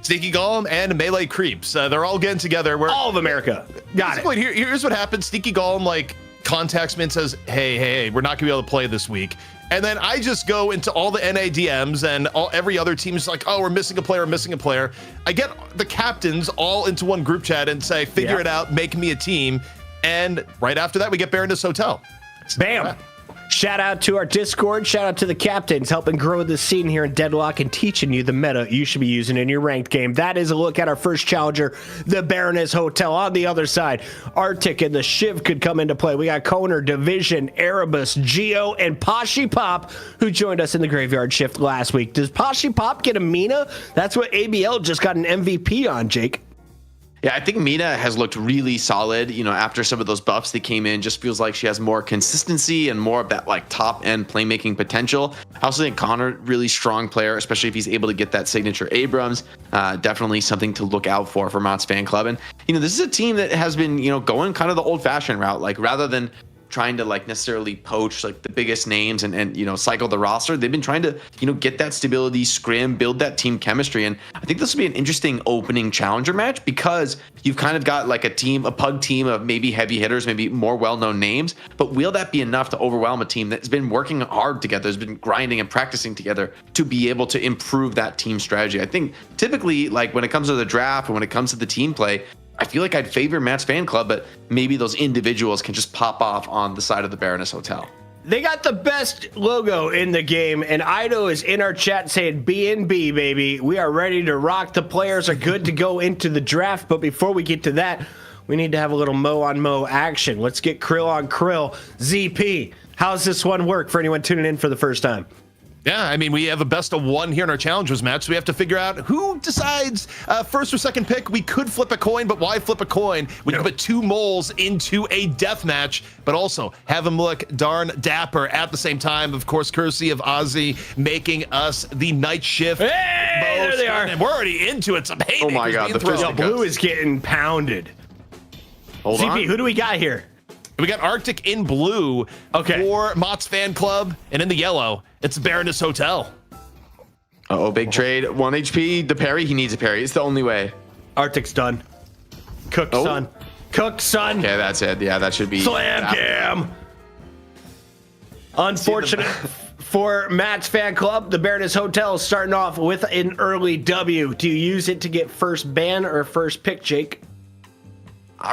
Speaker 9: Sneaky Golem and Melee Creeps. They're all getting together.
Speaker 2: All of America. Got it.
Speaker 9: Here's what happens. Sneaky Golem, like, contacts me and says, hey, we're not gonna be able to play this week. And then I just go into all the NA DMs and every other team is like, oh, we're missing a player. I get the captains all into one group chat and say, figure it out, make me a team. And right after that, we get Baroness Hotel.
Speaker 2: Bam. Shout out to our Discord. Shout out to the captains helping grow the scene here in Deadlock and teaching you the meta you should be using in your ranked game. That is a look at our first challenger, the Baroness Hotel. On the other side, Arctic and the Shiv could come into play. We got Koner, Division, Erebus, Geo, and Pashi Pop, who joined us in the Graveyard Shift last week. Does Pashi Pop get a Mina? That's what ABL just got an MVP on, Jake.
Speaker 11: Yeah, I think Mina has looked really solid, you know, after some of those buffs that came in. Just feels like she has more consistency and more of that like top end playmaking potential. I also think Connor, really strong player, especially if he's able to get that signature Abrams. Definitely something to look out for Maht's fan club. And, you know, this is a team that has been, you know, going kind of the old fashioned route, like rather than trying to like necessarily poach like the biggest names and you know cycle the roster. They've been trying to, you know, get that stability, scrim, build that team chemistry. And I think this will be an interesting opening challenger match because you've kind of got like a pug team of maybe heavy hitters, maybe more well-known names, but will that be enough to overwhelm a team that's been working hard together, has been grinding and practicing together to be able to improve that team strategy? I think typically, like when it comes to the draft and when it comes to the team play, I feel like I'd favor Matt's fan club, but maybe those individuals can just pop off on the side of the Baroness Hotel.
Speaker 2: They got the best logo in the game, and Ido is in our chat saying B&B, baby. We are ready to rock. The players are good to go into the draft, but before we get to that, we need to have a little Mo on Mo action. Let's get Krill on Krill. ZP, how's this one work for anyone tuning in for the first time?
Speaker 9: Yeah, I mean, we have a best of one here in our challengers match, so we have to figure out who decides first or second pick. We could flip a coin, but why flip a coin when you put 2 moles into a death match, but also have them look darn dapper at the same time? Of course, courtesy of Ozzy making us the night shift.
Speaker 2: Hey, there they are.
Speaker 9: And we're already into it. Some haymakers.
Speaker 11: Oh my God, the first
Speaker 2: Blue is getting pounded.
Speaker 11: Hold on.
Speaker 2: ZP, who do we got here?
Speaker 9: We got Arctic in blue for Maht's fan club, and in the yellow, it's Baroness Hotel.
Speaker 11: Oh, big trade. 1 HP. The parry. He needs a parry. It's the only way.
Speaker 2: Arctic's done. Cooked, son. Cooked, son.
Speaker 11: Okay, that's it. Yeah, that should be.
Speaker 2: Slam cam. Unfortunate for Matt's fan club, the Baroness Hotel is starting off with an early W. Do you use it to get first ban or first pick, Jake?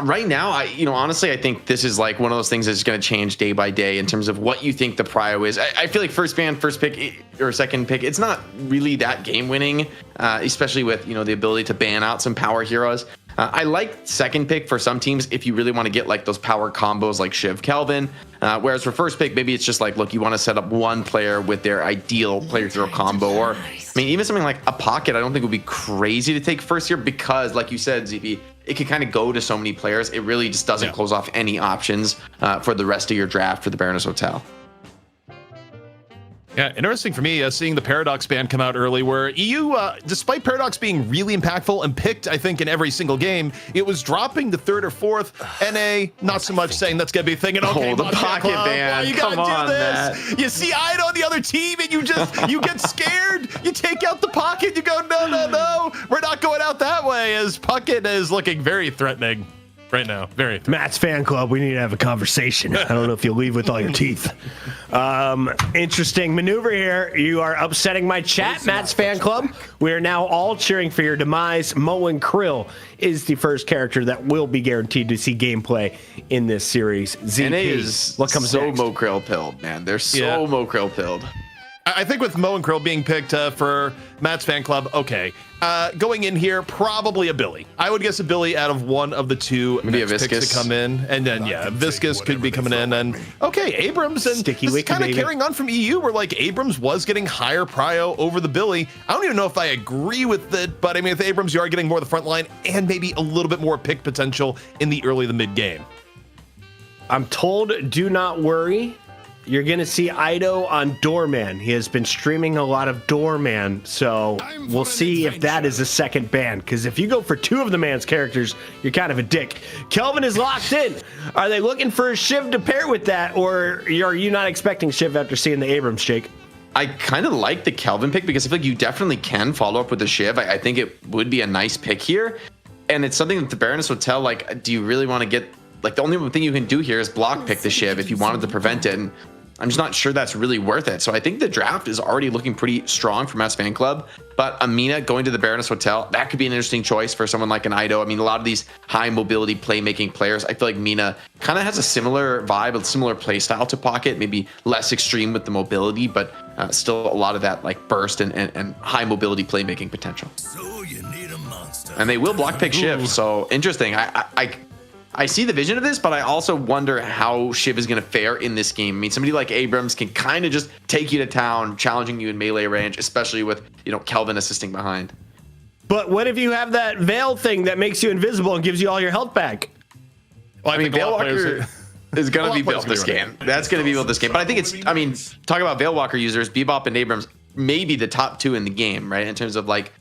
Speaker 11: Right now, honestly, I think this is like one of those things that's going to change day by day in terms of what you think the prio is. I feel like first ban, first pick, or second pick, it's not really that game winning, especially with, you know, the ability to ban out some power heroes. I like second pick for some teams if you really want to get like those power combos like Shiv Kelvin. Whereas for first pick, maybe it's just like, look, you want to set up one player with their ideal player hero combo. Or, I mean, even something like a pocket, I don't think would be crazy to take first here because, like you said, ZP, it can kind of go to so many players. It really just doesn't close off any options for the rest of your draft for the Baroness Hotel.
Speaker 9: Yeah, interesting for me seeing the Paradox ban come out early, where EU, despite Paradox being really impactful and picked, I think, in every single game, it was dropping to 3rd or 4th. NA, not so much saying that's going to be a thing. And okay,
Speaker 11: the pocket ban.
Speaker 9: You gotta
Speaker 11: Come on,
Speaker 9: do this.
Speaker 11: Matt.
Speaker 9: You see Ido on the other team, and you get scared. You take out the pocket. You go, no, we're not going out that way. As pocket is looking very threatening right now. Very threatening.
Speaker 2: Matt's fan club, we need to have a conversation. I don't know if you'll leave with all your teeth. Interesting maneuver here. You are upsetting my chat, Matt's fan club. We are now all cheering for your demise. Moen Krill is the first character that will be guaranteed to see gameplay in this series. ZP,
Speaker 11: NA is
Speaker 2: what comes
Speaker 11: so
Speaker 2: next?
Speaker 11: Mo Krill pilled, man. They're so Mo Krill pilled.
Speaker 9: I think with Mo and Krill being picked for Matt's fan club, okay. Going in here, probably a Billy. I would guess a Billy out of one of the two
Speaker 11: Maybe a
Speaker 9: next picks to come in. And then, Viscous could be coming in. And, okay, Abrams. And
Speaker 2: Sticky
Speaker 9: this is
Speaker 2: Wicky,
Speaker 9: kind of
Speaker 2: baby.
Speaker 9: carrying on from EU, where, like, Abrams was getting higher prio over the Billy. I don't even know if I agree with it, but, I mean, with Abrams, you are getting more of the front line and maybe a little bit more pick potential in the early to mid game.
Speaker 2: I'm told, do not worry. You're going to see Ido on Doorman. He has been streaming a lot of Doorman, so we'll see if that is a second ban. Because if you go for 2 of the man's characters, you're kind of a dick. Kelvin is locked in. Are they looking for a Shiv to pair with that, or are you not expecting Shiv after seeing the Abrams shake?
Speaker 11: I kind of like the Kelvin pick because I feel like you definitely can follow up with the Shiv. I think it would be a nice pick here. And it's something that the Baroness Hotel, like, do you really want to get... Like, the only thing you can do here is block pick the Shiv if you wanted to prevent it. And I'm just not sure that's really worth it. So I think the draft is already looking pretty strong for Matt's fan club. But Amina going to the Baroness Hotel, that could be an interesting choice for someone like an Ido. I mean, a lot of these high mobility playmaking players, I feel like Mina kind of has a similar vibe, a similar play style to Pocket, maybe less extreme with the mobility, but still a lot of that like burst and high mobility playmaking potential.
Speaker 7: So you need a monster.
Speaker 11: And they will block pick Shiv. So interesting. I see the vision of this, but I also wonder how Shiv is going to fare in this game. I mean, somebody like Abrams can kind of just take you to town, challenging you in melee range, especially with, Kelvin assisting behind.
Speaker 2: But what if you have that veil thing that makes you invisible and gives you all your health back?
Speaker 11: Well, I mean, Veilwalker is going to be built this game. That's going to be built this game. But I think talk about Veilwalker users, Bebop and Abrams, maybe the top 2 in the game, right? In terms of like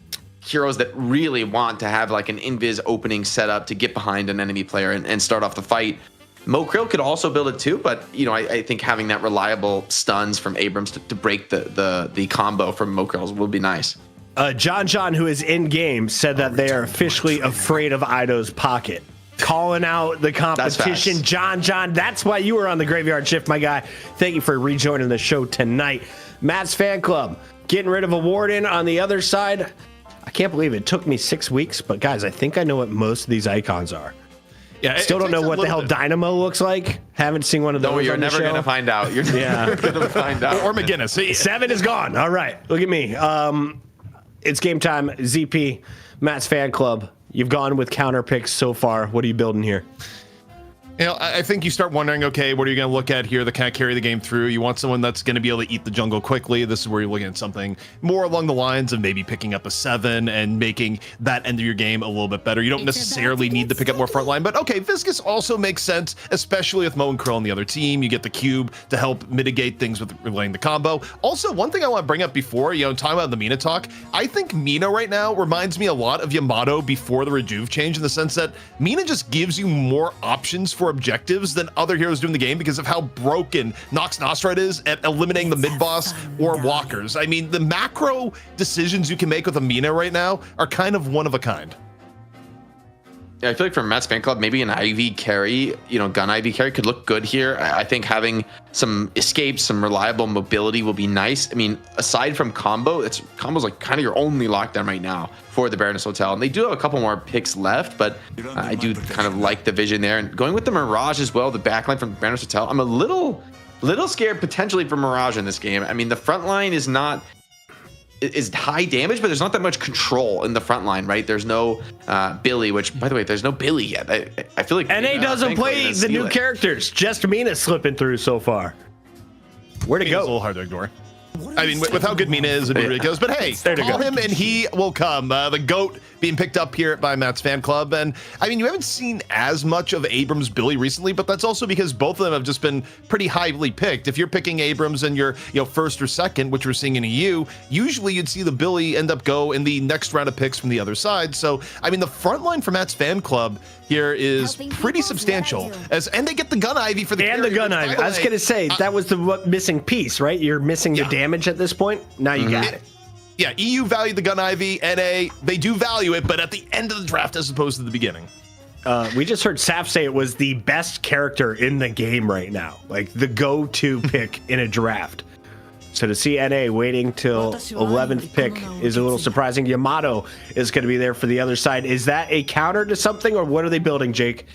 Speaker 11: heroes that really want to have like an invis opening setup to get behind an enemy player and start off the fight. Mo Krill could also build it too, but I think having that reliable stuns from Abrams to break the combo from Mo Krill will be nice.
Speaker 2: John, who is in game, said that they are officially afraid of Ido's pocket. Calling out the competition. John, that's why you were on the graveyard shift, my guy. Thank you for rejoining the show tonight. Matt's fan club, getting rid of a warden on the other side. I can't believe it took me 6 weeks, but guys, I think I know what most of these icons are.
Speaker 9: Yeah,
Speaker 2: still don't know what the hell Dynamo looks like. Haven't seen one of those.
Speaker 11: No, you're
Speaker 2: on the
Speaker 11: never
Speaker 2: show.
Speaker 11: gonna find out. You're never gonna find out.
Speaker 9: Or McGinnis.
Speaker 2: 7 is gone. All right, look at me. It's game time. ZP, Matt's fan club. You've gone with counter picks so far. What are you building here?
Speaker 9: I think you start wondering, okay, what are you going to look at here that kind of carry the game through? You want someone that's going to be able to eat the jungle quickly. This is where you're looking at something more along the lines of maybe picking up a 7 and making that end of your game a little bit better. You don't necessarily need to pick up more frontline, but okay, Viscous also makes sense, especially with Mo and Krill on the other team. You get the cube to help mitigate things with relaying the combo. Also, one thing I want to bring up before, talking about the Mina talk, I think Mina right now reminds me a lot of Yamato before the Rejuve change, in the sense that Mina just gives you more options for objectives than other heroes do in the game because of how broken Nox Nostra is at eliminating the mid-boss or walkers. I mean, the macro decisions you can make with Amina right now are kind of one of a kind.
Speaker 11: Yeah, I feel like for Matt's fan club, maybe an IV carry, gun IV carry could look good here. I think having some escapes, some reliable mobility will be nice. I mean, aside from combo's like kind of your only lockdown right now for the Baroness Hotel. And they do have a couple more picks left, but I do kind of like the vision there. And going with the Mirage as well, the backline from Baroness Hotel, I'm a little scared potentially for Mirage in this game. I mean, the front line is high damage, but there's not that much control in the front line, right? There's no Billy, which, by the way, there's no Billy yet. I feel like
Speaker 2: NA doesn't play the new characters. Just Mina slipping through so far. Where to go?
Speaker 9: It's a little hard to ignore. I mean, with how good Mina is, it really goes. But hey, call him and he will come. The GOAT being picked up here by Matt's fan club. And I mean, you haven't seen as much of Abrams Billy recently, but that's also because both of them have just been pretty highly picked. If you're picking Abrams and you're, first or second, which we're seeing in EU, usually you'd see the Billy end up go in the next round of picks from the other side. So, I mean, the front line for Matt's fan club here is pretty substantial. And they get the gun ivy for the
Speaker 2: and the gun ivy. I was gonna say that was the missing piece, right? You're missing the damage at this point. Now you got it.
Speaker 9: Yeah, EU valued the gun ivy. NA, they do value it, but at the end of the draft as opposed to the beginning.
Speaker 2: We just heard Saf say it was the best character in the game right now, like the go-to pick in a draft. So to see NA waiting till 11th pick is a little surprising. Yamato is going to be there for the other side. Is that a counter to something, or what are they building, Jake?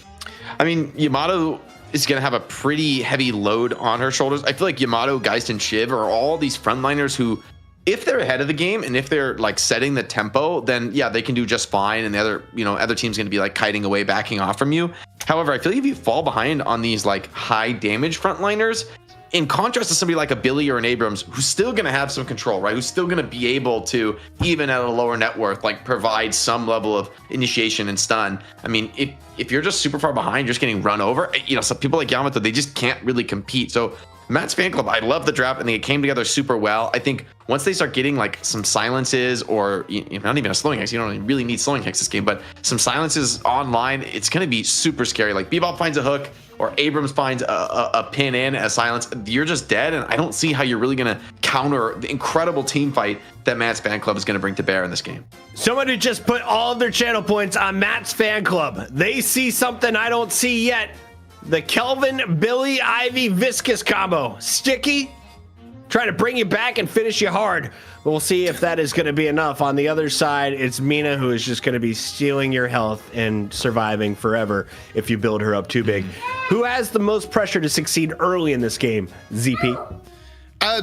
Speaker 11: I mean, Yamato is going to have a pretty heavy load on her shoulders. I feel like Yamato, Geist, and Shiv are all these frontliners who, if they're ahead of the game and if they're like setting the tempo, then yeah, they can do just fine. And the other team's going to be like kiting away, backing off from you. However, I feel like if you fall behind on these like high damage frontliners, in contrast to somebody like a Billy or an Abrams, who's still going to have some control, right? Who's still going to be able to, even at a lower net worth, like provide some level of initiation and stun. I mean, if you're just super far behind, you're just getting run over. Some people like Yamato, they just can't really compete. So Matt's fan club, I love the draft, and they came together super well. I think once they start getting like some silences, or not even a slowing hex, you don't really need slowing hex this game, but some silences online, it's going to be super scary. Like Bebop finds a hook, or Abrams finds a pin in a silence, you're just dead. And I don't see how you're really going to counter the incredible team fight that Matt's fan club is going to bring to bear in this game.
Speaker 2: Someone who just put all of their channel points on Matt's fan club. They see something I don't see yet. The Kelvin, Billy, Ivy, Viscous combo. Sticky, trying to bring you back and finish you hard. We'll see if that is going to be enough. On the other side, it's Mina, who is just going to be stealing your health and surviving forever if you build her up too big. Who has the most pressure to succeed early in this game? ZP?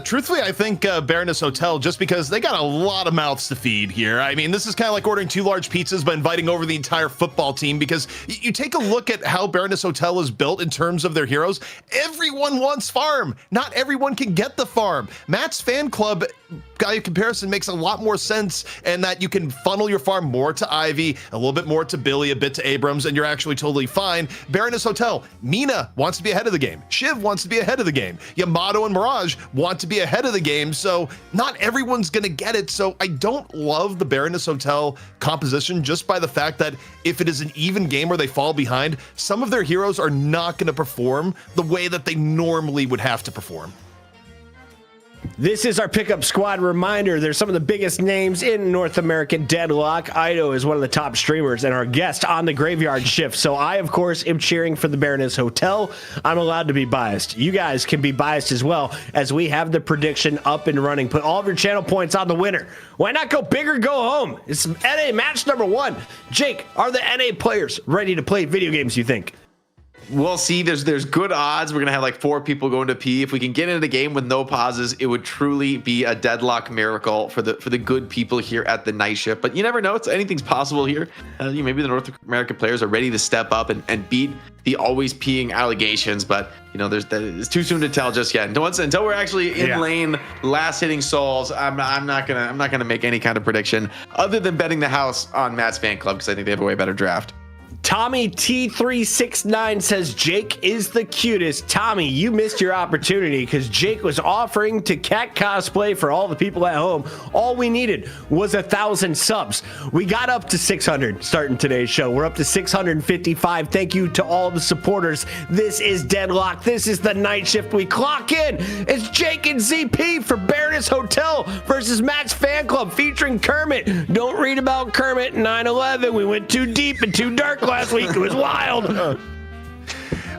Speaker 9: Truthfully, I think Baroness Hotel, just because they got a lot of mouths to feed here. I mean, this is kind of like ordering 2 large pizzas but inviting over the entire football team, because you take a look at how Baroness Hotel is built in terms of their heroes. Everyone wants farm. Not everyone can get the farm. Matt's fan club guy comparison makes a lot more sense, and that you can funnel your farm more to Ivy, a little bit more to Billy, a bit to Abrams, and you're actually totally fine. Baroness Hotel, Mina wants to be ahead of the game. Shiv wants to be ahead of the game. Yamato and Mirage want to be ahead of the game, so not everyone's gonna get it. So I don't love the Baroness Hotel composition, just by the fact that if it is an even game where they fall behind, some of their heroes are not gonna perform the way that they normally would have to perform.
Speaker 2: This is our pickup squad reminder. There's some of the biggest names in North American Deadlock. Ido is one of the top streamers and our guest on the Graveyard Shift. So I, of course, am cheering for the Baroness Hotel. I'm allowed to be biased. You guys can be biased as well, as we have the prediction up and running. Put all of your channel points on the winner. Why not go big or go home? It's NA match number 1. Jake, are the NA players ready to play video games, you think?
Speaker 11: We'll see. There's good odds. We're gonna have like 4 people going to pee. If we can get into the game with no pauses, it would truly be a deadlock miracle for the good people here at the night shift. But you never know. Anything's possible here. Maybe the North American players are ready to step up and beat the always peeing allegations. But it's too soon to tell just yet. Until we're actually in lane, last hitting souls, I'm not gonna make any kind of prediction other than betting the house on Matt's fan club, because I think they have a way better draft.
Speaker 2: Tommy T369 says Jake is the cutest. Tommy, you missed your opportunity, because Jake was offering to cat cosplay for all the people at home. All we needed was 1,000 subs. We got up to 600 starting today's show. We're up to 655. Thank you to all the supporters. This is Deadlock. This is the night shift. We clock in. It's Jake and ZP for Baroness Hotel versus Matt's fan club featuring Kermit. Don't read about Kermit 9/11. We went too deep and too dark last week. It was wild.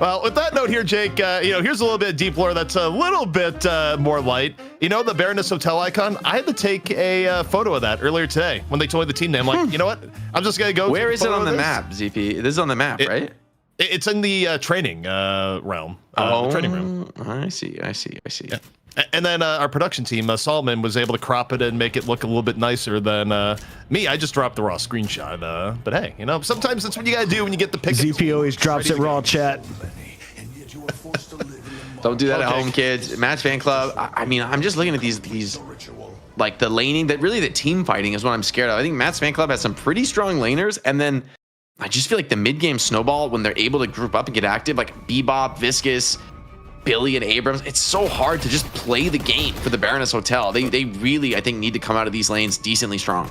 Speaker 9: Well, with that note here, Jake, here's a little bit of deep lore that's a little bit more light. The Baroness Hotel icon, I had to take a photo of that earlier today when they told me the team name. Like, you know what? I'm just going to go.
Speaker 11: Where is it on the map, ZP? This is on the map, right?
Speaker 9: It's in the training realm. The training room.
Speaker 11: I see.
Speaker 9: Yeah. And then our production team, Solomon, was able to crop it and make it look a little bit nicer than me. I just dropped the raw screenshot. But hey, sometimes that's what you gotta do when you get the pick.
Speaker 2: ZP always drops it raw, chat.
Speaker 11: Don't do that at
Speaker 9: Okay.
Speaker 11: home, kids. Matt's fan club. I mean, I'm just looking at these like the laning, that really the team fighting is what I'm scared of. I think Matt's fan club has some pretty strong laners, and then I just feel like the mid game snowball when they're able to group up and get active, like Bebop, Viscous, Billy, and Abrams. It's so hard to just play the game for the Baroness Hotel. They really, I think, need to come out of these lanes decently strong.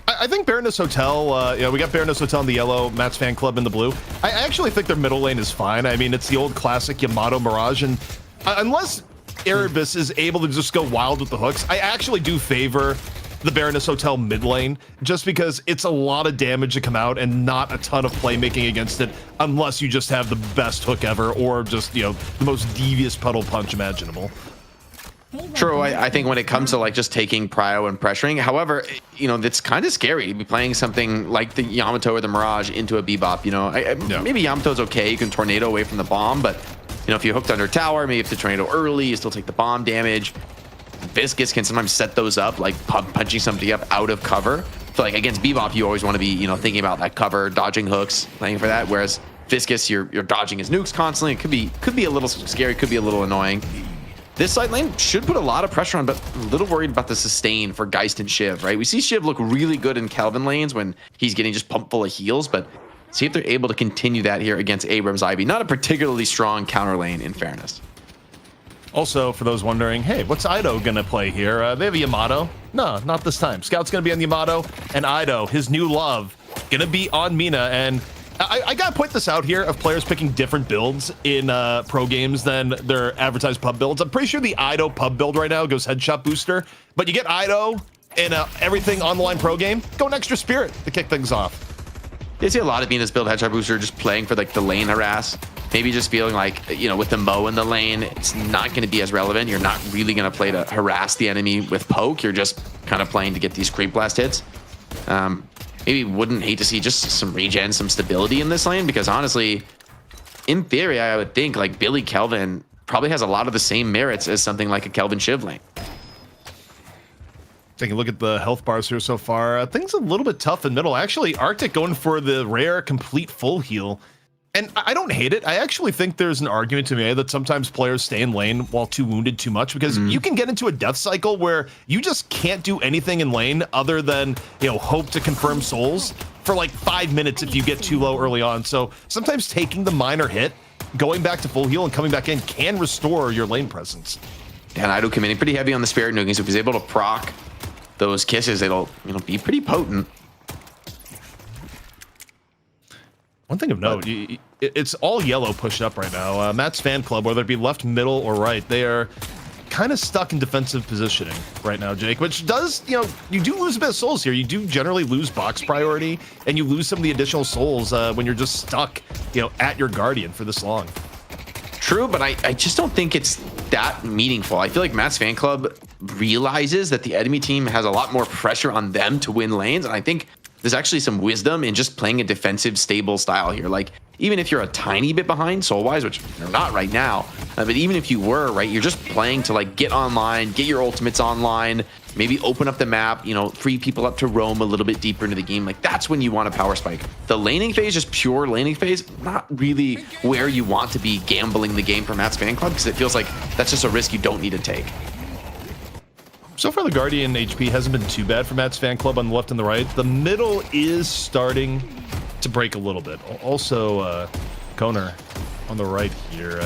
Speaker 9: I think Baroness Hotel, we got Baroness Hotel in the yellow, Matt's fan club in the blue. I actually think their middle lane is fine. I mean, it's the old classic Yamato Mirage, and unless Erebus is able to just go wild with the hooks, I actually do favor the Baroness Hotel mid lane, just because it's a lot of damage to come out and not a ton of playmaking against it, unless you just have the best hook ever, or just, the most devious puddle punch imaginable.
Speaker 11: True, I think when it comes to like just taking prio and pressuring, however, it's kind of scary to be playing something like the Yamato or the Mirage into a Bebop. Maybe Yamato's okay, you can tornado away from the bomb, but if you hooked under tower, maybe if the tornado early, you still take the bomb damage. Viscous can sometimes set those up, like punching somebody up out of cover. So like against Bebop, you always want to be thinking about that cover, dodging hooks, playing for that. Whereas Viscous, you're dodging his nukes constantly. It could be a little scary, could be a little annoying. This side lane should put a lot of pressure on, but a little worried about the sustain for Geist and Shiv, right? We see Shiv look really good in Kelvin lanes when he's getting just pumped full of heals, but see if they're able to continue that here against Abrams Ivy. Not a particularly strong counter lane, in fairness.
Speaker 9: Also, for those wondering, hey, what's Ido gonna play here? They have a Yamato. No, not this time. Scout's gonna be on the Yamato, and Ido, his new love, gonna be on Mina. And I gotta point this out here of players picking different builds in pro games than their advertised pub builds. I'm pretty sure the Ido pub build right now goes headshot booster, but you get Ido in everything on the line pro game, go an extra spirit to kick things off.
Speaker 11: I see a lot of Mina's build headshot booster just playing for like the lane harass. Maybe just feeling like, with the Mo in the lane, it's not going to be as relevant. You're not really going to play to harass the enemy with poke. You're just kind of playing to get these creep blast hits. Maybe wouldn't hate to see just some regen, some stability in this lane, because honestly, in theory, I would think like Billy Kelvin probably has a lot of the same merits as something like a Kelvin Shiv lane.
Speaker 9: Taking a look at the health bars here so far, things a little bit tough in middle. Actually, Arctic going for the rare complete full heal. And I don't hate it. I actually think there's an argument to be made that sometimes players stay in lane while too wounded too much, because you can get into a death cycle where you just can't do anything in lane other than, hope to confirm souls for like 5 minutes if you get too low early on. So sometimes taking the minor hit, going back to full heal and coming back in can restore your lane presence.
Speaker 11: And Ido committing pretty heavy on the spirit nuking, so if he's able to proc those kisses, it'll be pretty potent.
Speaker 9: One thing of note, it's all yellow pushed up right now. Matt's fan club, whether it be left, middle, or right, they are kind of stuck in defensive positioning right now, Jake, which does, you do lose a bit of souls here. You do generally lose box priority, and you lose some of the additional souls when you're just stuck, at your Guardian for this long.
Speaker 11: True, but I just don't think it's that meaningful. I feel like Matt's fan club realizes that the enemy team has a lot more pressure on them to win lanes, and I think there's actually some wisdom in just playing a defensive, stable style here. Like, even if you're a tiny bit behind soul-wise, which you're not right now, but even if you were, right, you're just playing to, like, get online, get your ultimates online, maybe open up the map, free people up to roam a little bit deeper into the game. Like, that's when you want a power spike. The laning phase, just pure laning phase, not really where you want to be gambling the game for Matt's fan club, because it feels like that's just a risk you don't need to take.
Speaker 9: So far, the Guardian HP hasn't been too bad for Matt's fan club on the left and the right. The middle is starting to break a little bit. Also, Koner on the right here,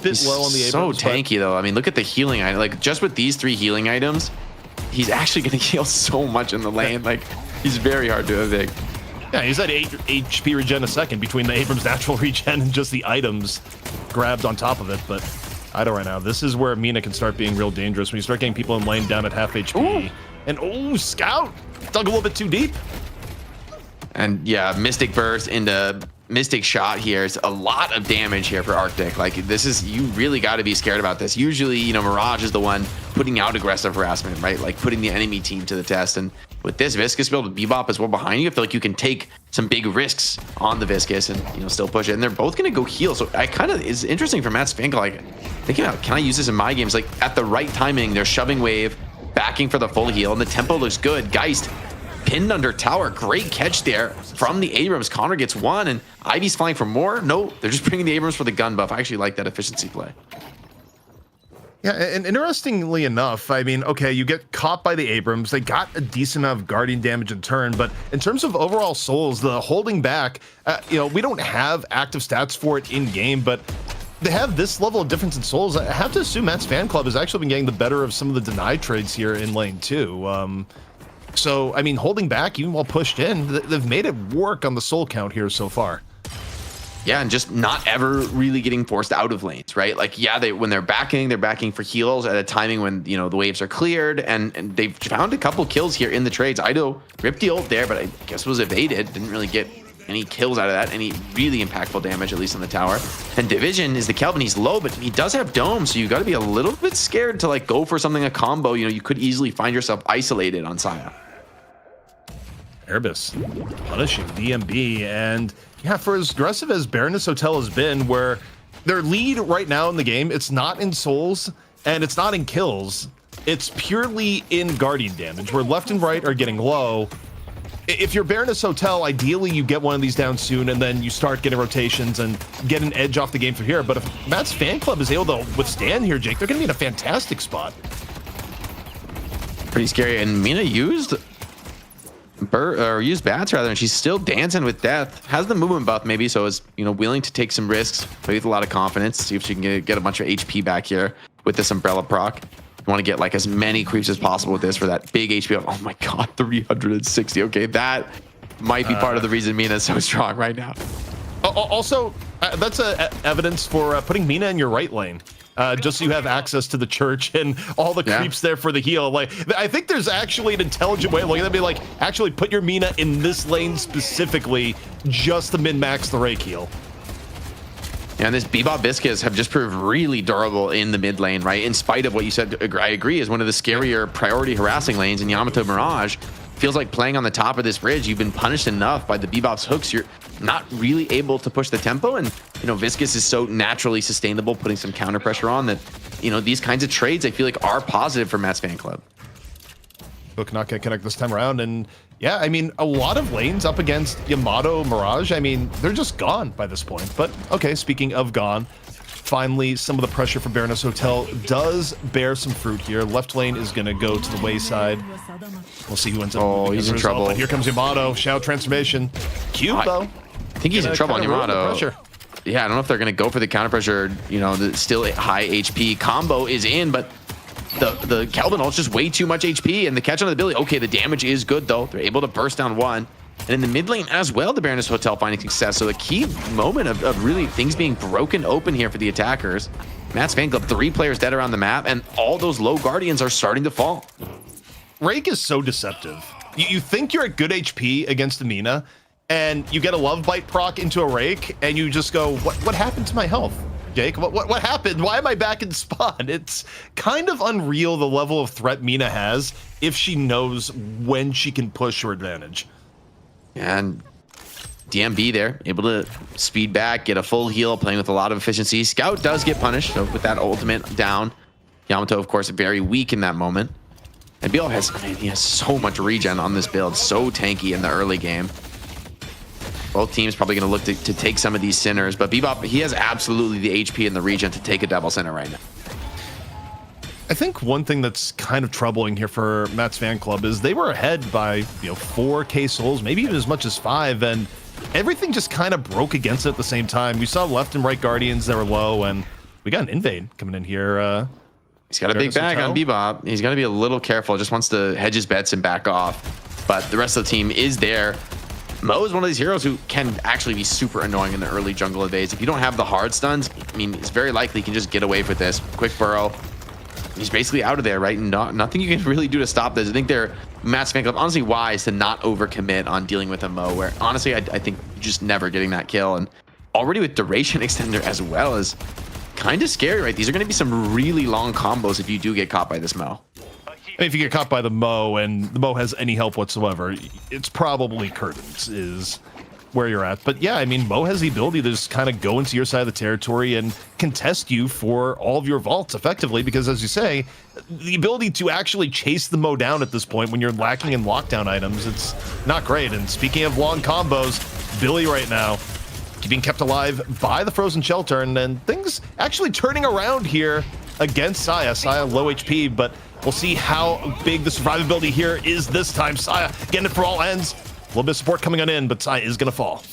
Speaker 9: bit low on the Abrams.
Speaker 11: So tanky, though. I mean, look at the healing item. Like, just with these 3 healing items, he's actually going to heal so much in the lane. Like, he's very hard to evict.
Speaker 9: Yeah, he's at 8 HP regen a second between the Abrams natural regen and just the items grabbed on top of it, but Ido right now, this is where Mina can start being real dangerous when you start getting people in lane down at half HP. Ooh. And Scout dug a little bit too deep.
Speaker 11: And yeah, Mystic Burst into Mystic Shot here is a lot of damage here for Arctic. Like, this is, you really got to be scared about this. Usually, Mirage is the one putting out aggressive harassment, right? Like, putting the enemy team to the test. And with this Viscous build with Bebop as well behind you, I feel like you can take some big risks on the Viscous and, still push it. And they're both going to go heal. So I kind of, it's interesting for Matt's fan, like, thinking about, can I use this in my games? Like, at the right timing, they're shoving wave, backing for the full heal, and the tempo looks good. Geist pinned under tower. Great catch there from the Abrams. Connor gets one, and Ivy's flying for more. No, they're just bringing the Abrams for the gun buff. I actually like that efficiency play.
Speaker 9: Yeah, and interestingly enough, I mean, okay, you get caught by the Abrams. They got a decent amount of Guardian damage in turn, but in terms of overall souls, the holding back, you know, we don't have active stats for it in game, but they have this level of difference in souls. I have to assume Matt's fan club has actually been getting the better of some of the deny trades here in lane 2. So, I mean, holding back, even while pushed in, they've made it work on the soul count here so far.
Speaker 11: Yeah, and just not ever really getting forced out of lanes, right? Like, yeah, when they're backing for heals at a timing when, you know, the waves are cleared, and they've found a couple kills here in the trades. Ido ripped the ult there, but I guess was evaded. Didn't really get any kills out of that, any really impactful damage, at least on the tower. And Division is the Kelvin. He's low, but he does have Dome, so you got to be a little bit scared to, like, go for something, a combo. You know, you could easily find yourself isolated on Saya.
Speaker 9: Erebus punishing DMB, and yeah, for as aggressive as Baroness Hotel has been, where their lead right now in the game, it's not in souls and it's not in kills, it's purely in Guardian damage, where left and right are getting low. If you're Baroness Hotel, ideally you get one of these down soon and then you start getting rotations and get an edge off the game from here. But if Matt's fan club is able to withstand here, Jake, they're going to be in a fantastic spot.
Speaker 11: Pretty scary. And Mina used bats rather, and she's still dancing with death. Has the movement buff maybe, so is, you know, willing to take some risks, play with a lot of confidence, see if she can get a bunch of HP back here with this umbrella proc. You want to get like as many creeps as possible with this for that big HP. Oh my god, 360. Okay, that might be part of the reason Mina is so strong right now.
Speaker 9: Also, that's evidence for putting Mina in your right lane. Just so you have access to the church and all the creeps there for the heal. Like, I think there's actually an intelligent way of looking at that. Be like, actually put your Mina in this lane specifically, just to min-max the Rake heal.
Speaker 11: And this Bebop Biscuits have just proved really durable in the mid lane, right? In spite of what you said, I agree, is one of the scarier priority harassing lanes in Yamato Mirage. Feels like playing on the top of this bridge, you've been punished enough by the Bebop's hooks. You're not really able to push the tempo, and you know, Viscous is so naturally sustainable, putting some counter pressure on that, you know, these kinds of trades I feel like are positive for Matt's fan club.
Speaker 9: Book not gonna connect this time around, and yeah, I mean, a lot of lanes up against Yamato Mirage, I mean, they're just gone by this point. But okay, speaking of gone, finally some of the pressure for Baroness Hotel does bear some fruit here. Left lane is gonna go to the wayside. We'll see who ends up.
Speaker 11: Oh, he's in trouble.
Speaker 9: But here comes Yamato. Shout transformation. Cute though.
Speaker 11: I think he's in trouble on Yamato. Yeah, I don't know if they're going to go for the counter pressure. You know, the still high HP combo is in, but the Kelvin ult's just way too much HP, and the catch on the ability. Okay, the damage is good though. They're able to burst down one. And in the mid lane as well, the Baroness Hotel finding success. So the key moment of really things being broken open here for the attackers. Matt's fan club, 3 players dead around the map, and all those low Guardians are starting to fall.
Speaker 9: Rake is so deceptive. You think you're at good HP against the Mina, and you get a love bite proc into a Rake, and you just go, what happened to my health, Jake? What happened? Why am I back in spawn? It's kind of unreal the level of threat Mina has if she knows when she can push her advantage.
Speaker 11: And DMB there, able to speed back, get a full heal, playing with a lot of efficiency. Scout does get punished, so with that ultimate down. Yamato, of course, very weak in that moment. And Bebop has, I mean, he has so much regen on this build, so tanky in the early game. Both teams probably going to look to take some of these Sinners, but Bebop, he has absolutely the HP and the regen to take a double Sinner right now.
Speaker 9: I think one thing that's kind of troubling here for Matt's fan club is they were ahead by, 4k souls, maybe even as much as 5, and everything just kind of broke against it at the same time. We saw left and right Guardians that were low, and we got an invade coming in here.
Speaker 11: He's got a big bag on Bebop. He's got to be a little careful. Just wants to hedge his bets and back off. But the rest of the team is there. Mo is one of these heroes who can actually be super annoying in the early jungle invades. If you don't have the hard stuns, I mean, it's very likely you can just get away with this. Quick burrow. He's basically out of there, right? And nothing you can really do to stop this. I think they're Matt's fan club honestly wise to not overcommit on dealing with a Mo, where honestly I think just never getting that kill, and already with duration extender as well is kind of scary, right? These are going to be some really long combos if you do get caught by this Mo.
Speaker 9: If you get caught by the Mo and the Mo has any help whatsoever, it's probably curtains is where you're at. But yeah, I mean, Mo has the ability to just kind of go into your side of the territory and contest you for all of your vaults effectively, because as you say, the ability to actually chase the Mo down at this point when you're lacking in lockdown items, it's not great. And speaking of long combos, Billy right now being kept alive by the Frozen Shelter, and then things actually turning around here against Saya. Saya low HP, but we'll see how big the survivability here is this time. Saya getting it for all ends. A little bit of support coming on in, but Saya is going to fall.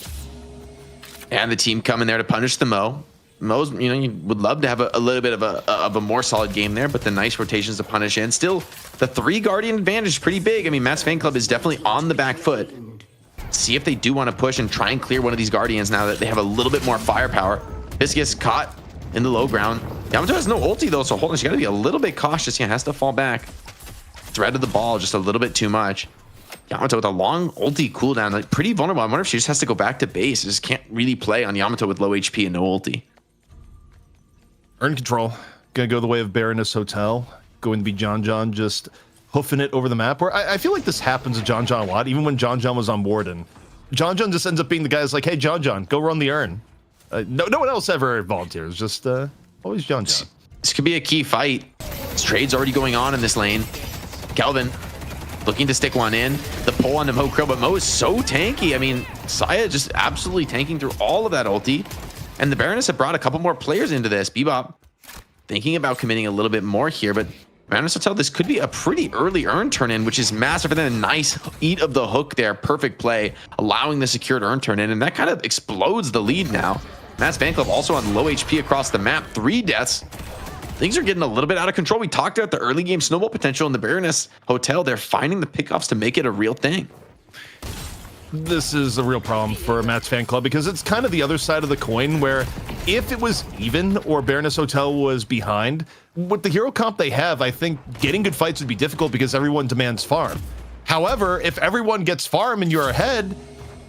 Speaker 11: And the team coming there to punish the Mo. Mo's, you would love to have a little bit of a more solid game there, but the nice rotations to punish in. Still, the 3 Guardian advantage is pretty big. I mean, Matt's fan club is definitely on the back foot. See if they do want to push and try and clear one of these Guardians now that they have a little bit more firepower. Viscus caught in the low ground. Yamato has no ulti though, so Holden, she got to be a little bit cautious. Yeah, has to fall back. Thread of the ball just a little bit too much. Yamato with a long ulti cooldown, like pretty vulnerable. I wonder if she just has to go back to base. Just can't really play on Yamato with low HP and no ulti.
Speaker 9: Earn control. Gonna go the way of Baroness Hotel. Going to be John just hoofing it over the map. Where I feel like this happens to John a lot, even when John was on Warden. John just ends up being the guy that's like, hey, John, go run the urn. No one else ever volunteers, just always John.
Speaker 11: This could be a key fight. This trade's already going on in this lane. Kelvin looking to stick one in. The pull on the Mo Krill, but Mo is so tanky. I mean, Saya just absolutely tanking through all of that ulti. And the Baroness have brought a couple more players into this. Bebop thinking about committing a little bit more here, but Baroness Hotel, this could be a pretty early urn turn in, which is massive. And then a nice eat of the hook there. Perfect play, allowing the secured urn turn in. And that kind of explodes the lead now. Matt's fan club also on low HP across the map. 3 deaths. Things are getting a little bit out of control. We talked about the early game snowball potential in the Baroness Hotel. They're finding the pickoffs to make it a real thing.
Speaker 9: This is a real problem for Matt's fan club because it's kind of the other side of the coin where if it was even or Baroness Hotel was behind, with the hero comp they have, I think getting good fights would be difficult because everyone demands farm. However, if everyone gets farm and you're ahead,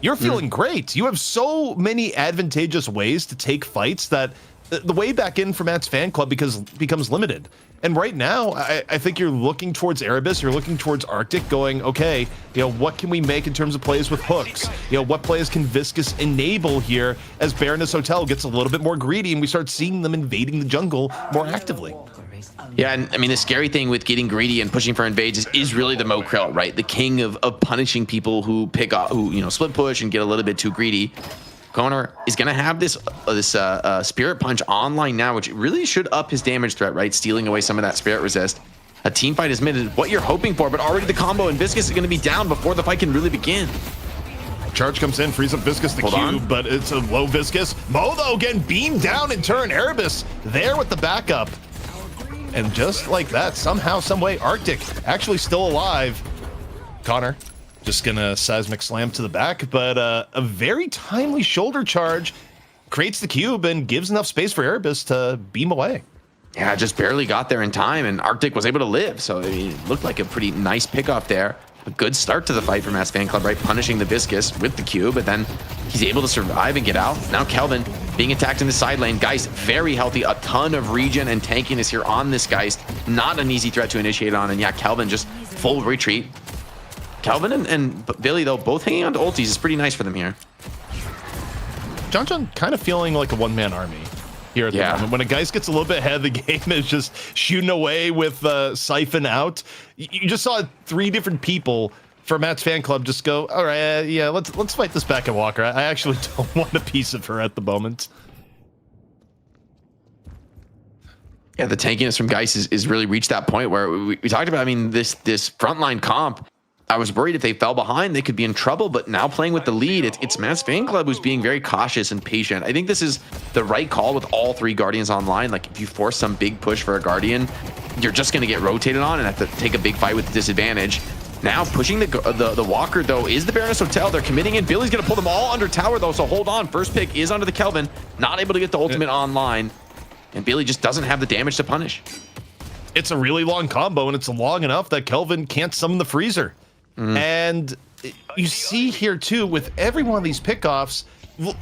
Speaker 9: you're feeling great. You have so many advantageous ways to take fights that the way back in for Matt's fan club becomes limited. And right now, I think you're looking towards Erebus, you're looking towards Arctic going, okay, what can we make in terms of plays with hooks? What plays can Viscus enable here as Baroness Hotel gets a little bit more greedy and we start seeing them invading the jungle more actively.
Speaker 11: Yeah, and I mean, the scary thing with getting greedy and pushing for invades is really the Mo Krill, right? The king of punishing people who pick up, who split push and get a little bit too greedy. Connor is going to have this Spirit Punch online now, which really should up his damage threat, right? Stealing away some of that Spirit Resist. A team fight is minted, what you're hoping for, but already the combo, and Viscus is going to be down before the fight can really begin.
Speaker 9: Charge comes in, frees up Viscus the cube, but it's a low Viscus. Mo, though, again, beamed down in turn. Erebus there with the backup. And just like that, somehow, someway, Arctic actually still alive. Connor just gonna seismic slam to the back, but a very timely shoulder charge creates the cube and gives enough space for Erebus to beam away.
Speaker 11: Yeah, just barely got there in time, and Arctic was able to live. So I mean, it looked like a pretty nice pickoff there. A good start to the fight for Matt's fan club, right? Punishing the Viscus with the cube, but then he's able to survive and get out. Now Kelvin being attacked in the side lane. Geist very healthy, a ton of regen and tankiness here on this Geist. Not an easy threat to initiate on, and yeah, Kelvin just full retreat. Kelvin and Billy, though, both hanging on to ultis is pretty nice for them here.
Speaker 9: John kind of feeling like a one-man army here at the moment. When a Geist gets a little bit ahead of the game, is just shooting away with Siphon out. You just saw 3 different people for Matt's fan club just go, all right, yeah, let's fight this back at Walker. I actually don't want a piece of her at the moment.
Speaker 11: Yeah, the tankiness from Geist is really reached that point where we talked about, I mean, this frontline comp, I was worried if they fell behind, they could be in trouble, but now playing with the lead, it's Matt's fan club who's being very cautious and patient. I think this is the right call with all 3 Guardians online. Like, if you force some big push for a Guardian, you're just going to get rotated on and have to take a big fight with disadvantage. Now, pushing the Walker, though, is the Baroness Hotel. They're committing in. Billy's going to pull them all under tower, though, so hold on. First pick is onto the Kelvin. Not able to get the ultimate online, and Billy just doesn't have the damage to punish.
Speaker 9: It's a really long combo, and it's long enough that Kelvin can't summon the freezer. And you see here too, with every one of these pickoffs,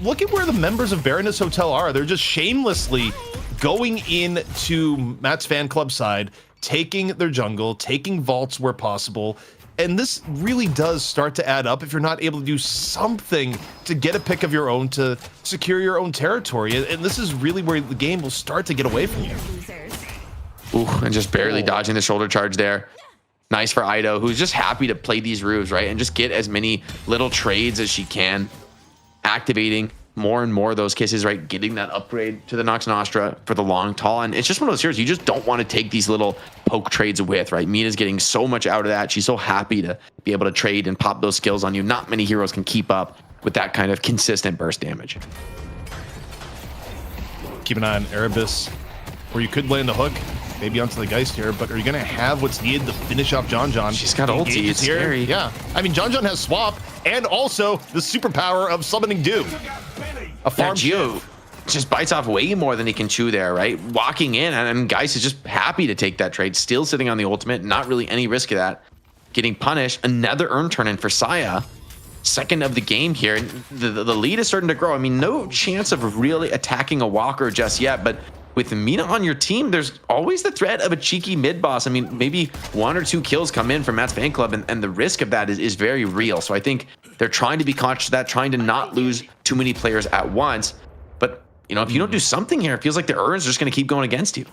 Speaker 9: look at where the members of Baroness Hotel are. They're just shamelessly going into Matt's fan club side, taking their jungle, taking vaults where possible. And this really does start to add up if you're not able to do something to get a pick of your own to secure your own territory. And this is really where the game will start to get away from you.
Speaker 11: Ooh, and just barely dodging the shoulder charge there. Nice for Ido, who's just happy to play these roofs, right? And just get as many little trades as she can. Activating more and more of those kisses, right? Getting that upgrade to the Nox Nostra for the long tall. And it's just one of those heroes you just don't want to take these little poke trades with, right? Mina's getting so much out of that. She's so happy to be able to trade and pop those skills on you. Not many heroes can keep up with that kind of consistent burst damage.
Speaker 9: Keep an eye on Erebus, where you could land the hook, maybe onto the Geist here, but are you going to have what's needed to finish off John John?
Speaker 11: She's got ulti, it's scary.
Speaker 9: Yeah, I mean, John John has swap and also the superpower of summoning Dew. A farm
Speaker 11: Geo just bites off way more than he can chew there, right? Walking in, and Geist is just happy to take that trade, still sitting on the ultimate, not really any risk of that. Getting punished, another earn turn in for Saya. Second of the game here. The lead is starting to grow. I mean, no chance of really attacking a Walker just yet, but with Mina on your team, there's always the threat of a cheeky mid boss. I mean, maybe 1 or 2 kills come in from Matt's fan club, and the risk of that is very real. So I think they're trying to be conscious of that, trying to not lose too many players at once. But, you know, if you don't do something here, it feels like the earns are just going to keep going against you.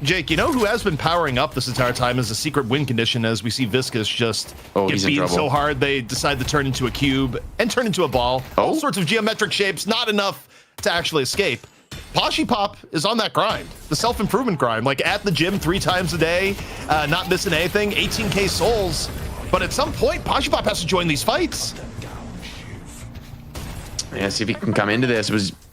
Speaker 9: Jake, you know who has been powering up this entire time is a secret win condition, as we see Viscous just get beaten so hard they decide to turn into a cube and turn into a ball. All sorts of geometric shapes, not enough to actually escape. Poshy Pop is on that grind, the self-improvement grind, like at the gym 3 times a day, not missing anything, 18k souls. But at some point, Poshy Pop has to join these fights.
Speaker 11: Yeah, see if he can come into this.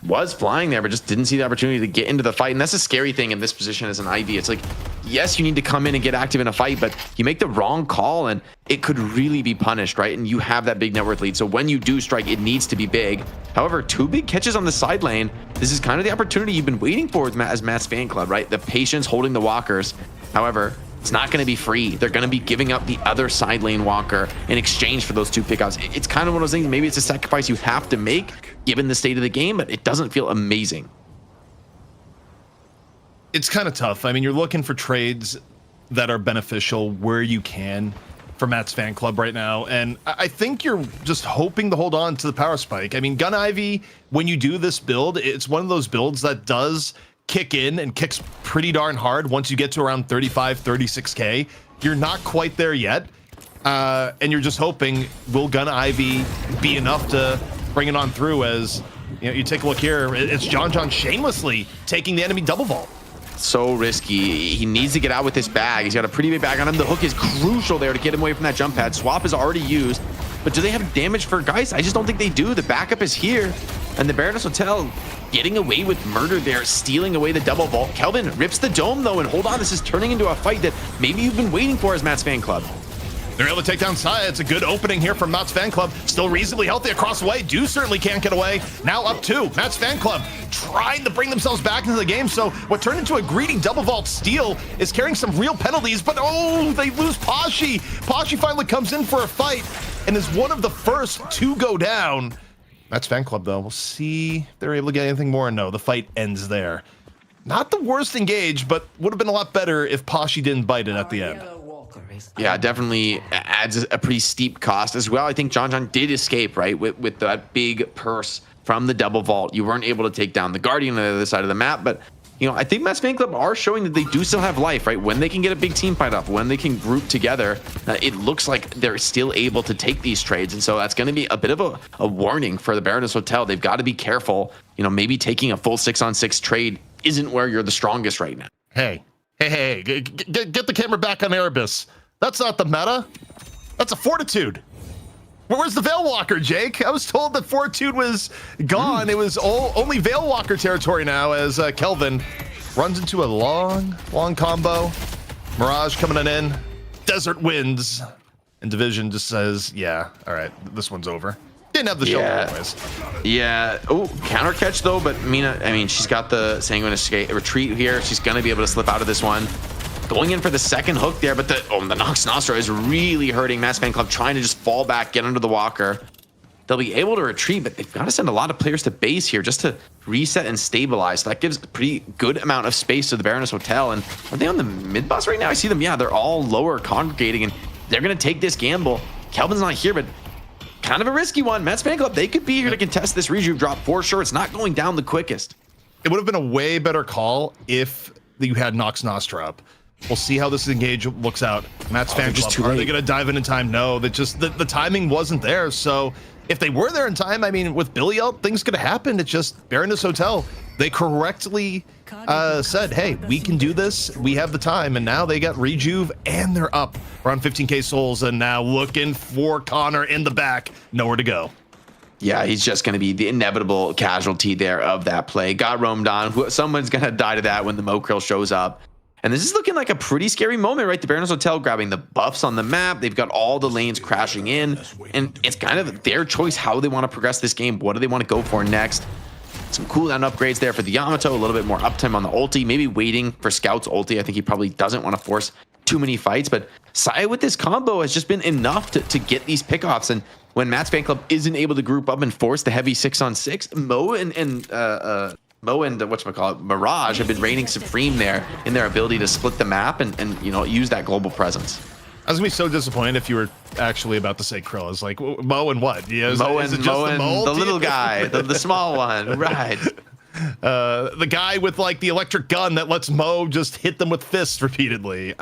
Speaker 11: Was flying there, but just didn't see the opportunity to get into the fight. And that's a scary thing in this position as an IV. It's like, yes, you need to come in and get active in a fight, but you make the wrong call and it could really be punished, right? And you have that big net worth lead. So when you do strike, it needs to be big. However, 2 big catches on the side lane. This is kind of the opportunity you've been waiting for with Matt, as Matt's fan club, right? The patience holding the walkers. However, it's not going to be free. They're going to be giving up the other side lane walker in exchange for those 2 pickups. It's kind of one of those things, maybe it's a sacrifice you have to make given the state of the game, but it doesn't feel amazing.
Speaker 9: It's kind of tough. I mean, you're looking for trades that are beneficial where you can for Matt's fan club right now. And I think you're just hoping to hold on to the power spike. I mean, Gun Ivy, when you do this build, it's one of those builds that does kick in and kicks pretty darn hard once you get to around 35, 36k. You're not quite there yet. And you're just hoping, will Gun Ivy be enough to bring it on through? As you know, you take a look here, it's John John shamelessly taking the enemy double vault.
Speaker 11: So risky. He needs to get out with this bag. He's got a pretty big bag on him. The hook is crucial there to get him away from that jump pad. Swap is already used, but do they have damage for Geist? I just don't think they do. The backup is here, and the Baroness Hotel getting away with murder there, stealing away the double vault. Kelvin rips the dome though, and hold on, this is turning into a fight that maybe you've been waiting for as Matt's fan club.
Speaker 9: They're able to take down Saya. It's a good opening here from Matt's fan club. Still reasonably healthy across the way. Dew certainly can't get away. Now up 2. Matt's fan club trying to bring themselves back into the game. So what turned into a greedy double vault steal is carrying some real penalties, but oh, they lose Poshy. Poshy finally comes in for a fight and is one of the first to go down. Matt's fan club though, we'll see if they're able to get anything more. No, the fight ends there. Not the worst engage, but would have been a lot better if Poshy didn't bite it at the end.
Speaker 11: Yeah, definitely adds a pretty steep cost as well. I think John John did escape, right, with that big purse from the double vault. You weren't able to take down the Guardian on the other side of the map, but you know, I think Matt's fan club are showing that they do still have life, right? When they can get a big team fight up, when they can group together, it looks like they're still able to take these trades. And so that's going to be a bit of a warning for the Baroness Hotel. They've got to be careful. You know, maybe taking a full 6-on-6 trade isn't where you're the strongest right now.
Speaker 9: Hey, get the camera back on Erebus. That's not the meta. That's a Fortitude. Where's the Veil Walker, Jake? I was told that Fortitude was gone. It was only Veil Walker territory now, as Kelvin runs into a long combo. Mirage coming in. Desert Winds. And Division just says, yeah, all right, this one's over. Didn't have the shoulder anyways.
Speaker 11: Yeah. Oh, counter catch though, but Mina, I mean, she's got the Sanguine escape retreat here. She's going to be able to slip out of this one. Going in for the second hook there, but the Nox Nostra is really hurting Matt's fan club, trying to just fall back, get under the walker. They'll be able to retreat, but they've got to send a lot of players to base here just to reset and stabilize. So that gives a pretty good amount of space to the Baroness Hotel. And are they on the mid boss right now? I see them. Yeah, they're all lower congregating. And they're going to take this gamble. Kelvin's not here, but kind of a risky one. Matt's Fan Club, they could be here to contest this rejuve drop for sure. It's not going down the quickest.
Speaker 9: It would have been a way better call if you had Nox Nostra up. We'll see how this engage looks out. Matt's Fan Club, are they going to dive in time? No, that just the timing wasn't there. So if they were there in time, I mean, with Billy out, things could have happened. It's just Baroness Hotel. They correctly said, hey, we can do this. We have the time. And now they got rejuve and they're up around 15k souls. And now looking for Connor in the back. Nowhere to go.
Speaker 11: Yeah, he's just going to be the inevitable casualty there of that play. Got roamed on. Someone's going to die to that when the Mo Krill shows up. And this is looking like a pretty scary moment, right? The Baroness Hotel grabbing the buffs on the map. They've got all the lanes crashing in. And it's kind of their choice how they want to progress this game. What do they want to go for next? Some cooldown upgrades there for the Yamato. A little bit more uptime on the ulti. Maybe waiting for Scout's ulti. I think he probably doesn't want to force too many fights. But Saya with this combo has just been enough to get these pickoffs. And when Matt's Fan Club isn't able to group up and force the heavy 6-on-6, Mo and whatchamacallit, Mirage have been reigning supreme there in their ability to split the map and you know, use that global presence.
Speaker 9: I was gonna be so disappointed if you were actually about to say Krill. I was like, Mo and what? Yeah,
Speaker 11: Mo and the little guy, the small one, right?
Speaker 9: The guy with like the electric gun that lets Mo just hit them with fists repeatedly.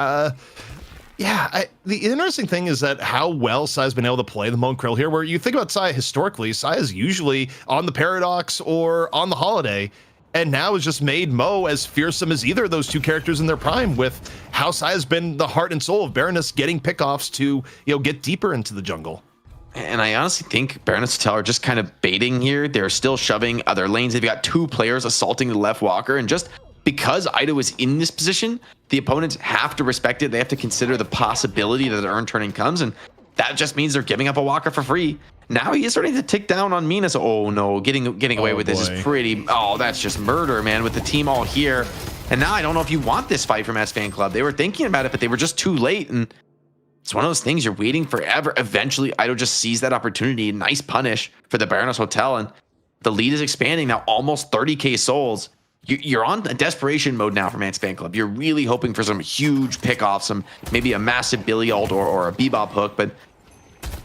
Speaker 9: Yeah, the interesting thing is that how well Saya's been able to play the Mo and Krill here, where you think about Saya historically, Saya's usually on the Paradox or on the Holiday, and now has just made Mo as fearsome as either of those two characters in their prime, with how Saya's been the heart and soul of Baroness getting pickoffs to, you know, get deeper into the jungle.
Speaker 11: And I honestly think Baroness Hotel are just kind of baiting here. They're still shoving other lanes. They've got two players assaulting the left walker, and just because Ido is in this position, the opponents have to respect it. They have to consider the possibility that the urn turning comes, and that just means they're giving up a walker for free. Now he is starting to tick down on Minas. Oh no, getting away with this is pretty. Oh, that's just murder, man. With the team all here, and now I don't know if you want this fight from Matt's Fan Club. They were thinking about it, but they were just too late, and it's one of those things you're waiting forever. Eventually, Ido just sees that opportunity. Nice punish for the Baroness Hotel, and the lead is expanding now, almost 30k souls. You're on a desperation mode now for Matt's Fan Club. You're really hoping for some huge pickoff, some maybe a massive Billy ult or a Bebop hook, but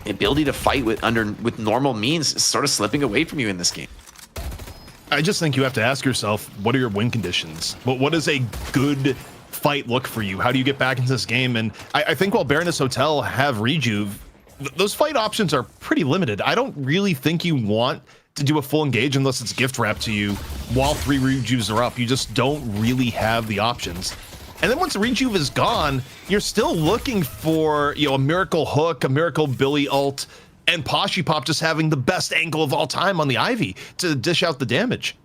Speaker 11: the ability to fight with normal means is sort of slipping away from you in this game.
Speaker 9: I just think you have to ask yourself, what are your win conditions? What does a good fight look for you? How do you get back into this game? And I think while Baroness Hotel have rejuve, those fight options are pretty limited. I don't really think you want to do a full engage unless it's gift wrapped to you while 3 rejuves are up. You just don't really have the options. And then once the rejuve is gone, you're still looking for, you know, a miracle hook, a miracle Billy ult, and Poshy Pop just having the best angle of all time on the Ivy to dish out the damage.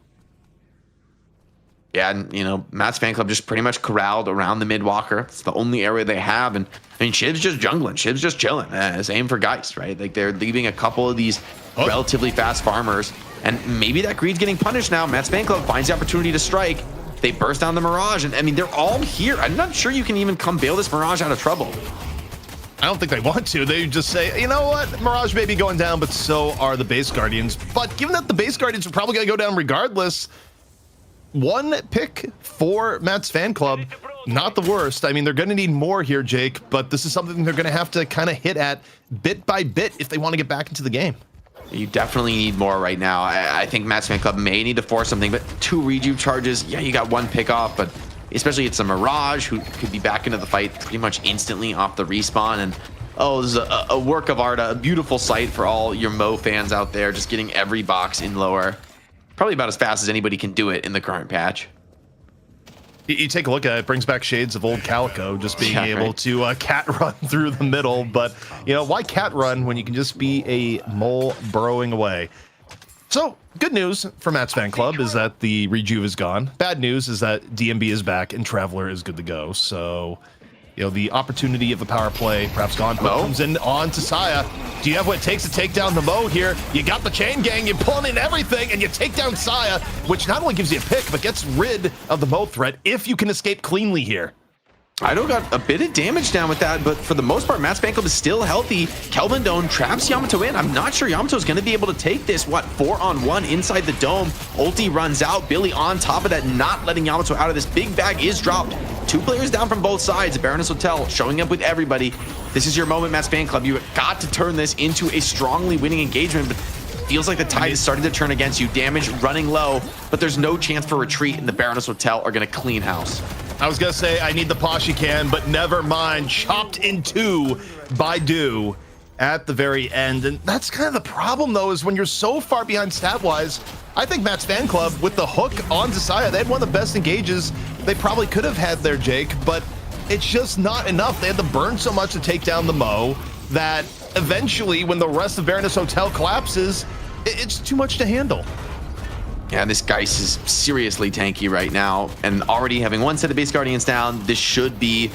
Speaker 11: Yeah, and you know, Matt's Fan Club just pretty much corralled around the mid walker. It's the only area they have, and I mean, Shiv's just jungling, Shiv's just chilling. Same for Geist, right? Like they're leaving a couple of these relatively fast farmers, and maybe that greed's getting punished now. Matt's Fan Club finds the opportunity to strike. They burst down the Mirage, and I mean, they're all here. I'm not sure you can even come bail this Mirage out of trouble.
Speaker 9: I don't think they want to. They just say, you know what, Mirage may be going down, but so are the base Guardians. But given that the base Guardians are probably going to go down regardless, one pick for Matt's Fan Club, not the worst. I mean, they're going to need more here, Jake, but this is something they're going to have to kind of hit at bit by bit if they want to get back into the game.
Speaker 11: You definitely need more right now. I think Matt's Fan Club may need to force something, but 2 rejuve charges, yeah, you got 1 pick off, but especially it's a Mirage who could be back into the fight pretty much instantly off the respawn. And oh, this is a work of art, a beautiful sight for all your Mo fans out there, just getting every box in lower. Probably about as fast as anybody can do it in the current patch.
Speaker 9: You take a look at it, brings back shades of old Calico, just being able to cat run through the middle. But, you know, why cat run when you can just be a mole burrowing away? So, good news for Matt's Fan Club is that the rejuve is gone. Bad news is that DMB is back and Traveler is good to go. So, you know, the opportunity of a power play perhaps gone. Mo comes in on to Saya. Do you have what it takes to take down the Mo here? You got the chain gang, you're pulling in everything, and you take down Saya, which not only gives you a pick, but gets rid of the Mo threat if you can escape cleanly here.
Speaker 11: Ido got a bit of damage down with that, but for the most part, Matt's Fan Club is still healthy. Kelvin Dome traps Yamato in. I'm not sure Yamato's going to be able to take this, 4-on-1 inside the dome. Ulti runs out. Billy on top of that, not letting Yamato out of this. Big bag is dropped. 2 players down from both sides. Baroness Hotel showing up with everybody. This is your moment, Matt's fan club. You got to turn this into a strongly winning engagement, but feels like the tide is starting to turn against you. Damage running low, but there's no chance for retreat, and the Baroness Hotel are going to clean house.
Speaker 9: I was going to say I need the Posh you can, but never mind. Chopped in two by Do at the very end. And that's kind of the problem, though, is when you're so far behind stat-wise. I think Matt's fan club, with the hook on Decisive, they had one of the best engages they probably could have had there, Jake, but it's just not enough. They had to burn so much to take down the Mo that eventually, when the rest of Baroness Hotel collapses, it's too much to handle.
Speaker 11: Yeah, this Geist is seriously tanky right now, and already having one set of base Guardians down, this should be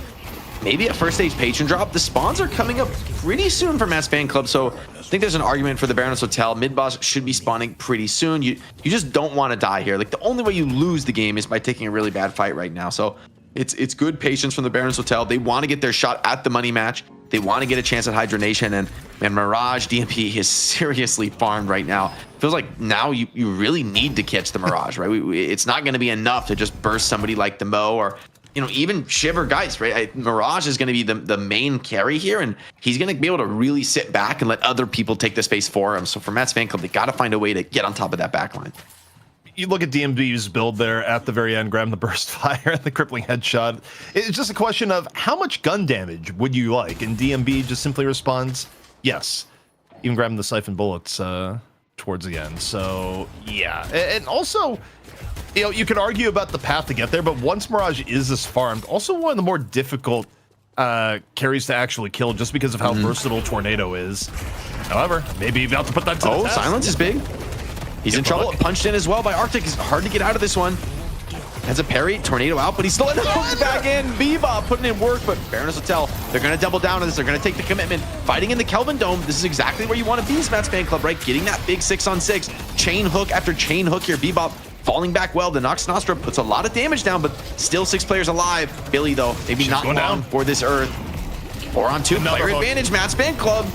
Speaker 11: maybe a first stage patron drop. The spawns are coming up pretty soon for Matt's fan club, so I think there's an argument for the Baroness Hotel. Mid boss should be spawning pretty soon. You just don't want to die here. Like, the only way you lose the game is by taking a really bad fight right now. So it's good patience from the Baroness Hotel. They want to get their shot at the money match. They want to get a chance at Hydra Nation, and man, Mirage DMP is seriously farmed right now. Feels like now you really need to catch the Mirage, right? It's not going to be enough to just burst somebody like the Mo or, you know, even Shiver Geist, right? Mirage is going to be the main carry here, and he's going to be able to really sit back and let other people take the space for him. So for Matt's fan club, they got to find a way to get on top of that backline.
Speaker 9: You look at DMB's build there at the very end, grabbing the burst fire, the crippling headshot. It's just a question of how much gun damage would you like? And DMB just simply responds, yes. Even grabbing the siphon bullets towards the end. So, yeah. And also, you know, you could argue about the path to get there, but once Mirage is this farmed, also one of the more difficult carries to actually kill just because of how versatile Tornado is. However, maybe about to put that to the test.
Speaker 11: Silence is big. He's in trouble. Punched in as well by Arctic. It's hard to get out of this one. Has a parry, Tornado out, but he's still back in. Bebop putting in work, but Baroness Hotel, they're going to double down on this. They're going to take the commitment. Fighting in the Kelvin Dome. This is exactly where you want to be as Matt's fan club, right? Getting that big 6-on-6. Chain hook after chain hook here. Bebop falling back well. The Nox Nostra puts a lot of damage down, but still 6 players alive. Billy, though, maybe not long down for this Earth. 4-on-2 player advantage, Matt's fan club.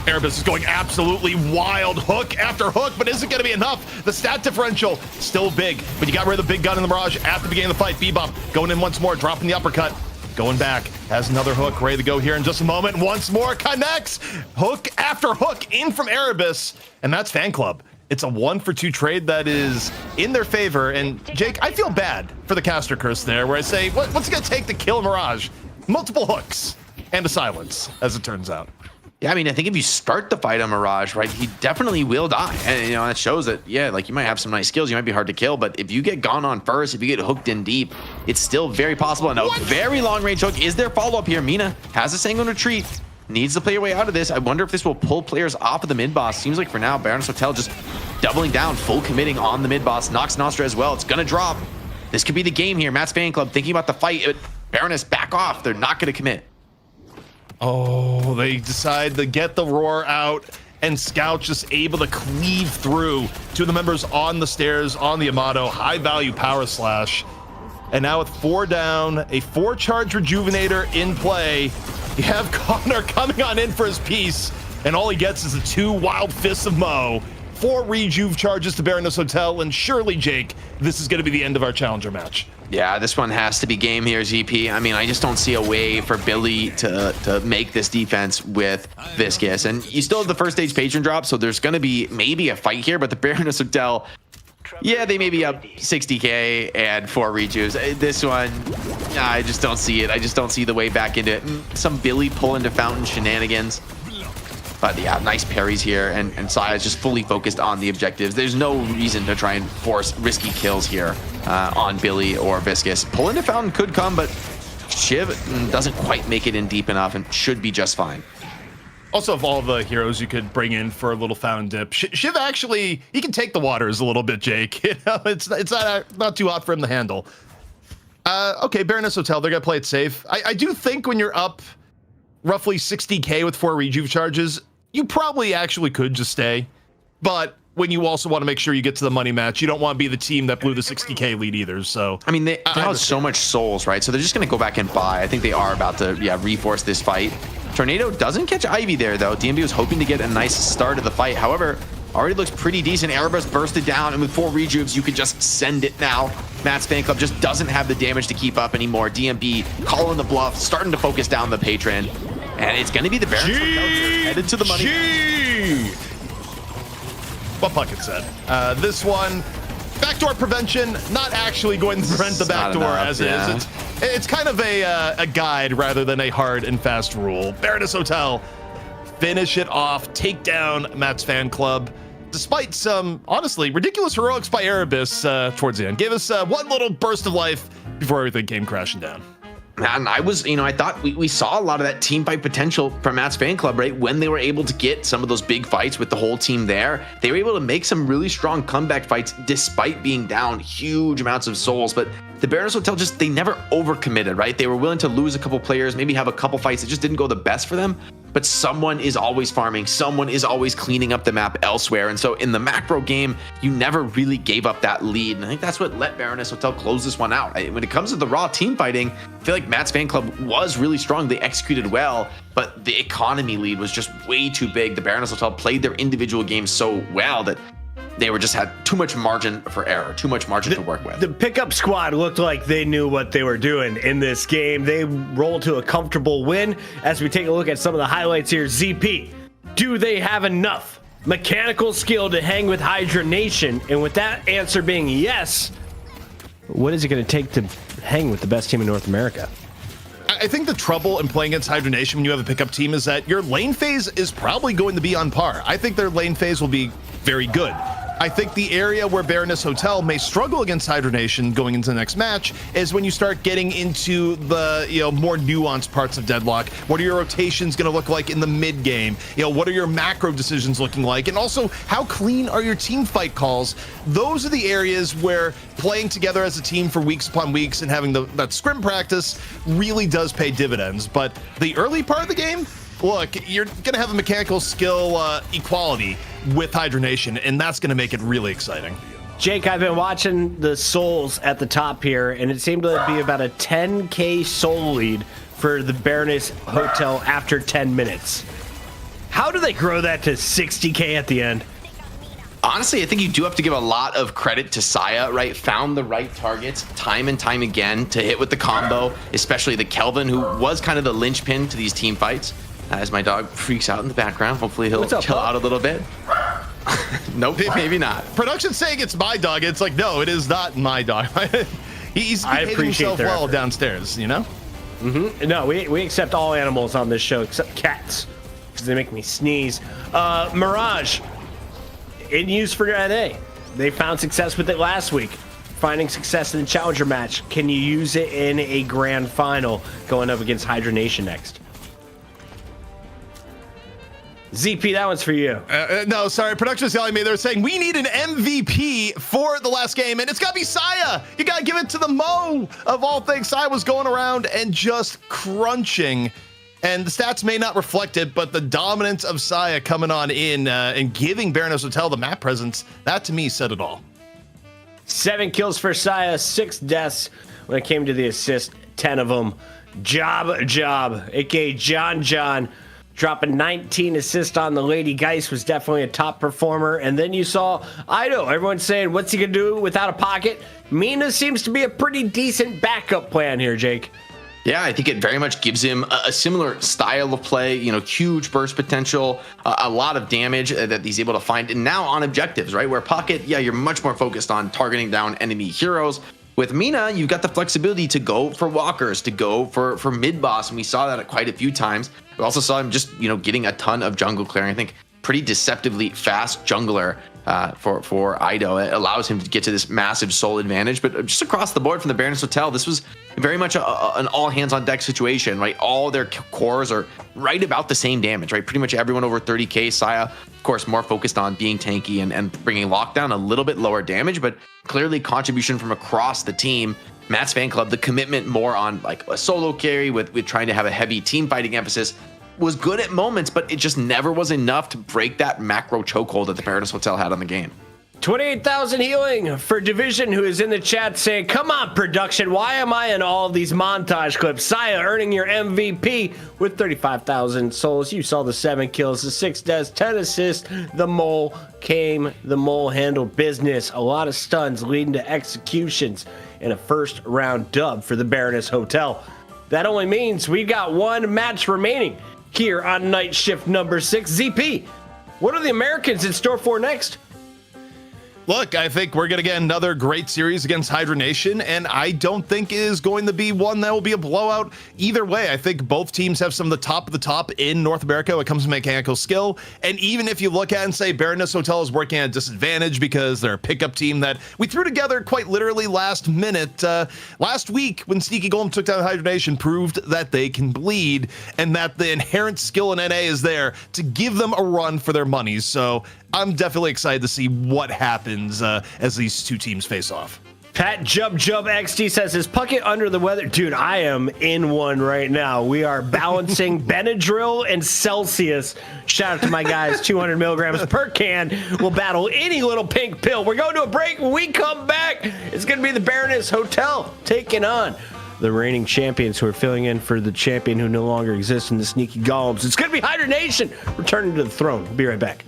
Speaker 9: Erebus is going absolutely wild, hook after hook, but is it going to be enough? The stat differential still big, but you got rid of the big gun in the Mirage at the beginning of the fight. Bebop going in once more, dropping the uppercut, going back, has another hook ready to go here in just a moment. Once more, connects, hook after hook in from Erebus, and that's fan club. It's a 1-for-2 trade that is in their favor, and Jake, I feel bad for the caster curse there, where I say, what's it going to take to kill Mirage? Multiple hooks and a silence, as it turns out.
Speaker 11: Yeah, I mean, I think if you start the fight on Mirage, right, he definitely will die. And, you know, that shows that, yeah, like, you might have some nice skills. You might be hard to kill, but if you get gone on first, if you get hooked in deep, it's still very possible. And a very long-range hook is their follow-up here. Mina has a Sanguine Retreat, needs to play your way out of this. I wonder if this will pull players off of the mid-boss. Seems like for now, Baroness Hotel just doubling down, full committing on the mid-boss. Nox Nostra as well. It's going to drop. This could be the game here. Matt's fan club thinking about the fight. Baroness, back off. They're not going to commit.
Speaker 9: Oh, they decide to get the roar out, and Scout just able to cleave through two of the members on the stairs on the Amato. High value power slash. And now with 4 down, a 4-charge rejuvenator in play, you have Connor coming on in for his piece, and all he gets is the 2 wild fists of Mo. 4 rejuve charges to Baroness Hotel, and surely, Jake, this is going to be the end of our challenger match.
Speaker 11: Yeah, this one has to be game here, ZP. I mean, I just don't see a way for Billy to make this defense with Viscous. And you still have the first stage patron drop, so there's going to be maybe a fight here, but the Baroness Hotel, yeah, they may be up 60k and 4 rejuves. This one, I just don't see it. I just don't see the way back into it. Some Billy pull into fountain shenanigans. But yeah, nice parries here, and Saya is just fully focused on the objectives. There's no reason to try and force risky kills here on Billy or Viscous. Pull into Fountain could come, but Shiv doesn't quite make it in deep enough and should be just fine.
Speaker 9: Also, of all the heroes you could bring in for a little fountain dip, Shiv actually, he can take the waters a little bit, Jake. You know, it's not too hot for him to handle. Okay, Baroness Hotel, they're going to play it safe. I do think when you're up roughly 60k with 4 rejuve charges, you probably actually could just stay, but when you also want to make sure you get to the money match, you don't want to be the team that blew the 60k lead either. So
Speaker 11: I mean, they have so much souls, right? So they're just going to go back and buy. I think they are about to, reforce this fight. Tornado doesn't catch Ivy there, though. DMB was hoping to get a nice start of the fight. However, already looks pretty decent. Erebus bursted down, and with 4 rejuves, you can just send it now. Matt's fan club just doesn't have the damage to keep up anymore. DMB calling the bluff, starting to focus down the patron. And it's going to be the Baroness Hotel here, headed to the money.
Speaker 9: What Puckett said. This one, backdoor prevention, not actually going to prevent the backdoor as is. It's kind of a guide rather than a hard and fast rule. Baroness Hotel, finish it off, take down Matt's fan club. Despite some, honestly, ridiculous heroics by Erebus towards the end. Gave us one little burst of life before everything came crashing down.
Speaker 11: And I was, I thought we saw a lot of that team fight potential from Matt's fan club, right? When they were able to get some of those big fights with the whole team there, they were able to make some really strong comeback fights despite being down huge amounts of souls. But the Baroness Hotel they never overcommitted, right? They were willing to lose a couple players, maybe have a couple fights that just didn't go the best for them. But someone is always farming, someone is always cleaning up the map elsewhere. And so in the macro game, you never really gave up that lead. And I think that's what let Baroness Hotel close this one out. When it comes to the raw team fighting, I feel like Matt's fan club was really strong. They executed well, but the economy lead was just way too big. The Baroness Hotel played their individual games so well that they were just had too much margin for error, too much margin to work with.
Speaker 2: The pickup squad looked like they knew what they were doing in this game. They rolled to a comfortable win. As we take a look at some of the highlights here, ZP, do they have enough mechanical skill to hang with Hydra Nation? And with that answer being yes, what is it going to take to hang with the best team in North America?
Speaker 9: I think the trouble in playing against Hydra Nation when you have a pickup team is that your lane phase is probably going to be on par. I think their lane phase will be very good. I think the area where Baroness Hotel may struggle against Hydra Nation going into the next match is when you start getting into the more nuanced parts of Deadlock. What are your rotations going to look like in the mid game? What are your macro decisions looking like? And also, how clean are your team fight calls? Those are the areas where playing together as a team for weeks upon weeks and having that scrim practice really does pay dividends. But the early part of the game, look, you're going to have a mechanical skill equality with Hydra Nation, and that's going to make it really exciting.
Speaker 2: Jake, I've been watching the souls at the top here, and it seemed to be about a 10K soul lead for the Baroness Hotel after 10 minutes. How do they grow that to 60K at the end?
Speaker 11: Honestly, I think you do have to give a lot of credit to Saya, right? Found the right targets time and time again to hit with the combo, especially the Kelvin, who was kind of the linchpin to these team fights. As my dog freaks out in the background, hopefully he'll chill out a little bit. Nope, maybe not.
Speaker 9: Production's saying it's my dog. It's like, no, it is not my dog. He's behaving himself well downstairs,
Speaker 2: Mm-hmm. No, we accept all animals on this show except cats because they make me sneeze. Mirage, in use for NA. They found success with it last week. Finding success in the Challenger match. Can you use it in a grand final going up against Hydra Nation next? ZP, that one's for you.
Speaker 9: No, sorry. Production's yelling at me. They're saying we need an MVP for the last game, and it's got to be Saya. You got to give it to the Mo of all things. Saya was going around and just crunching, and the stats may not reflect it, but the dominance of Saya coming on in and giving Baroness Hotel the map presence, that to me said it all.
Speaker 2: 7 kills for Saya, 6 deaths. When it came to the assist, 10 of them. Job, aka John. Dropping 19 assists on the Lady Geist was definitely a top performer. And then you saw Ido. Everyone's saying, what's he going to do without a pocket? Mina seems to be a pretty decent backup plan here, Jake.
Speaker 11: Yeah, I think it very much gives him a similar style of play, huge burst potential, a lot of damage that he's able to find. And now on objectives, right? Where Pocket, you're much more focused on targeting down enemy heroes. With Mina, you've got the flexibility to go for walkers, to go for mid-boss, and we saw that quite a few times. We also saw him just, getting a ton of jungle clearing. I think pretty deceptively fast jungler for Ido. It allows him to get to this massive soul advantage. But just across the board from the Baroness Hotel, this was very much an all-hands-on-deck situation, right? All their cores are right about the same damage, right? Pretty much everyone over 30K. Saya, of course, more focused on being tanky and bringing lockdown, a little bit lower damage, but clearly contribution from across the team. Matt's fan club, the commitment more on like a solo carry with trying to have a heavy team fighting emphasis was good at moments, but it just never was enough to break that macro chokehold that the Baroness Hotel had on the game.
Speaker 2: 28,000 healing for Division, who is in the chat saying, come on, production, why am I in all of these montage clips? Saya earning your MVP with 35,000 souls. You saw the 7 kills, the 6 deaths, 10 assists. The mole came, the mole handled business. A lot of stuns leading to executions in a first round dub for the Baroness Hotel. That only means we've got one match remaining here on night shift number 6. ZP, what are the Americans in store for next?
Speaker 9: Look, I think we're going to get another great series against Hydra Nation, and I don't think it is going to be one that will be a blowout either way. I think both teams have some of the top in North America when it comes to mechanical skill, and even if you look at and say Baroness Hotel is working at a disadvantage because they're a pickup team that we threw together quite literally last minute. Last week, when Sneaky Golem took down Hydra Nation, proved that they can bleed, and that the inherent skill in NA is there to give them a run for their money. So I'm definitely excited to see what happens as these two teams face off.
Speaker 2: Pat Jub XD says, is Puckett under the weather? Dude, I am in one right now. We are balancing Benadryl and Celsius. Shout out to my guys, 200 milligrams per can. We'll battle any little pink pill. We're going to a break. When we come back, it's going to be the Baroness Hotel taking on the reigning champions who are filling in for the champion who no longer exists in the Sneaky Golems. It's going to be Hydra Nation returning to the throne. We'll be right back.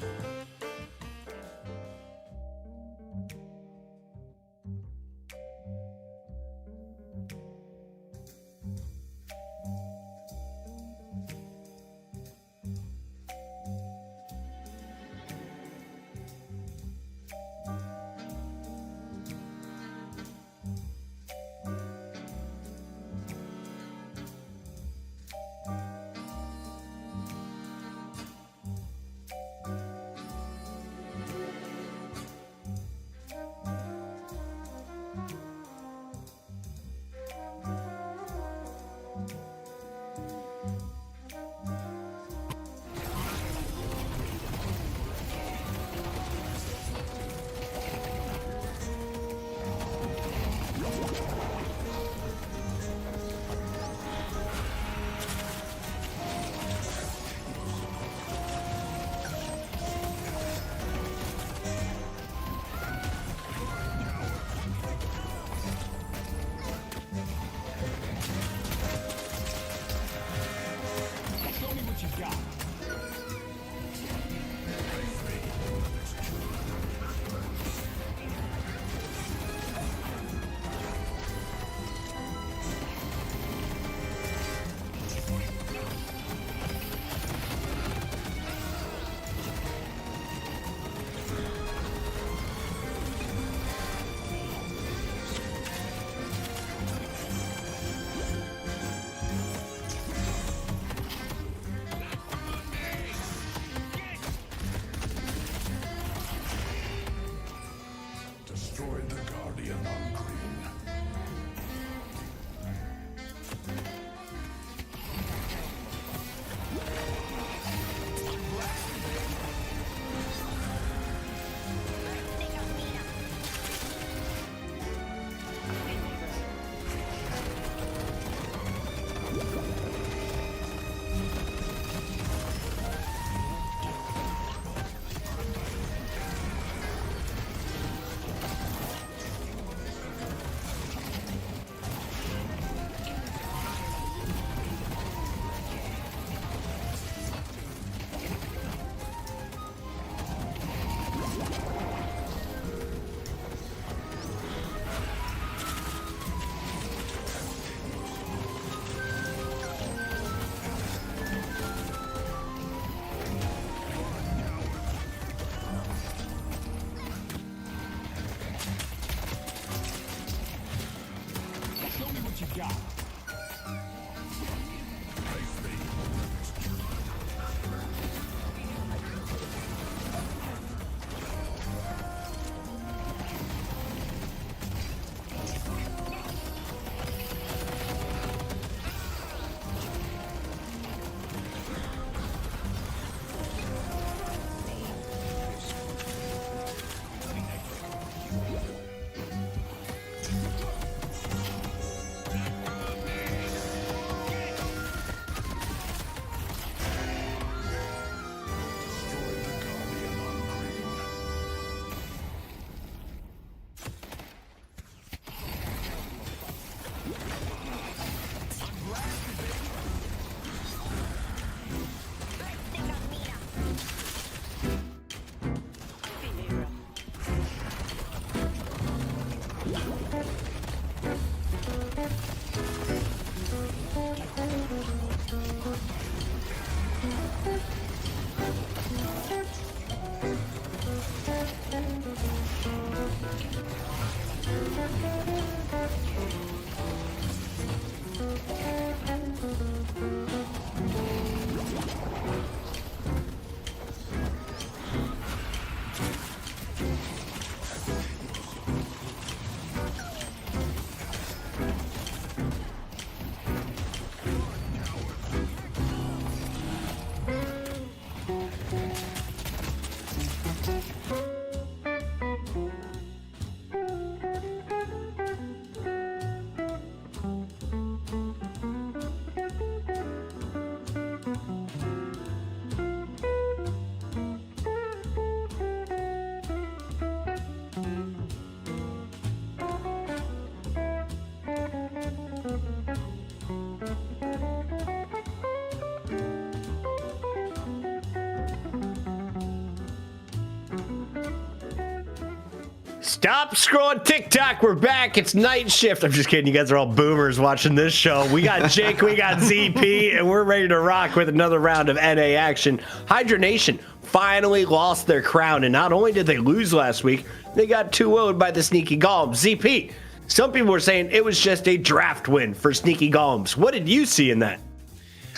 Speaker 2: Stop scrolling TikTok. We're back. It's night shift. I'm just kidding. You guys are all boomers watching this show. We got Jake, we got ZP, and we're ready to rock with another round of NA action. Hydra Nation finally lost their crown, and not only did they lose last week, they got 2-0'd by the Sneaky Golems. ZP, some people were saying it was just a draft win for Sneaky Golems. What did you see in that?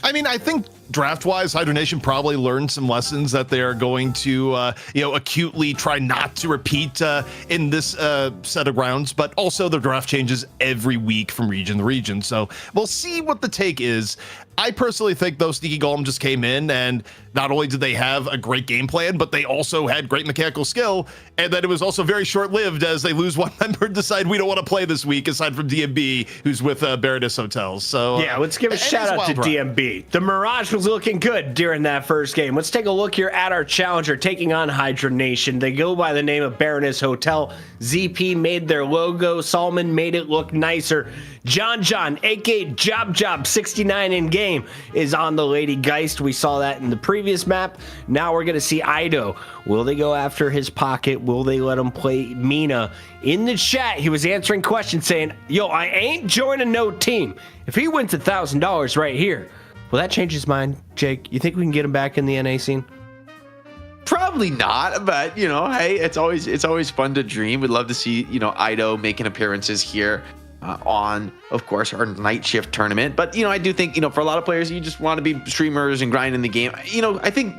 Speaker 9: I mean, I think draft-wise, Hydra Nation probably learned some lessons that they are going to, acutely try not to repeat in this set of rounds. But also, the draft changes every week from region to region, so we'll see what the take is. I personally think those Sneaky Golem just came in, and not only did they have a great game plan, but they also had great mechanical skill, and that it was also very short-lived as they lose one member and decide we don't want to play this week, aside from DMB, who's with Baroness Hotel. So
Speaker 2: yeah, let's give a shout out to DMB. The Mirage was looking good during that first game. Let's take a look here at our challenger taking on Hydra Nation. They go by the name of Baroness Hotel. ZP made their logo. Solomon made it look nicer. John, aka Job 69 in game, is on the Lady Geist. We saw that in the previous map. Now we're going to see Ido. Will they go after his pocket? Will they let him play Mina? In the chat, he was answering questions saying, yo, I ain't joining no team. If he wins $1,000 right here, will that change his mind, Jake? You think we can get him back in the NA scene?
Speaker 11: Probably not, but hey, it's always fun to dream. We'd love to see Ido making appearances here on, of course, our night shift tournament. But I do think for a lot of players, you just want to be streamers and grinding the game. I think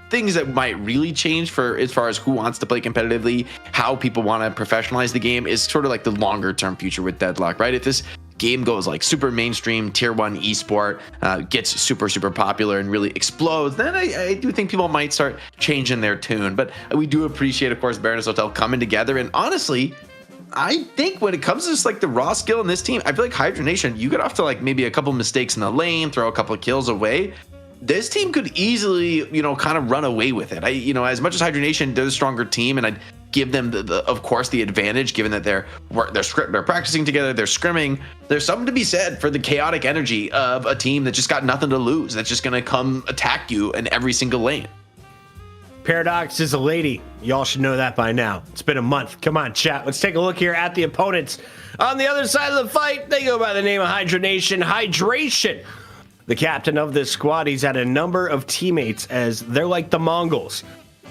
Speaker 11: things that might really change for as far as who wants to play competitively, how people want to professionalize the game, is sort of like the longer term future with Deadlock, right? If this game goes like super mainstream, tier 1 esport, gets super popular and really explodes, then I do think people might start changing their tune. But we do appreciate, of course, Baroness Hotel coming together. And honestly, I think when it comes to just like the raw skill in this team, I feel like Hydra Nation, you get off to like maybe a couple mistakes in the lane, throw a couple of kills away, this team could easily kind of run away with it. As much as Hydra Nation does a stronger team, and I'd give them of course the advantage, given that they're practicing together, they're scrimming. There's something to be said for the chaotic energy of a team that just got nothing to lose, that's just gonna come attack you in every single lane.
Speaker 2: Paradox is a lady. Y'all should know that by now. It's been a month. Come on, chat. Let's take a look here at the opponents. On the other side of the fight, they go by the name of Hydra Nation. Hydration, the captain of this squad. He's had a number of teammates, as they're like the Mongols.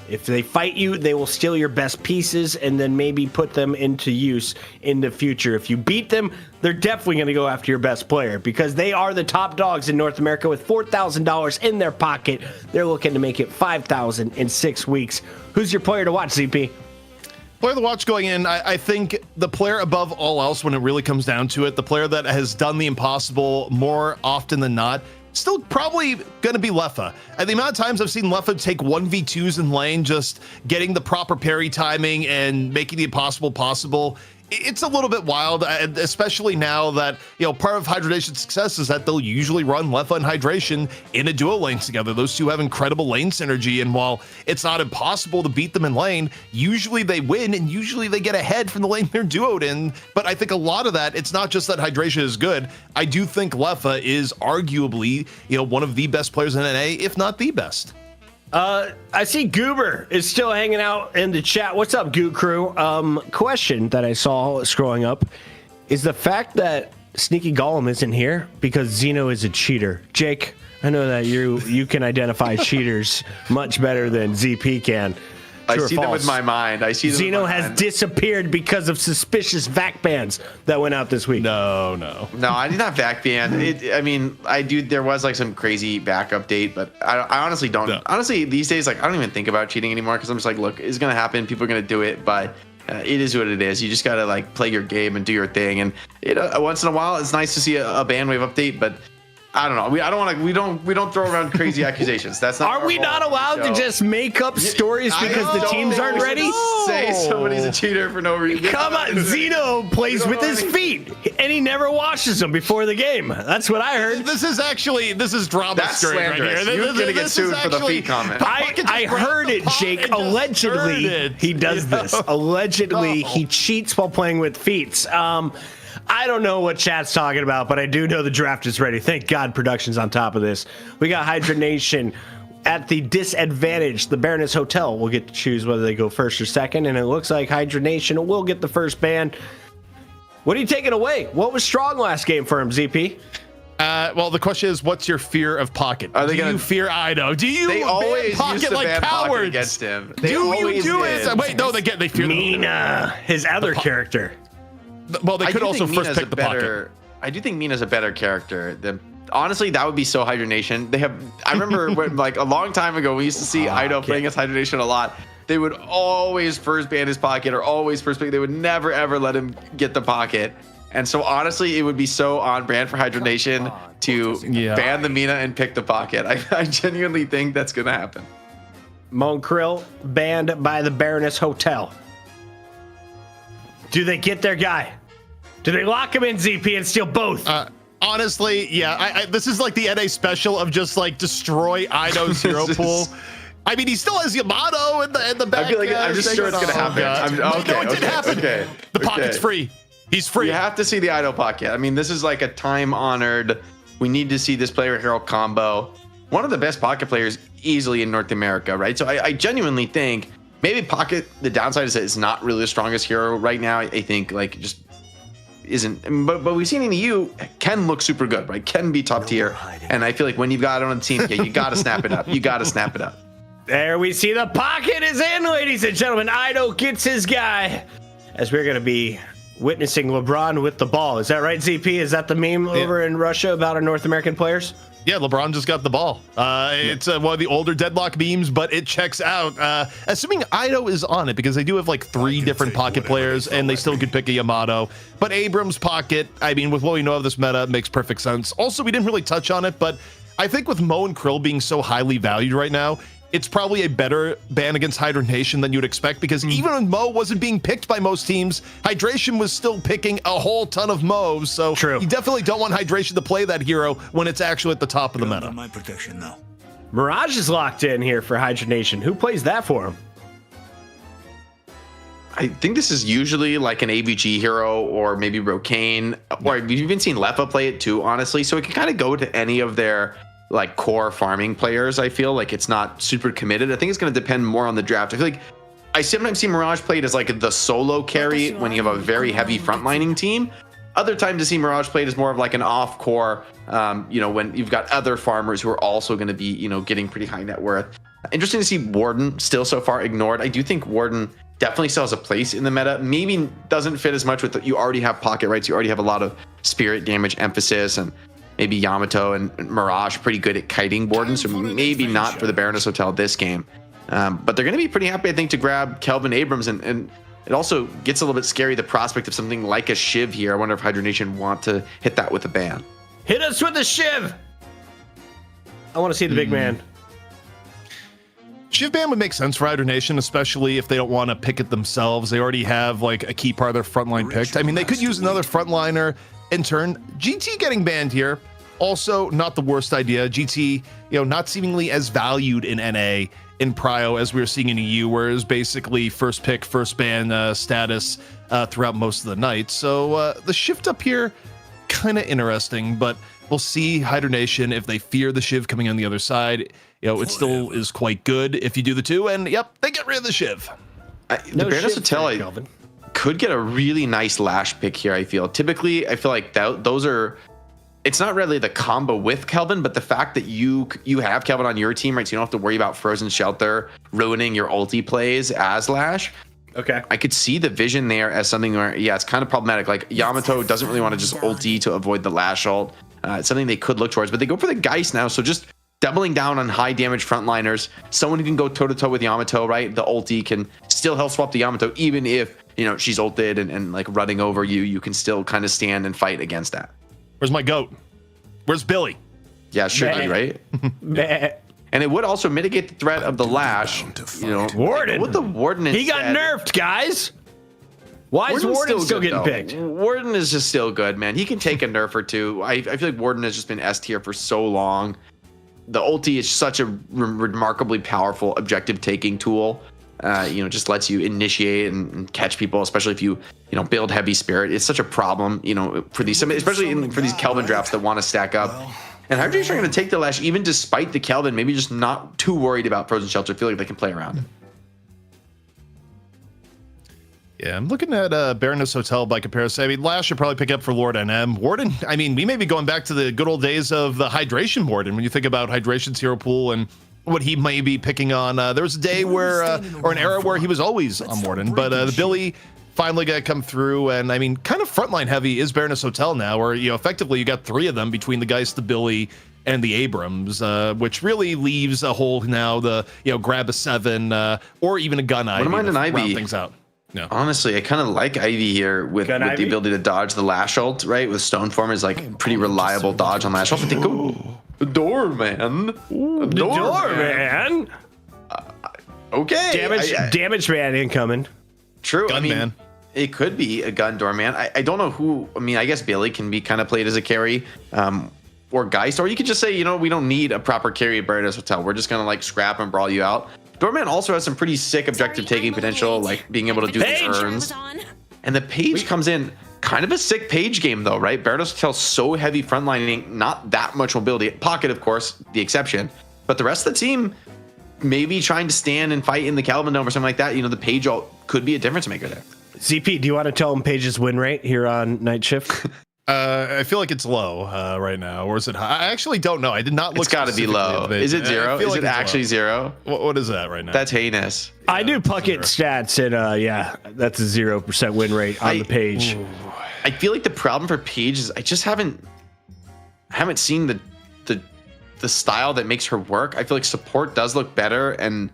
Speaker 2: If they fight you, they will steal your best pieces and then maybe put them into use in the future. If you beat them, they're definitely going to go after your best player, because they are the top dogs in North America with $4,000 in their pocket. They're looking to make it $5,000 in 6 weeks. Who's your player to watch, ZP?
Speaker 9: Player to watch going in, I think the player above all else, when it really comes down to it, the player that has done the impossible more often than not, still probably going to be Leffa. And the amount of times I've seen Leffa take 1v2s in lane, just getting the proper parry timing and making the impossible possible, it's a little bit wild, especially now that, part of Hydra Nation's success is that they'll usually run Leffa and Hydration in a duo lane together. Those two have incredible lane synergy, and while it's not impossible to beat them in lane, usually they win, and usually they get ahead from the lane they're duoed in. But I think a lot of that, it's not just that Hydration is good. I do think Leffa is arguably, one of the best players in NA, if not the best.
Speaker 2: I see Goober is still hanging out in the chat. What's up, Goo Crew? Question that I saw scrolling up is the fact that Sneaky Golem isn't here because Zeno is a cheater. Jake, I know that you can identify cheaters much better than ZP can.
Speaker 11: I
Speaker 2: True or
Speaker 11: see them with
Speaker 2: false?
Speaker 11: my mind. I see them.
Speaker 2: Zeno has disappeared because of suspicious VAC bans that went out this week.
Speaker 9: No.
Speaker 11: No, I did not VAC ban. I mean, I do. There was like some crazy VAC update, but I honestly don't.
Speaker 9: No.
Speaker 11: Honestly, these days, like I don't even think about cheating anymore because I'm just like, look, it's gonna happen. People are gonna do it, but it is what it is. You just gotta like play your game and do your thing. And once in a while, it's nice to see a bandwave update, but. I don't know. I don't want to. We don't throw around crazy accusations. That's not.
Speaker 2: Are we not allowed to just make up stories because the teams aren't ready?
Speaker 11: Say somebody's a cheater for no reason.
Speaker 2: Come on, Zeno plays with his feet, and he never washes them before the game. That's what I heard.
Speaker 9: This is drama.
Speaker 11: That's slanderous. You're gonna get sued for the feet comment.
Speaker 2: I heard it, Jake. Allegedly, he does this. Allegedly, he cheats while playing with feet. I don't know what chat's talking about, but I do know the draft is ready. Thank God production's on top of this. We got Hydra Nation at the disadvantage. The Baroness Hotel will get to choose whether they go first or second, and it looks like Hydra Nation will get the first ban. What are you taking away? What was strong last game for him, ZP?
Speaker 9: Well, the question is, what's your fear of Pocket?
Speaker 11: Do
Speaker 9: you fear Ido? Do you
Speaker 11: they always
Speaker 9: ban Pocket
Speaker 11: use
Speaker 9: like
Speaker 11: ban
Speaker 9: cowards?
Speaker 11: Pocket against him.
Speaker 9: Do you do it? Wait, no, they fear
Speaker 2: Mina, his other character.
Speaker 9: Well, they could also first pick the Pocket.
Speaker 11: I do think Mina's a better character than. Honestly, that would be so Hydra Nation. They have. I remember when, like a long time ago, we used to see Ido playing as Hydra Nation a lot. They would always first ban his Pocket or always first pick. They would never ever let him get the Pocket. And so honestly, it would be so on brand for Hydra Nation to ban the Mina and pick the Pocket. I genuinely think that's gonna happen.
Speaker 2: Moan Krill banned by the Baroness Hotel. Do they get their guy? Do they lock him in, ZP, and steal both?
Speaker 9: Honestly, yeah. This is like the NA special of just like destroy Ido's hero pool. I mean, he still has Yamato in the back.
Speaker 11: I feel like I'm just sure it's gonna happen.
Speaker 9: It did happen.
Speaker 11: Okay.
Speaker 9: The Pocket's free. He's free.
Speaker 11: You have to see the Ido Pocket. I mean, this is like a time-honored. We need to see this player hero combo. One of the best Pocket players easily in North America, right? So I genuinely think maybe Pocket. The downside is that it's not really the strongest hero right now. I think like just isn't. But we've seen in the EU can look super good, right? Can be top tier. And I feel like when you've got it on the team, you got to snap it up. You got to snap it up.
Speaker 2: There we see the Pocket is in, ladies and gentlemen. Ido gets his guy. As we're going to be witnessing LeBron with the ball. Is that right, ZP? Is that the meme over in Russia about our North American players?
Speaker 9: Yeah, LeBron just got the ball. It's one of the older Deadlock memes, but it checks out. Assuming Ido is on it, because they do have like 3 different Pocket players, and they still could pick a Yamato. But Abrams Pocket, I mean, with what we know of this meta, makes perfect sense. Also, we didn't really touch on it, but I think with Mo and Krill being so highly valued right now, it's probably a better ban against Hydra Nation than you'd expect, because even when Mo wasn't being picked by most teams, Hydration was still picking a whole ton of Mo's. So you definitely don't want Hydration to play that hero when it's actually at the top of the meta.
Speaker 7: My protection now.
Speaker 2: Mirage is locked in here for Hydra Nation. Who plays that for him?
Speaker 11: I think this is usually like an ABG hero or maybe Rocane, or we've even seen Lefa play it too, honestly. So it can kind of go to any of their like core farming players. I feel like it's not super committed. I think it's going to depend more on the draft. I feel like I sometimes see Mirage played as like the solo carry when you have a very heavy frontlining team. Other times I see Mirage played as more of like an off core, when you've got other farmers who are also going to be, getting pretty high net worth. Interesting to see Warden still so far ignored. I do think Warden definitely still has a place in the meta. Maybe doesn't fit as much with you already have Pocket, right? So you already have a lot of spirit damage emphasis, and maybe Yamato and Mirage pretty good at kiting Warden, so maybe not for the Baroness Hotel this game. But they're going to be pretty happy, I think, to grab Kelvin Abrams, and it also gets a little bit scary, the prospect of something like a Shiv here. I wonder if Hydra Nation want to hit that with a ban.
Speaker 2: Hit us with a Shiv! I want to see the big man.
Speaker 9: Shiv ban would make sense for Hydra Nation, especially if they don't want to pick it themselves. They already have like a key part of their frontline picked. I mean, they could use another frontliner in turn. GT getting banned here, also not the worst idea. GT, not seemingly as valued in NA in Prio as we were seeing in EU, where it was basically first pick, first ban status throughout most of the night. So the shift up here, kind of interesting, but we'll see Hydra Nation if they fear the Shiv coming on the other side. It still is quite good if you do the two, and yep, they get rid of the Shiv.
Speaker 11: The Baroness Hotel could get a really nice lash pick here, I feel. Typically, I feel like those are it's not really the combo with Kelvin, but the fact that you have Kelvin on your team, right? So you don't have to worry about Frozen Shelter ruining your ulti plays as Lash.
Speaker 2: Okay.
Speaker 11: I could see the vision there as something where, yeah, it's kind of problematic. Like Yamato doesn't really want to just ulti to avoid the Lash ult. It's something they could look towards, but they go for the Geist now. So just doubling down on high damage frontliners. Someone who can go toe to toe with Yamato, right? The ulti can still health swap the Yamato, even if, you know, she's ulted and like running over you. You can still kind of stand and fight against that.
Speaker 9: Where's my goat? Where's Billy?
Speaker 11: Yeah, should be, right? And it would also mitigate the threat of the Lash. You know,
Speaker 2: Warden.
Speaker 11: With the Warden
Speaker 2: He got nerfed, guys. Why is Warden still
Speaker 11: good,
Speaker 2: getting
Speaker 11: though.
Speaker 2: picked?
Speaker 11: Warden is just still good, man. He can take a nerf or two. I feel like Warden has just been S tier for so long. The ulti is such a remarkably powerful objective taking tool. You know, just lets you initiate and catch people, especially if you know, build heavy spirit. It's such a problem, you know, for these, especially for these Kelvin drafts that want to stack up. And Hydra Nation are going to take the Lash even despite the Kelvin, maybe just not too worried about Frozen Shelter. I feel like they can play around it.
Speaker 9: Yeah, I'm looking at Baroness Hotel by comparison. I mean, Lash should probably pick up for Lord NM. Warden, I mean, we may be going back to the good old days of the Hydration Warden when you think about Hydration's hero pool and what he may be picking on. There was a day where, or an era where he was always on Warden, but the Billy finally got to come through, and I mean, kind of frontline heavy is Baroness Hotel now, where, you know, effectively you got 3 of them between the Geist, the Billy, and the Abrams, which really leaves a hole now, the, you know, grab a 7 or even a gun Ivy.
Speaker 11: Wouldn't mind an Ivy.
Speaker 9: Round things out. No.
Speaker 11: Honestly, I kind of like Ivy here with the ability to dodge the Lash ult, right? With Stoneform is like pretty reliable dodge on Lash ult. But they go Doorman.
Speaker 2: Doorman.
Speaker 11: Okay.
Speaker 2: Damage man incoming.
Speaker 11: True.
Speaker 9: Gun man.
Speaker 11: It could be a gun doorman. I don't know who. I mean, I guess Billy can be kind of played as a carry, or Geist, or you could just say, you know, we don't need a proper carry at Baroness Hotel. We're just gonna like scrap and brawl you out. Doorman also has some pretty sick objective taking potential, like being able to do the turns. And the Page comes in kind of a sick Page game though, right? Baroness Hotel so heavy frontlining, not that much mobility. Pocket, of course, the exception, but the rest of the team maybe trying to stand and fight in the Calvin Dome or something like that. You know, the Page ult could be a difference maker there.
Speaker 2: ZP, do you want to tell him Page's win rate here on Night Shift?
Speaker 9: I feel like it's low right now, or is it high? I actually don't know. I did not look.
Speaker 11: It's got to be low. Is it 0? Is it actually 0?
Speaker 9: What is that right now?
Speaker 11: That's heinous.
Speaker 2: I do Puckett stats, and yeah, that's a 0% win rate on the Page.
Speaker 11: I feel like the problem for Page is I just haven't seen the style that makes her work. I feel like support does look better, and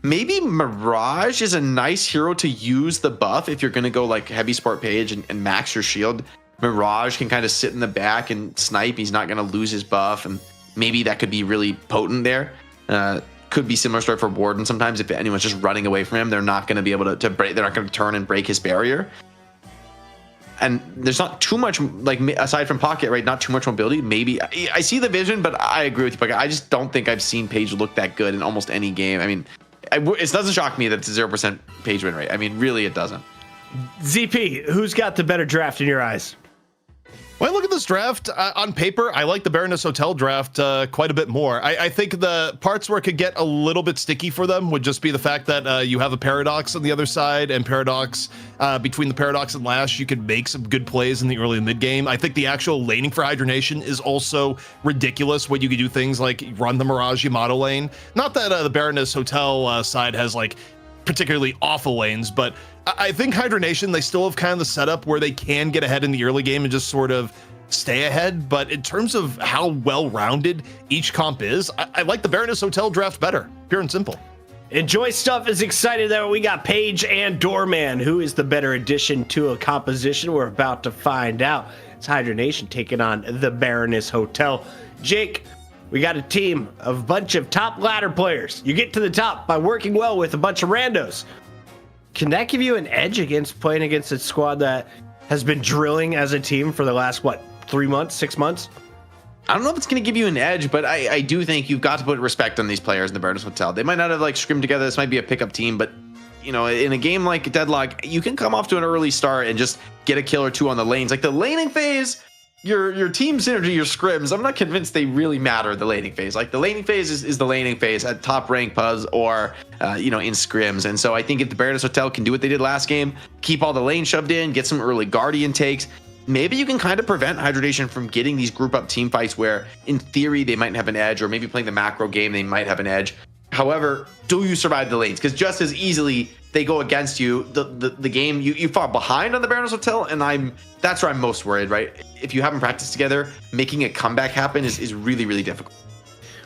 Speaker 11: maybe Mirage is a nice hero to use the buff if you're going to go like heavy support Page and max your shield. Mirage can kind of sit in the back and snipe. He's not going to lose his buff, and maybe that could be really potent there. Could be similar story for Warden. Sometimes if anyone's just running away from him, they're not going to be able to break. They're not going to turn and break his barrier. And there's not too much, like, aside from Pocket, right? Not too much mobility. Maybe I see the vision, but I agree with you, Pocket. I just don't think I've seen Page look that good in almost any game. I mean, it doesn't shock me that it's a 0% Page win rate. I mean, really, it doesn't.
Speaker 2: ZP, who's got the better draft in your eyes?
Speaker 9: When I look at this draft, on paper, I like the Baroness Hotel draft quite a bit more. I think the parts where it could get a little bit sticky for them would just be the fact that you have a Paradox on the other side, and Paradox, between the Paradox and Lash, you could make some good plays in the early and mid game. I think the actual laning for Hydra Nation is also ridiculous, when you could do things like run the Mirage Yamato lane. Not that the Baroness Hotel side has like particularly awful lanes, but I think Hydra Nation, they still have kind of the setup where they can get ahead in the early game and just sort of stay ahead. But in terms of how well-rounded each comp is, I like the Baroness Hotel draft better, pure and simple.
Speaker 2: Enjoy Stuff is excited that we got Page and Doorman. Who is the better addition to a composition? We're about to find out. It's Hydra Nation taking on the Baroness Hotel. Jake, we got a team of a bunch of top ladder players. You get to the top by working well with a bunch of randos. Can that give you an edge against playing against a squad that has been drilling as a team for the last, 3 months, 6 months?
Speaker 11: I don't know if it's going to give you an edge, but I do think you've got to put respect on these players in the Baroness Hotel. They might not have scrimmed together. This might be a pickup team, but you know, in a game like Deadlock, you can come off to an early start and just get a kill or two on the lanes. Like the laning phase, your team synergy, your scrims, I'm not convinced they really matter, the laning phase. Like the laning phase is the laning phase at top rank puzz or in scrims. And so I think if the Baroness Hotel can do what they did last game, keep all the lanes shoved in, get some early Guardian takes, maybe you can kind of prevent Hydra Nation from getting these group up team fights where in theory they might have an edge, or maybe playing the macro game they might have an edge. However, do you survive the lanes? Because just as easily they go against you, the game you fall behind on the Baroness Hotel, and that's where I'm most worried, right? If you haven't practiced together, making a comeback happen is really, really difficult.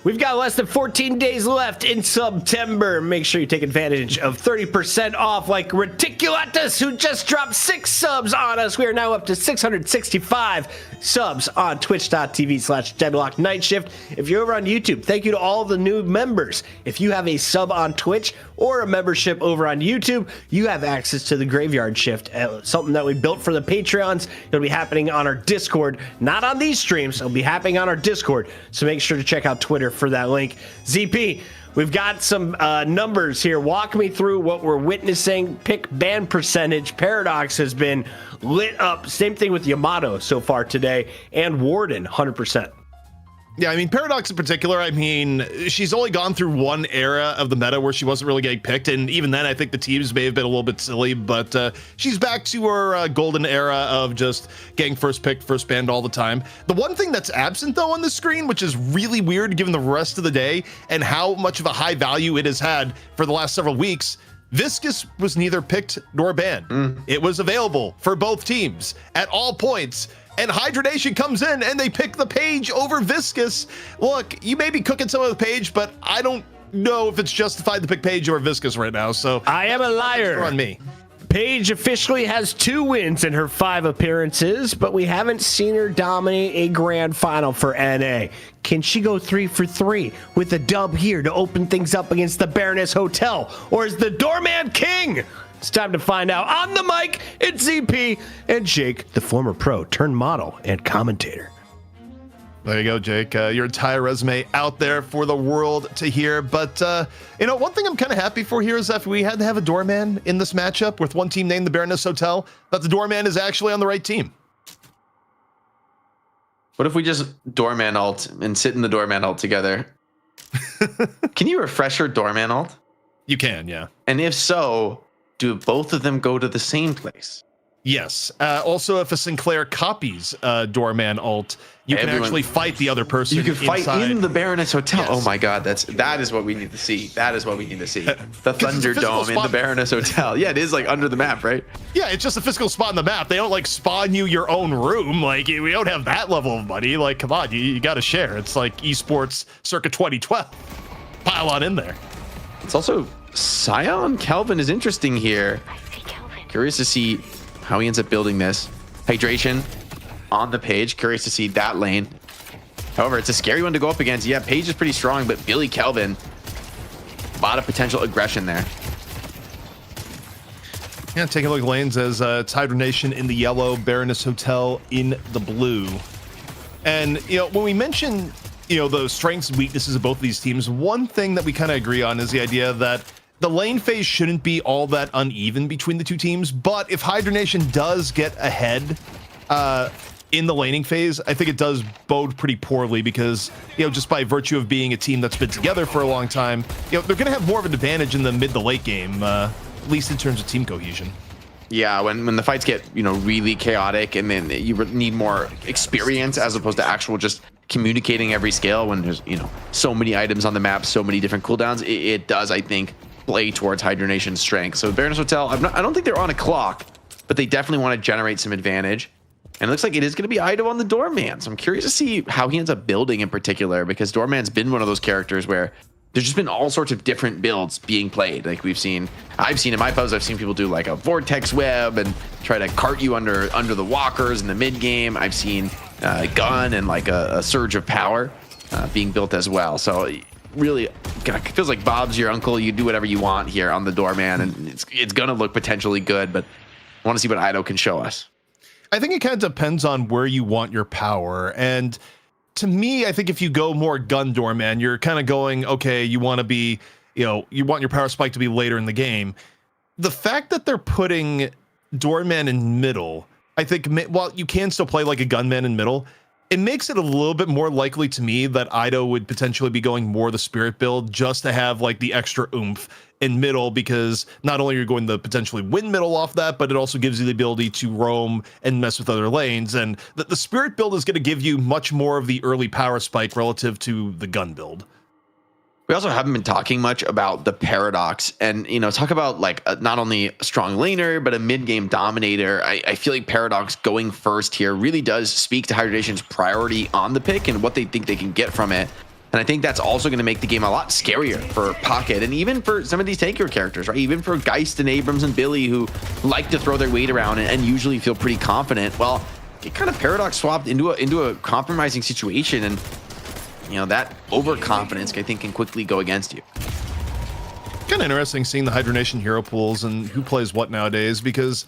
Speaker 2: We've got less than 14 days left in September. Make sure you take advantage of 30% off like Reticulatus, who just dropped 6 subs on us. We are now up to 665 subs on twitch.tv/Deadlock Night Shift. If you're over on YouTube, thank you to all the new members. If you have a sub on Twitch or a membership over on YouTube, you have access to the Graveyard Shift, something that we built for the Patreons. It'll be happening on our Discord, not on these streams. It'll be happening on our Discord. So make sure to check out Twitter for that link. ZP, we've got some numbers here. Walk me through what we're witnessing. Pick ban percentage. Paradox has been lit up. Same thing with Yamato so far today, and Warden 100%.
Speaker 9: Yeah, I mean, Paradox in particular, I mean, she's only gone through one era of the meta where she wasn't really getting picked, and even then, I think the teams may have been a little bit silly, but she's back to her golden era of just getting first picked, first banned all the time. The one thing that's absent, though, on the screen, which is really weird given the rest of the day and how much of a high value it has had for the last several weeks, Viscus was neither picked nor banned. It was available for both teams at all points. And Hydra Nation comes in and they pick the Page over Viscus. Look, you may be cooking some of the Page, but I don't know if it's justified to pick Page over Viscus right now. So
Speaker 2: I am a liar.
Speaker 9: On me.
Speaker 2: Paige officially has 2 wins in her 5 appearances, but we haven't seen her dominate a grand final for NA. Can she go 3 for 3 with a dub here to open things up against the Baroness Hotel? Or is the Doorman King? It's time to find out. On the mic, it's ZP and Jake, the former pro turned model and commentator.
Speaker 9: There you go, Jake. Your entire resume out there for the world to hear. But, you know, one thing I'm kind of happy for here is that if we had to have a doorman in this matchup with one team named the Baroness Hotel, that the doorman is actually on the right team.
Speaker 11: What if we just doorman alt and sit in the doorman alt together? Can you refresh your doorman alt?
Speaker 9: You can, yeah.
Speaker 11: And if so, do both of them go to the same place?
Speaker 9: Yes. Also, if a Sinclair copies doorman alt, you can actually fight the other person.
Speaker 11: You can fight
Speaker 9: inside.
Speaker 11: in the Baroness Hotel.
Speaker 9: Yes.
Speaker 11: Oh my God, that is what we need to see. That is what we need to see. The Thunderdome in the Baroness Hotel. Yeah, it is like under the map, right?
Speaker 9: Yeah, it's just a physical spot on the map. They don't like spawn you your own room. Like we don't have that level of money. Like, come on, you got to share. It's like esports circa 2012. Pile on in there.
Speaker 11: It's also Scion Kelvin is interesting here. Curious to see how he ends up building this. Hydration on the Page. Curious to see that lane. However, it's a scary one to go up against. Yeah, Page is pretty strong, but Billy Kelvin, a lot of potential aggression there.
Speaker 9: Yeah, taking a look at lanes as it's Hydra Nation in the yellow, Baroness Hotel in the blue. And, you know, when we mention, you know, the strengths and weaknesses of both of these teams, one thing that we kind of agree on is the idea that the lane phase shouldn't be all that uneven between the two teams, but if Hydra Nation does get ahead in the laning phase, I think it does bode pretty poorly because, you know, just by virtue of being a team that's been together for a long time, you know, they're going to have more of an advantage in the mid to late game, at least in terms of team cohesion.
Speaker 11: Yeah, when the fights get, you know, really chaotic and then you need more experience as opposed to actual just communicating every skill when there's, you know, so many items on the map, so many different cooldowns, it does, I think, play towards Hydra Nation's strength. So Baroness Hotel, I don't think they're on a clock, but they definitely want to generate some advantage. And it looks like it is going to be Ido on the Doorman. So I'm curious to see how he ends up building in particular, because Doorman's been one of those characters where there's just been all sorts of different builds being played. Like I've seen in my pubs, I've seen people do like a vortex web and try to cart you under the walkers in the mid game. I've seen a gun and like a surge of power being built as well. So really, it feels like Bob's your uncle. You do whatever you want here on the Doorman, and it's gonna look potentially good. But I want to see what Ido can show us.
Speaker 9: I think it kind of depends on where you want your power. And to me, I think if you go more gun Doorman, you're kind of going, okay, you want to be, you know, you want your power spike to be later in the game. The fact that they're putting Doorman in middle, I think, while you can still play like a gunman in middle, it makes it a little bit more likely to me that Ido would potentially be going more the spirit build just to have like the extra oomph in middle, because not only are you going to potentially win middle off that, but it also gives you the ability to roam and mess with other lanes. And the spirit build is going to give you much more of the early power spike relative to the gun build.
Speaker 11: We also haven't been talking much about the Paradox, and talk about like not only a strong laner but a mid game dominator. I feel like Paradox going first here really does speak to Hydra Nation's priority on the pick and what they think they can get from it. And I think that's also going to make the game a lot scarier for Pocket and even for some of these tankier characters, right? Even for Geist and Abrams and Billy, who like to throw their weight around and usually feel pretty confident. Well, it kind of Paradox swapped into a compromising situation, and that overconfidence I think can quickly go against you.
Speaker 9: Kind of interesting seeing the Hydra Nation hero pools and who plays what nowadays, because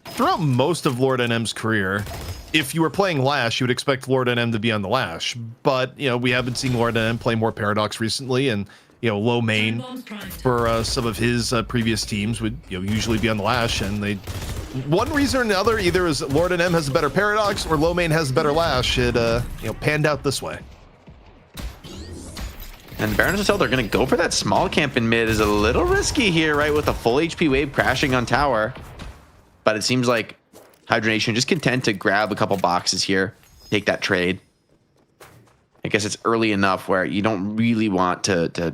Speaker 9: throughout most of Lord NM's career, if you were playing Lash, you would expect Lord NM to be on the Lash. But we have been seeing Lord NM play more Paradox recently, and low main for some of his previous teams would usually be on the Lash. And they, one reason or another, either is Lord NM has a better Paradox or low main has a better Lash. It panned out this way.
Speaker 11: And Baroness Hotel, they're going to go for that small camp in mid. Is a little risky here, right, with a full HP wave crashing on tower. But it seems like Hydra Nation just content to grab a couple boxes here, take that trade. I guess it's early enough where you don't really want to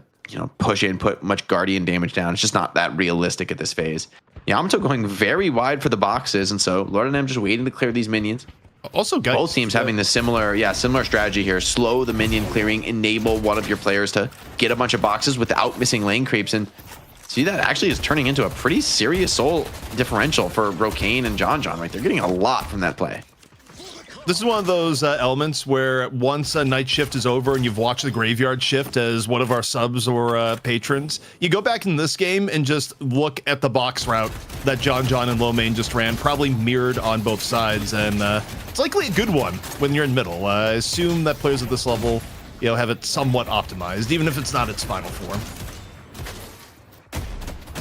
Speaker 11: push in, put much Guardian damage down. It's just not that realistic at this phase. Yamato going very wide for the boxes, and so Lord and M just waiting to clear these minions.
Speaker 9: Also, guys,
Speaker 11: both teams having the similar strategy here. Slow the minion clearing, enable one of your players to get a bunch of boxes without missing lane creeps, and see that actually is turning into a pretty serious soul differential for Rokane and John, right? They're getting a lot from that play.
Speaker 9: This is one of those elements where once a night shift is over and you've watched the graveyard shift as one of our subs or patrons, you go back in this game and just look at the box route that John and Lomane just ran, probably mirrored on both sides, and it's likely a good one when you're in middle. I assume that players at this level, have it somewhat optimized, even if it's not its final form.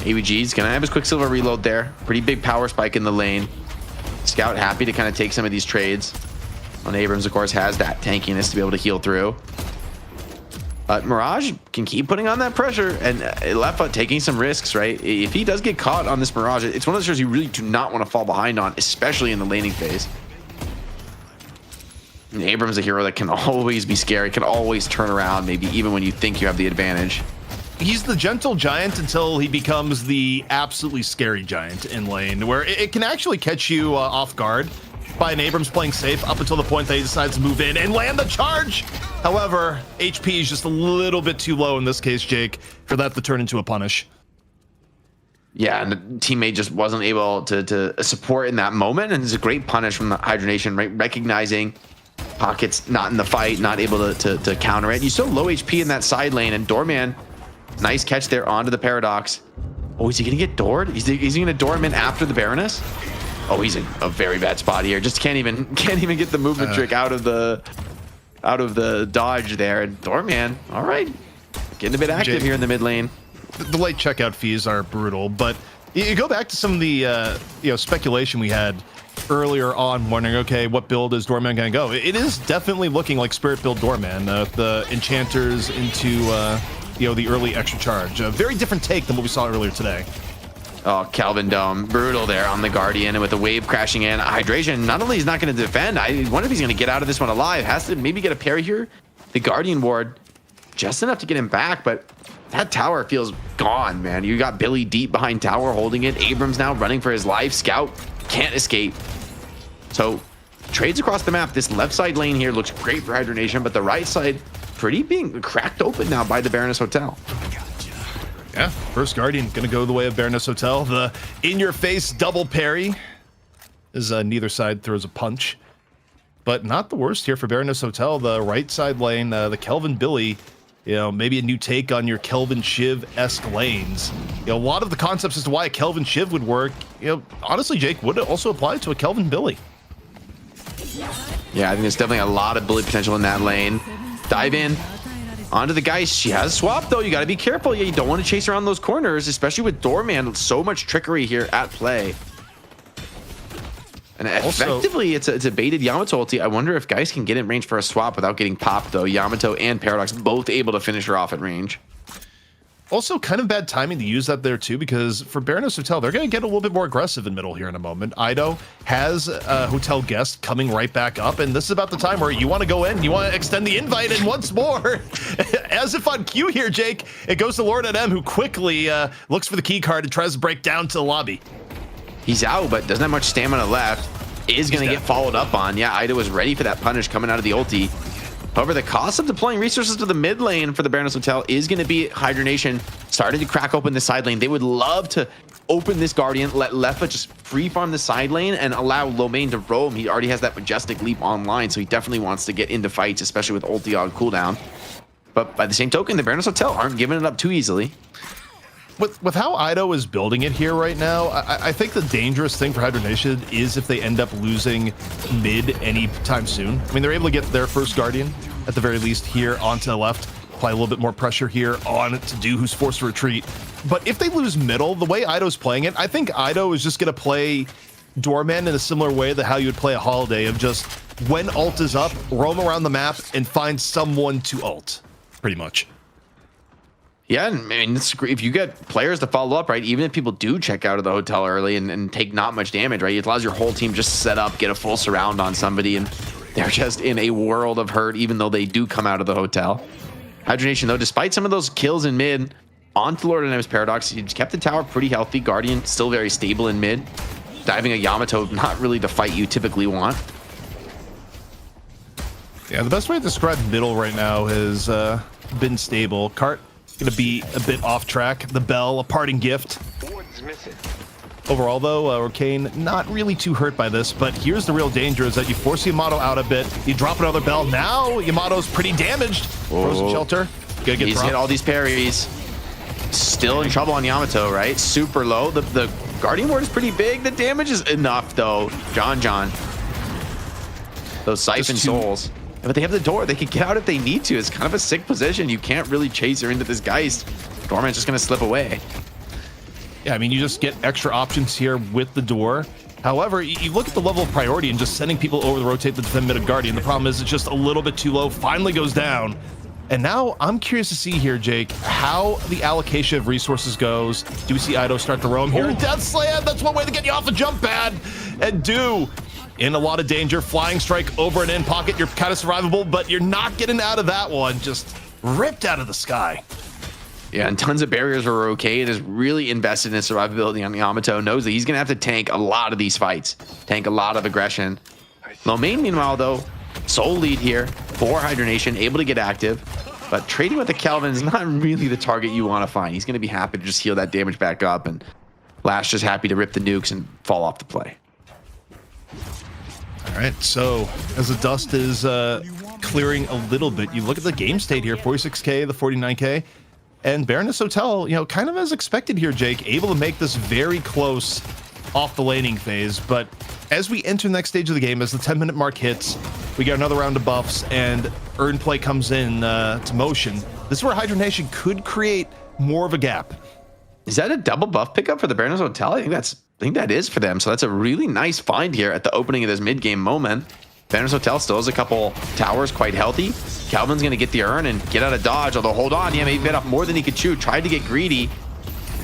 Speaker 11: AVG's gonna have his Quicksilver reload there. Pretty big power spike in the lane. Scout happy to kind of take some of these trades. And Abrams, of course, has that tankiness to be able to heal through. But Mirage can keep putting on that pressure, and Lefa taking some risks, right? If he does get caught on this Mirage, it's one of those shows you really do not want to fall behind on, especially in the laning phase. And Abrams, a hero that can always be scary, can always turn around, maybe even when you think you have the advantage.
Speaker 9: He's the gentle giant until he becomes the absolutely scary giant in lane, where it can actually catch you off guard by an Abrams playing safe up until the point that he decides to move in and land the charge. However, HP is just a little bit too low in this case, Jake, for that to turn into a punish.
Speaker 11: Yeah, and the teammate just wasn't able to support in that moment, and it's a great punish from the Hydra Nation, right? Recognizing Pocket's not in the fight, not able to counter it. You still low HP in that side lane, and Doorman, nice catch there onto the Paradox. Oh, is he gonna get doored? Is he gonna door him in after the Baroness? Oh, he's in a very bad spot here. Just can't even get the movement trick out of the dodge there. And Doorman, all right, getting a bit active here in the mid lane.
Speaker 9: The late checkout fees are brutal, but you go back to some of the speculation we had earlier on, wondering, okay, what build is Doorman gonna go? It is definitely looking like Spirit build Doorman, the enchanters into the early extra charge. A very different take than what we saw earlier today.
Speaker 11: Oh, Calvin Dome, brutal there on the Guardian, and with the wave crashing in, Hydration, not only is not going to defend, I wonder if he's going to get out of this one alive. Has to maybe get a parry here. The Guardian ward, just enough to get him back, but that tower feels gone, man. You got Billy deep behind tower holding it. Abrams now running for his life. Scout can't escape. So, trades across the map. This left side lane here looks great for Hydra Nation, but the right side pretty being cracked open now by the Baroness Hotel.
Speaker 9: Yeah, first Guardian gonna go the way of Baroness Hotel. The in-your-face double parry as neither side throws a punch, but not the worst here for Baroness Hotel. The right side lane, the Kelvin Billy, maybe a new take on your Kelvin Shiv-esque lanes. A lot of the concepts as to why a Kelvin Shiv would work, honestly, Jake, would also apply to a Kelvin Billy.
Speaker 11: Yeah, I think there's definitely a lot of Billy potential in that lane. Dive in. Onto the Geist. She has swap though. You got to be careful. Yeah, you don't want to chase around those corners, especially with Doorman. So much trickery here at play. And effectively, it's a baited Yamato ulti. I wonder if guys can get in range for a swap without getting popped, though. Yamato and Paradox both able to finish her off at range.
Speaker 9: Also, kind of bad timing to use that there, too, because for Baroness Hotel, they're going to get a little bit more aggressive in middle here in a moment. Ido has a Hotel guest coming right back up, and this is about the time where you want to go in, you want to extend the invite, and once more, as if on cue here, Jake, it goes to Lord NM, who quickly looks for the key card and tries to break down to the lobby.
Speaker 11: He's out, but doesn't have much stamina left. Is going to get followed up on. Yeah, Ido was ready for that punish coming out of the ulti. However, the cost of deploying resources to the mid lane for the Baroness Hotel is going to be Hydra Nation starting to crack open the side lane. They would love to open this Guardian, let Lefa just free farm the side lane and allow Lomain to roam. He already has that Majestic Leap online, so he definitely wants to get into fights, especially with ulti on cooldown. But by the same token, the Baroness Hotel aren't giving it up too easily.
Speaker 9: With how Ido is building it here right now, I think the dangerous thing for Hydra Nation is if they end up losing mid anytime soon. I mean, they're able to get their first Guardian, at the very least, here onto the left, apply a little bit more pressure here on to Do, who's forced to retreat. But if they lose middle, the way Ido's playing it, I think Ido is just going to play Doorman in a similar way to how you would play a Holiday, of just, when ult is up, roam around the map and find someone to ult, pretty much.
Speaker 11: Yeah, I mean, if you get players to follow up, right, even if people do check out of the hotel early and take not much damage, right, it allows your whole team just set up, get a full surround on somebody, and they're just in a world of hurt, even though they do come out of the hotel. Hydra Nation, though, despite some of those kills in mid, onto Lord NM's Paradox, he kept the tower pretty healthy. Guardian still very stable in mid. Diving a Yamato, not really the fight you typically want.
Speaker 9: Yeah, the best way to describe middle right now has been stable. Cart going to be a bit off track. The bell, a parting gift. Overall, though, Arcane not really too hurt by this, but here's the real danger, is that you force Yamato out a bit, you drop another bell. Now Yamato's pretty damaged. Frozen Shelter, gonna get
Speaker 11: He's
Speaker 9: dropped.
Speaker 11: hit all these parries. Still in trouble on Yamato, right? Super low. The Guardian Ward is pretty big. The damage is enough, though. John. Those Siphon Souls. But they have the door. They can get out if they need to. It's kind of a sick position. You can't really chase her into this Geist. Doorman's just going to slip away.
Speaker 9: Yeah, I mean, you just get extra options here with the door. However, you look at the level of priority and just sending people over to rotate the defend mid of Guardian. The problem is it's just a little bit too low. Finally goes down. And now I'm curious to see here, Jake, how the allocation of resources goes. Do we see Ido start to roam here? Death Slam, that's one way to get you off a jump pad. And Do in a lot of danger. Flying Strike over and in pocket. You're kind of survivable, but you're not getting out of that one. Just ripped out of the sky.
Speaker 11: Yeah, and tons of barriers are okay. It is really invested in survivability on Yamato. Knows that he's going to have to tank a lot of these fights. Tank a lot of aggression. Lomain, meanwhile, though, sole lead here for Hydra Nation, able to get active. But trading with the Kelvin is not really the target you want to find. He's going to be happy to just heal that damage back up. And Lash just happy to rip the nukes and fall off the play.
Speaker 9: All right, so as the dust is clearing a little bit, you look at the game state here, 46K, the 49K. And Baroness Hotel, you know, kind of as expected here, Jake, able to make this very close off the laning phase. But as we enter the next stage of the game, as the 10-minute mark hits, we got another round of buffs and earn play comes in to motion. This is where Hydra Nation could create more of a gap.
Speaker 11: Is that a double buff pickup for the Baroness Hotel? I think that is for them. So that's a really nice find here at the opening of this mid-game moment. Baroness Hotel still has a couple towers, quite healthy. Calvin's going to get the Urn and get out of dodge, although hold on. Yeah, maybe bit off more than he could chew. Tried to get greedy.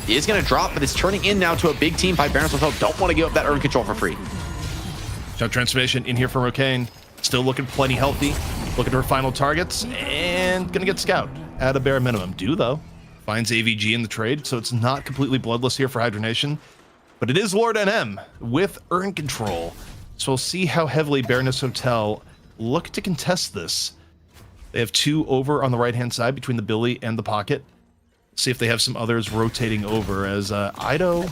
Speaker 11: He is going to drop, but it's turning in now to a big team fight. Baroness Hotel don't want to give up that Urn control for free.
Speaker 9: Jump transformation in here from Arcane. Still looking plenty healthy. Looking for final targets and going to get Scout at a bare minimum. Do, though. Finds AVG in the trade, so it's not completely bloodless here for Hydra Nation. But it is Lord NM with Urn control. So we'll see how heavily Baroness Hotel look to contest this. They have two over on the right-hand side between the Billy and the Pocket. See if they have some others rotating over, as Ido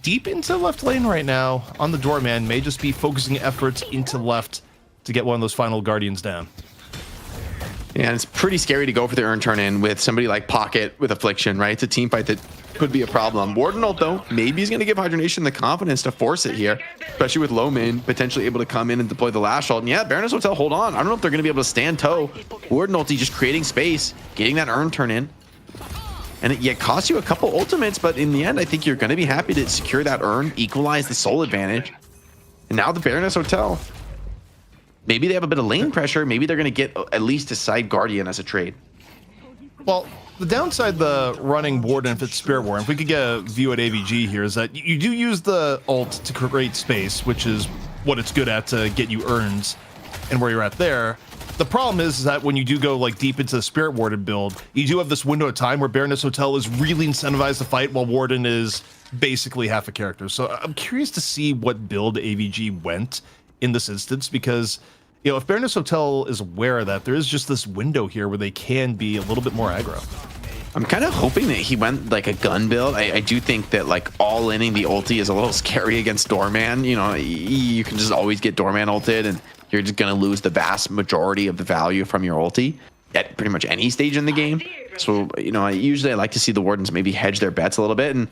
Speaker 9: deep into left lane right now on the Doorman may just be focusing efforts into left to get one of those final Guardians down.
Speaker 11: Yeah, and it's pretty scary to go for the Urn turn in with somebody like Pocket with Affliction, right? It's a team fight that could be a problem. Warden ult, though, maybe he's going to give Hydra Nation the confidence to force it here, especially with Lomain potentially able to come in and deploy the Lash ult. And yeah, Baroness Hotel, hold on. I don't know if they're going to be able to stand toe. Warden ulti just creating space, getting that Urn turn in. And it costs you a couple ultimates, but in the end, I think you're going to be happy to secure that Urn, equalize the soul advantage. And now the Baroness Hotel. Maybe they have a bit of lane pressure. Maybe they're going to get at least a side Guardian as a trade.
Speaker 9: Well, the downside the running Warden if it's Spirit War, if we could get a view at AVG here, is that you do use the ult to create space, which is what it's good at to get you urns and where you're at there. The problem is that when you do go like deep into the Spirit Warden build, you do have this window of time where Baroness Hotel is really incentivized to fight while Warden is basically half a character. So I'm curious to see what build AVG went in this instance, because you know, if Baroness Hotel is aware of that, there is just this window here where they can be a little bit more aggro.
Speaker 11: I'm kind of hoping that he went like a gun build. I do think that like all-inning the ulti is a little scary against Doorman. You know, you can just always get Doorman ulted and you're just going to lose the vast majority of the value from your ulti at pretty much any stage in the game. So, you know, I like to see the Wardens maybe hedge their bets a little bit. And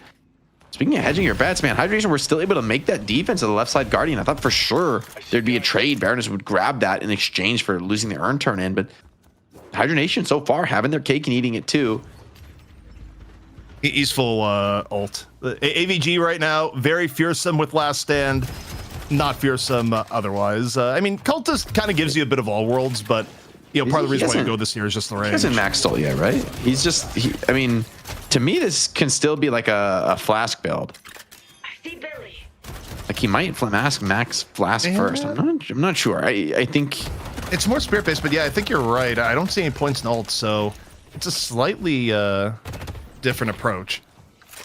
Speaker 11: speaking of hedging your bets, man, Hydra Nation were still able to make that defense of the left side Guardian. I thought for sure there'd be a trade. Baroness would grab that in exchange for losing the urn turn in, but Hydra Nation so far having their cake and eating it too.
Speaker 9: He's full ult. AVG right now, very fearsome with last stand, not fearsome otherwise. I mean, Cultist kind of gives you a bit of all worlds, but you know, part of the reason why you go this year is just the range.
Speaker 11: He hasn't maxed ult yet, right? He's just, I mean, to me, this can still be like a flask build. Like he might max flask first. I'm not sure. I think
Speaker 9: it's more spirit based, but yeah, I think you're right. I don't see any points in ult, so it's a slightly different approach.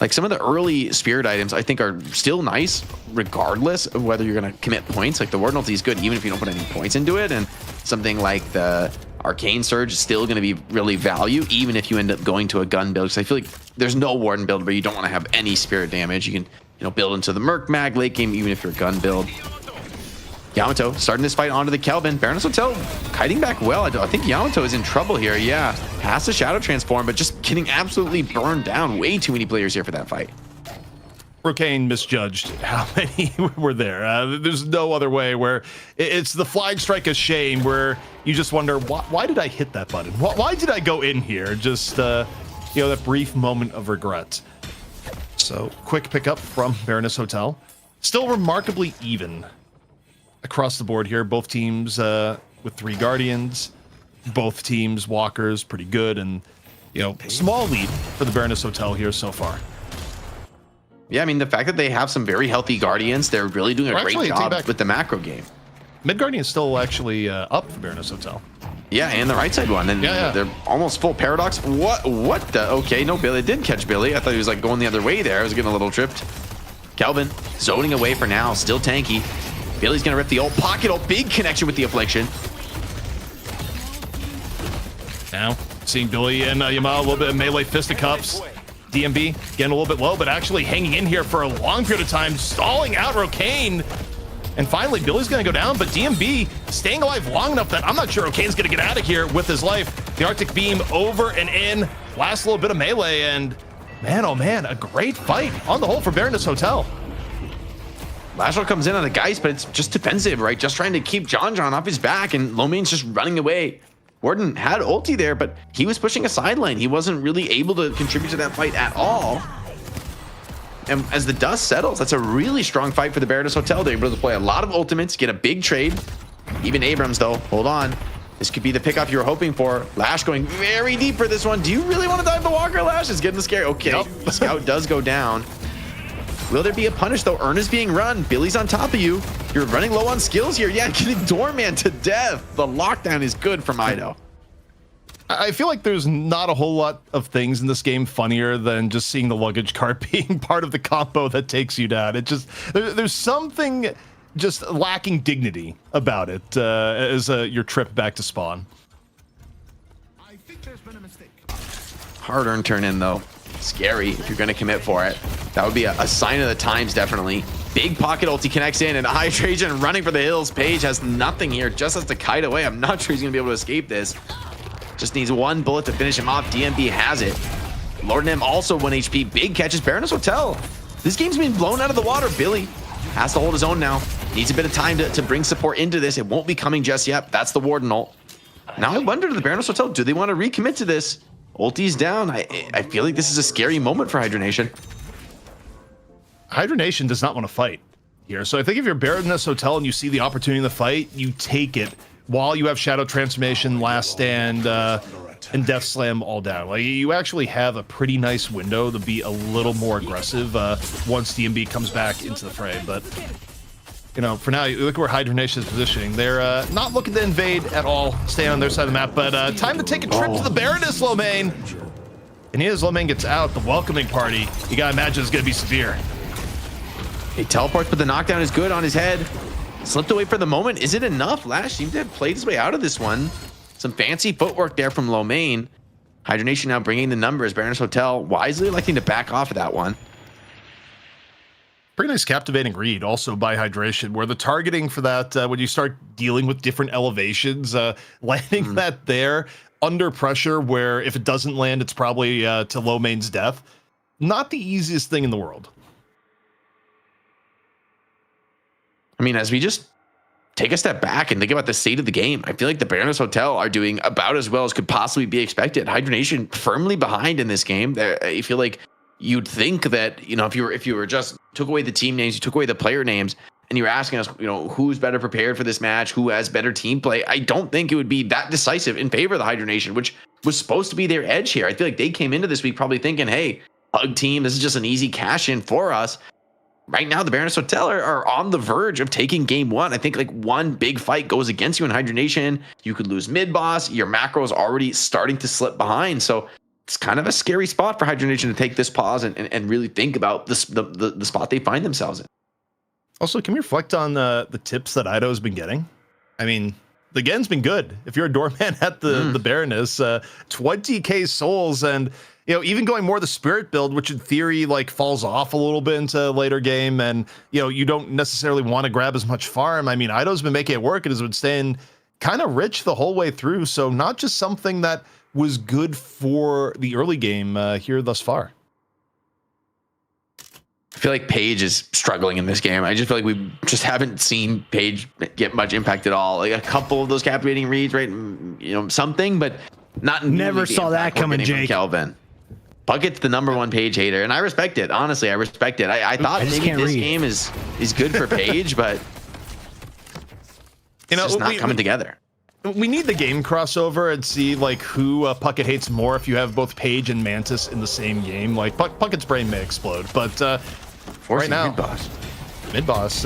Speaker 11: Like some of the early spirit items I think are still nice regardless of whether you're going to commit points. Like the Warden ulti is good even if you don't put any points into it, and something like the Arcane Surge is still going to be really value even if you end up going to a gun build, because I feel like there's no Warden build where you don't want to have any spirit damage. You can, you know, build into the Merc Mag late game even if you're a gun build. Yamato starting this fight onto the Kelvin. Baroness Hotel kiting back well. I think Yamato is in trouble here. Yeah, has the Shadow Transform, but just getting absolutely burned down. Way too many players here for that fight.
Speaker 9: Brocane misjudged how many were there. There's no other way where it's the flag strike of shame where you just wonder, why did I hit that button? Why did I go in here? Just, you know, that brief moment of regret. So quick pickup from Baroness Hotel. Still remarkably even across the board here. Both teams with 3 Guardians. Both teams walkers pretty good, and you know, small lead for the Baroness Hotel here so far.
Speaker 11: Yeah, I mean the fact that they have some very healthy Guardians, they're really doing a great job with the macro game.
Speaker 9: Mid Guardian is still actually up for Baroness Hotel.
Speaker 11: Yeah, and the right side one, and they're almost full Paradox. What the? Okay, no, Billy did catch Billy. I thought he was like going the other way there. I was getting a little tripped. Kelvin zoning away for now, still tanky. Billy's gonna rip the ult, pocket ult, big connection with the Affliction.
Speaker 9: Now, seeing Billy and Yamal a little bit of melee fisticuffs. DMB getting a little bit low, but actually hanging in here for a long period of time, stalling out Rocane. And finally, Billy's gonna go down, but DMB staying alive long enough that I'm not sure Rokane's gonna get out of here with his life. The Arctic Beam over and in, last little bit of melee, and man, oh man, a great fight on the whole for Baroness Hotel.
Speaker 11: Lashel comes in on the Geist, but it's just defensive, right? Just trying to keep John off his back, and Lomain's just running away. Warden had ulti there, but he was pushing a side lane. He wasn't really able to contribute to that fight at all. And as the dust settles, that's a really strong fight for the Baroness Hotel. They're able to play a lot of ultimates, get a big trade. Even Abrams, though, hold on. This could be the pickup you were hoping for. Lash going very deep for this one. Do you really want to dive the Walker, Lash? It's getting scary. Okay, nope. The Scout does go down. Will there be a punish, though? Urn is being run. Billy's on top of you. You're running low on skills here. Yeah, getting Doorman to death. The lockdown is good from Ido.
Speaker 9: I feel like there's not a whole lot of things in this game funnier than just seeing the luggage cart being part of the combo that takes you down. It just, there's something just lacking dignity about it as your trip back to spawn.
Speaker 7: I think there's been a mistake.
Speaker 11: Hard earned turn in, though. Scary if you're going to commit for it. That would be a sign of the times, definitely. Big pocket ulti connects in, and Hydra Nation running for the hills. Paige has nothing here, just has to kite away. I'm not sure he's going to be able to escape this. Just needs one bullet to finish him off. DMB has it. Lord M also 1 HP. Big catches Baroness Hotel. This game's been blown out of the water. Billy has to hold his own now. Needs a bit of time to bring support into this. It won't be coming just yet. That's the Warden ult. Now I wonder to the Baroness Hotel, do they want to recommit to this? Ulti's down. I feel like this is a scary moment for Hydra Nation.
Speaker 9: Hydra Nation does not want to fight. here. So I think if you're Baroness Hotel and you see the opportunity in the fight, you take it while you have Shadow Transformation, Last Stand, and Death Slam all down. Like, you actually have a pretty nice window to be a little more aggressive once DMB comes back into the fray. But, you know, for now, you look where Hydra Nation is positioning. They're not looking to invade at all, staying on their side of the map. But time to take a trip to the Baroness Lomain. And as Lomain gets out, the welcoming party, you gotta imagine, is gonna be severe.
Speaker 11: He teleports, but the knockdown is good on his head. Slipped away for the moment. Is it enough? Lash seemed to have played his way out of this one. Some fancy footwork there from Lomain. Hydra Nation now bringing the numbers. Baroness Hotel wisely electing to back off of that one.
Speaker 9: Pretty nice captivating read also by Hydration, where the targeting for that, when you start dealing with different elevations, landing that there under pressure, where if it doesn't land, it's probably to Lomain's death. Not the easiest thing in the world.
Speaker 11: I mean, as we just take a step back and think about the state of the game, I feel like the Baroness Hotel are doing about as well as could possibly be expected. Hydra Nation firmly behind in this game. I feel like you'd think that, you know, if you were just took away the team names, you took away the player names, and you were asking us, you know, who's better prepared for this match, who has better team play, I don't think it would be that decisive in favor of the Hydra Nation, which was supposed to be their edge here. I feel like they came into this week probably thinking, hey, Hug team, this is just an easy cash in for us. Right now, the Baroness Hotel are on the verge of taking game one. I think like one big fight goes against you in Hydra Nation. You could lose mid boss. Your macro is already starting to slip behind. So it's kind of a scary spot for Hydra Nation to take this pause and really think about the spot they find themselves in.
Speaker 9: Also, can we reflect on the tips that Ido's been getting? I mean, the Gen's been good. If you're a doorman at the Baroness, 20k souls, and you know, even going more the spirit build, which in theory like falls off a little bit into later game, and you know, you don't necessarily want to grab as much farm. I mean, Ido's been making it work and has been staying kind of rich the whole way through. So not just something that was good for the early game here thus far.
Speaker 11: I feel like Paige is struggling in this game. I just feel like we just haven't seen Paige get much impact at all. Like a couple of those captivating reads, right? You know, something, but not.
Speaker 2: Never saw that coming, Jake.
Speaker 11: Kelvin. Bucket's the number one Paige hater, and I respect it. Honestly, I respect it. I thought maybe this game is good for Paige, but you know, it's just not coming together.
Speaker 9: We need the game crossover and see like who Puckett hates more if you have both Paige and Mantis in the same game. Like Puckett's brain may explode, but right now, mid boss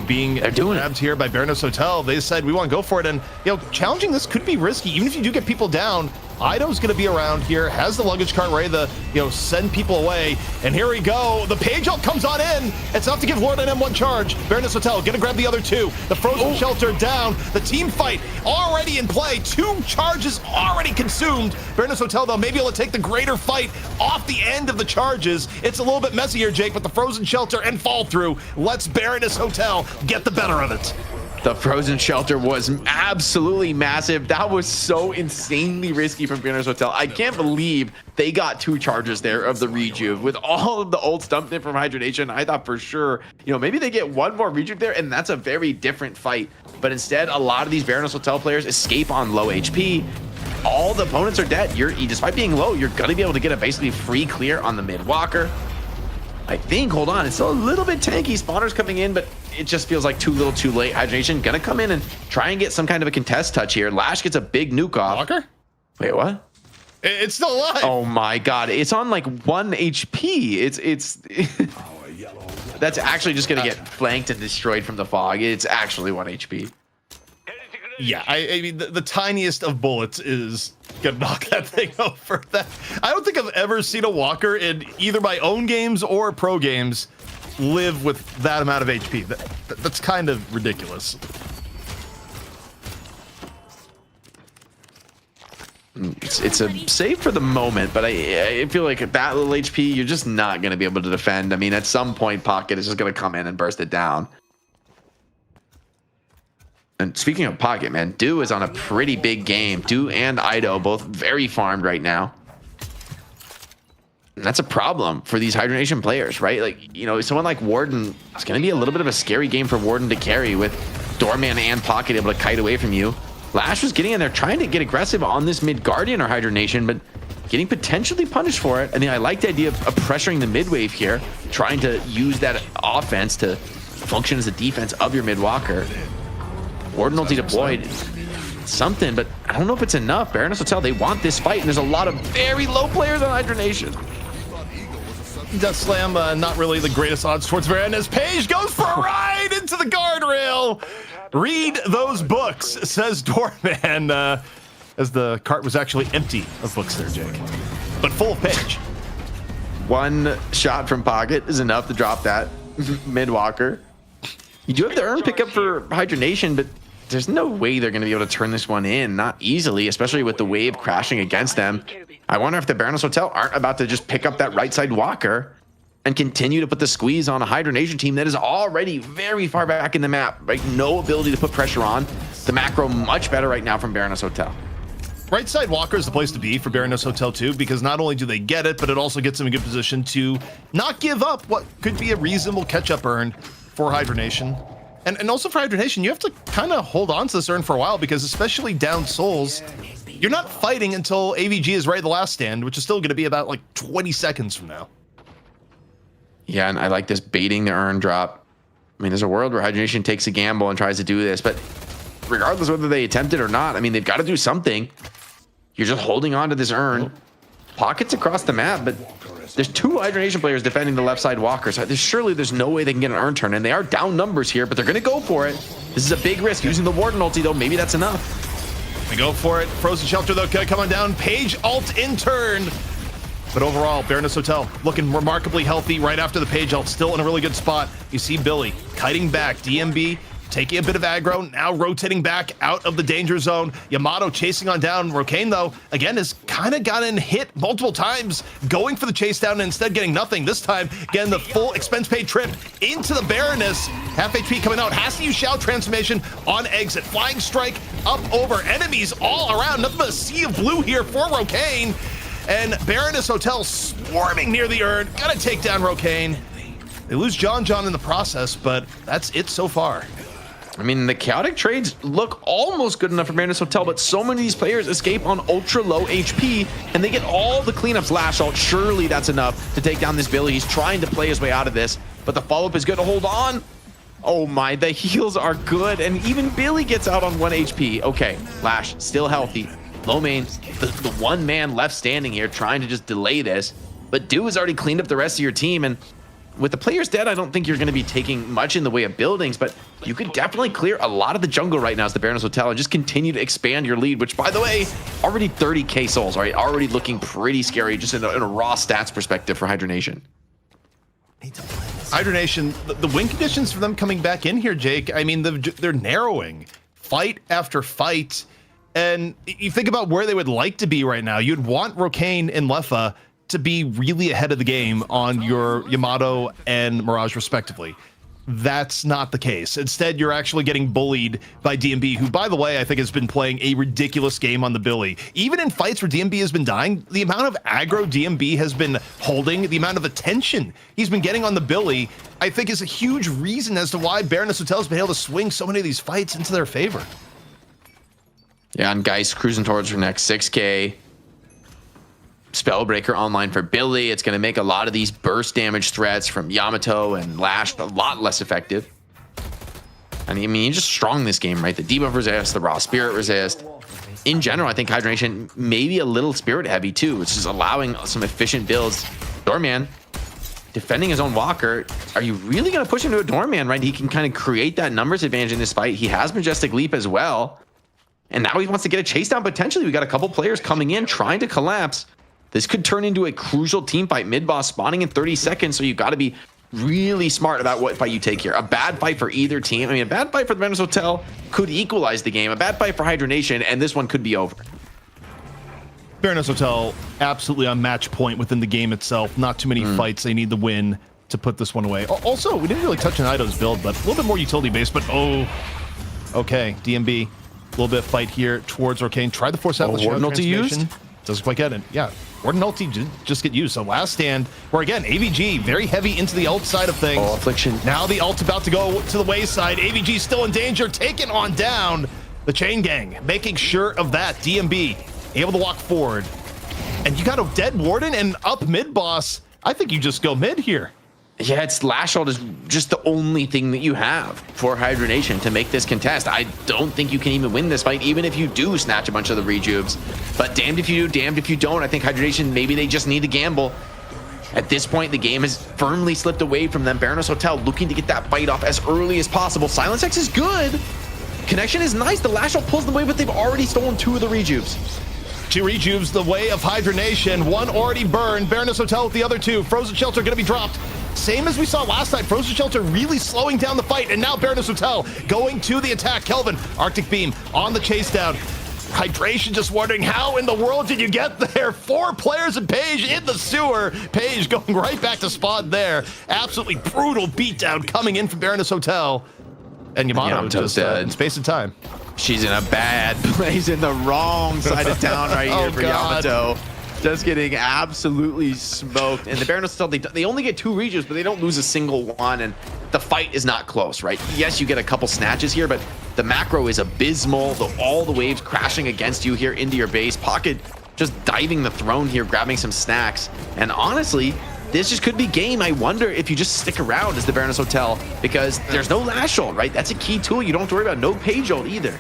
Speaker 9: being grabbed here by Baroness Hotel, they decided we want to go for it, and you know, challenging this could be risky. Even if you do get people down, Ido's going to be around here, has the luggage cart ready to, you know, send people away. And here we go. The Page ult comes on in. It's enough to give Lord an M1 charge. Baroness Hotel going to grab the other two. The frozen shelter down. The team fight already in play. 2 charges already consumed. Baroness Hotel, though, maybe able to take the greater fight off the end of the charges. It's a little bit messier, Jake, but the frozen shelter and fall through lets Baroness Hotel get the better of it.
Speaker 11: The frozen shelter was absolutely massive. That was so insanely risky from Baroness Hotel. I can't believe they got 2 charges there of the rejuve with all of the old stump in from Hydra Nation. I thought for sure, you know, maybe they get 1 more rejuve there, and that's a very different fight. But instead, a lot of these Baroness Hotel players escape on low HP. All the opponents are dead. Despite being low, you're gonna be able to get a basically free clear on the mid walker. I think, hold on, it's still a little bit tanky. Spawners coming in, but it just feels like too little too late. Hydra Nation gonna come in and try and get some kind of a contest touch here. Lash gets a big nuke off.
Speaker 9: Walker?
Speaker 11: Wait, what?
Speaker 9: It's still alive.
Speaker 11: Oh my god, it's on like 1 HP. It's that's actually just gonna get flanked and destroyed from the fog. It's actually 1 HP.
Speaker 9: Yeah, I mean, the tiniest of bullets is gonna knock that thing over. I don't think I've ever seen a Walker in either my own games or pro games live with that amount of HP. That's kind of ridiculous.
Speaker 11: It's a save for the moment, but I feel like at that little HP, you're just not going to be able to defend. I mean, at some point, Pocket is just going to come in and burst it down. And speaking of Pocket, man, Do is on a pretty big game. Do and Ido both very farmed right now. And that's a problem for these Hydra Nation players, right? Like, you know, someone like Warden, it's going to be a little bit of a scary game for Warden to carry with Doorman and Pocket able to kite away from you. Lash was getting in there trying to get aggressive on this mid Guardian or Hydra Nation, but getting potentially punished for it. I mean, I like the idea of pressuring the mid wave here, trying to use that offense to function as a defense of your mid walker. Warden ulti deployed. Something, but I don't know if it's enough. Baroness Hotel, they want this fight, and there's a lot of very low players on Hydra Nation.
Speaker 9: Death Slam, not really the greatest odds towards Baroness. Page goes for a ride into the guardrail. Read those books, says Doorman, as the cart was actually empty of books there, Jake, but full of Page.
Speaker 11: One shot from Pocket is enough to drop that mid walker. You do have the urn pickup for Hydra Nation, but there's no way they're going to be able to turn this one in, not easily, especially with the wave crashing against them. I wonder if the Baroness Hotel aren't about to just pick up that right side walker and continue to put the squeeze on a Hydra Nation team that is already very far back in the map, right? No ability to put pressure on. The macro much better right now from Baroness Hotel.
Speaker 9: Right side walker is the place to be for Baroness Hotel too, because not only do they get it, but it also gets them in a good position to not give up what could be a reasonable catch-up earn for Hydra Nation. And also for Hydra Nation, you have to kind of hold on to this earn for a while, because especially down souls, you're not fighting until AVG is right at the last stand, which is still going to be about like 20 seconds from now.
Speaker 11: Yeah, and I like this baiting the earn drop. I mean, there's a world where Hydra Nation takes a gamble and tries to do this, but regardless whether they attempt it or not, I mean, they've got to do something. You're just holding on to this earn. Pockets across the map, but there's 2 Hydra Nation players defending the left side walker, so surely there's no way they can get an earn turn, and they are down numbers here, but they're going to go for it. This is a big risk. Using the Warden ulti, though, maybe that's enough.
Speaker 9: They go for it. Frozen Shelter, though, come on down. Page ult in turn. But overall, Baroness Hotel looking remarkably healthy right after the Page ult, still in a really good spot. You see Billy kiting back, DMB taking a bit of aggro, now rotating back out of the danger zone. Yamato chasing on down. Rokane, though, again, has kind of gotten hit multiple times, going for the chase down and instead getting nothing. This time, getting the full expense paid trip into the Baroness. Half HP coming out, has to use Shout Transformation on exit. Flying Strike up over enemies all around. Nothing but a sea of blue here for Rokane. And Baroness Hotel swarming near the urn. Gotta take down Rokane. They lose John in the process, but that's it so far.
Speaker 11: I mean, the chaotic trades look almost good enough for Baroness Hotel, but so many of these players escape on ultra low HP, and they get all the cleanups Lash ult. Surely that's enough to take down this Billy. He's trying to play his way out of this, but the follow-up is good to hold on. Oh my, the heals are good, and even Billy gets out on 1 HP. Okay, Lash still healthy. Low main, the one man left standing here trying to just delay this, but Do has already cleaned up the rest of your team, and with the players dead, I don't think you're going to be taking much in the way of buildings, but you could definitely clear a lot of the jungle right now as the Baroness Hotel and just continue to expand your lead, which, by the way, already 30k souls, right? Already looking pretty scary just in a raw stats perspective for Hydra Nation.
Speaker 9: Hydra Nation, the win conditions for them coming back in here, Jake, I mean, they're narrowing fight after fight. And you think about where they would like to be right now. You'd want Rokane and Lefa to be really ahead of the game on your Yamato and Mirage respectively. That's not the case. Instead, you're actually getting bullied by DMB, who, by the way, I think has been playing a ridiculous game on the Billy. Even in fights where DMB has been dying, the amount of aggro DMB has been holding, the amount of attention he's been getting on the Billy, I think is a huge reason as to why Baroness Hotel has been able to swing so many of these fights into their favor.
Speaker 11: Yeah, and Geist cruising towards her next 6k. Spellbreaker online for Billy. It's going to make a lot of these burst damage threats from Yamato and Lash a lot less effective. I mean, you just strong this game, right? The debuff resist, the raw spirit resist. In general, I think Hydra Nation maybe a little spirit heavy too, which is allowing some efficient builds. Doorman defending his own walker. Are you really going to push him to a Doorman, right? He can kind of create that numbers advantage in this fight. He has Majestic Leap as well. And now he wants to get a chase down potentially. We got a couple players coming in trying to collapse. This could turn into a crucial team fight. Mid-boss spawning in 30 seconds, so you've got to be really smart about what fight you take here. A bad fight for either team. I mean, a bad fight for the Baroness Hotel could equalize the game. A bad fight for Hydra Nation, and this one could be over.
Speaker 9: Baroness Hotel, absolutely on match point within the game itself. Not too many fights. They need the win to put this one away. Also, we didn't really touch on Ido's build, but a little bit more utility-based, but okay, DMB. A little bit of fight here towards Rokane. Try the Force Atlas
Speaker 11: Warden ulti used?
Speaker 9: Doesn't quite get it. Yeah, Warden ulti just get used. So last stand, where again, AVG very heavy into the ult side of things.
Speaker 11: Oh, Affliction.
Speaker 9: Now the ult about to go to the wayside. AVG still in danger, taking on down the Chain Gang, making sure of that. DMB able to walk forward. And you got a dead Warden and up mid boss. I think you just go mid here.
Speaker 11: Yeah, it's Lashhold is just the only thing that you have for Hydra Nation to make this contest. I don't think you can even win this fight, even if you do snatch a bunch of the rejubes. But damned if you do, damned if you don't. I think Hydra Nation, maybe they just need to gamble. At this point, the game has firmly slipped away from them. Baroness Hotel looking to get that fight off as early as possible. Silence X is good. Connection is nice. The Lashhold pulls them away, but they've already stolen 2 of the rejubes.
Speaker 9: 2 rejubes the way of Hydra Nation. 1 already burned. Baroness Hotel with the other 2. Frozen Shelter going to be dropped. Same as we saw last night. Frozen Shelter really slowing down the fight. And now Baroness Hotel going to the attack. Kelvin, Arctic Beam on the chase down. Hydration just wondering how in the world did you get there? 4 players and Paige in the sewer. Paige going right back to spawn there. Absolutely brutal beatdown coming in from Baroness Hotel. And Yamato just in space and time.
Speaker 11: She's in a bad place, in the wrong side of town right here for Yamato. Just getting absolutely smoked. And the Baroness Hotel, they only get 2 rejubes, but they don't lose a single one. And the fight is not close, right? Yes, you get a couple snatches here, but the macro is abysmal. All the waves crashing against you here into your base. Pocket just diving the throne here, grabbing some snacks. And honestly, this just could be game. I wonder if you just stick around as the Baroness Hotel, because there's no Lash ult, right? That's a key tool. You don't have to worry about no Page ult either.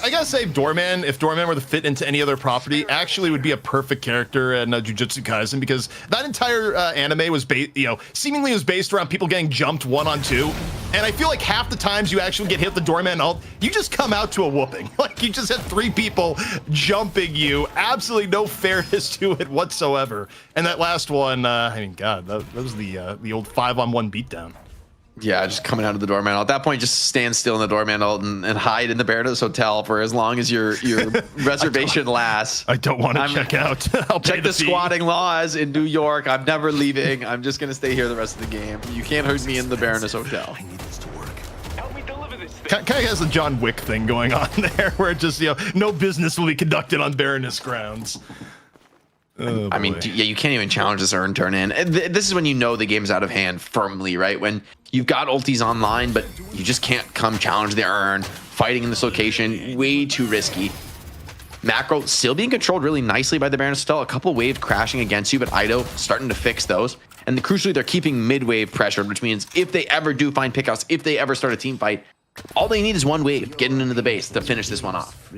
Speaker 9: I gotta say, Doorman, if Doorman were to fit into any other property, actually would be a perfect character in Jujutsu Kaisen, because that entire anime was seemingly was based around people getting jumped 1-on-2. And I feel like half the times you actually get hit with the Doorman ult, you just come out to a whooping. Like, you just had 3 people jumping you. Absolutely no fairness to it whatsoever. And that last one, I mean, God, that was the old 5-on-1 beatdown.
Speaker 11: Yeah, just coming out of the doorman. At that point, just stand still in the doorman and hide in the Baroness Hotel for as long as your reservation lasts.
Speaker 9: I don't want to check out. I'll
Speaker 11: check the squatting laws in New York. I'm never leaving. I'm just gonna stay here the rest of the game. You can't hurt me in the Baroness Hotel.
Speaker 9: I need this to work. Help me deliver this thing. Kind of has a John Wick thing going on there, where it just no business will be conducted on Baroness grounds. Oh,
Speaker 11: I mean, yeah, you can't even challenge this earn turn in. This is when you know the game's out of hand firmly, right? When you've got ultis online, but you just can't come challenge the earn. Fighting in this location, way too risky. Macro still being controlled really nicely by the Baroness Hotel. A couple waves crashing against you, but Ido starting to fix those. And crucially, they're keeping mid-wave pressured, which means if they ever do find pickouts, if they ever start a team fight, all they need is 1 wave getting into the base to finish this one off.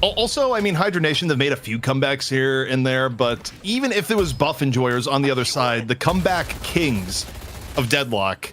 Speaker 9: Also, I mean, Hydra Nation, they've made a few comebacks here and there, but even if there was buff enjoyers on the other side, the comeback kings of Deadlock,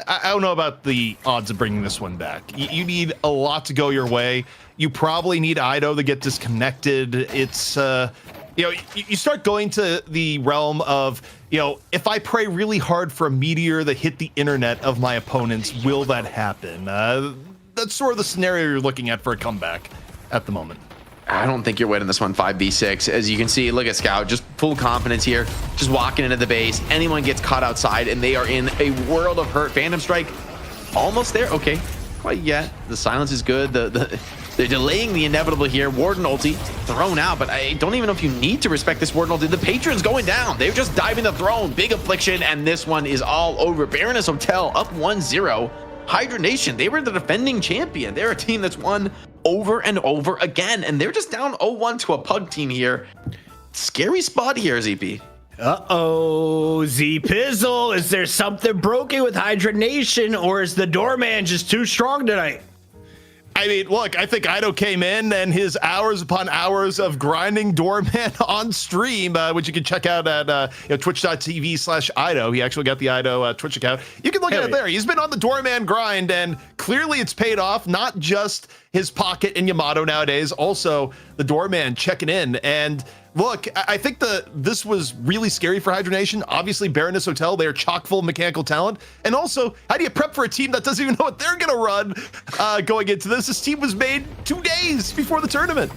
Speaker 9: I don't know about the odds of bringing this one back. You need a lot to go your way. You probably need Ido to get disconnected. It's, you start going to the realm of, if I pray really hard for a meteor that hit the internet of my opponents, will that happen? That's sort of the scenario you're looking at for a comeback at the moment.
Speaker 11: I don't think you're winning this one 5v6. As you can see, look at Scout, just full confidence here, just walking into the base. Anyone gets caught outside and they are in a world of hurt. Phantom Strike almost there. Okay, quite yet. The silence is good. They're delaying the inevitable here. Warden ulti thrown out, but I don't even know if you need to respect this Warden ulti. The Patron's going down. They're just diving the throne. Big affliction, and this one is all over. Baroness Hotel up 1-0. Hydra Nation, they were the defending champion. They're a team that's won over and over again, and they're just down 0-1 to a pug team here. Scary spot here, ZP.
Speaker 2: Uh-oh, Z-Pizzle, is there something broken with Hydra Nation, or is the doorman just too strong tonight?
Speaker 9: I mean, look, I think Ido came in and his hours upon hours of grinding Doorman on stream, which you can check out at twitch.tv/Ido. He actually got the Ido Twitch account. You can look at it there. He's been on the Doorman grind, and clearly it's paid off. Not just his Pocket and Yamato nowadays, also the Doorman checking in. And look, I think this was really scary for Hydra Nation. Obviously, Baroness Hotel, they are chock full of mechanical talent. And also, how do you prep for a team that doesn't even know what they're going to run going into this? This team was made 2 days before the tournament.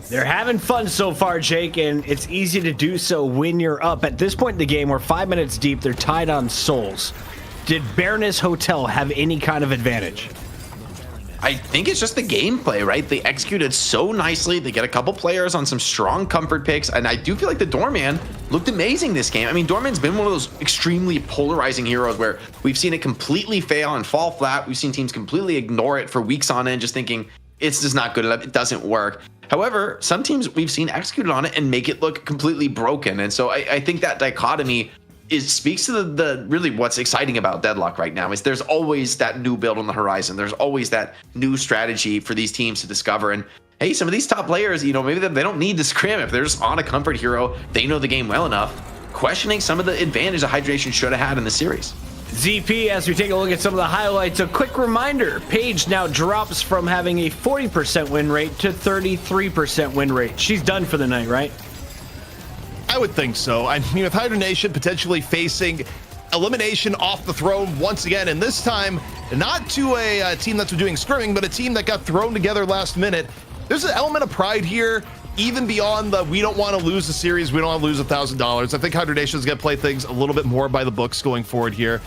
Speaker 2: They're having fun so far, Jake, and it's easy to do so when you're up. At this point in the game, we're 5 minutes deep. They're tied on souls. Did Baroness Hotel have any kind of advantage?
Speaker 11: I think it's just the gameplay, right? They executed so nicely. They get a couple players on some strong comfort picks, and I do feel like the Doorman looked amazing this game. I mean, Doorman's been one of those extremely polarizing heroes where we've seen it completely fail and fall flat. We've seen teams completely ignore it for weeks on end, just thinking it's just not good enough. It doesn't work. However, some teams we've seen executed on it and make it look completely broken. And so I think that dichotomy speaks to the really what's exciting about Deadlock right now is there's always that new build on the horizon. There's always that new strategy for these teams to discover. And hey, some of these top players, you know, maybe they don't need to scrim if they're just on a comfort hero. They know the game well enough. Questioning some of the advantage that Hydra Nation should have had in the series.
Speaker 2: ZP, as we take a look at some of the highlights, a quick reminder, Paige now drops from having a 40% win rate to 33% win rate. She's done for the night, right?
Speaker 9: I would think so. I mean, with Hydra Nation potentially facing elimination off the throne once again, and this time not to a team that's doing scrimming, but a team that got thrown together last minute. There's an element of pride here, even beyond the we don't want to lose the series, we don't want to lose $1,000. I think Hydra Nation is going to play things a little bit more by the books going forward here.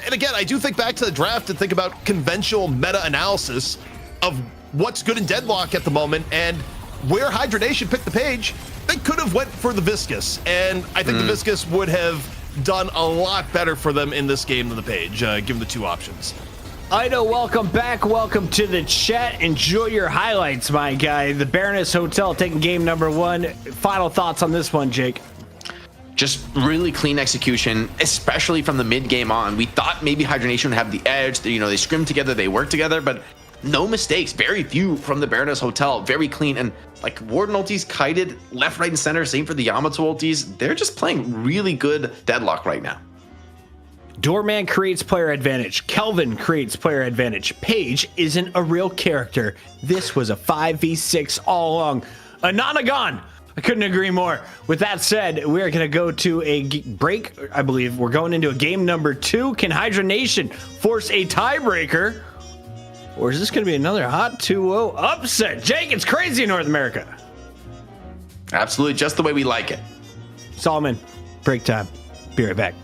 Speaker 9: And again, I do think back to the draft and think about conventional meta-analysis of what's good in Deadlock at the moment, and where Hydra Nation picked the page, they could have went for the Viscous, and I think the Viscous would have done a lot better for them in this game than the page, given the two options.
Speaker 2: Ido, welcome back. Welcome to the chat. Enjoy your highlights, my guy. The Baroness Hotel taking game number 1. Final thoughts on this one, Jake?
Speaker 11: Just really clean execution, especially from the mid game on. We thought maybe Hydra Nation would have the edge. You know, they scrimmed together, they worked together, but no mistakes. Very few from the Baroness Hotel. Very clean. And like Warden ultis kited left, right, and center. Same for the Yamato ultis. They're just playing really good Deadlock right now.
Speaker 2: Doorman creates player advantage. Kelvin creates player advantage. Paige isn't a real character. This was a 5v6 all along. Ananagon! I couldn't agree more. With that said, we're going to go to a break. I believe we're going into a game number 2. Can Hydra Nation force a tiebreaker? Or is this going to be another hot 2-0 upset? Jake, it's crazy in North America.
Speaker 11: Absolutely, just the way we like it.
Speaker 2: Solomon, break time. Be right back.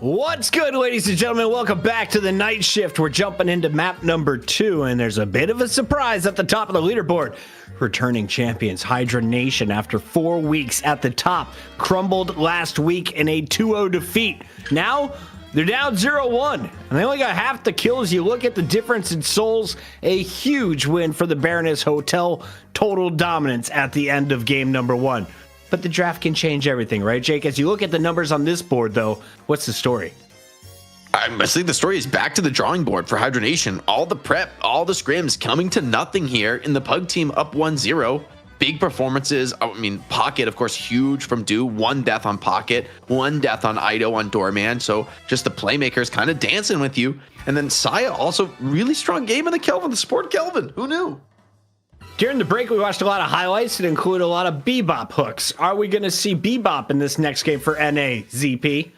Speaker 2: What's good, ladies and gentlemen? Welcome back to the night shift. We're jumping into map number 2, and there's a bit of a surprise at the top of the leaderboard. Returning champions Hydra Nation, after 4 weeks at the top, crumbled last week in a 2-0 defeat. Now they're down 0-1, and they only got half the kills. You look at the difference in souls, a huge win for the Baroness Hotel. Total dominance at the end of game number 1. But the draft can change everything, right, Jake? As you look at the numbers on this board, though, what's the story?
Speaker 11: I think the story is back to the drawing board for Hydra Nation. All the prep, all the scrims coming to nothing here in the Pug team up 1-0. Big performances. I mean, Pocket, of course, huge from Do. 1 death on Pocket, 1 death on Ido on Doorman. So just the playmakers kind of dancing with you. And then Saya also really strong game in the Kelvin, the support Kelvin. Who knew?
Speaker 2: During the break, we watched a lot of highlights that include a lot of Bebop hooks. Are we going to see Bebop in this next game for NA, ZP?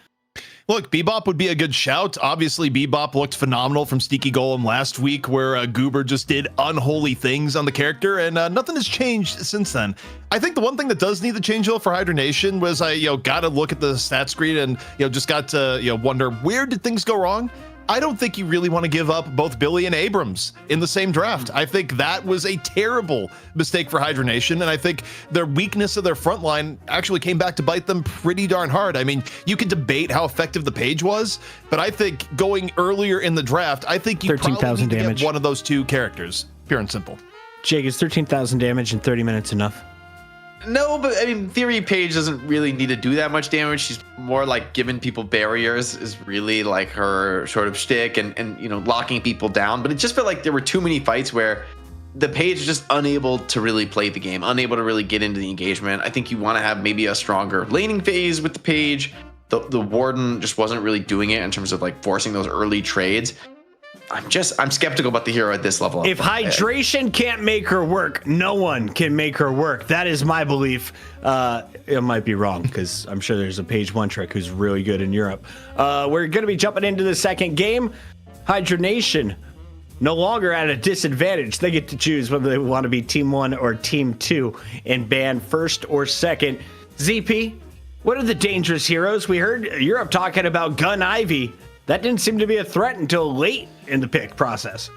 Speaker 9: Look, Bebop would be a good shout. Obviously, Bebop looked phenomenal from Sneaky Golem last week, where Goober just did unholy things on the character, and nothing has changed since then. I think the one thing that does need to change though for Hydra Nation was I got to look at the stat screen and just got to wonder, where did things go wrong? I don't think you really want to give up both Billy and Abrams in the same draft. I think that was a terrible mistake for Hydra Nation, and I think their weakness of their front line actually came back to bite them pretty darn hard. I mean, you could debate how effective the page was, but I think going earlier in the draft, I think you probably need to get one of those two characters, pure and simple.
Speaker 2: Jake, is 13,000 damage in 30 minutes enough?
Speaker 11: No, but I mean, Theory Paige doesn't really need to do that much damage. She's more like giving people barriers is really like her sort of shtick, and locking people down. But it just felt like there were too many fights where the Paige is just unable to really play the game, unable to really get into the engagement. I think you want to have maybe a stronger laning phase with the Paige. The Warden just wasn't really doing it in terms of like forcing those early trades. I'm skeptical about the hero at this level.
Speaker 2: If hydration can't make her work, no one can make her work. That is my belief. It might be wrong, because I'm sure there's a page 1 trick who's really good in Europe. We're going to be jumping into the second game. Hydra Nation no longer at a disadvantage. They get to choose whether they want to be team 1 or team 2 and ban first or second. ZP, what are the dangerous heroes? We heard Europe talking about Gun Ivy. That didn't seem to be a threat until late in the pick process.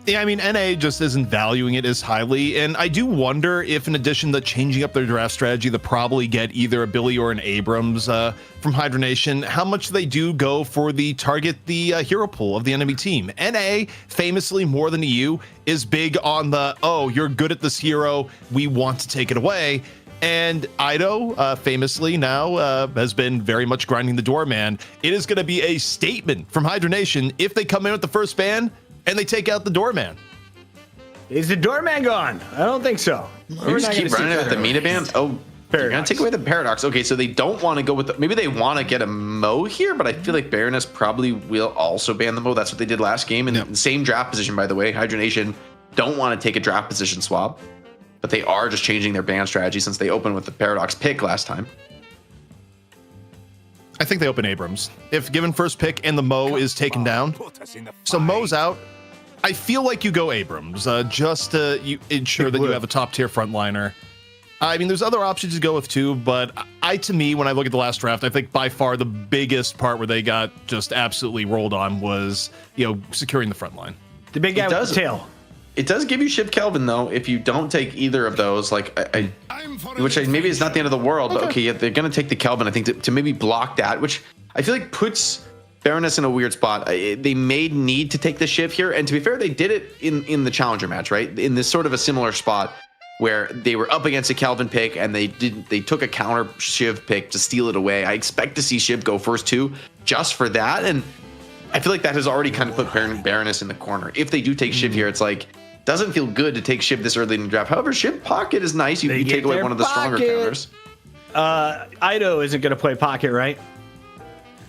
Speaker 9: Yeah, I mean, NA just isn't valuing it as highly, and I do wonder if, in addition to changing up their draft strategy, they'll probably get either a Billy or an Abrams from Hydra Nation, how much they do go for the target the hero pool of the enemy team. NA, famously more than EU, is big on the, oh, you're good at this hero, we want to take it away. And Ido, famously now, has been very much grinding the Doorman. It is going to be a statement from Hydra Nation if they come in with the first ban and they take out the Doorman.
Speaker 2: Is the Doorman gone? I don't think so.
Speaker 11: We're just keep running it with the Meta ban. Oh, they're going to take away the Paradox. Okay, so they don't want to go with maybe they want to get a Mo here, but I feel like Baroness probably will also ban the Mo. That's what they did last game. And the same draft position, by the way. Hydra Nation don't want to take a draft position swap. But they are just changing their ban strategy since they opened with the Paradox pick last time.
Speaker 9: I think they open Abrams. If given first pick and the Mo is taken down, so Mo's out, I feel like you go Abrams, just to ensure that you have a top tier frontliner. I mean, there's other options to go with too, but to me, when I look at the last draft, I think by far the biggest part where they got just absolutely rolled on was, securing the front line.
Speaker 2: The big guy with the tail.
Speaker 11: It does give you Shiv Kelvin, though, if you don't take either of those, which maybe is not the end of the world, but okay, they're going to take the Kelvin, I think, to maybe block that, which I feel like puts Baroness in a weird spot. They may need to take the Shiv here, and to be fair, they did it in the Challenger match, right? In this sort of a similar spot where they were up against a Kelvin pick, and they took a counter Shiv pick to steal it away. I expect to see Shiv go first, too, just for that, and I feel like that has already kind of put Baroness in the corner. If they do take Shiv here, it's like, doesn't feel good to take Shiv this early in the draft. However, Shiv Pocket is nice. You take away one of the stronger counters.
Speaker 2: Ido isn't going to play Pocket, right?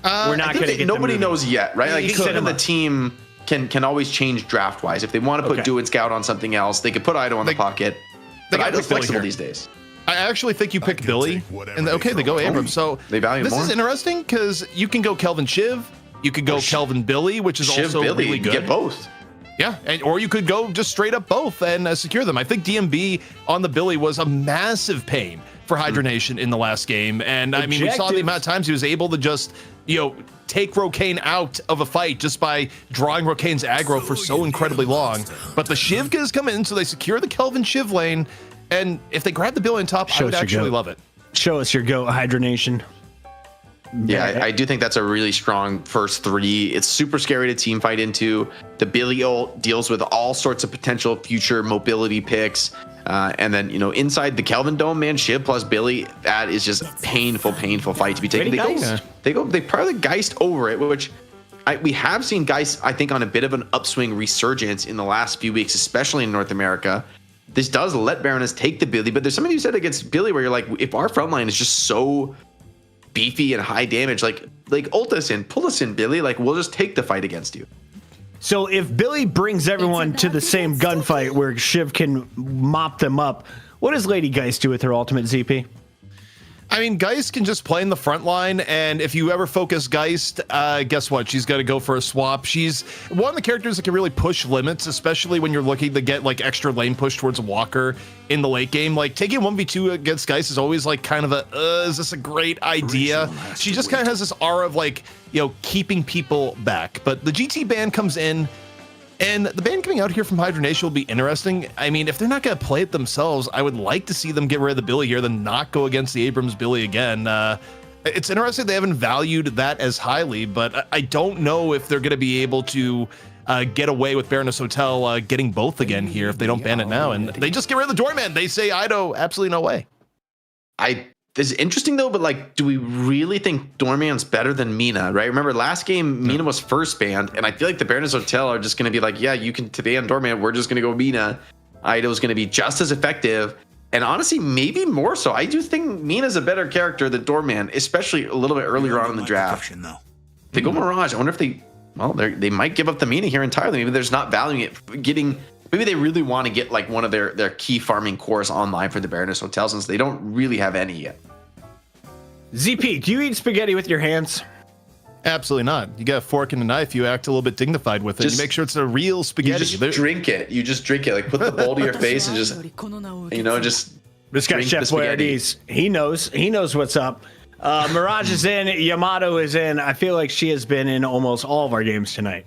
Speaker 2: We're not going to get
Speaker 11: nobody knows yet, right? Like, even the team can always change draft wise. If they want to put Do and Scout on something else, they could put Ido on the Pocket. But Ido's flexible these days.
Speaker 9: I actually think you pick Billy, and they go Abrams. So
Speaker 11: they value
Speaker 9: this
Speaker 11: more.
Speaker 9: Is interesting because you can go Kelvin Shiv, you could go Kelvin Billy, which is
Speaker 11: Shiv
Speaker 9: also
Speaker 11: Billy,
Speaker 9: really good.
Speaker 11: You get both.
Speaker 9: Yeah, or you could go just straight up both and secure them. I think DMB on the Billy was a massive pain for Hydra Nation in the last game, and I mean we saw the amount of times he was able to just take Rokane out of a fight just by drawing Rokane's aggro for so incredibly long. But the Shiv has come in, so they secure the Kelvin Shiv lane. And if they grab the Billy on top, I would actually love it.
Speaker 2: Show us your goat, Hydra Nation.
Speaker 11: Yeah, I do think that's a really strong first 3. It's super scary to team fight into. The Billy ult deals with all sorts of potential future mobility picks. And then, inside the Kelvin Dome, man, Shiv plus Billy, that is just painful fight to be taken. They probably Geist over it, which we have seen Geist, I think, on a bit of an upswing resurgence in the last few weeks, especially in North America. This does let Baroness take the Billy, but there's something you said against Billy where you're like, if our front line is just so beefy and high damage, like ult us in, pull us in, Billy, like we'll just take the fight against you.
Speaker 2: So if Billy brings everyone to the same gunfight where Shiv can mop them up, what does Lady Geist do with her ultimate, ZP?
Speaker 9: I mean, Geist can just play in the front line, and if you ever focus Geist, guess what? She's got to go for a swap. She's one of the characters that can really push limits, especially when you're looking to get like extra lane push towards a Walker in the late game. Like taking 1v2 against Geist is always like kind of is this a great idea? She just kind of has this aura of like, keeping people back. But the GT ban comes in, and the ban coming out here from Hydra Nation will be interesting. I mean, if they're not going to play it themselves, I would like to see them get rid of the Billy here, then not go against the Abrams Billy again. It's interesting they haven't valued that as highly, but I don't know if they're going to be able to get away with Baroness Hotel getting both again here if they don't ban it now. And they just get rid of the Doorman. They say, Ido, absolutely no way.
Speaker 11: This is interesting though, but like, do we really think Doorman's better than Mina, right? Remember last game, Mina was first banned, and I feel like the Baroness Hotel are just going to be like, yeah, you can ban Doorman, we're just going to go Mina. Ido's going to be just as effective, and honestly, maybe more so. I do think Mina's a better character than Doorman, especially a little bit earlier on in the draft. They go Mirage. I wonder if they might give up the Mina here entirely. Maybe they're just not valuing it, maybe they really want to get like one of their key farming cores online for the Baroness Hotel since they don't really have any yet.
Speaker 2: ZP, do you eat spaghetti with your hands?
Speaker 9: Absolutely not. You got a fork and a knife. You act a little bit dignified with it. You make sure it's a real spaghetti.
Speaker 11: You just drink it. Like put the bowl to your face and just
Speaker 2: This guy Chef Boyardee. He knows what's up. Mirage is in. Yamato is in. I feel like she has been in almost all of our games tonight.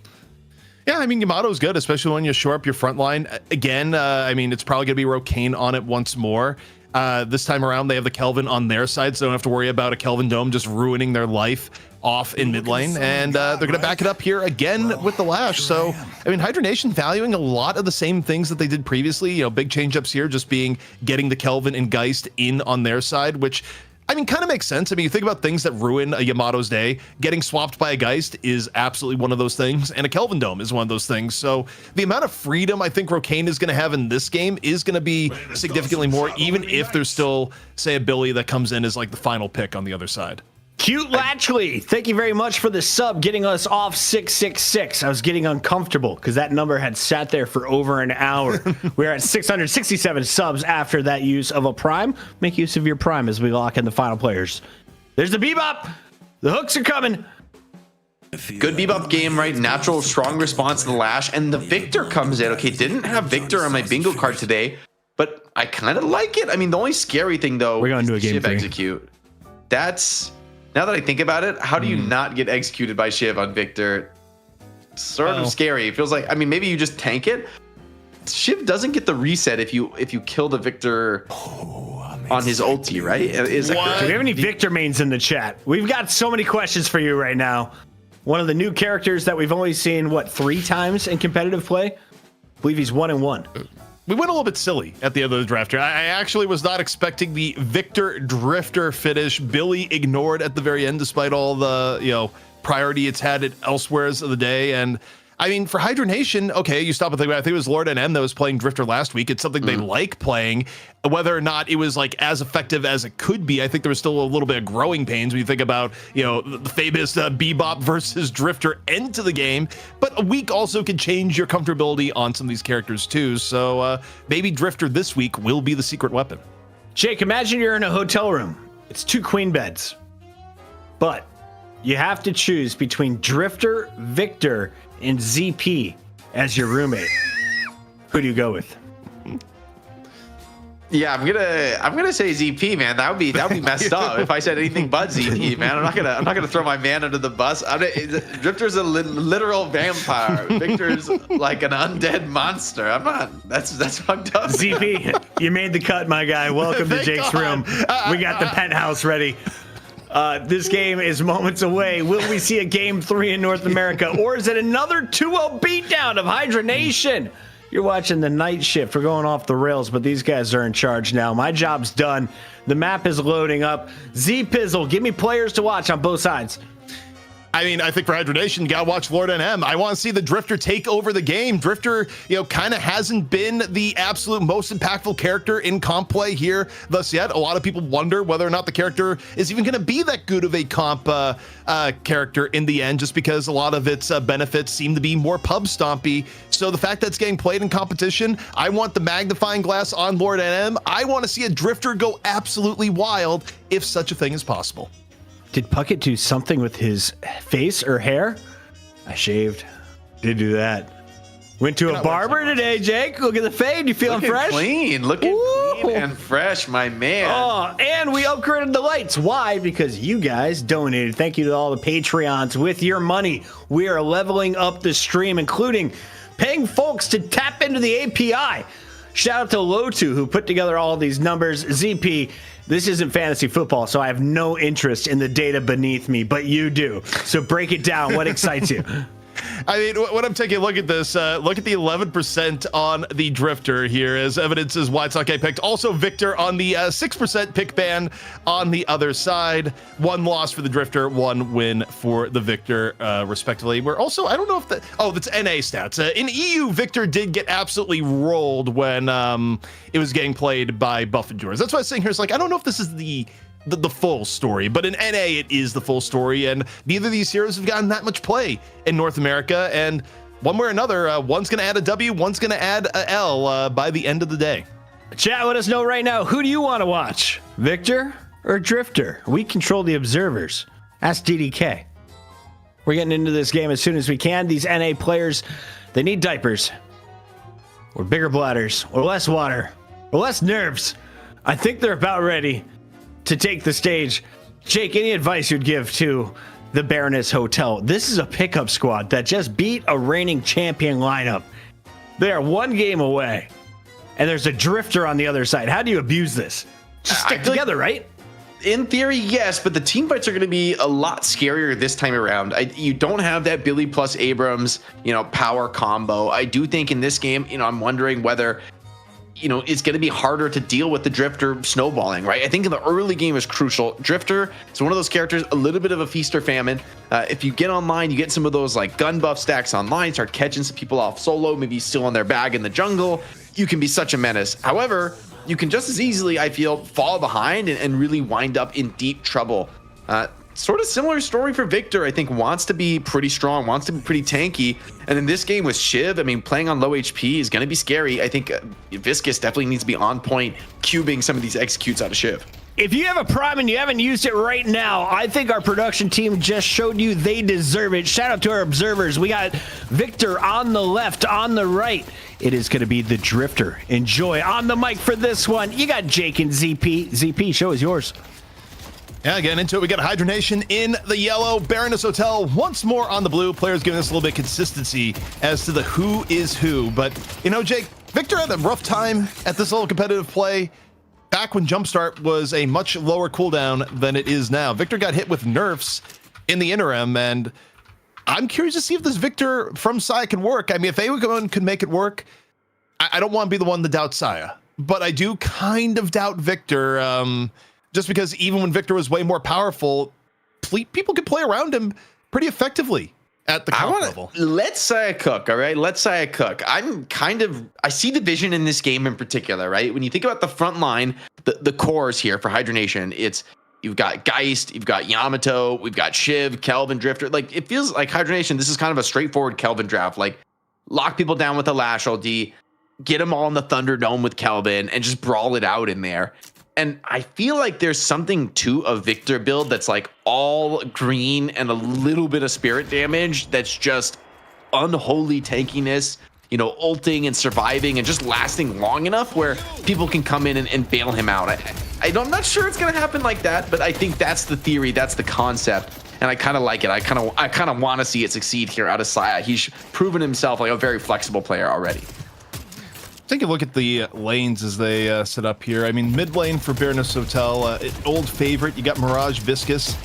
Speaker 9: Yeah, I mean, Yamato's good, especially when you shore up your front line. Again, I mean, it's probably going to be Rokane on it once more. This time around, they have the Kelvin on their side, so they don't have to worry about a Kelvin Dome just ruining their life off in mid lane. And they're going to back it up here again with the Lash. So, I mean, Hydra Nation valuing a lot of the same things that they did previously. Big change-ups here just being getting the Kelvin and Geist in on their side, which... I mean, kind of makes sense. I mean, you think about things that ruin a Yamato's day. Getting swapped by a Geist is absolutely one of those things, and a Kelvin Dome is one of those things. So the amount of freedom I think Rokane is going to have in this game is going to be significantly more, even if there's still, say, a Billy that comes in as like the final pick on the other side.
Speaker 2: Cute Latchley, thank you very much for the sub, getting us off 666. I was getting uncomfortable because that number had sat there for over an hour. We're at 667 subs after that use of a Prime. Make use of your Prime as we lock in the final players. There's the Bebop. The hooks are coming.
Speaker 11: Good Bebop game, right? Natural, strong response to the Lash. And the Victor comes in. Okay, didn't have Victor on my bingo card today, but I kind of like it. I mean, the only scary thing, though,
Speaker 2: we're going to do a game
Speaker 11: Shiv execute. That's... Now that I think about it, how do you not get executed by Shiv on Victor? Sort of scary. It feels like, I mean, maybe you just tank it. Shiv doesn't get the reset if you kill the Victor on his ulti, right?
Speaker 2: Do we have any Victor mains in the chat? We've got so many questions for you right now. One of the new characters that we've only seen, 3 times in competitive play? I believe he's 1-1.
Speaker 9: We went a little bit silly at the end of the draft here. I actually was not expecting the Victor Drifter finish. Billy ignored at the very end, despite all the priority it's had at elsewheres of the day. And I mean, for Hydra Nation, okay, you stop and think about it. I think it was Lord NM that was playing Drifter last week. It's something they like playing. Whether or not it was like as effective as it could be, I think there was still a little bit of growing pains when you think about, you know, the famous Bebop versus Drifter end to the game. But a week also can change your comfortability on some of these characters too. So maybe Drifter this week will be the secret weapon.
Speaker 2: Jake, imagine you're in a hotel room. It's 2 queen beds. But you have to choose between Drifter, Victor, and ZP as your roommate. Who do you go with?
Speaker 11: Yeah, I'm gonna say ZP, man. That would be messed up if I said anything but ZP, man. I'm not gonna throw my man under the bus. Drifter's a literal vampire. Victor's like an undead monster. I'm not. That's fucked up.
Speaker 2: ZP, you made the cut, my guy. Welcome to Jake's room. We got the penthouse ready. This game is moments away. Will we see a game 3 in North America, or is it another 2-0 beatdown of Hydra Nation? You're watching the night shift. We're going off the rails, but these guys are in charge now. My job's done. The map is loading up. Z-Pizzle, give me players to watch on both sides.
Speaker 9: I mean, I think for Hydra Nation, you gotta watch Lord NM. I want to see the Drifter take over the game. Drifter, you know, kind of hasn't been the absolute most impactful character in comp play here thus yet. A lot of people wonder whether or not the character is even going to be that good of a comp character in the end, just because a lot of its benefits seem to be more pub stompy. So the fact that it's getting played in competition, I want the magnifying glass on Lord NM. I want to see a Drifter go absolutely wild if such a thing is possible.
Speaker 2: Did Puckett do something with his face or hair? I shaved. Did do that. Went to a barber today, Jake. Look at the fade. You feeling fresh?
Speaker 11: Looking clean and fresh, my man.
Speaker 2: Oh, and we upgraded the lights. Why? Because you guys donated. Thank you to all the Patreons. With your money, we are leveling up the stream, including paying folks to tap into the API. Shout out to Lotu, who put together all of these numbers. ZP, this isn't fantasy football, so I have no interest in the data beneath me, but you do. So break it down. What excites you?
Speaker 9: I mean, when I'm taking a look at this, look at the 11% on the Drifter here as evidence is why it's not getting picked. Also, Victor on the 6% pick ban on the other side. 1 loss for the Drifter, 1 win for the Victor, respectively. We're also, I don't know if that, oh, that's NA stats. In EU, Victor did get absolutely rolled when it was getting played by Buff and Jors. That's why I was saying here, it's like, I don't know if this is the full story, but in NA it is the full story, and neither of these heroes have gotten that much play in North America, and one way or another, one's gonna add a W, one's gonna add a L by the end of the day.
Speaker 2: Chat, let us know right now, who do you want to watch, Victor or Drifter? We control the observers. Ask DDK. We're getting into this game as soon as we can. These NA players, they need diapers, or bigger bladders, or less water, or less nerves. I think they're about ready to take the stage. Jake, any advice you'd give to the Baroness Hotel? This is a pickup squad that just beat a reigning champion lineup. They are 1 game away, and there's a Drifter on the other side. How do you abuse this? Just stick together, right?
Speaker 11: In theory, yes, but the team fights are going to be a lot scarier this time around. You don't have that Billy plus Abrams, power combo. I do think in this game, I'm wondering whether it's going to be harder to deal with the Drifter snowballing, right? I think in the early game is crucial. Drifter is one of those characters, a little bit of a feast or famine. If you get online, you get some of those like gun buff stacks online, start catching some people off solo, maybe still on their bag in the jungle, you can be such a menace. However, you can just as easily, I feel, fall behind and really wind up in deep trouble. Sort of similar story for Victor. I think wants to be pretty strong, wants to be pretty tanky. And in this game with Shiv, I mean, playing on low HP is going to be scary. I think Viscous definitely needs to be on point, cubing some of these executes out of Shiv.
Speaker 2: If you have a Prime and you haven't used it right now, I think our production team just showed you they deserve it. Shout out to our observers. We got Victor on the left, on the right. It is going to be the Drifter. Enjoy. On the mic for this one, you got Jake and ZP. ZP, show is yours.
Speaker 9: Yeah, getting into it, we got Hydra Nation in the yellow, Baroness Hotel once more on the blue. Players giving us a little bit of consistency as to the who is who. But, Jake, Victor had a rough time at this little competitive play back when Jumpstart was a much lower cooldown than it is now. Victor got hit with nerfs in the interim, and I'm curious to see if this Victor from Saya can work. I mean, if anyone could make it work, I don't want to be the one to doubt Saya, but I do kind of doubt Victor, just because even when Victor was way more powerful, people could play around him pretty effectively at the comp level.
Speaker 11: Let Saya cook, all right? Let Saya cook. I see the vision in this game in particular, right? When you think about the front line, the cores here for Hydra Nation, you've got Geist, you've got Yamato, we've got Shiv, Kelvin, Drifter. Like, it feels like Hydra Nation, this is kind of a straightforward Kelvin draft. Like, lock people down with a Lash LD, get them all in the Thunderdome with Kelvin, and just brawl it out in there. And I feel like there's something to a Victor build that's like all green and a little bit of spirit damage that's just unholy tankiness, you know, ulting and surviving and just lasting long enough where people can come in and bail him out. I'm not sure it's going to happen like that, but I think that's the theory, that's the concept, and I kind of like it. I kind of want to see it succeed here out of Saya. He's proven himself like a very flexible player already.
Speaker 9: Take a look at the lanes as they set up here. I mean, mid lane for Baroness Hotel, old favorite. You got Mirage Viscous,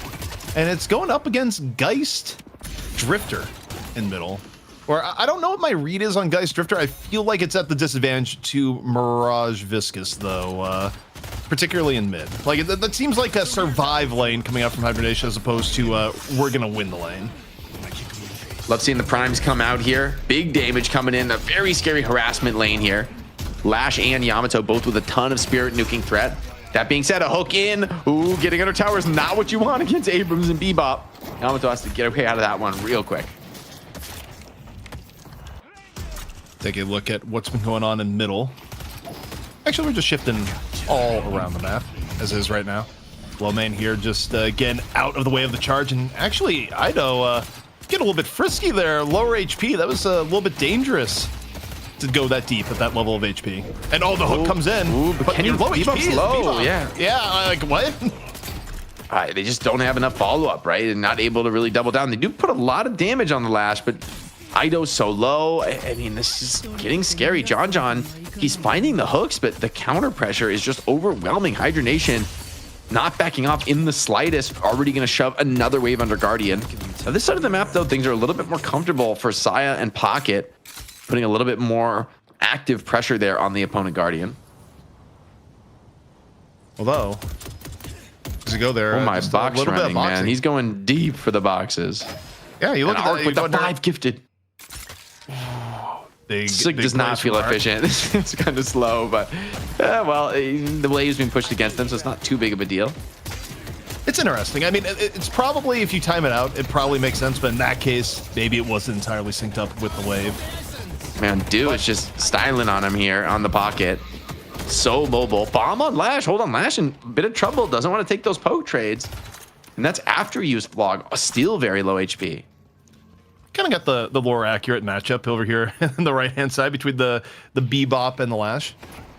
Speaker 9: and it's going up against Geist Drifter in middle. Or I don't know what my read is on Geist Drifter. I feel like it's at the disadvantage to Mirage Viscous, though, particularly in mid. Like, that seems like a survive lane coming out from Hydra Nation as opposed to we're going to win the lane.
Speaker 11: Love seeing the primes come out here. Big damage coming in. A very scary harassment lane here. Lash and Yamato both with a ton of spirit nuking threat. That being said, a hook in. Ooh, getting under tower is not what you want against Abrams and Bebop. Yamato has to get okay out of that one real quick.
Speaker 9: Take a look at what's been going on in middle. Actually, we're just shifting all around the map, as is right now. Low main here, just again out of the way of the charge. And actually, Ido get a little bit frisky there. Lower HP. That was a little bit dangerous to go that deep at that level of HP. And the hook comes in.
Speaker 11: Ooh, but can you
Speaker 9: low
Speaker 11: HP
Speaker 9: is
Speaker 11: low?
Speaker 9: Bebop. Yeah, like what?
Speaker 11: They just don't have enough follow-up, right? And not able to really double down. They do put a lot of damage on the Lash, but Ido's so low. I mean, this is getting scary. John, he's finding the hooks, but the counter pressure is just overwhelming. Hydra Nation not backing off in the slightest, already going to shove another wave under Guardian. Now, this side of the map, though, things are a little bit more comfortable for Saya and Pocket, putting a little bit more active pressure there on the opponent Guardian.
Speaker 9: Although, does he go there?
Speaker 11: Oh, my box running, man. He's going deep for the boxes.
Speaker 9: Yeah, you look at that.
Speaker 11: With the 5 gifted. Sig does not feel efficient. It's kind of slow, but well, the wave's been pushed against them, so it's not too big of a deal.
Speaker 9: It's interesting. I mean, it's probably, if you time it out, it probably makes sense, but in that case, maybe it wasn't entirely synced up with the wave.
Speaker 11: Man, dude is just styling on him here on the Pocket. So mobile. Bomb on Lash. Hold on, Lash in a bit of trouble. Doesn't want to take those poke trades. And that's after he used Flog. Still very low HP.
Speaker 9: Kind of got the more accurate matchup over here on the right-hand side between the Bebop and the Lash.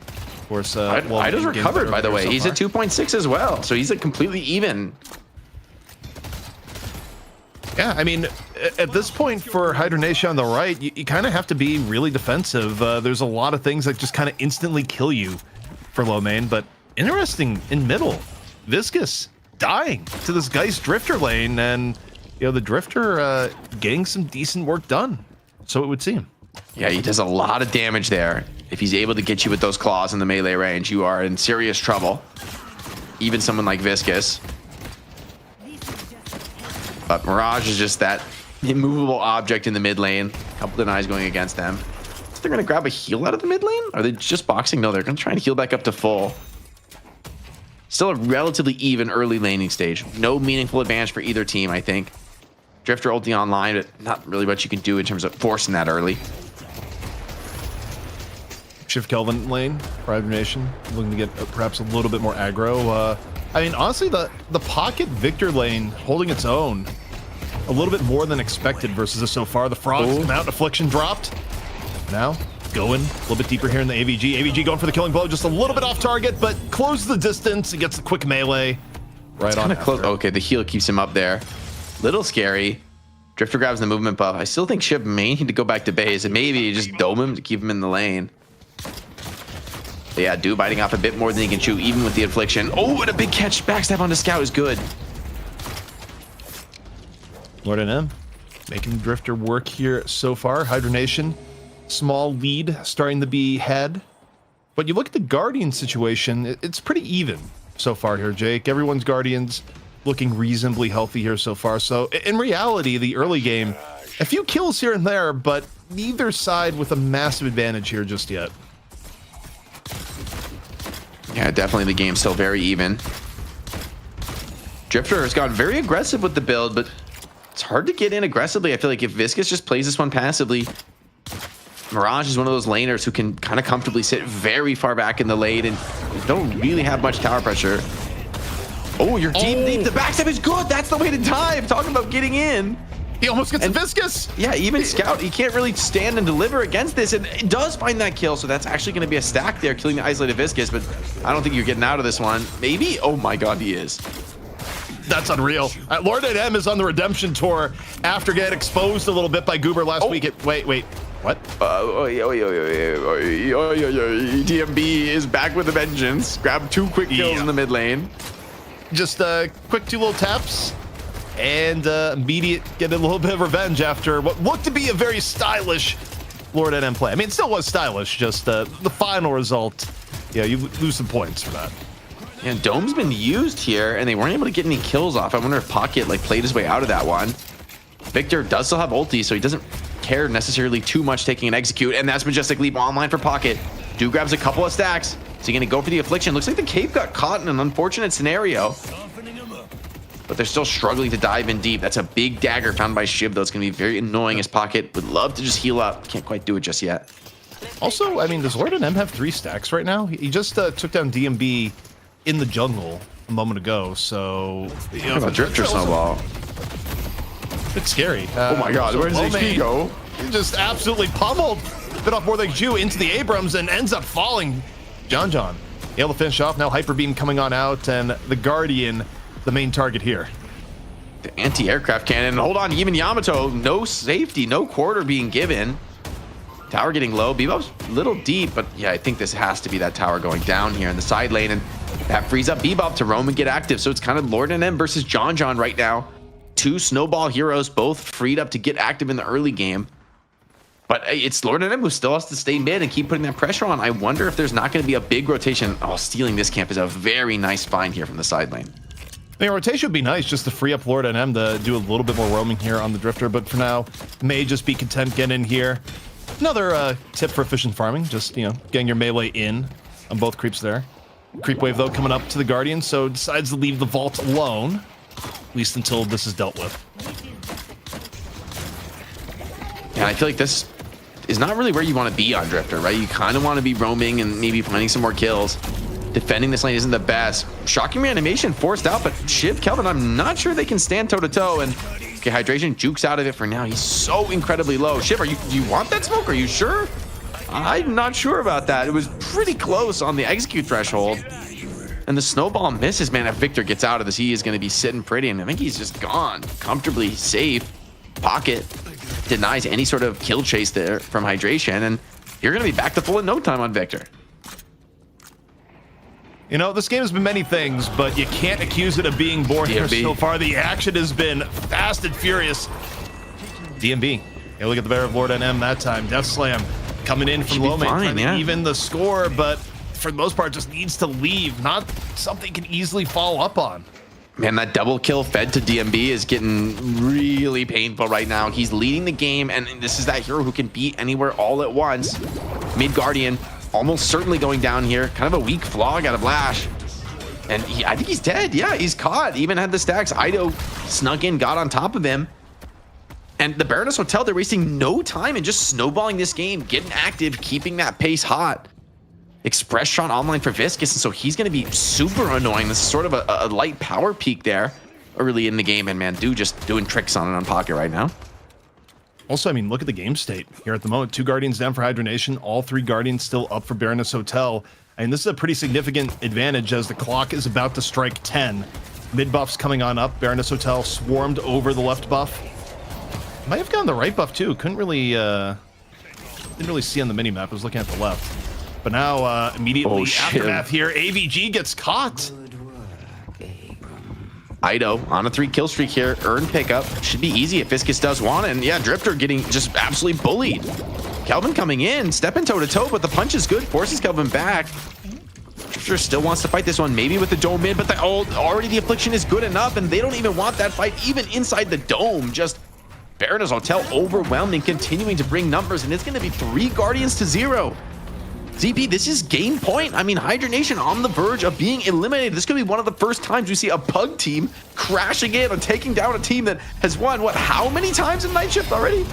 Speaker 9: Of course,
Speaker 11: Ido's recovered, by the way. He's at 2.6 as well, so he's at completely even.
Speaker 9: Yeah, I mean, at this point for Hydra Nation on the right, you kind of have to be really defensive. There's a lot of things that just kind of instantly kill you for low main, but interesting in middle. Viscous dying to this Geist Drifter lane, and you know, the Drifter getting some decent work done, so it would seem.
Speaker 11: Yeah, he does a lot of damage there. If he's able to get you with those claws in the melee range, you are in serious trouble. Even someone like Viscous. But Mirage is just that immovable object in the mid lane. A couple denies going against them. They're going to grab a heal out of the mid lane? Are they just boxing? No, they're going to try and heal back up to full. Still a relatively even early laning stage. No meaningful advantage for either team, I think. Drifter ulti online, but not really much you can do in terms of forcing that early.
Speaker 9: Shift Kelvin lane, Hydra Nation, looking to get perhaps a little bit more aggro. I mean, honestly, the Pocket Victor lane holding its own a little bit more than expected versus this so far. The Frogs come out, Affliction dropped. Now, going a little bit deeper here in the AVG. AVG going for the killing blow, just a little bit off target, but closes the distance. It gets the quick melee right on.
Speaker 11: Close. Okay, the heal keeps him up there. Little scary. Drifter grabs the movement buff. I still think Ship may need to go back to base and maybe just dome him to keep him in the lane. But yeah, Do biting off a bit more than he can chew, even with the Affliction. Oh, and a big catch. Backstab onto Scout is good.
Speaker 9: Lord NM making Drifter work here so far. Hydra Nation, small lead starting to be had. But you look at the Guardian situation, it's pretty even so far here, Jake. Everyone's Guardians looking reasonably healthy here so far. So in reality, the early game A few kills here and there, but neither side with a massive advantage here just yet.
Speaker 11: Yeah, definitely the game's still very even. Drifter has gotten very aggressive with the build, but it's hard to get in aggressively. I feel like if Viscous just plays this one passively, Mirage is one of those laners who can kind of comfortably sit very far back in the lane and don't really have much tower pressure. Oh, you're deep. The backstab is good. That's the way to dive. Talking about getting in.
Speaker 9: He almost gets a Viscous.
Speaker 11: Yeah, even Scout, he can't really stand and deliver against this, and it does find that kill, so that's actually going to be a stack there, killing the isolated Viscous, but I don't think you're getting out of this one. Maybe? Oh my god, he is.
Speaker 9: That's unreal. Lord M is on the redemption tour after getting exposed a little bit by Goober last week. Wait, what?
Speaker 11: DMB is back with a vengeance. Grab 2 quick kills in the mid lane.
Speaker 9: Just quick 2 little taps. And immediate get a little bit of revenge after what looked to be a very stylish Lord NM play. I mean, it still was stylish, just the final result, yeah, you lose some points for that.
Speaker 11: And Dome's been used here, and they weren't able to get any kills off. I wonder if Pocket like played his way out of that one. Victor does still have ulti, so he doesn't care necessarily too much taking an execute, and that's Majestic Leap online for Pocket. Do grabs a couple of stacks. So you're gonna go for the Affliction. Looks like the Cape got caught in an unfortunate scenario, but they're still struggling to dive in deep. That's a big dagger found by Shiv, though. It's going to be very annoying as Pocket would love to just heal up. Can't quite do it just yet.
Speaker 9: Also, I mean, does Lord NM have 3 stacks right now? He just took down DMB in the jungle a moment ago, so... You know,
Speaker 11: a Drifter snowball.
Speaker 9: It's scary.
Speaker 11: Oh my god, where does HP go?
Speaker 9: He just absolutely pummeled. Bit off more than Jew into the Abrams and ends up falling. John. Able to finish off. Now Hyper Beam coming on out, and the Guardian... the main target here.
Speaker 11: The anti-aircraft cannon. Hold on, even Yamato, no safety, no quarter being given. Tower getting low. Bebop's a little deep, but yeah, I think this has to be that tower going down here in the side lane, and that frees up Bebop to roam and get active. So it's kind of Lord NM versus John right now. 2 snowball heroes, both freed up to get active in the early game. But it's Lord NM who still has to stay mid and keep putting that pressure on. I wonder if there's not going to be a big rotation. Oh, stealing this camp is a very nice find here from the side lane.
Speaker 9: I mean, rotation would be nice just to free up Lord NM to do a little bit more roaming here on the Drifter, but for now, may just be content getting in here. Another tip for efficient farming, just, you know, getting your melee in on both creeps there. Creep wave, though, coming up to the Guardian, so decides to leave the vault alone, at least until this is dealt with.
Speaker 11: Yeah, I feel like this is not really where you want to be on Drifter, right? You kind of want to be roaming and maybe finding some more kills. Defending this lane isn't the best. Shocking reanimation forced out, but Shiv, Kelvin, I'm not sure they can stand toe-to-toe, and okay, Hydration jukes out of it for now. He's so incredibly low. Shiv, do you want that smoke? Are you sure? I'm not sure about that. It was pretty close on the execute threshold, and the snowball misses, man. If Victor gets out of this, he is going to be sitting pretty, and I think he's just gone. Comfortably safe. Pocket denies any sort of kill chase there from Hydration, and you're going to be back to full in no time on Victor.
Speaker 9: You know, this game has been many things, but you can't accuse it of being boring here so far. The action has been fast and furious. DMB. Yeah, look at the bear of Lord NM that time. Death Slam coming in from low main, even the score, but for the most part just needs to leave. Not something can easily follow up on.
Speaker 11: Man, that double kill fed to DMB is getting really painful right now. He's leading the game, and this is that hero who can beat anywhere all at once. Mid Guardian almost certainly going down here. Kind of a weak flog out of Lash. And I think he's dead. Yeah, he's caught. Even had the stacks. Ido snuck in, got on top of him. And the Baroness Hotel, they're wasting no time and just snowballing this game, getting active, keeping that pace hot. Express shot online for Viscous, and so he's going to be super annoying. This is sort of a light power peak there early in the game, and man, just doing tricks on it on Pocket right now.
Speaker 9: Also, I mean, look at the game state here at the moment. 2 Guardians down for Hydra Nation, all 3 Guardians still up for Baroness Hotel. And this is a pretty significant advantage as the clock is about to strike 10. Mid buff's coming on up. Baroness Hotel swarmed over the left buff. Might have gotten the right buff too. Couldn't really, didn't really see on the minimap. I was looking at the left. But now, immediately aftermath here, AVG gets caught.
Speaker 11: Ido on a 3 kill streak here. Earn pickup. Should be easy if Viscous does want it. And yeah, Drifter getting just absolutely bullied. Kelvin coming in, stepping toe-to-toe, but the punch is good. Forces Kelvin back. Drifter still wants to fight this one, maybe with the dome mid, but already the Affliction is good enough, and they don't even want that fight even inside the dome. Just Baroness Hotel overwhelming, continuing to bring numbers, and it's going to be 3 Guardians to 0. ZP, this is game point. I mean, Hydra Nation on the verge of being eliminated. This could be one of the first times we see a Pug team crashing in and taking down a team that has won, what, how many times in Night Shift already?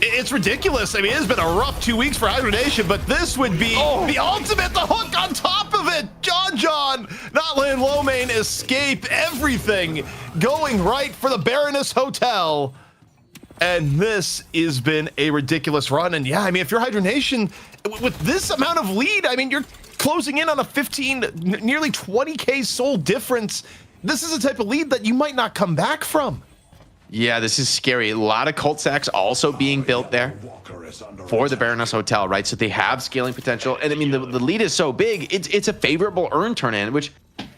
Speaker 9: It's ridiculous. I mean, it's been a rough 2 weeks for Hydra Nation, but this would be the ultimate, the hook on top of it. John, not letting Lomane escape everything, going right for the Baroness Hotel. And this has been a ridiculous run. And yeah, I mean, if you're Hydra Nation, with this amount of lead, I mean, you're closing in on a 15, nearly 20K soul difference. This is a type of lead that you might not come back from.
Speaker 11: Yeah, this is scary. A lot of cult sacks also being built there for the Baroness Hotel, right? So they have scaling potential. And I mean, the lead is so big, it's a favorable earn turn in, which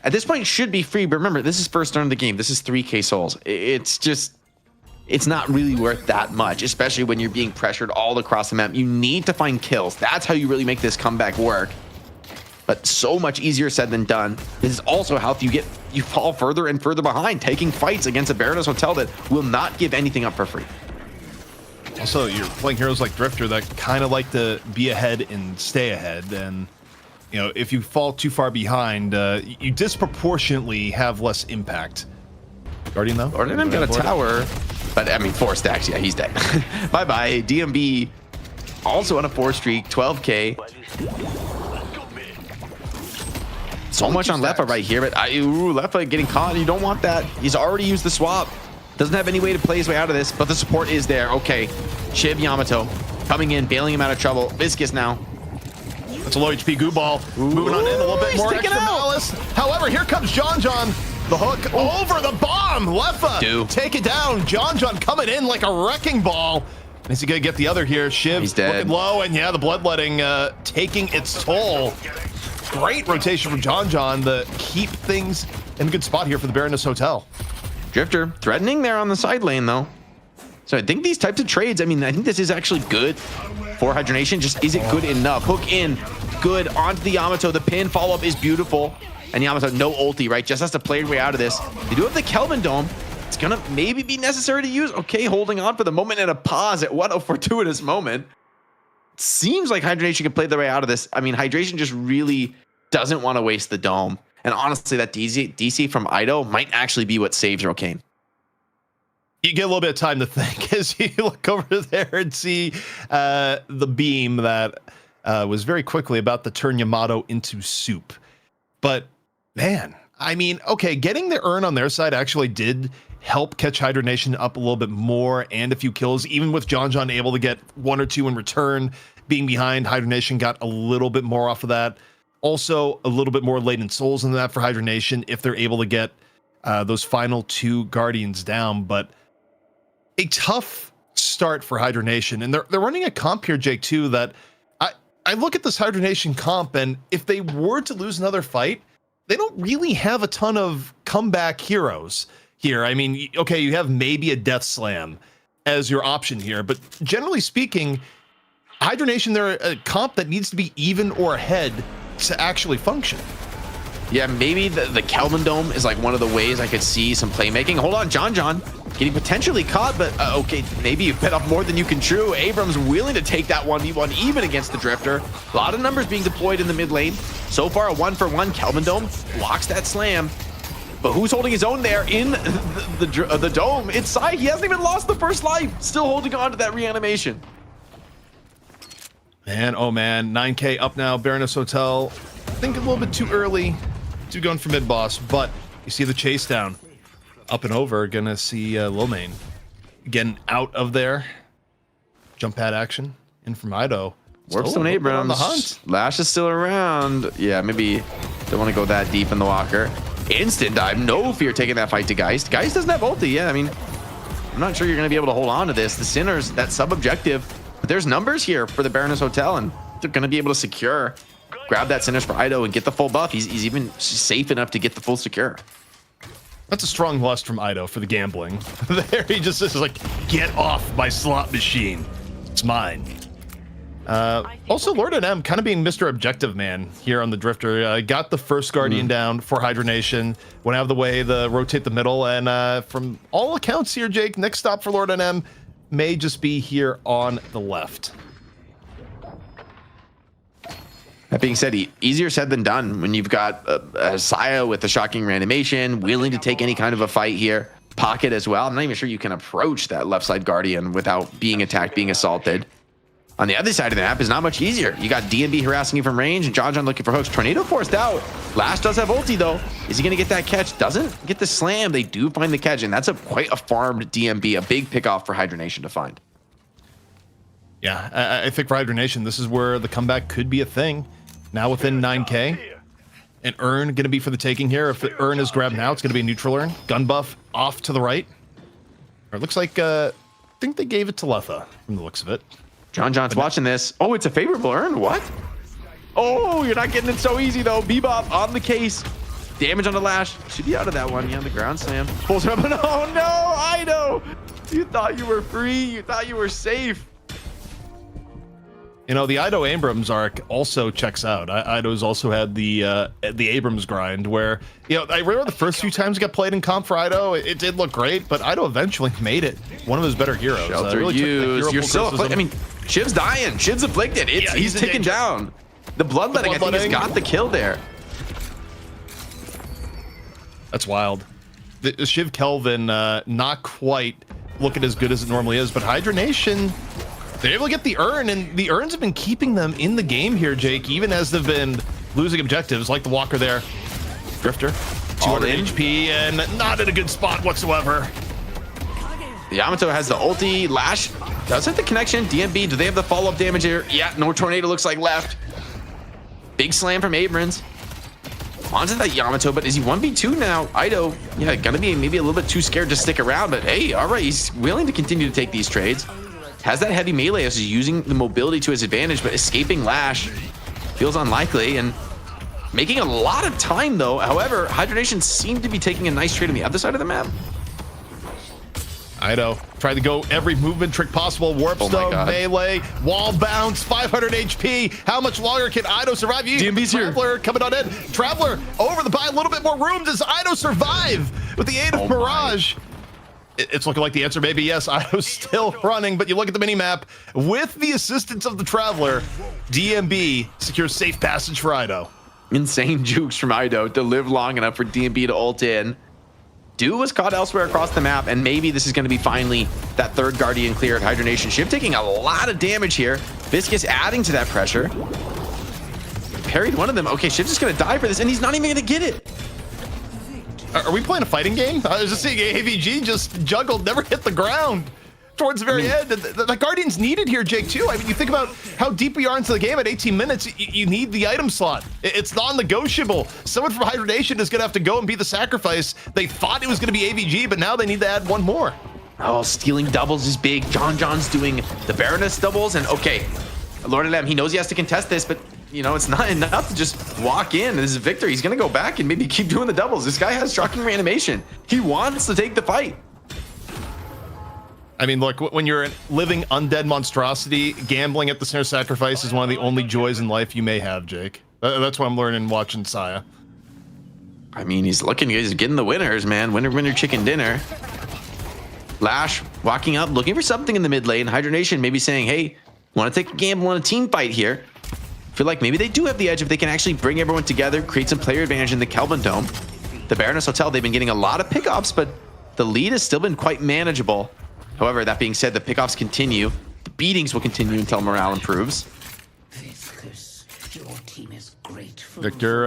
Speaker 11: at this point should be free. But remember, this is first turn of the game. This is 3K souls. It's not really worth that much, especially when you're being pressured all across the map. You need to find kills. That's how you really make this comeback work. But so much easier said than done. This is also how you fall further and further behind, taking fights against a Baroness Hotel that will not give anything up for free.
Speaker 9: Also, you're playing heroes like Drifter that kind of like to be ahead and stay ahead. And, you know, if you fall too far behind, you disproportionately have less impact. Guardian, though?
Speaker 11: Guardian got a tower, but I mean, 4 stacks. Yeah, he's dead. Bye-bye. DMB also on a 4 streak, 12K. So much on Leffa right here, but Leffa getting caught. You don't want that. He's already used the swap. Doesn't have any way to play his way out of this, but the support is there. Okay, Shiv Yamato coming in, bailing him out of trouble. Viscous now.
Speaker 9: That's a low HP goo ball. Moving on in a little bit more extra malice. However, here comes John. The hook over the bomb. Leffa, take it down. John coming in like a wrecking ball. Is he gonna get the other here? Shiv
Speaker 11: He's dead.
Speaker 9: Looking low, and yeah, the bloodletting taking its toll. Great rotation from John to keep things in a good spot here for the Baroness Hotel.
Speaker 11: Drifter threatening there on the side lane, though. So I think these types of trades, I mean, I think this is actually good for Hydra Nation. Just is it good enough? Hook in, good, onto the Yamato. The pin follow-up is beautiful. And Yamato, no ulti, right? Just has to play her way out of this. They do have the Kelvin Dome. It's gonna maybe be necessary to use. Okay, holding on for the moment and a pause at what a fortuitous moment. Seems like Hydra Nation can play their way out of this. I mean, Hydration just really doesn't want to waste the dome. And honestly, that DC from Ido might actually be what saves Rokane.
Speaker 9: You get a little bit of time to think as you look over there and see the beam that was very quickly about to turn Yamato into soup. But man, I mean, okay, getting the urn on their side actually did help catch Hydra Nation up a little bit more and a few kills, even with John able to get 1 or 2 in return. Being behind, Hydra Nation got a little bit more off of that. Also, a little bit more laden souls than that for Hydra Nation if they're able to get those final 2 Guardians down. But a tough start for Hydra Nation. And they're running a comp here, Jake, too, that I look at this Hydra Nation comp, and if they were to lose another fight, they don't really have a ton of comeback heroes here. I mean, okay, you have maybe a Death Slam as your option here, but generally speaking, Hydra Nation, they're a comp that needs to be even or ahead to actually function.
Speaker 11: Yeah, maybe the Kelvin Dome is like one of the ways I could see some playmaking. Hold on, John getting potentially caught, but okay, maybe you bet off more than you can chew. Abrams willing to take that 1v1 even against the Drifter. A lot of numbers being deployed in the mid lane. So far, a 1-for-1. Kelvin Dome blocks that slam. But who's holding his own there in the dome? It's Sai. He hasn't even lost the first life. Still holding on to that reanimation.
Speaker 9: Man, oh man, 9K up now. Baroness Hotel, I think a little bit too early to going for mid boss, but you see the chase down. Up and over, gonna see Lomane getting out of there. Jump pad action in from Ido.
Speaker 11: Warpstone Abrams on the hunt. Lash is still around. Yeah, maybe don't want to go that deep in the walker. Instant dive, no fear taking that fight to Geist. Geist doesn't have ulti. Yeah, I mean, I'm not sure you're gonna be able to hold on to this. The Sinners, that sub-objective. But there's numbers here for the Baroness Hotel, and they're gonna be able to secure. Grab that Sinners for Ido and get the full buff. He's even safe enough to get the full secure.
Speaker 9: That's a strong lust from Ido for the gambling. There he just is like, get off my slot machine. It's mine. Also, Lord M kind of being Mr. Objective Man here on the Drifter. Got the first Guardian down for Hydra Nation. Went out of the way to rotate the middle. And from all accounts here, Jake, next stop for Lord M, may just be here on the left.
Speaker 11: That being said, easier said than done when you've got a Saya with the shocking reanimation, willing to take any kind of a fight here. Pocket as well. I'm not even sure you can approach that left side Guardian without being attacked, being assaulted. On the other side of the map is not much easier. You got DMB harassing you from range and John looking for hooks. Tornado forced out. Lash does have ulti though. Is he going to get that catch? Doesn't get the slam. They do find the catch, and that's quite a farmed DMB, a big pickoff for Hydra Nation to find.
Speaker 9: Yeah, I think for Hydra Nation, this is where the comeback could be a thing. Now within 9K. An urn going to be for the taking here. If the urn is grabbed now, it's going to be a neutral urn. Gun buff off to the right. Or it looks like, I think they gave it to Letha from the looks of it.
Speaker 11: John's watching this. Oh, it's a favorable urn. What? Oh, you're not getting it so easy though. Bebop on the case. Damage on the Lash. Should be out of that one. Yeah, the ground slam. Pulls her up. Oh no, I know. You thought you were free. You thought you were safe.
Speaker 9: You know, the Ido Abrams arc also checks out. Ido's also had the Abrams grind where, you know, I remember the first few times it got played in comp for Ido, it did look great, but Ido eventually made it one of his better heroes.
Speaker 11: Shelter
Speaker 9: really
Speaker 11: use. You're still afflicted. I mean, Shiv's dying. Shiv's afflicted. He's ticking down. The bloodletting, I think, has got the kill there.
Speaker 9: That's wild. The Shiv Kelvin, not quite looking as good as it normally is, but Hydra Nation, they're able to get the urn, and the urns have been keeping them in the game here, Jake, even as they've been losing objectives, like the Walker there. Drifter, 200 HP, and not in a good spot whatsoever.
Speaker 11: Yamato has the ulti. Lash does hit the connection. DMB, do they have the follow-up damage here? Yeah, no tornado looks like left. Big slam from Abrams. Onto that Yamato, but is he 1v2 now? Ido, yeah, gonna be maybe a little bit too scared to stick around, but hey, all right, he's willing to continue to take these trades. Has that heavy melee as he's using the mobility to his advantage, but escaping Lash feels unlikely and making a lot of time though. However, Hydra Nation seemed to be taking a nice trade on the other side of the map.
Speaker 9: Ido tried to go every movement trick possible. Warp stone, melee, wall bounce, 500 HP. How much longer can Ido survive?
Speaker 11: DMB's here.
Speaker 9: Traveler coming on in. Traveler over the buy, a little bit more room. Does Ido survive with the aid of Mirage? It's looking like the answer may be yes. Ido's still running, but you look at the mini-map. With the assistance of the Traveler, DMB secures safe passage for Ido.
Speaker 11: Insane jukes from Ido to live long enough for DMB to ult in. Do was caught elsewhere across the map, and maybe this is going to be finally that third Guardian clear at Hydra Nation. Shiv taking a lot of damage here. Viscous adding to that pressure. Parried one of them. Okay, Shiv's just going to die for this, and he's not even going to get it.
Speaker 9: Are we playing a fighting game? I was just seeing AVG just juggled, never hit the ground towards the very end. The Guardian's needed here, Jake, too. I mean, you think about how deep we are into the game at 18 minutes. You need the item slot. It's non-negotiable. Someone from Hydra Nation is going to have to go and be the sacrifice. They thought it was going to be AVG, but now they need to add one more.
Speaker 11: Oh, stealing doubles is big. John's doing the Baroness doubles, and okay, Lord of Lamb, he knows he has to contest this, but you know, it's not enough to just walk in. This is Victor. He's going to go back and maybe keep doing the doubles. This guy has shocking reanimation. He wants to take the fight.
Speaker 9: I mean, look, when you're a living undead monstrosity, gambling at the center sacrifice is one of the only joys in life you may have, Jake. That's what I'm learning watching Saya.
Speaker 11: I mean, he's getting the winners, man. Winner, chicken dinner. Lash walking up, looking for something in the mid lane. Hydra Nation maybe saying, hey, want to take a gamble on a team fight here. Feel like maybe they do have the edge if they can actually bring everyone together, create some player advantage in the Kelvin Dome. The Baroness Hotel, they've been getting a lot of pickoffs, but the lead has still been quite manageable. However, that being said, the pickoffs continue. The beatings will continue until morale improves.
Speaker 9: Victor,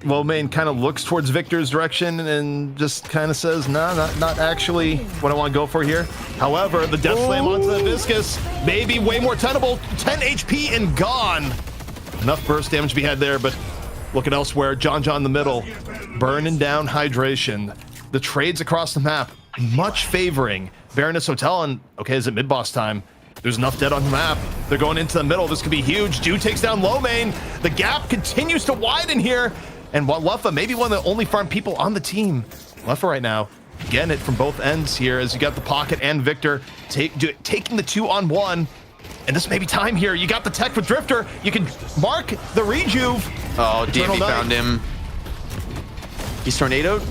Speaker 9: well, Main kind of looks towards Victor's direction and just kind of says, nah, not actually what I want to go for here. However, the death slam onto the Viscous may be way more tenable. 10 HP and gone. Enough burst damage to be had there, but looking elsewhere. John in the middle, burning down hydration. The trades across the map, much favoring Baroness Hotel, and okay, is it mid-boss time? There's enough dead on the map. They're going into the middle. This could be huge. Dude takes down low main. The gap continues to widen here. And Luffa, maybe one of the only farm people on the team. Luffa right now, getting it from both ends here as you got the Pocket and Victor taking the 2-on-1. And this may be time here. You got the tech with Drifter. You can mark the rejuve.
Speaker 11: Oh, DMB found him. He's tornadoed.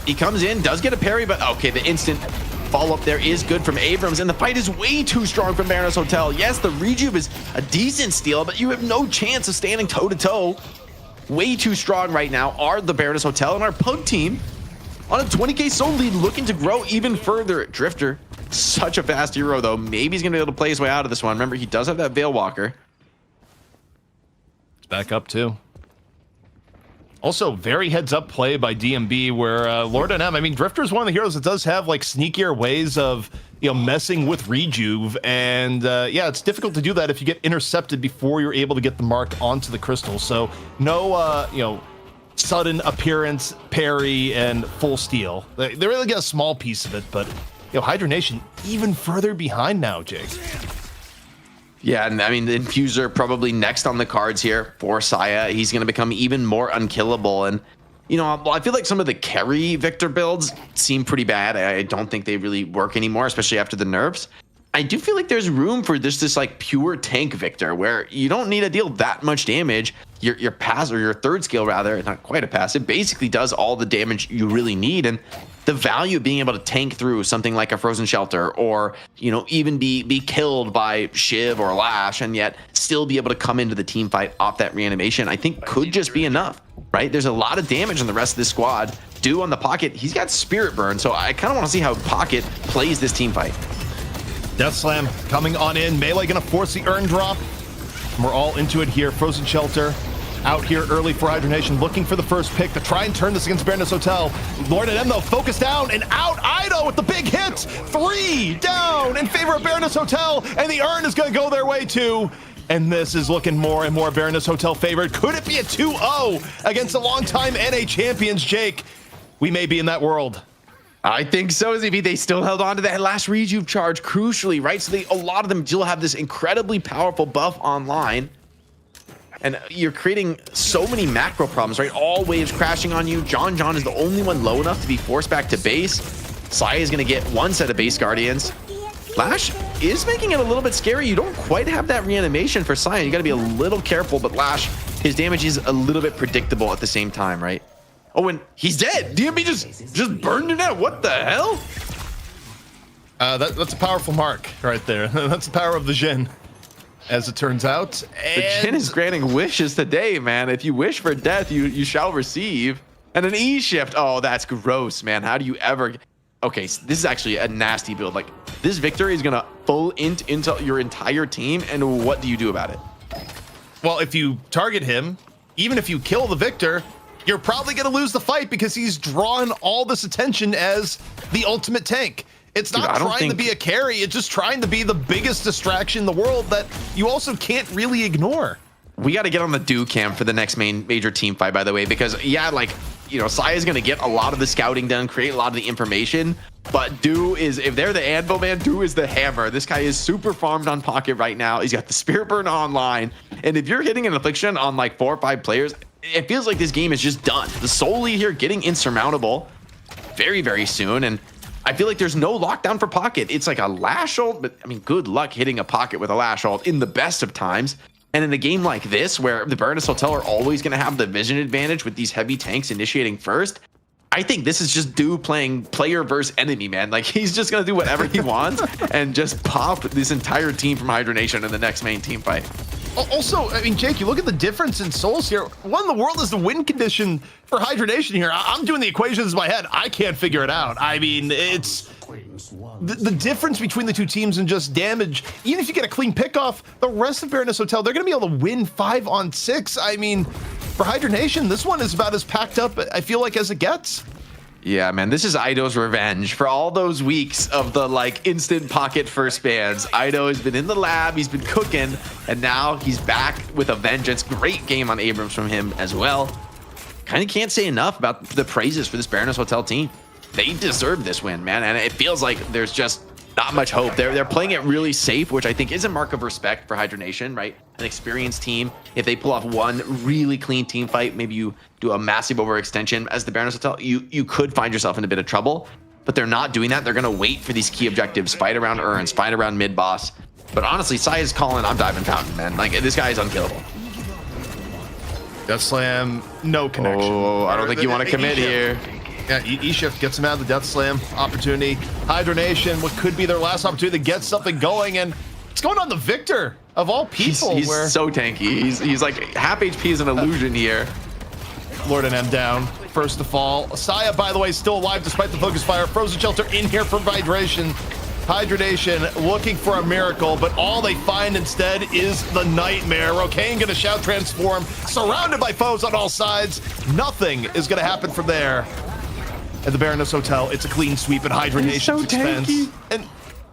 Speaker 11: He comes in, does get a parry, but okay, the instant follow-up there is good from Abrams, and the fight is way too strong from Baroness Hotel. Yes, the rejuve is a decent steal, but you have no chance of standing toe-to-toe. Way too strong right now are the Baroness Hotel, and our Pug team on a 20k soul lead, looking to grow even further. Drifter, such a fast hero, though. Maybe he's going to be able to play his way out of this one. Remember, he does have that Veil Walker.
Speaker 9: It's back up, too. Also, very heads-up play by DMB, where Lord NM, I mean, Drifter's one of the heroes that does have, like, sneakier ways of, you know, messing with rejuve, and, yeah, it's difficult to do that if you get intercepted before you're able to get the mark onto the crystal, so no, you know, sudden appearance, parry, and full steal. They really get a small piece of it, but, you know, Hydra Nation even further behind now, Jake.
Speaker 11: Yeah, and I mean, the Infuser probably next on the cards here for Saya. He's going to become even more unkillable. And, you know, I feel like some of the carry Victor builds seem pretty bad. I don't think they really work anymore, especially after the nerfs. I do feel like there's room for this like pure tank Victor, where you don't need to deal that much damage. Your pass, or your third skill rather, not quite a pass, it basically does all the damage you really need. And the value of being able to tank through something like a Frozen Shelter, or, you know, even be killed by Shiv or Lash, and yet still be able to come into the team fight off that reanimation, I think could just be enough, right? There's a lot of damage on the rest of this squad. Do on the Pocket, he's got Spirit Burn, so I kind of want to see how Pocket plays this team fight.
Speaker 9: Death Slam coming on in. Melee gonna force the Urn drop. And we're all into it here. Frozen Shelter out here early for Hydra Nation, looking for the first pick to try and turn this against Baroness Hotel. Lord and M, though, focus down and out. Ido with the big hit. 3 down in favor of Baroness Hotel, and the Urn is going to go their way too. And this is looking more and more Baroness Hotel favored. Could it be a 2-0 against the longtime NA champions, Jake? We may be in that world.
Speaker 11: I think so, ZV. They still held on to that last rejuve charge crucially, right? So a lot of them still have this incredibly powerful buff online. And you're creating so many macro problems, right? All waves crashing on you. John is the only one low enough to be forced back to base. Saya is going to get one set of base guardians. Lash is making it a little bit scary. You don't quite have that reanimation for Saya. You got to be a little careful, but Lash, his damage is a little bit predictable at the same time, right? Oh, and he's dead. DMB just burned it out. What the hell?
Speaker 9: That's a powerful mark right there. That's the power of the Jhin, as it turns out.
Speaker 11: And the Jhin is granting wishes today, man. If you wish for death, you shall receive. And an E shift. Oh, that's gross, man. How do you ever... Okay, so this is actually a nasty build. Like, this victory is going to full int into your entire team, and what do you do about it?
Speaker 9: Well, if you target him, even if you kill the Victor, you're probably going to lose the fight because he's drawn all this attention as the ultimate tank. It's not trying to be a carry. It's just trying to be the biggest distraction in the world that you also can't really ignore.
Speaker 11: We got to get on the Do cam for the next major team fight, by the way, because, yeah, like, you know, Saya's going to get a lot of the scouting done, create a lot of the information, but Do is, if they're the anvil, man, Do is the hammer. This guy is super farmed on Pocket right now. He's got the Spirit Burn online, and if you're hitting an affliction on like 4 or 5 players, it feels like this game is just done. The soul lead here getting insurmountable very, very soon, and I feel like there's no lockdown for Pocket. It's like a Lash ult, but I mean, good luck hitting a Pocket with a Lash ult in the best of times. And in a game like this, where the Baroness Hotel are always going to have the vision advantage with these heavy tanks initiating first, I think this is just Do playing player versus enemy, man. Like, he's just going to do whatever he wants and just pop this entire team from Hydra Nation in the next main team fight.
Speaker 9: Also, I mean, Jake, you look at the difference in souls here. What in the world is the win condition for Hydra Nation here? I'm doing the equations in my head. I can't figure it out. I mean, it's the difference between the two teams and just damage. Even if you get a clean pickoff, the rest of Baroness Hotel, they're going to be able to win 5 on 6. I mean, for Hydra Nation, this one is about as packed up, I feel like, as it gets.
Speaker 11: Yeah, man, this is Ido's revenge for all those weeks of the like instant Pocket first bans. Ido has been in the lab, he's been cooking, and now he's back with a vengeance. Great game on Abrams from him as well. Kind of can't say enough about the praises for this Baroness Hotel team. They deserve this win, man, and it feels like there's just not much hope. They're playing it really safe, which I think is a mark of respect for Hydra Nation, right? An experienced team. If they pull off one really clean team fight, maybe you do a massive overextension as the Baroness Hotel, you could find yourself in a bit of trouble. But they're not doing that. They're going to wait for these key objectives, fight around Urns, fight around mid-boss. But honestly, Saya's calling, I'm diving Fountain, man. Like, this guy is unkillable.
Speaker 9: Death Slam, no connection.
Speaker 11: Oh, I don't think you want to commit here.
Speaker 9: Yeah, E-Shift gets him out of the Death Slam opportunity. Hydra Nation, what could be their last opportunity to get something going, and it's going on the Victor of all people.
Speaker 11: He's so tanky. He's like half HP is an illusion here.
Speaker 9: Lord and M down, first to fall. Saya, by the way, still alive despite the focus fire. Frozen Shelter in here for hydration. Hydra Nation looking for a miracle, but all they find instead is the nightmare. Rokane gonna shout transform, surrounded by foes on all sides. Nothing is gonna happen from there. At the Baroness Hotel, it's a clean sweep at Hydra Nation's expense. And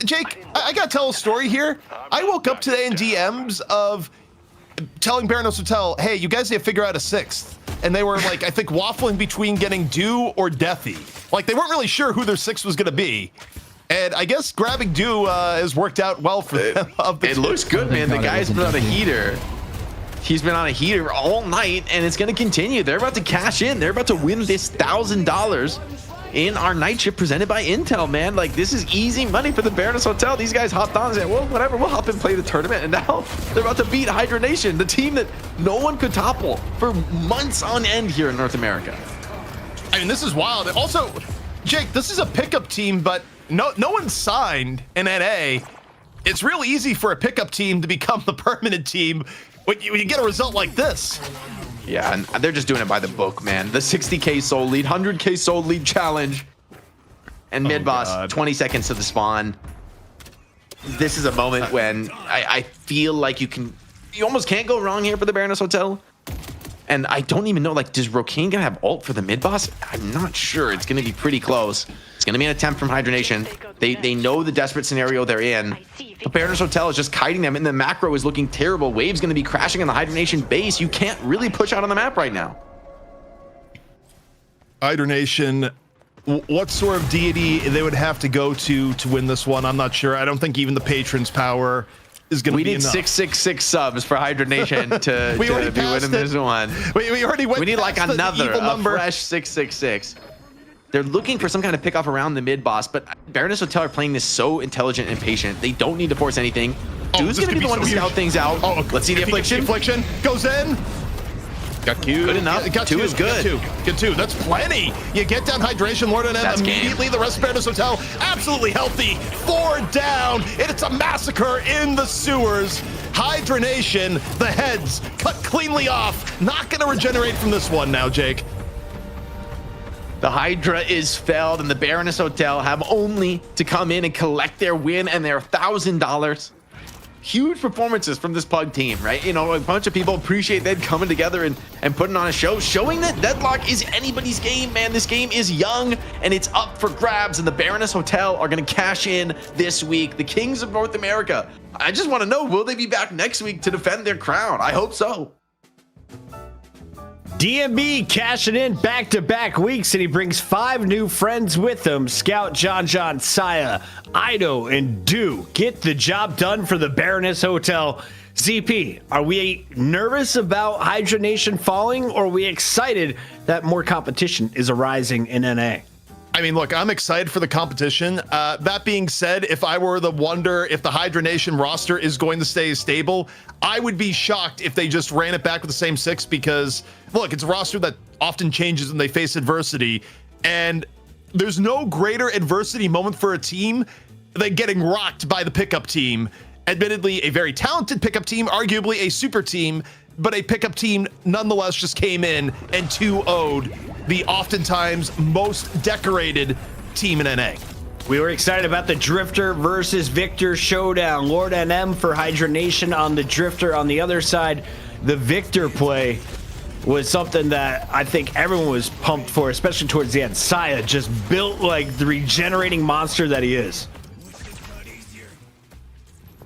Speaker 9: Jake, I gotta tell a story here. I woke up today in DMs of telling Baroness Hotel, hey, you guys need to figure out a 6th. And they were like, I think waffling between getting Do or Deathy. Like they weren't really sure who their 6th was gonna be. And I guess grabbing Do has worked out well for them.
Speaker 11: It looks good, man. The guy's been on a heater. He's been on a heater all night, and it's going to continue. They're about to cash in. They're about to win this $1,000 in our night shift presented by Intel, man. Like, this is easy money for the Baroness Hotel. These guys hopped on and said, well, whatever, we'll help him play the tournament. And now they're about to beat Hydra Nation, the team that no one could topple for months on end here in North America.
Speaker 9: I mean, this is wild. Also, Jake, this is a pickup team, but no one's signed in NA. It's real easy for a pickup team to become the permanent team when you get a result like this.
Speaker 11: Yeah, and they're just doing it by the book, man. The 60k soul lead, 100k soul lead challenge. And mid-boss, 20 seconds to the spawn. This is a moment when I feel like you almost can't go wrong here for the Baroness Hotel. And I don't even know, like, does Rokane gonna have ult for the mid-boss? I'm not sure. It's gonna be pretty close. It's gonna be an attempt from Hydra Nation. They know the desperate scenario they're in. The Baroness Hotel is just kiting them, and the macro is looking terrible. Wave's gonna be crashing on the Hydra Nation base. You can't really push out on the map right now.
Speaker 9: Hydra Nation, what sort of deity they would have to go to win this one? I'm not sure. I don't think even the patron's power is going to be enough.
Speaker 11: We need 666 subs for Hydra Nation to be winning this one.
Speaker 9: We already went.
Speaker 11: We need like another
Speaker 9: number.
Speaker 11: Fresh 666. They're looking for some kind of pickoff around the mid boss, but Baroness Hotel are playing this so intelligent and patient. They don't need to force anything. Dude's gonna be the one to scout things out. Let's see the affliction.
Speaker 9: Affliction goes in. Got Q.
Speaker 11: Good enough.
Speaker 9: Got
Speaker 11: two is good.
Speaker 9: Get two. That's plenty. You get down hydration, Lord and M immediately. The rest of Baroness Hotel absolutely healthy. 4 down. And it's a massacre in the sewers. Hydra Nation, the heads cut cleanly off. Not gonna regenerate from this one now, Jake.
Speaker 11: The Hydra is felled, and the Baroness Hotel have only to come in and collect their win and their $1,000. Huge performances from this Pug team, right? You know, a bunch of people appreciate them coming together and putting on a show, showing that Deadlock is anybody's game, man. This game is young, and it's up for grabs, and the Baroness Hotel are going to cash in this week. The Kings of North America. I just want to know, will they be back next week to defend their crown? I hope so.
Speaker 2: DMB cashing in back-to-back weeks, and he brings 5 new friends with him. Scout, John, Saya, Ido, and Do get the job done for the Baroness Hotel. ZP, are we nervous about Hydra Nation falling, or are we excited that more competition is arising in NA?
Speaker 9: I mean, look, I'm excited for the competition. That being said, if I were to wonder if the Hydra Nation roster is going to stay stable, I would be shocked if they just ran it back with the same 6 because, look, it's a roster that often changes when they face adversity. And there's no greater adversity moment for a team than getting rocked by the pickup team. Admittedly, a very talented pickup team, arguably a super team, but a pickup team nonetheless just came in and 2-0'd the oftentimes most decorated team in NA.
Speaker 2: We were excited about the Drifter versus Victor showdown. Lord NM for Hydra Nation on the Drifter. On the other side, the Victor play was something that I think everyone was pumped for, especially towards the end. Saya just built like the regenerating monster that he is.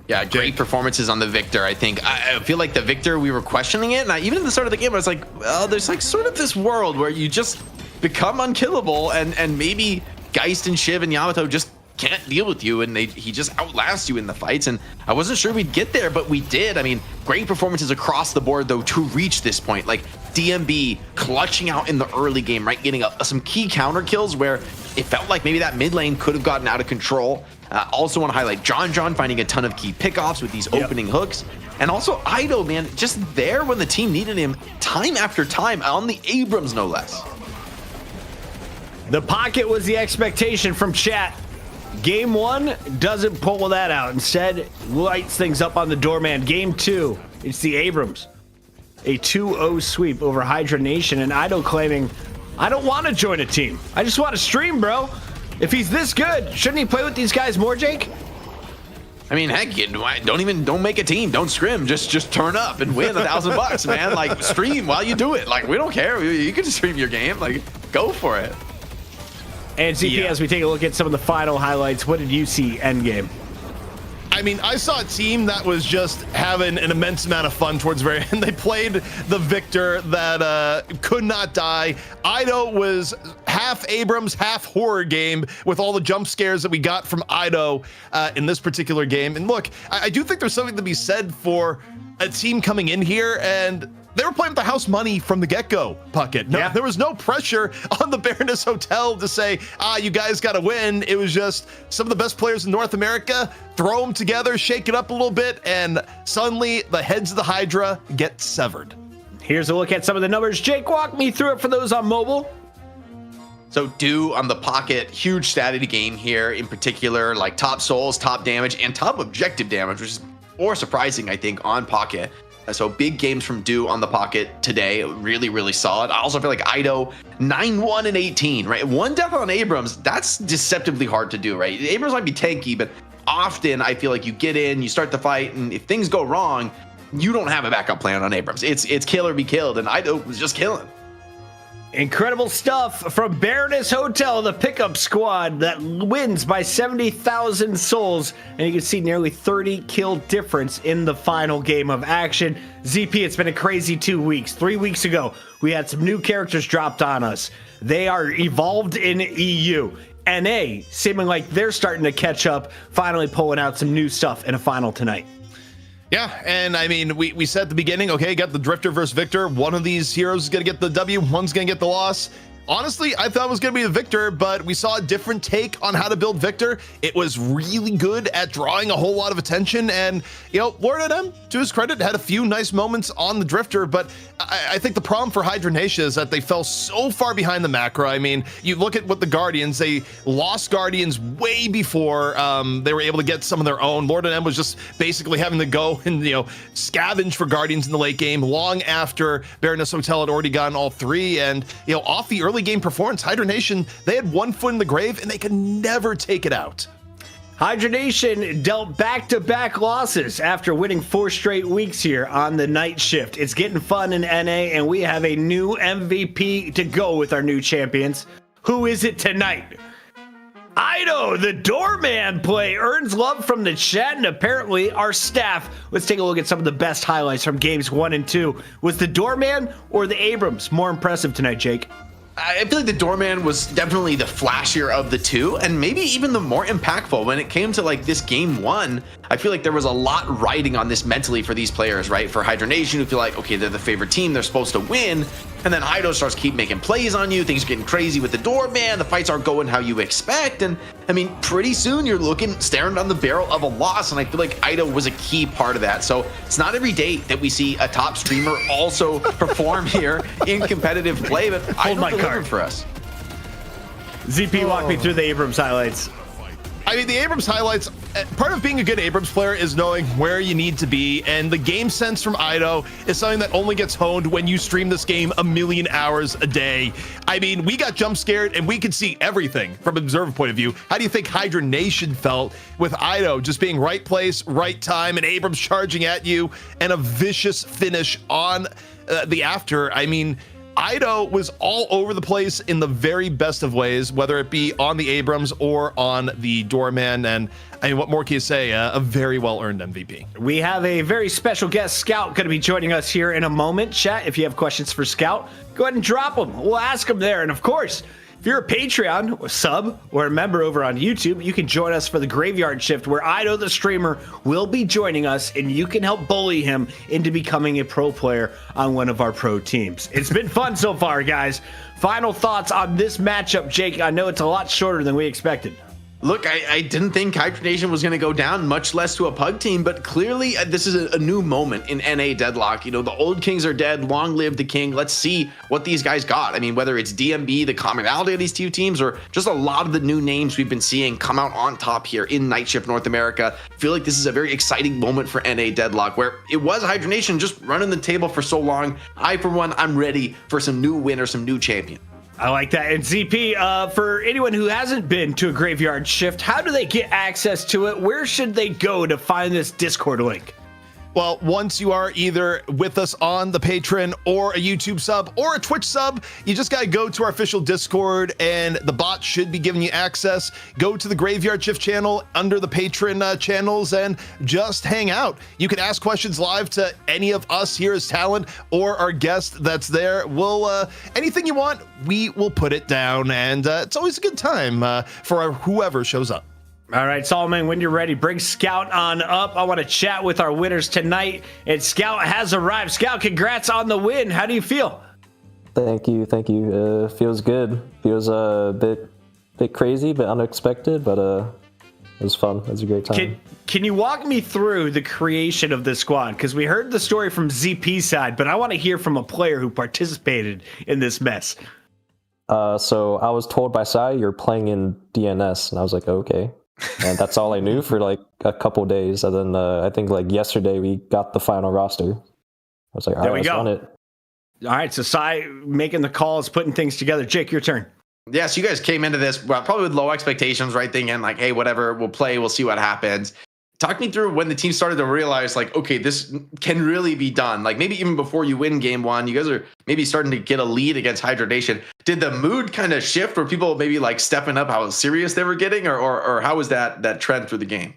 Speaker 11: Yeah, great performances on the Victor. I think I feel like the Victor, we were questioning it, and even at the start of the game I was like, well, there's like sort of this world where you just become unkillable, and maybe Geist and Shiv and Yamato just can't deal with you, and he just outlasts you in the fights. And I wasn't sure we'd get there, but we did. I mean, great performances across the board though to reach this point. Like DMB clutching out in the early game, right, getting some key counter kills where it felt like maybe that mid lane could have gotten out of control. Also want to highlight John finding a ton of key pickoffs with these opening hooks. And also Ido, man, just there when the team needed him time after time on the Abrams, no less.
Speaker 2: The pocket was the expectation from chat. Game 1 doesn't pull that out. Instead, lights things up on the doorman. Game 2, it's the Abrams. A 2-0 sweep over Hydra Nation, and Ido claiming, I don't want to join a team. I just want to stream, bro. If he's this good, shouldn't he play with these guys more, Jake?
Speaker 11: I mean, heck, don't make a team. Don't scrim. Just turn up and win $1,000, man. Like, stream while you do it. Like, we don't care. You can stream your game. Like, go for it.
Speaker 2: And CP, as we take a look at some of the final highlights, what did you see endgame?
Speaker 9: I mean, I saw a team that was just having an immense amount of fun towards the very end. They played the victor that could not die. Ido was half Abrams, half horror game with all the jump scares that we got from Ido in this particular game. And look, I do think there's something to be said for a team coming in here and they were playing with the house money from the get-go, Puckett. No, there was no pressure on the Baroness Hotel to say, you guys got to win. It was just some of the best players in North America, throw them together, shake it up a little bit, and suddenly the heads of the Hydra get severed.
Speaker 2: Here's a look at some of the numbers. Jake, walk me through it for those on mobile.
Speaker 11: So Do on the pocket, huge statty game here, in particular, like top souls, top damage, and top objective damage, which is more surprising, I think, on pocket. So big games from Do on the pocket today, really, really solid. I also feel like Ido 9-1 and 18, right? One death on Abrams, that's deceptively hard to do, right? Abrams might be tanky, but often I feel like you get in, you start the fight, and if things go wrong, you don't have a backup plan on Abrams. It's kill or be killed, and Ido was just killing.
Speaker 2: Incredible stuff from Baroness Hotel, the pickup squad that wins by 70,000 souls. And you can see nearly 30 kill difference in the final game of action. ZP, it's been a crazy 2 weeks. 3 weeks ago, we had some new characters dropped on us. They are evolved in EU. NA, seeming like they're starting to catch up, finally pulling out some new stuff in a final tonight.
Speaker 9: Yeah, and I mean, we said at the beginning, okay, got the Drifter versus Victor. One of these heroes is going to get the W, one's going to get the loss. Honestly, I thought it was going to be the Victor, but we saw a different take on how to build Victor. It was really good at drawing a whole lot of attention, and, you know, Lord M, to his credit, had a few nice moments on the Drifter, but I think the problem for Hydra Nation is that they fell so far behind the macro. I mean, you look at what the Guardians, they lost Guardians way before they were able to get some of their own. Lord M was just basically having to go and, you know, scavenge for Guardians in the late game long after Baroness Hotel had already gotten all three, and, you know, off the early game performance, Hydra Nation, they had 1 foot in the grave and they could never take it out.
Speaker 2: Hydra Nation dealt back-to-back losses after winning 4 straight weeks here on the night shift. It's getting fun in NA, and we have a new MVP to go with our new champions. Who is it tonight? Ido, the doorman play, earns love from the chat and apparently our staff. Let's take a look at some of the best highlights from games 1 and 2. Was the doorman or the Abrams more impressive tonight, Jake?
Speaker 11: I feel like the doorman was definitely the flashier of the two, and maybe even the more impactful. When it came to like this game 1, I feel like there was a lot riding on this mentally for these players, right? For Hydra Nation, who feel like, okay, they're the favorite team, they're supposed to win, and then Ido starts keep making plays on you, things are getting crazy with the doorman, the fights aren't going how you expect, and I mean, pretty soon you're staring down the barrel of a loss, and I feel like Ido was a key part of that. So it's not every day that we see a top streamer also perform here in competitive play, but Ido delivered for us.
Speaker 2: ZP, walk me through the Abrams highlights.
Speaker 9: I mean, the Abrams highlights, part of being a good Abrams player is knowing where you need to be, and the game sense from Ido is something that only gets honed when you stream this game 1,000,000 hours a day. I mean, we got jump scared and we could see everything from an observer point of view. How do you think Hydra Nation felt with Ido just being right place, right time, and Abrams charging at you, and a vicious finish on the after? I mean, Ido was all over the place in the very best of ways, whether it be on the Abrams or on the doorman. And I mean, what more can you say? A very well-earned MVP.
Speaker 2: We have a very special guest, Scout, going to be joining us here in a moment. Chat, if you have questions for Scout, go ahead and drop them. We'll ask them there. And of course, if you're a Patreon or sub or a member over on YouTube, you can join us for the Graveyard Shift, where Ido the streamer will be joining us, and you can help bully him into becoming a pro player on one of our pro teams. It's been fun so far, guys. Final thoughts on this matchup, Jake. I know it's a lot shorter than we expected.
Speaker 11: Look, I didn't think Hydra Nation was going to go down, much less to a pug team, but clearly this is a new moment in NA Deadlock. You know, the old kings are dead, long live the king. Let's see what these guys got. I mean, whether it's DMB, the commonality of these two teams, or just a lot of the new names we've been seeing come out on top here in Night Shift North America. I feel like this is a very exciting moment for NA Deadlock, where it was Hydra Nation just running the table for so long. I, for one, I'm ready for some new win or some new champion.
Speaker 2: I like that. And ZP, for anyone who hasn't been to a graveyard shift, how do they get access to it? Where should they go to find this Discord link?
Speaker 9: Well, once you are either with us on the Patreon or a YouTube sub or a Twitch sub, you just got to go to our official Discord and the bot should be giving you access. Go to the Graveyard Shift channel under the Patreon channels and just hang out. You can ask questions live to any of us here as talent or our guest that's there. We'll, anything you want, we will put it down. And it's always a good time for whoever shows up.
Speaker 2: All right, Solomon, when you're ready, bring Scout on up. I want to chat with our winners tonight, and Scout has arrived. Scout, congrats on the win. How do you feel?
Speaker 12: Thank you. Feels good. Feels a bit crazy, but unexpected, but it was fun. It was a great time.
Speaker 2: Can you walk me through the creation of this squad? Because we heard the story from ZP's side, but I want to hear from a player who participated in this mess.
Speaker 12: So I was told by Sai, you're playing in DNS, and I was like, okay. And that's all I knew for like a couple days. And then I think like yesterday we got the final roster. I was like, all right, let's run it.
Speaker 2: All right, so Sai making the calls, putting things together. Jake, your turn.
Speaker 11: Yeah, so you guys came into this probably with low expectations, right? Thinking like, hey, whatever, we'll play, we'll see what happens. Talk me through when the team started to realize, like, okay, this can really be done. Like, maybe even before you win game one, you guys are maybe starting to get a lead against Hydra Nation. Did the mood kind of shift? Were people maybe like stepping up how serious they were getting, or how was that trend through the game?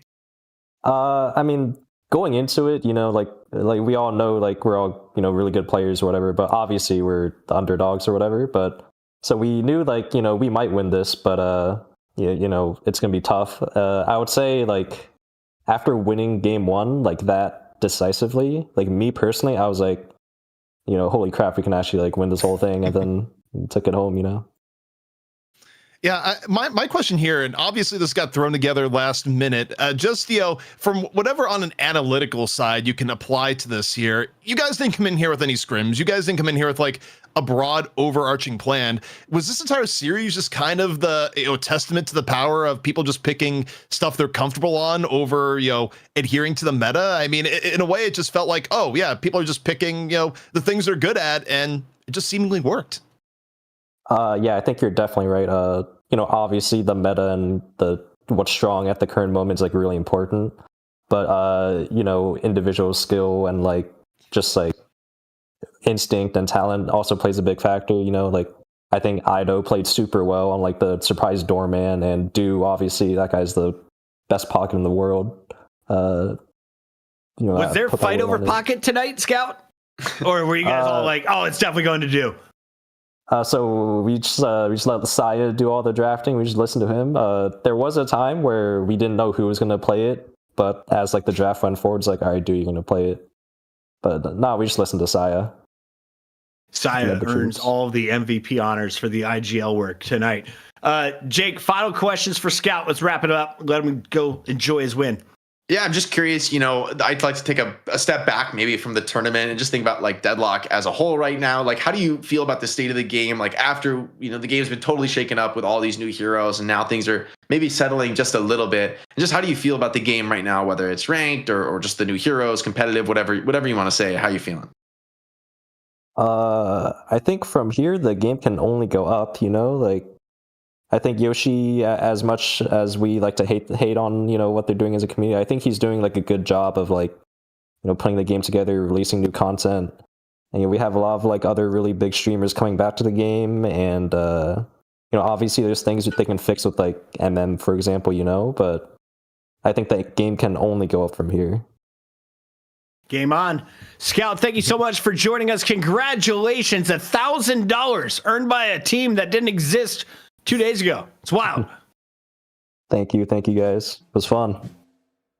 Speaker 12: I mean, going into it, you know, like we all know, like we're all, you know, really good players or whatever, but obviously we're the underdogs or whatever. But so we knew, like, you know, we might win this, but yeah, you know, it's gonna be tough. I would say, like, after winning game one like that decisively, like me personally, I was like, you know, holy crap, we can actually like win this whole thing, and then took it home, you know.
Speaker 9: Yeah, my question here, and obviously this got thrown together last minute, just, you know, from whatever on an analytical side you can apply to this here, you guys didn't come in here with any scrims. You guys didn't come in here with like a broad overarching plan. Was this entire series just kind of the, you know, testament to the power of people just picking stuff they're comfortable on over, you know, adhering to the meta? I mean, in a way, it just felt like, oh yeah, people are just picking, you know, the things they're good at, and it just seemingly worked.
Speaker 12: Yeah, I think you're definitely right. You know, obviously the meta and what's strong at the current moment is like really important, but you know, individual skill and like just like instinct and talent also plays a big factor. You know, like I think Ido played super well on like the surprise doorman, and Do, obviously that guy's the best pocket in the world. You know,
Speaker 2: was there fight over pocket tonight, Scout? Or were you guys all like, oh, it's definitely going to Do?
Speaker 12: So we just let Saya do all the drafting. We just listened to him. There was a time where we didn't know who was going to play it, but as like the draft went forward, it's like, all right, dude, you're going to play it. But no, we just listened to Saya.
Speaker 2: Saya earns all of the MVP honors for the IGL work tonight. Jake, final questions for Scout. Let's wrap it up. Let him go enjoy his win.
Speaker 11: Yeah, I'm just curious, you know, I'd like to take a step back maybe from the tournament and just think about like Deadlock as a whole right now. Like, how do you feel about the state of the game? Like after, you know, the game's been totally shaken up with all these new heroes and now things are maybe settling just a little bit. And just how do you feel about the game right now, whether it's ranked or just the new heroes, competitive, whatever you want to say, how you feeling?
Speaker 12: I think from here, the game can only go up, you know, like, I think Yoshi, as much as we like to hate on, you know, what they're doing as a community, I think he's doing like a good job of like, you know, putting the game together, releasing new content. And you know, we have a lot of like other really big streamers coming back to the game, and you know, obviously there's things that they can fix with like MM, for example, you know, but I think that game can only go up from here.
Speaker 2: Game on. Scout, thank you so much for joining us. Congratulations, $1,000 earned by a team that didn't exist 2 days ago. It's wild.
Speaker 12: Thank you guys. It was fun.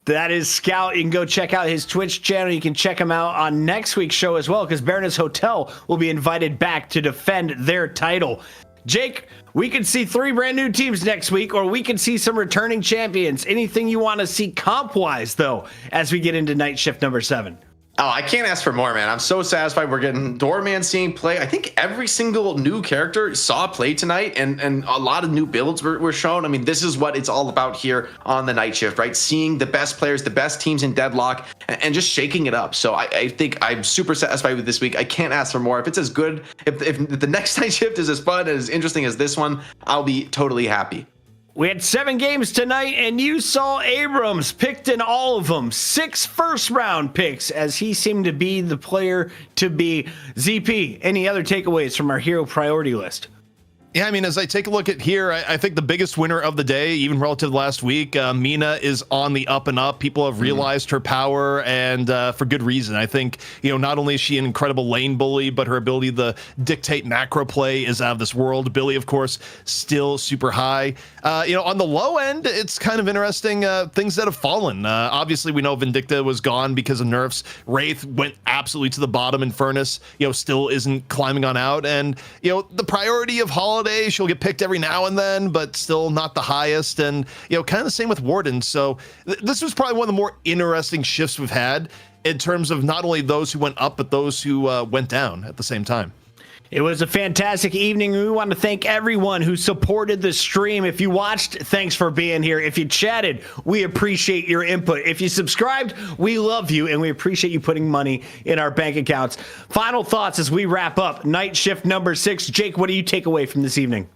Speaker 2: That is Scout. You can go check out his Twitch channel. You can check him out on next week's show as well, because Baroness Hotel will be invited back to defend their title. Jake, we could see 3 brand new teams next week, or we could see some returning champions. Anything you want to see comp-wise, though, as we get into night shift number 7?
Speaker 11: Oh, I can't ask for more, man. I'm so satisfied we're getting Doorman seeing play. I think every single new character saw play tonight, and a lot of new builds were shown. I mean, this is what it's all about here on the night shift, right? Seeing the best players, the best teams in Deadlock, and just shaking it up. So I think I'm super satisfied with this week. I can't ask for more. If it's as good, if the next night shift is as fun and as interesting as this one, I'll be totally happy.
Speaker 2: We had 7 games tonight, and you saw Abrams picked in all of them. 6 first-round picks, as he seemed to be the player to be. ZP, any other takeaways from our hero priority list?
Speaker 9: Yeah, I mean, as I take a look at here, I think the biggest winner of the day, even relative to last week, Mina is on the up and up. People have realized her power, and for good reason. I think, not only is she an incredible lane bully, but her ability to dictate macro play is out of this world. Billy, of course, still super high. On the low end, it's kind of interesting things that have fallen. Obviously, we know Vindicta was gone because of nerfs. Wraith went absolutely to the bottom, and Furnace, still isn't climbing on out. And, the priority of Holiday, she'll get picked every now and then, but still not the highest. And, kind of the same with Warden. So this was probably one of the more interesting shifts we've had in terms of not only those who went up, but those who went down at the same time.
Speaker 2: It was a fantastic evening. We want to thank everyone who supported the stream. If you watched, thanks for being here. If you chatted, we appreciate your input. If you subscribed, we love you, and we appreciate you putting money in our bank accounts. Final thoughts as we wrap up night shift number 6. Jake, what do you take away from this evening?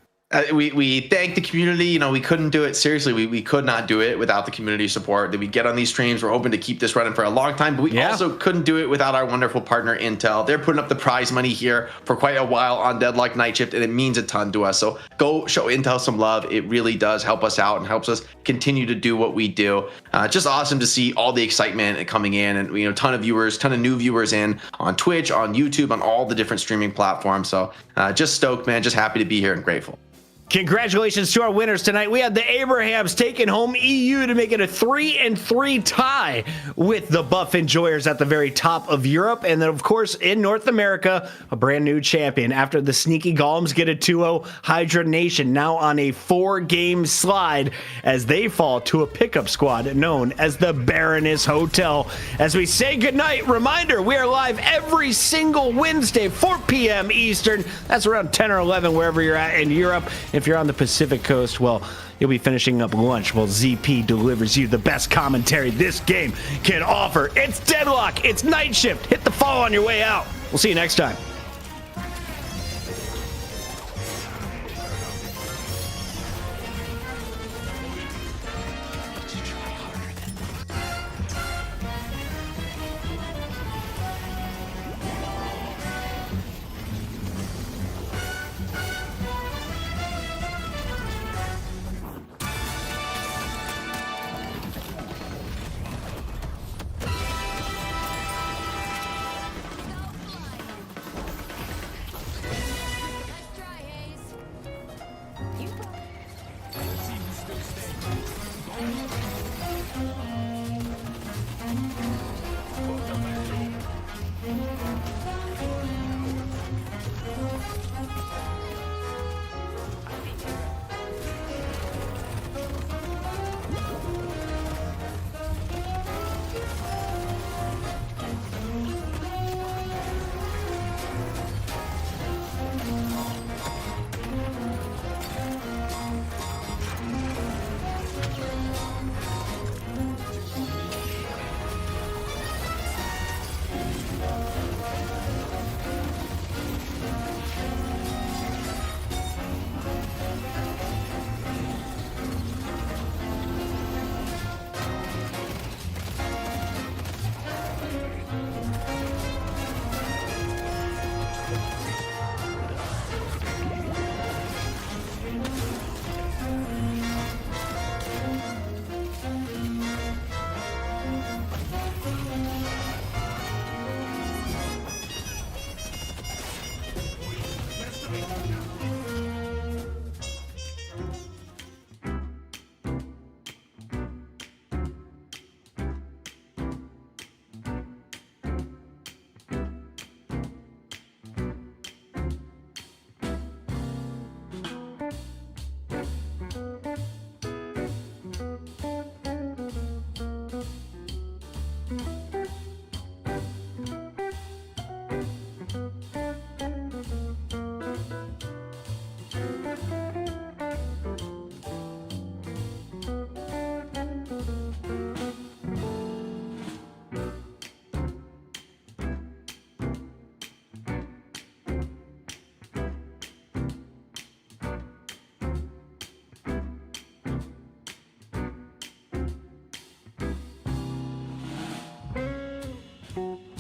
Speaker 11: We thank the community. We couldn't do it. Seriously, we could not do it without the community support that we get on these streams. We're hoping to keep this running for a long time, but we also couldn't do it without our wonderful partner, Intel. They're putting up the prize money here for quite a while on Deadlock Night Shift, and it means a ton to us. So go show Intel some love. It really does help us out and helps us continue to do what we do. Just awesome to see all the excitement coming in, and ton of viewers, ton of new viewers in on Twitch, on YouTube, on all the different streaming platforms. So just stoked, man. Just happy to be here and grateful.
Speaker 2: Congratulations to our winners tonight. We had the Abrahams taking home EU to make it a 3-3 tie with the Buff Enjoyers at the very top of Europe. And then, of course, in North America, a brand new champion. After the Sneaky Golems get a 2-0, Hydra Nation now on a 4-game slide as they fall to a pickup squad known as the Baroness Hotel. As we say goodnight, reminder, we are live every single Wednesday, 4 p.m. Eastern. That's around 10 or 11 wherever you're at in Europe. If you're on the Pacific Coast, well, you'll be finishing up lunch while ZP delivers you the best commentary this game can offer. It's Deadlock. It's Night Shift. Hit the follow on your way out. We'll see you next time.
Speaker 1: Bye.